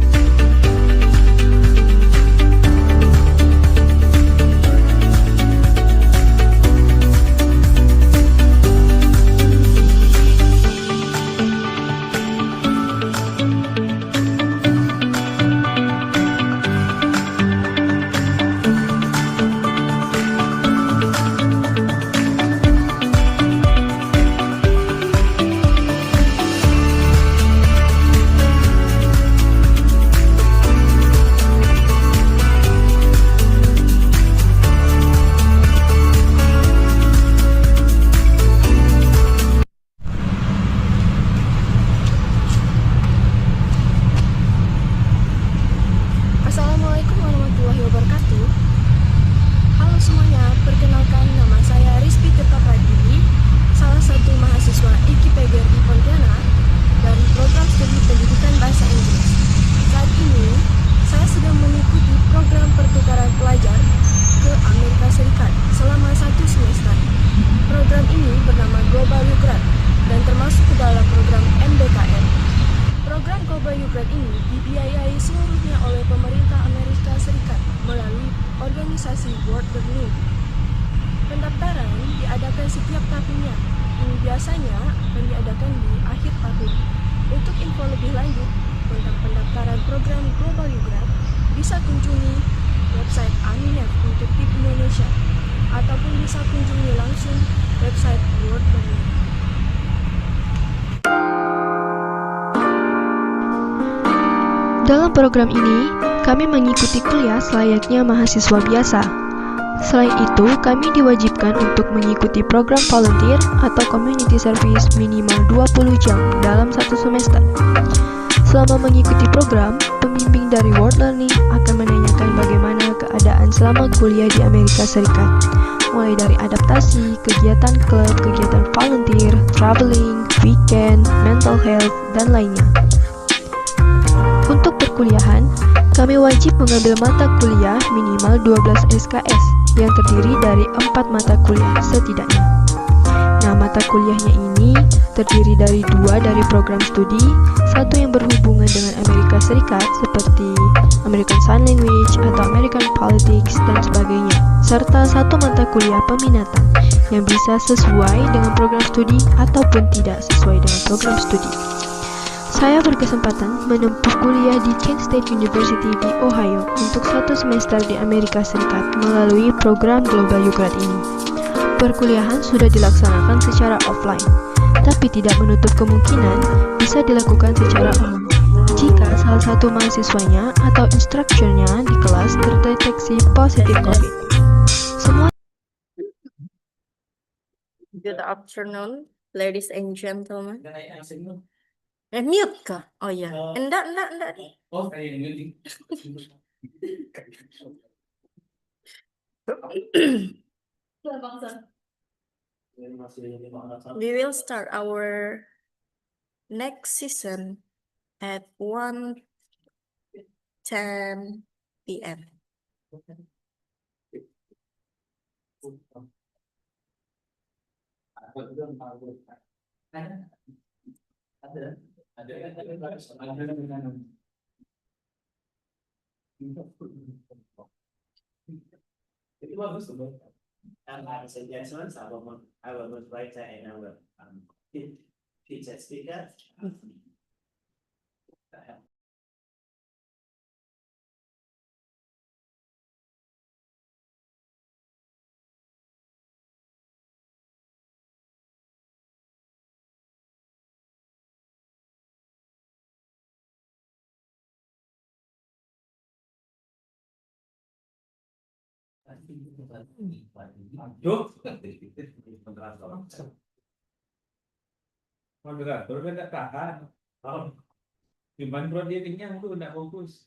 Assalamualaikum warahmatullahi wabarakatuh. Halo semuanya, perkenalkan nama saya Rizky Tirta Pradini, salah satu mahasiswa IKI PGRI Pontianak dari program studi pendidikan bahasa Inggris. Saat ini, saya sedang mengikuti program pertukaran pelajar ke Amerika Serikat selama 1 semester. Program ini bernama Global Grad dan termasuk ke dalam program MBKM. Program Global Grad ini dibiayai seluruhnya oleh pemerintah Amerika Serikat melalui organisasi World Learning. Pendaftaran diadakan setiap tahunnya, ini biasanya akan diadakan di akhir tahun. Untuk info lebih lanjut tentang pendaftaran program Global Grad, bisa kunjungi website Aminef untuk tip Indonesia, ataupun bisa kunjungi langsung website World Learning. Dalam program ini, kami mengikuti kuliah selayaknya mahasiswa biasa. Selain itu, kami diwajibkan untuk mengikuti program volunteer atau community service minimal 20 jam dalam 1 semester. Selama mengikuti program, pembimbing dari World Learning akan menanyakan bagaimana keadaan selama kuliah di Amerika Serikat, mulai dari adaptasi, kegiatan klub, kegiatan volunteer, traveling, weekend, mental health, dan lainnya. Untuk perkuliahan, kami wajib mengambil mata kuliah minimal 12 SKS yang terdiri dari 4 mata kuliah setidaknya. Nah, mata kuliahnya ini terdiri dari 2 dari program studi, 1 yang berhubungan dengan Amerika Serikat seperti American Sign Language atau American Politics dan sebagainya, serta 1 mata kuliah peminatan yang bisa sesuai dengan program studi ataupun tidak sesuai dengan program studi. Saya berkesempatan menempuh kuliah di Kent State University di Ohio untuk 1 semester di Amerika Serikat melalui program Global Grad ini. Perkuliahan sudah dilaksanakan secara offline, tapi tidak menutup kemungkinan bisa dilakukan secara online jika salah satu mahasiswanya atau instrukturnya di kelas terdeteksi positif COVID. Semua Good afternoon, ladies and gentlemen. Mute kah? Oh ya, enggak. Oh, kayak muting. We will start our next season at 1:10 p.m. Itu bagus tuh, Bang. Ada suggestion, I will write and I will teach a speaker. Moderator kan nggak tahan. Cuman kalau dia kenyang tuh nggak fokus.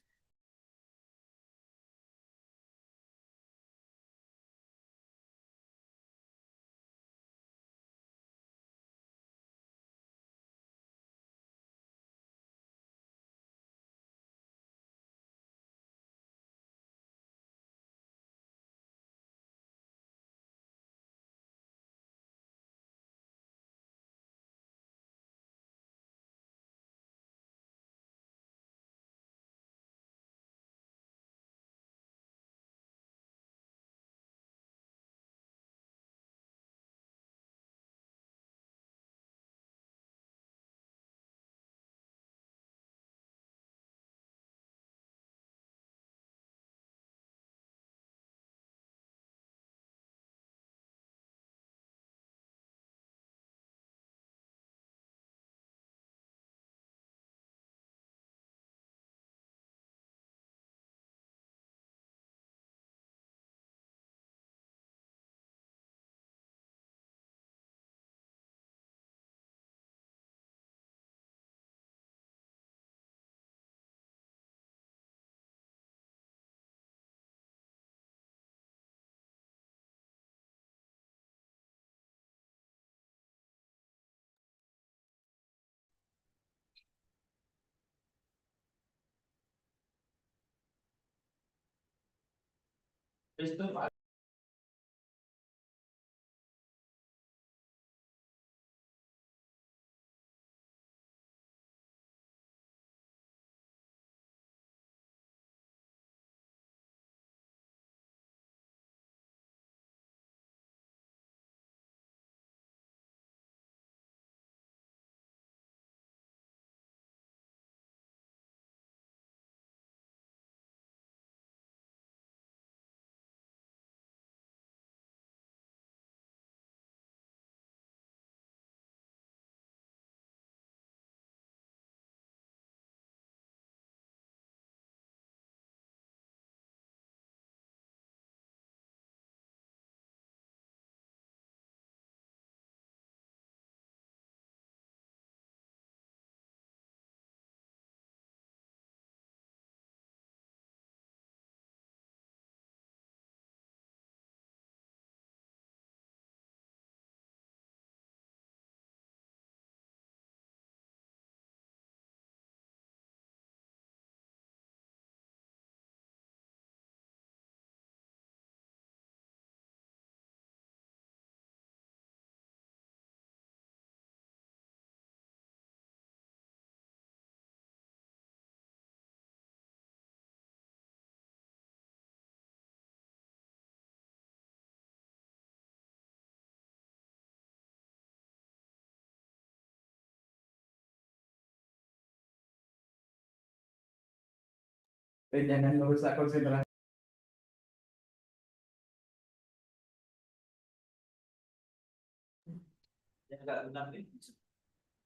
Jangan merusak konsentrasi.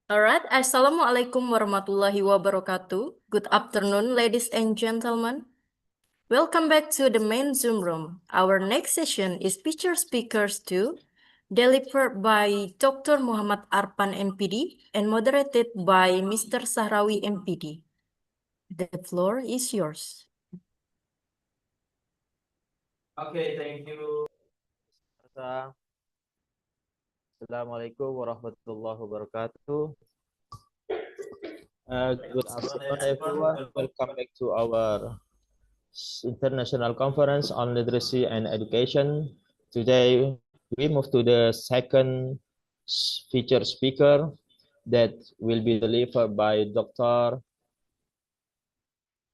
Alright, Assalamualaikum warahmatullahi wabarakatuh. Good afternoon, ladies and gentlemen. Welcome back to the main Zoom room. Our next session is Feature Speakers 2, delivered by Dr. Muhammad Arpan MPD and moderated by Mr. Sahrawi MPD. The floor is yours. Okay, thank you. Assalamualaikum warahmatullahi wabarakatuh. Good afternoon, everyone. Welcome back to our International Conference on Literacy and Education. Today, we move to the second featured speaker that will be delivered by Dr.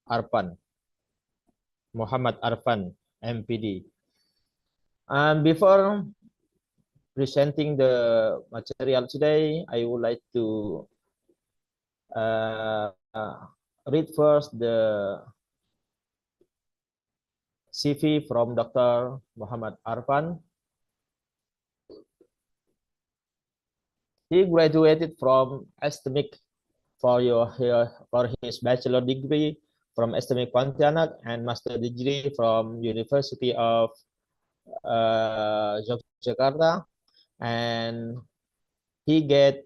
Arpan, Muhammad Arpan, MPD. Before presenting the material today, I would like to read first the CV from Dr. Muhammad Arpan. He graduated from Academic for his bachelor degree from Academic Pontianak and master degree from University of Yogyakarta, and he get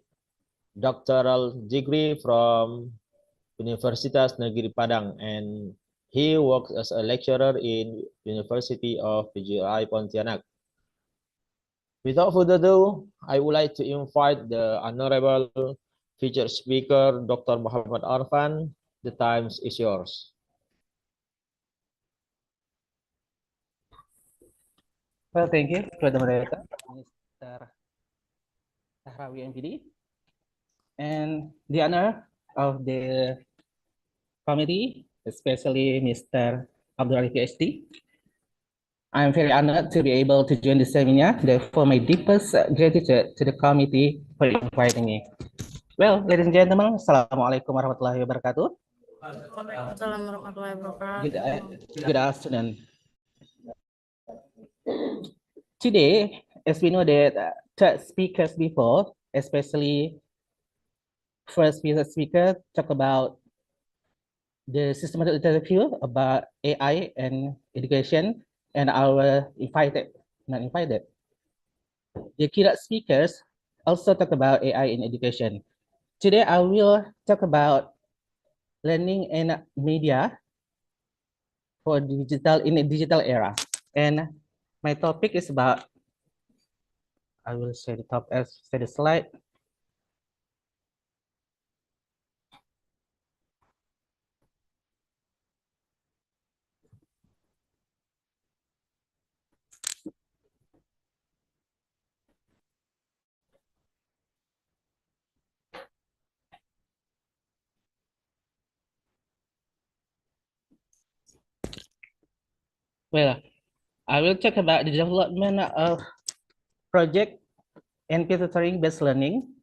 doctoral degree from Universitas Negeri Padang, and he works as a lecturer in University of PGRI Pontianak. Without further ado, I would like to invite the Honorable featured speaker, Dr. Muhammad Arfan. The time is yours. Well, thank you to the moderator, Mr. Sahrawi MPD, and the honor of the committee, especially Mr. Abdul Ali PhD. I'm very honored to be able to join the seminar. Therefore, my deepest gratitude to the committee for inviting me. Well, ladies and gentlemen, Assalamualaikum warahmatullahi wabarakatuh. Good afternoon. Today, as we know that third speakers before, especially first speaker, talk about the systematic review about AI and education, and our the keynote speakers also talk about AI in education. Today, I will talk about learning and media for digital in a digital era. And my topic is about, I will share the slide. Well, I will talk about the development of project and tutoring-based learning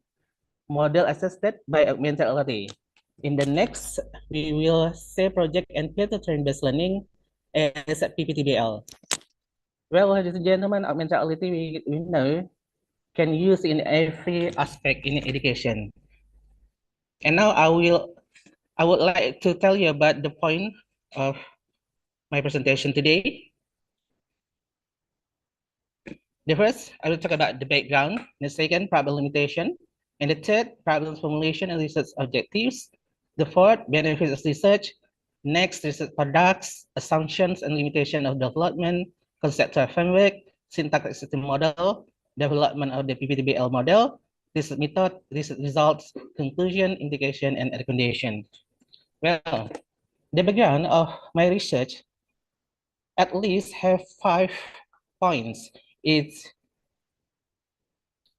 model assisted by augmented reality. In the next, we will say project and tutoring-based learning as a PPTBL. Well, ladies and gentlemen, augmented reality we know can use in every aspect in education. And now I would like to tell you about the point of my presentation today. The first, I will talk about the background. The second, problem limitation. And the third, problem formulation and research objectives. The fourth, benefits of research. Next, research products, assumptions and limitation of development, conceptual framework, syntactic system model, development of the PPTBL model, research method, research results, conclusion, indication, and recommendation. Well, the background of my research at least have 5 points. It's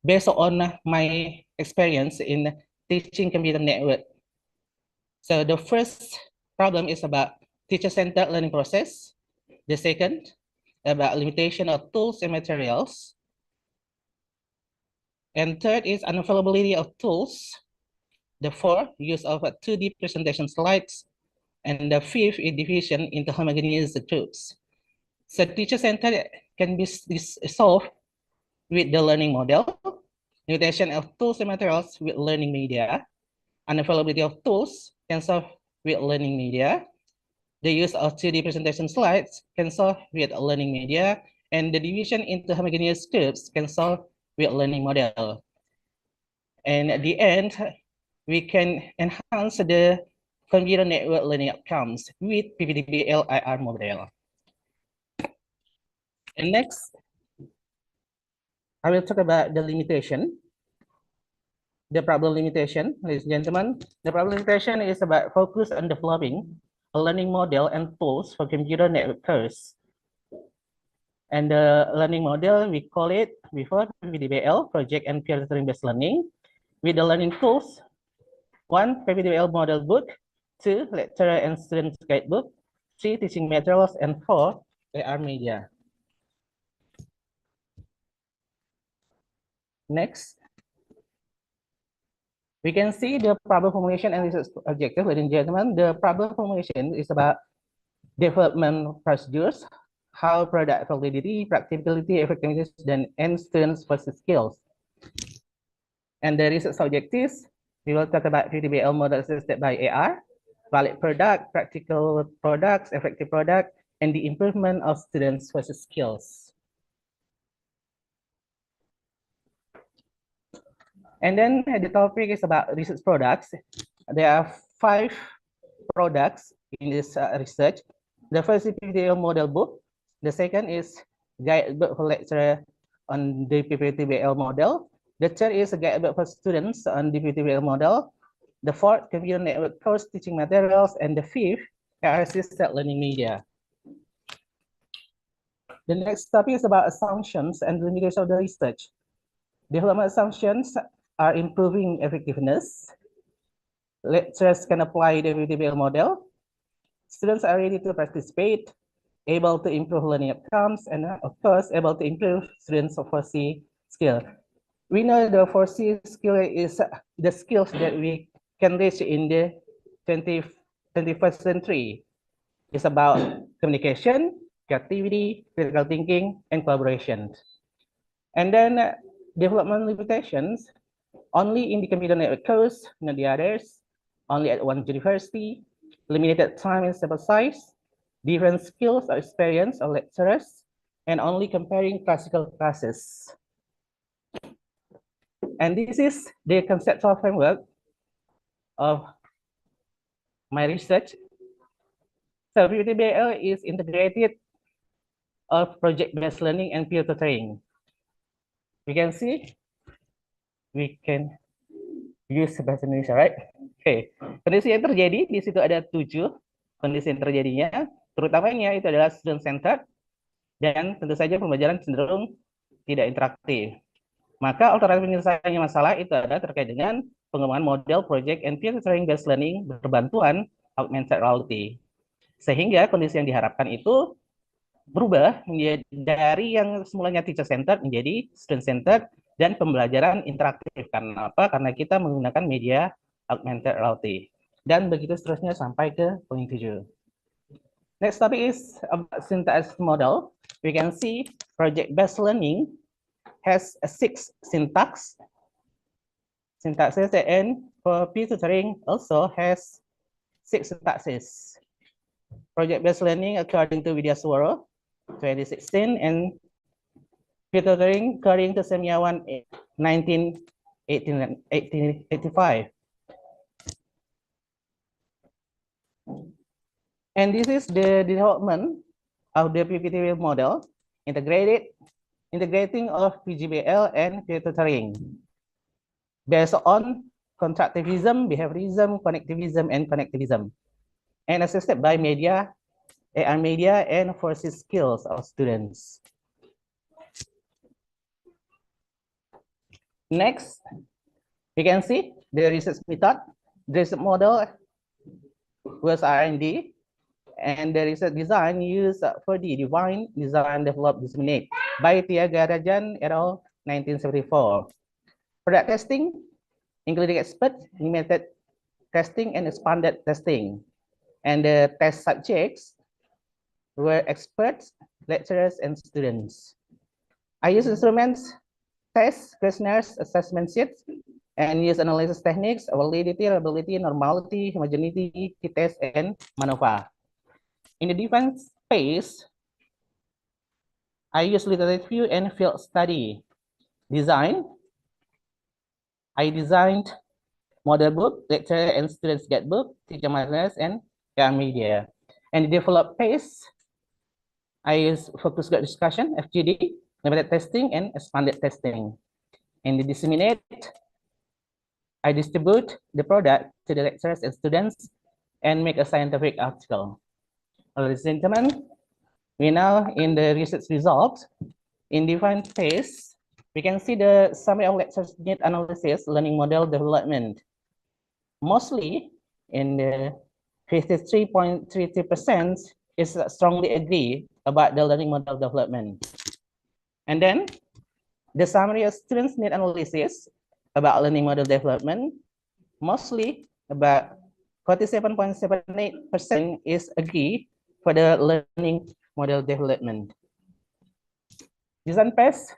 based on my experience in teaching computer network. So the first problem is about teacher-centered learning process. The second, about limitation of tools and materials. And third is unavailability of tools. The fourth, use of 2D presentation slides. And the fifth is division into homogeneous groups. So teacher-centered can be solved with the learning model, limitation of tools and materials with learning media, unavailability of tools can solve with learning media, the use of 2D presentation slides can solve with learning media, and the division into homogeneous groups can solve with learning model. And at the end, we can enhance the computer network learning outcomes with PPTBL IR model. And next, I will talk about the limitation. The problem limitation, ladies and gentlemen. The problem limitation is about focus on developing a learning model and tools for computer networkers. And the learning model, we call it before PPTBL, project and peer tutoring-based learning. With the learning tools, 1, PPTBL model book, 2, lecturer and student guidebook, 3, teaching materials, and 4, AR media. Next, we can see the problem formulation and research objective, ladies and gentlemen. The problem formulation is about development procedures, how product validity, practicability, effectiveness, and students versus skills. And the research objectives, we will talk about PPTBL model assisted by AR, valid product, practical products, effective product, and the improvement of students versus skills. And then the topic is about research products. There are 5 products in this research. The first is PPTBL model book. The second is guidebook for lecturer on the PPTBL model. The third is a guidebook for students on the PPTBL model. The fourth, computer network course teaching materials. And the fifth, assisted learning media. The next topic is about assumptions and limitations of the research. Development assumptions are improving effectiveness. Lecturers can apply the PPTBL model. Students are ready to participate, able to improve learning outcomes, and of course, able to improve students' 4C skill. We know the 4C skill is the skills that we can reach in the 21st century. It's about communication, creativity, critical thinking, and collaboration. And then development limitations, only in the computer network course, not the others, only at one university, limited time and sample size, different skills or experience of lecturers, and only comparing classical classes. And this is the conceptual framework of my research. So PPTBL is integrated of project-based learning and peer tutoring. We can see, we can use bahasa Indonesia, right? Oke, kondisi yang terjadi di situ ada 7 kondisi yang terjadinya, terutamanya itu adalah student centered dan tentu saja pembelajaran cenderung tidak interaktif. Maka alternatif penyelesaian masalah itu adalah terkait dengan pengembangan model project and peer tutoring based learning berbantuan augmented reality. Sehingga kondisi yang diharapkan itu berubah dari yang semulanya teacher centered menjadi student centered dan pembelajaran interaktif. Karena apa? Karena kita menggunakan media augmented reality. Dan begitu seterusnya sampai ke poin 7. Next topic is about syntax model. We can see project-based learning has a 6 syntax. Syntaxes, and for peer tutoring also has 6 syntaxes. Project-based learning according to Widyaswara 2016 and peer tutoring according to Semyawan 1885. And this is the development of the PPTBL model, integrating of PGBL and peer tutoring based on constructivism, behaviorism, connectivism, and connectivism, and assisted by media, AR media, and 4C skills of students. Next, we can see the research method. The research model was R&D, and the research design used Prodi, define, design, develop, disseminate by Tiagarajan et al. 1974. Product testing, including expert, limited testing, and expanded testing. And the test subjects were experts, lecturers, and students. I use instruments, tests, questionnaires, assessment sheets, and use analysis techniques, validity, reliability, normality, homogeneity, t-test, and MANOVA. In the defense phase, I use literature review and field study. Design, I designed model book, lecturer and students guidebook, teacher materials, and AR media. And develop phase, I use focus group discussion, FGD, limited testing, and expanded testing. In the disseminate, I distribute the product to the lecturers and students and make a scientific article. Ladies and gentlemen, we now in the research results. In different phase, we can see the summary of lectures need analysis, learning model development. Mostly in the 53.33% is strongly agree about the learning model development. And then the summary of students need analysis about learning model development, mostly about 47.78% is agree for the learning model development. Design phase,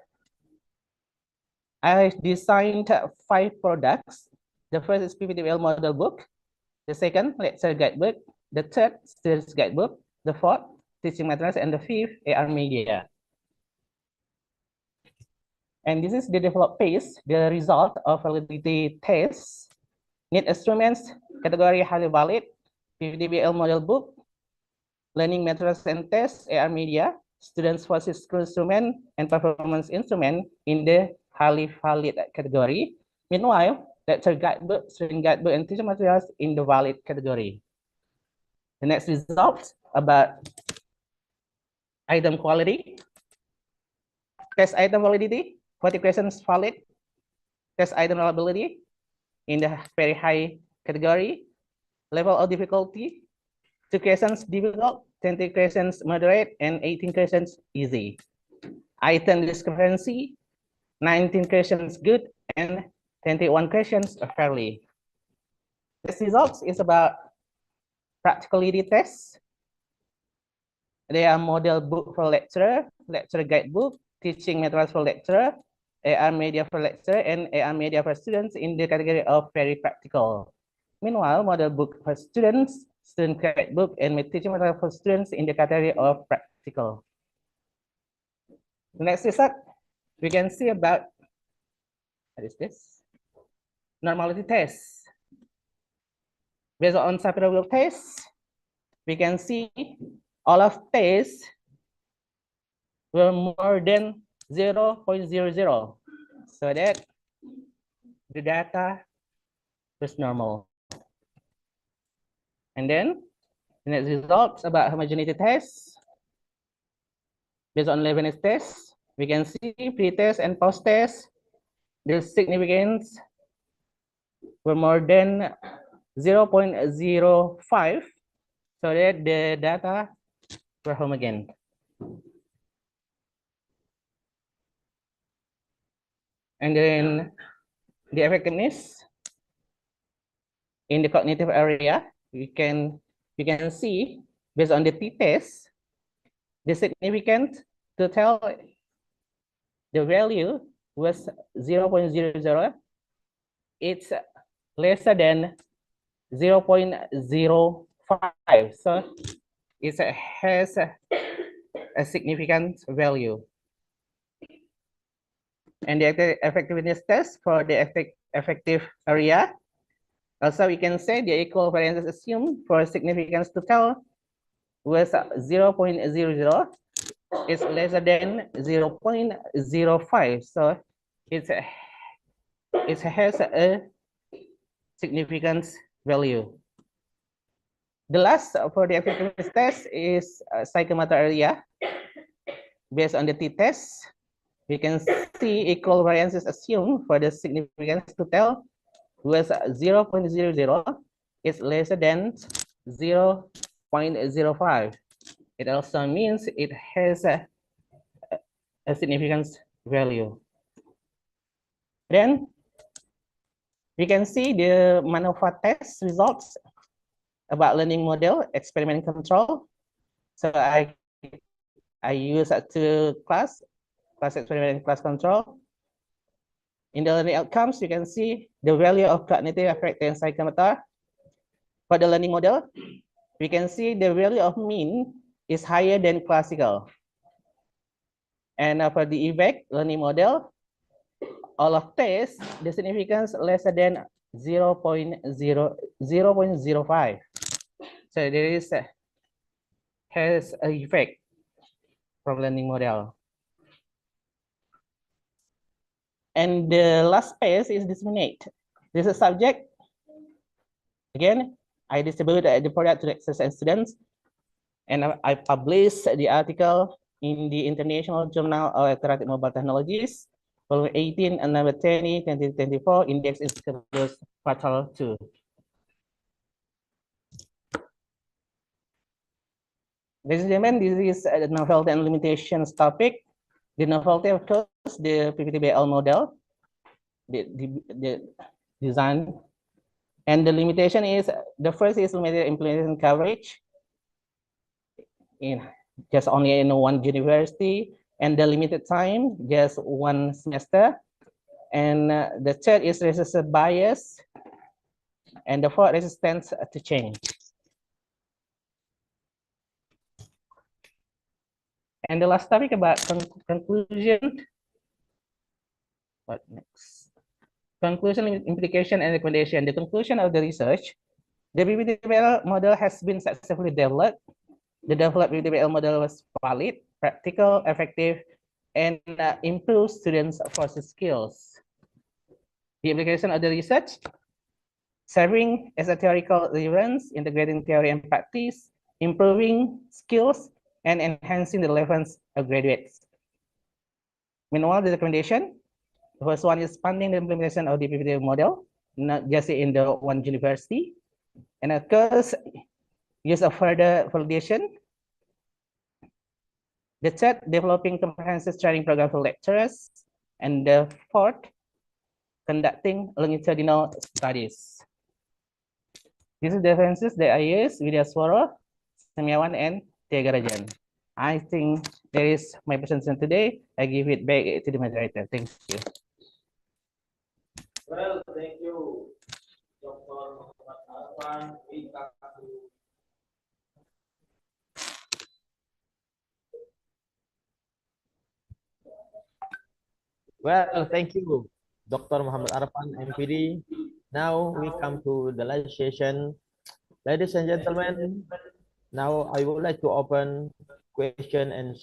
I designed 5 products. The first is PPTBL model book. The second, lecture guidebook. The third, students guidebook. The fourth, teaching materials. And the fifth, AR media. And this is the developed phase, the result of validity tests, need instruments, category highly valid, PDBL model book, learning materials and tests, AR media, students versus school instrument, and performance instrument in the highly valid category. Meanwhile, lecture guidebook, student guidebook, and teacher materials in the valid category. The next result about item quality. Test item validity, 40 questions valid. Test item reliability in the very high category. Level of difficulty, 2 questions difficult, 20 questions moderate, and 18 questions easy. Item discrepancy, 19 questions good, and 21 questions fairly. This results is about practicality tests. They are model book for lecturer, lecture guidebook, teaching materials for lecturer, AR media for lecturer, and AR media for students in the category of very practical. Meanwhile, model book for students, student guidebook, and teaching material for students in the category of practical. The next result, we can see about, what is this? Normality test. Based on Sapir-Whorf test, we can see all of tests were more than 0.00, so that the data was normal. And then the next results about homogeneity tests. Based on Leibniz test, we can see pre-test and post-test, the significance were more than 0.05, so that the data were homogeneous. And then the effectiveness in the cognitive area, you can see based on the t-test, the significance to tell the value was 0.00. It's lesser than 0.05, so it has a significant value. And the effectiveness test for the effective area, also we can say the equal variance assumed for significance to tell was 0.00. It's lesser than 0.05, so it has a significance value. The last for the effectiveness test is psychomotor area. Based on the t-test, we can see equal variances assumed for the significance to tell was 0.00. It's lesser than 0.05. It also means it has a significance value. Then we can see the maneuver test results about learning model, experiment control. So I use two class experiment and class control. In the learning outcomes, you can see the value of cognitive, affective, and psychomotor. For the learning model, we can see the value of mean is higher than classical. And for the effect learning model, all of tests, the significance lesser than 0.05. So there is has an effect from learning model. And the last phase is disseminate. This is subject. Again, I distribute the product to experts and students, and I publish the article in the International Journal of Interactive Mobile Technologies, volume 18 and number 20, 2024, index Encyclopedias Quartal 2. Ladies and gentlemen, this is the novelty and limitations topic. The novelty, of course, the PPTBL model, the design, and the limitation is, the first is limited implementation coverage in just only in one university, and the limited time, just one semester. And the third is resistant bias, and the fourth, resistance to change. And the last topic about conclusion. What next? Conclusion, implication, and recommendation. The conclusion of the research, the BBDBL model has been successfully developed. The developed BBDBL model was valid, practical, effective, and improves students' social skills. The implication of the research, serving as a theoretical reference, integrating theory and practice, improving skills, and enhancing the relevance of graduates. Meanwhile, the recommendation, the first one is expanding the implementation of the PPT model, not just in the one university. And of course, use of further validation. The third, developing comprehensive training program for lecturers. And the fourth, conducting longitudinal studies. These are the references that I use, Widyaswara, Semiawan, and Tiagarajan. I think that is my presentation today. I give it back to the moderator. Thank you. Well, thank you, Dr. Arfan. Well, thank you, Dr. Muhammad Arfan, MPD. Now we come to the last session. Ladies and gentlemen, now I would like to open question and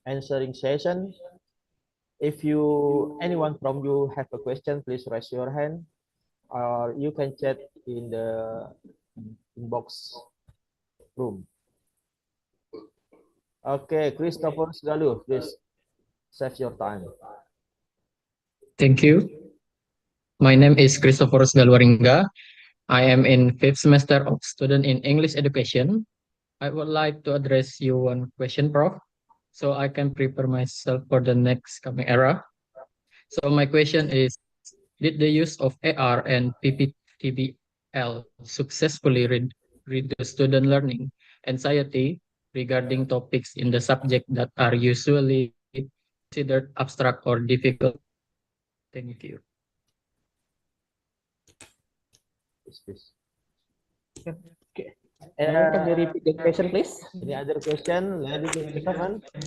answering session. If anyone from you have a question, please raise your hand, or you can chat in the inbox room. Okay, Christopher Sgalu, please save your time. Thank you. My name is Christopher Galwaringa. I am in 5th semester of student in English education. I would like to address you one question, Prof, so I can prepare myself for the next coming era. So my question is, did the use of AR and PPTBL successfully reduce student learning anxiety regarding topics in the subject that are usually considered abstract or difficult? Thank you. Okay. Can you repeat the question, please? Any other question, ladies and gentlemen? If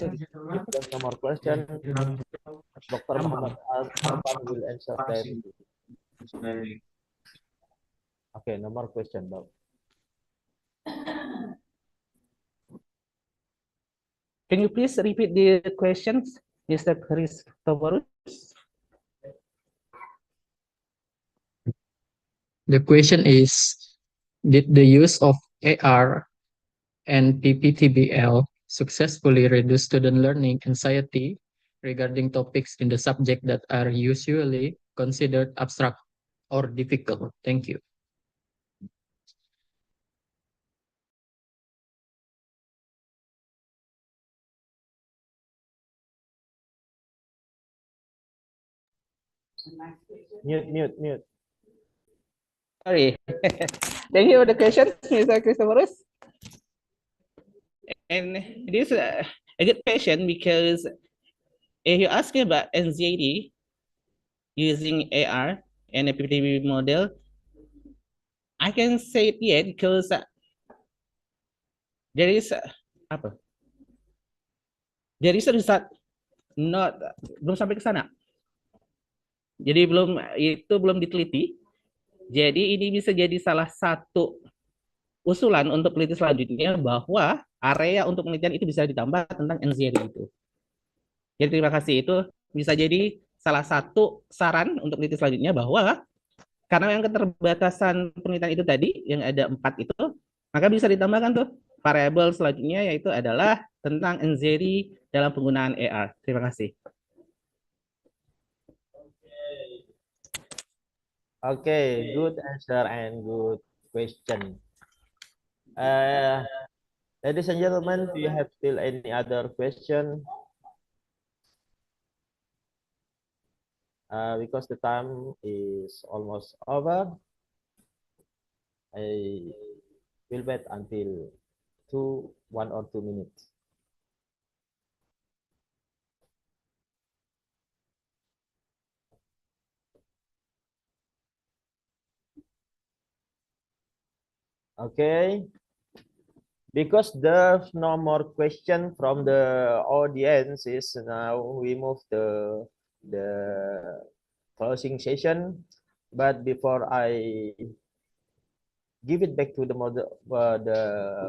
there's no more question, Dr. Muhammad Arfan will answer directly. Okay, no more question, Bob. Can you please repeat the questions, Mr. Christopher? The question is, did the use of AR and PPTBL successfully reduce student learning anxiety regarding topics in the subject that are usually considered abstract or difficult? Thank you. Mute. Sorry. Thank you for the question, Mr. Christopher. And this is a good question because if you ask me about anxiety using AR and a PPTB model, I can say it yet because there is there is a result belum sampai ke sana. Jadi belum diteliti. Jadi ini bisa jadi salah satu usulan untuk peneliti selanjutnya bahwa area untuk penelitian itu bisa ditambah tentang anxiety itu. Jadi terima kasih, itu bisa jadi salah satu saran untuk peneliti selanjutnya bahwa karena yang keterbatasan penelitian itu tadi yang ada 4 itu, maka bisa ditambahkan tuh variabel selanjutnya yaitu adalah tentang anxiety dalam penggunaan AR. Terima kasih. Okay, good answer and good question. Ladies and gentlemen, do you have still any other question? Because the time is almost over, I will wait until 1 or 2 minutes. Okay, because there's no more question from the audience, is now we move the closing session. But before I give it back to the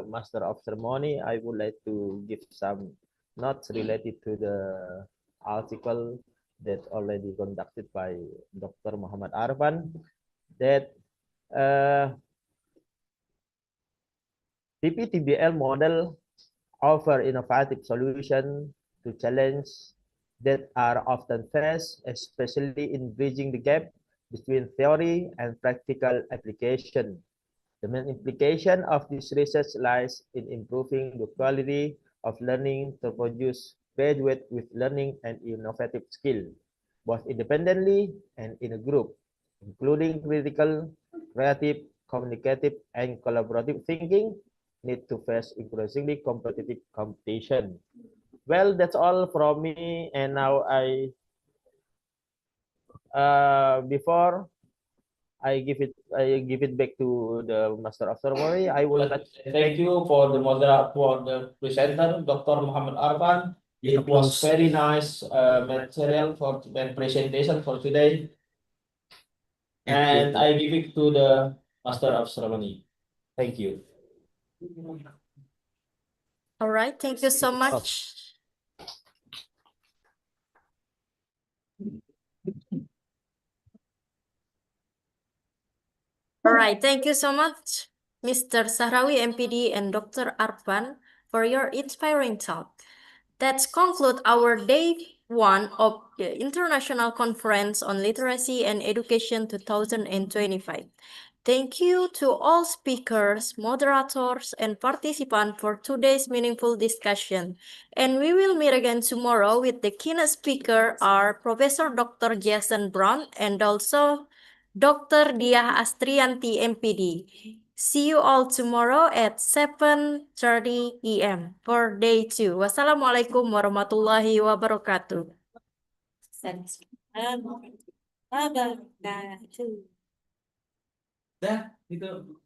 master of ceremony, I would like to give some notes related to the article that already conducted by Dr. Muhammad Arfan, that PPTBL model offer innovative solutions to challenges that are often faced, especially in bridging the gap between theory and practical application. The main implication of this research lies in improving the quality of learning to produce graduates with learning and innovative skill, both independently and in a group, including critical, creative, communicative, and collaborative thinking need to face increasingly competitive competition. Well, that's all from me, and now before I give it back to the master of ceremony. I would like to thank you for the presenter, Dr. Muhammad Arfan. It was very nice material for the presentation for today. And I give it to the master of ceremony. Thank you. All right, thank you so much. All right, thank you so much, Mr. Sahrawi, MPD, and Dr. Arfan, for your inspiring talk. That concludes our day 1 of the International Conference on Literacy and Education 2025. Thank you to all speakers, moderators, and participants for today's meaningful discussion. And we will meet again tomorrow with the keynote speaker, our Professor Dr. Jason Brown, and also Dr. Diah Astrianti, MPD. See you all tomorrow at 7:30 p.m. for day 2. Wassalamualaikum warahmatullahi wabarakatuh. Dah, gitu.